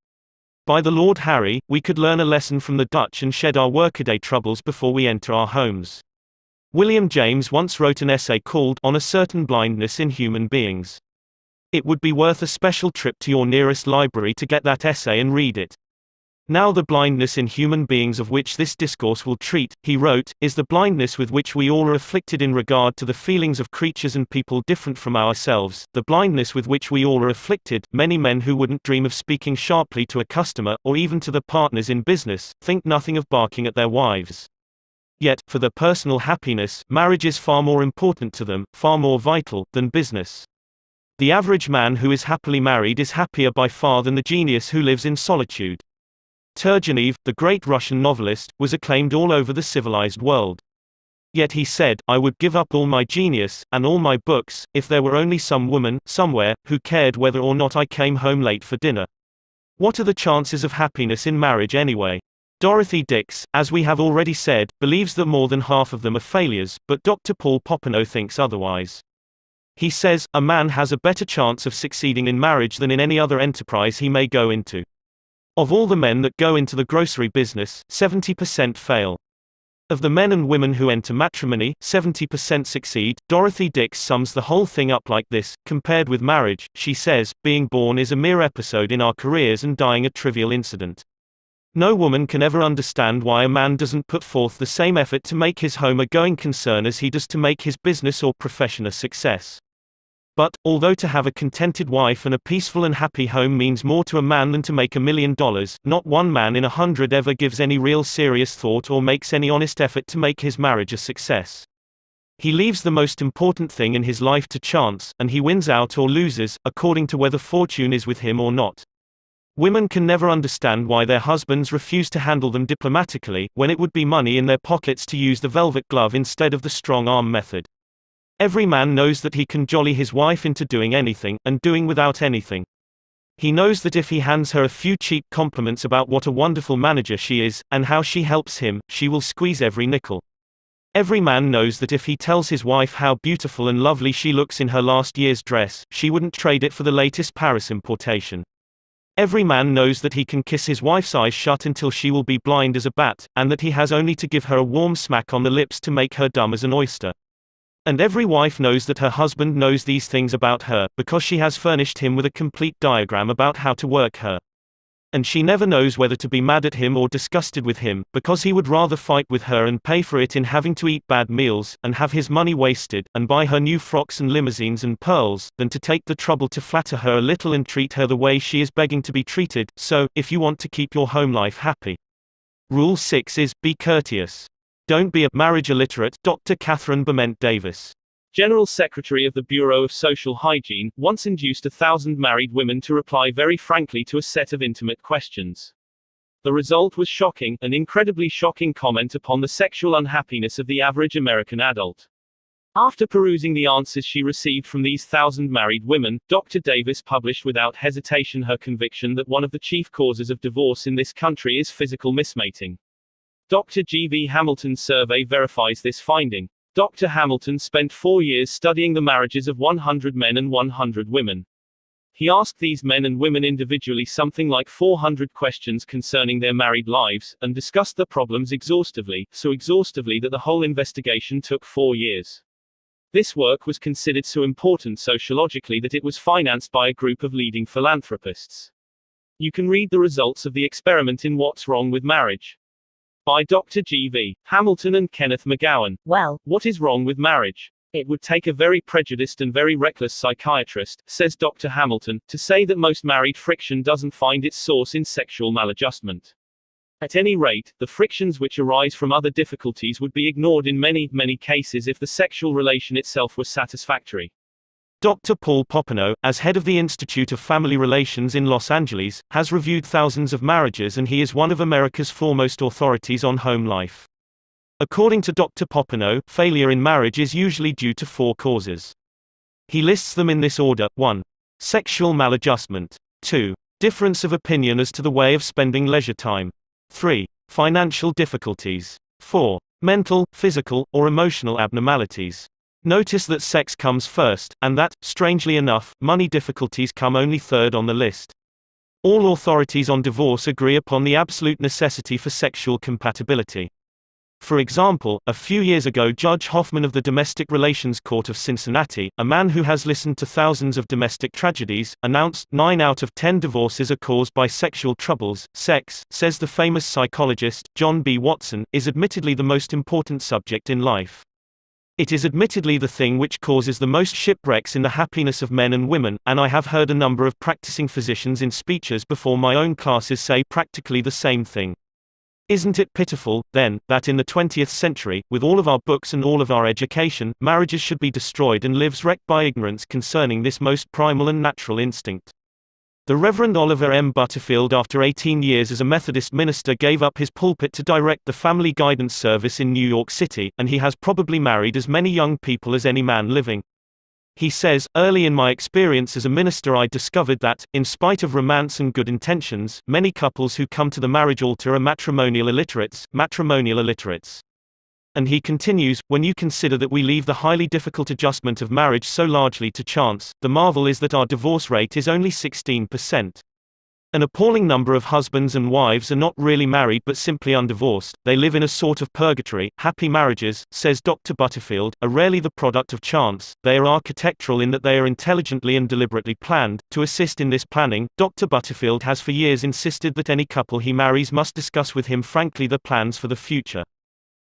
By the Lord Harry, we could learn a lesson from the Dutch and shed our workaday troubles before we enter our homes. William James once wrote an essay called On a Certain Blindness in Human Beings. It would be worth a special trip to your nearest library to get that essay and read it. Now the blindness in human beings of which this discourse will treat, he wrote, is the blindness with which we all are afflicted in regard to the feelings of creatures and people different from ourselves, the blindness with which we all are afflicted. Many men who wouldn't dream of speaking sharply to a customer, or even to their partners in business, think nothing of barking at their wives. Yet, for their personal happiness, marriage is far more important to them, far more vital, than business. The average man who is happily married is happier by far than the genius who lives in solitude. Turgenev, the great Russian novelist, was acclaimed all over the civilized world. Yet he said, "I would give up all my genius, and all my books, if there were only some woman, somewhere, who cared whether or not I came home late for dinner." What are the chances of happiness in marriage anyway? Dorothy Dix, as we have already said, believes that more than half of them are failures, but Dr. Paul Popenoe thinks otherwise. He says, a man has a better chance of succeeding in marriage than in any other enterprise he may go into. Of all the men that go into the grocery business, 70% fail. Of the men and women who enter matrimony, 70% succeed. Dorothy Dix sums the whole thing up like this: compared with marriage, she says, being born is a mere episode in our careers and dying a trivial incident. No woman can ever understand why a man doesn't put forth the same effort to make his home a going concern as he does to make his business or profession a success. But, although to have a contented wife and a peaceful and happy home means more to a man than to make $1 million, not one man in 100 ever gives any real serious thought or makes any honest effort to make his marriage a success. He leaves the most important thing in his life to chance, and he wins out or loses, according to whether fortune is with him or not. Women can never understand why their husbands refuse to handle them diplomatically, when it would be money in their pockets to use the velvet glove instead of the strong arm method. Every man knows that he can jolly his wife into doing anything, and doing without anything. He knows that if he hands her a few cheap compliments about what a wonderful manager she is, and how she helps him, she will squeeze every nickel. Every man knows that if he tells his wife how beautiful and lovely she looks in her last year's dress, she wouldn't trade it for the latest Paris importation. Every man knows that he can kiss his wife's eyes shut until she will be blind as a bat, and that he has only to give her a warm smack on the lips to make her dumb as an oyster. And every wife knows that her husband knows these things about her, because she has furnished him with a complete diagram about how to work her. And she never knows whether to be mad at him or disgusted with him, because he would rather fight with her and pay for it in having to eat bad meals, and have his money wasted, and buy her new frocks and limousines and pearls, than to take the trouble to flatter her a little and treat her the way she is begging to be treated. So, if you want to keep your home life happy, Rule 6 is, be courteous. Don't be a marriage illiterate. Dr. Catherine Bement Davis, General Secretary of the Bureau of Social Hygiene, once induced 1,000 married women to reply very frankly to a set of intimate questions. The result was shocking, an incredibly shocking comment upon the sexual unhappiness of the average American adult. After perusing the answers she received from these 1,000 married women, Dr. Davis published without hesitation her conviction that one of the chief causes of divorce in this country is physical mismating. Dr. G.V. Hamilton's survey verifies this finding. Dr. Hamilton spent 4 years studying the marriages of 100 men and 100 women. He asked these men and women individually something like 400 questions concerning their married lives, and discussed the problems exhaustively, so exhaustively that the whole investigation took 4 years. This work was considered so important sociologically that it was financed by a group of leading philanthropists. You can read the results of the experiment in What's Wrong with Marriage? By Dr. G.V. Hamilton and Kenneth McGowan. Well, what is wrong with marriage? It would take a very prejudiced and very reckless psychiatrist, says Dr. Hamilton, to say that most married friction doesn't find its source in sexual maladjustment. At any rate, the frictions which arise from other difficulties would be ignored in many, many cases if the sexual relation itself was satisfactory. Dr. Paul Popenoe, as head of the Institute of Family Relations in Los Angeles, has reviewed thousands of marriages, and he is one of America's foremost authorities on home life. According to Dr. Popenoe, failure in marriage is usually due to 4 causes. He lists them in this order: 1. Sexual maladjustment. 2. Difference of opinion as to the way of spending leisure time. 3. Financial difficulties. 4. Mental, physical, or emotional abnormalities. Notice that sex comes first, and that, strangely enough, money difficulties come only third on the list. All authorities on divorce agree upon the absolute necessity for sexual compatibility. For example, a few years ago Judge Hoffman of the Domestic Relations Court of Cincinnati, a man who has listened to thousands of domestic tragedies, announced 9 out of 10 divorces are caused by sexual troubles. Sex, says the famous psychologist, John B. Watson, is admittedly the most important subject in life. It is admittedly the thing which causes the most shipwrecks in the happiness of men and women, and I have heard a number of practicing physicians in speeches before my own classes say practically the same thing. Isn't it pitiful, then, that in the 20th century, with all of our books and all of our education, marriages should be destroyed and lives wrecked by ignorance concerning this most primal and natural instinct? The Reverend Oliver M. Butterfield, after 18 years as a Methodist minister, gave up his pulpit to direct the Family Guidance Service in New York City, and he has probably married as many young people as any man living. He says, "Early in my experience as a minister I discovered that, in spite of romance and good intentions, many couples who come to the marriage altar are matrimonial illiterates. And he continues, "When you consider that we leave the highly difficult adjustment of marriage so largely to chance, the marvel is that our divorce rate is only 16%. An appalling number of husbands and wives are not really married but simply undivorced. They live in a sort of purgatory. Happy marriages," says Dr. Butterfield, "are rarely the product of chance. They are architectural in that they are intelligently and deliberately planned. To assist in this planning, Dr. Butterfield has for years insisted that any couple he marries must discuss with him frankly their plans for the future.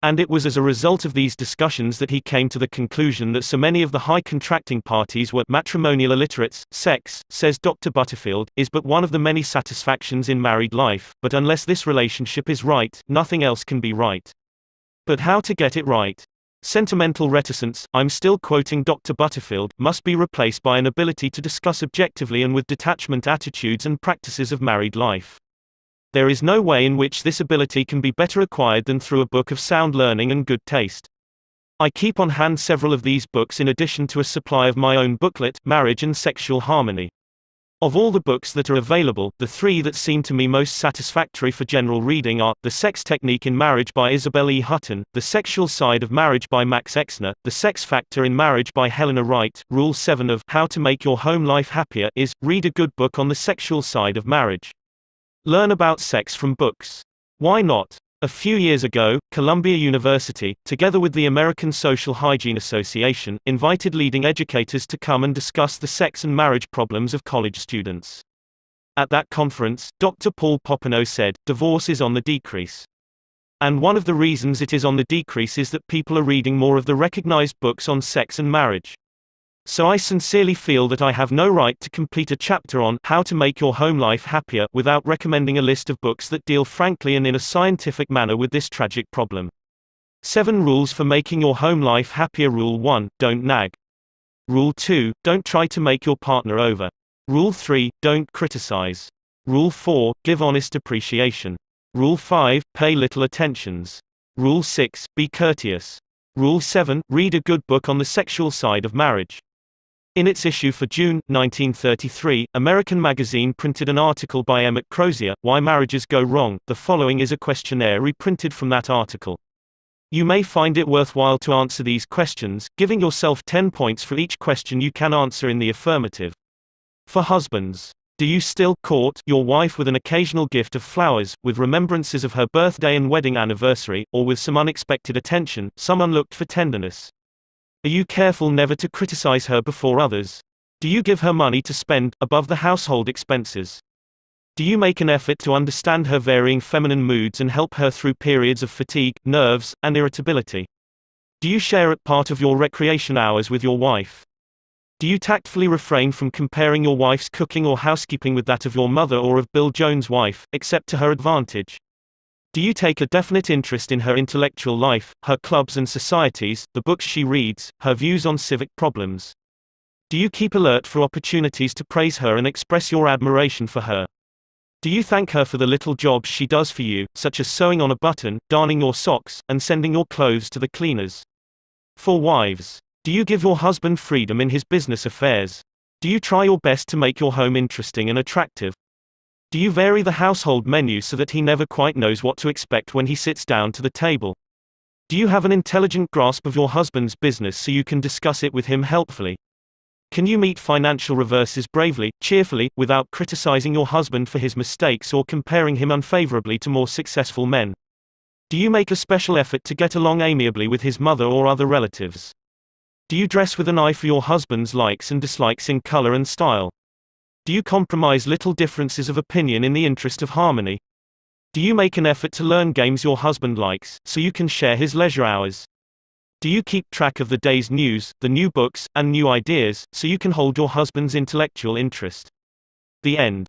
And it was as a result of these discussions that he came to the conclusion that so many of the high contracting parties were matrimonial illiterates. Sex, says Dr. Butterfield, is but one of the many satisfactions in married life, but unless this relationship is right, nothing else can be right. But how to get it right? Sentimental reticence, I'm still quoting Dr. Butterfield, must be replaced by an ability to discuss objectively and with detachment attitudes and practices of married life. There is no way in which this ability can be better acquired than through a book of sound learning and good taste. I keep on hand several of these books in addition to a supply of my own booklet, Marriage and Sexual Harmony. Of all the books that are available, the three that seem to me most satisfactory for general reading are, The Sex Technique in Marriage by Isabel E. Hutton, The Sexual Side of Marriage by Max Exner, The Sex Factor in Marriage by Helena Wright. Rule 7 of How to Make Your Home Life Happier is, read a good book on the sexual side of marriage. Learn about sex from books. Why not? A few years ago, Columbia University, together with the American Social Hygiene Association, invited leading educators to come and discuss the sex and marriage problems of college students. At that conference, Dr. Paul Popenoe said, "Divorce is on the decrease. And one of the reasons it is on the decrease is that people are reading more of the recognized books on sex and marriage. So I sincerely feel that I have no right to complete a chapter on How to Make Your Home Life Happier without recommending a list of books that deal frankly and in a scientific manner with this tragic problem." 7 Rules for Making Your Home Life Happier. Rule 1, Don't nag. Rule 2, Don't try to make your partner over. Rule 3, Don't criticize. Rule 4, Give honest appreciation. Rule 5, Pay little attentions. Rule 6, Be courteous. Rule 7, Read a good book on the sexual side of marriage. In its issue for June, 1933, American Magazine printed an article by Emmett Crozier, Why Marriages Go Wrong. The following is a questionnaire reprinted from that article. You may find it worthwhile to answer these questions, giving yourself 10 points for each question you can answer in the affirmative. For husbands, do you still court your wife with an occasional gift of flowers, with remembrances of her birthday and wedding anniversary, or with some unexpected attention, some unlooked for tenderness? Are you careful never to criticize her before others? Do you give her money to spend, above the household expenses? Do you make an effort to understand her varying feminine moods and help her through periods of fatigue, nerves, and irritability? Do you share at part of your recreation hours with your wife? Do you tactfully refrain from comparing your wife's cooking or housekeeping with that of your mother or of Bill Jones' wife, except to her advantage? Do you take a definite interest in her intellectual life, her clubs and societies, the books she reads, her views on civic problems? Do you keep alert for opportunities to praise her and express your admiration for her? Do you thank her for the little jobs she does for you, such as sewing on a button, darning your socks, and sending your clothes to the cleaners? For wives, do you give your husband freedom in his business affairs? Do you try your best to make your home interesting and attractive? Do you vary the household menu so that he never quite knows what to expect when he sits down to the table? Do you have an intelligent grasp of your husband's business so you can discuss it with him helpfully? Can you meet financial reverses bravely, cheerfully, without criticizing your husband for his mistakes or comparing him unfavorably to more successful men? Do you make a special effort to get along amiably with his mother or other relatives? Do you dress with an eye for your husband's likes and dislikes in color and style? Do you compromise little differences of opinion in the interest of harmony? Do you make an effort to learn games your husband likes, so you can share his leisure hours? Do you keep track of the day's news, the new books, and new ideas, so you can hold your husband's intellectual interest? The end.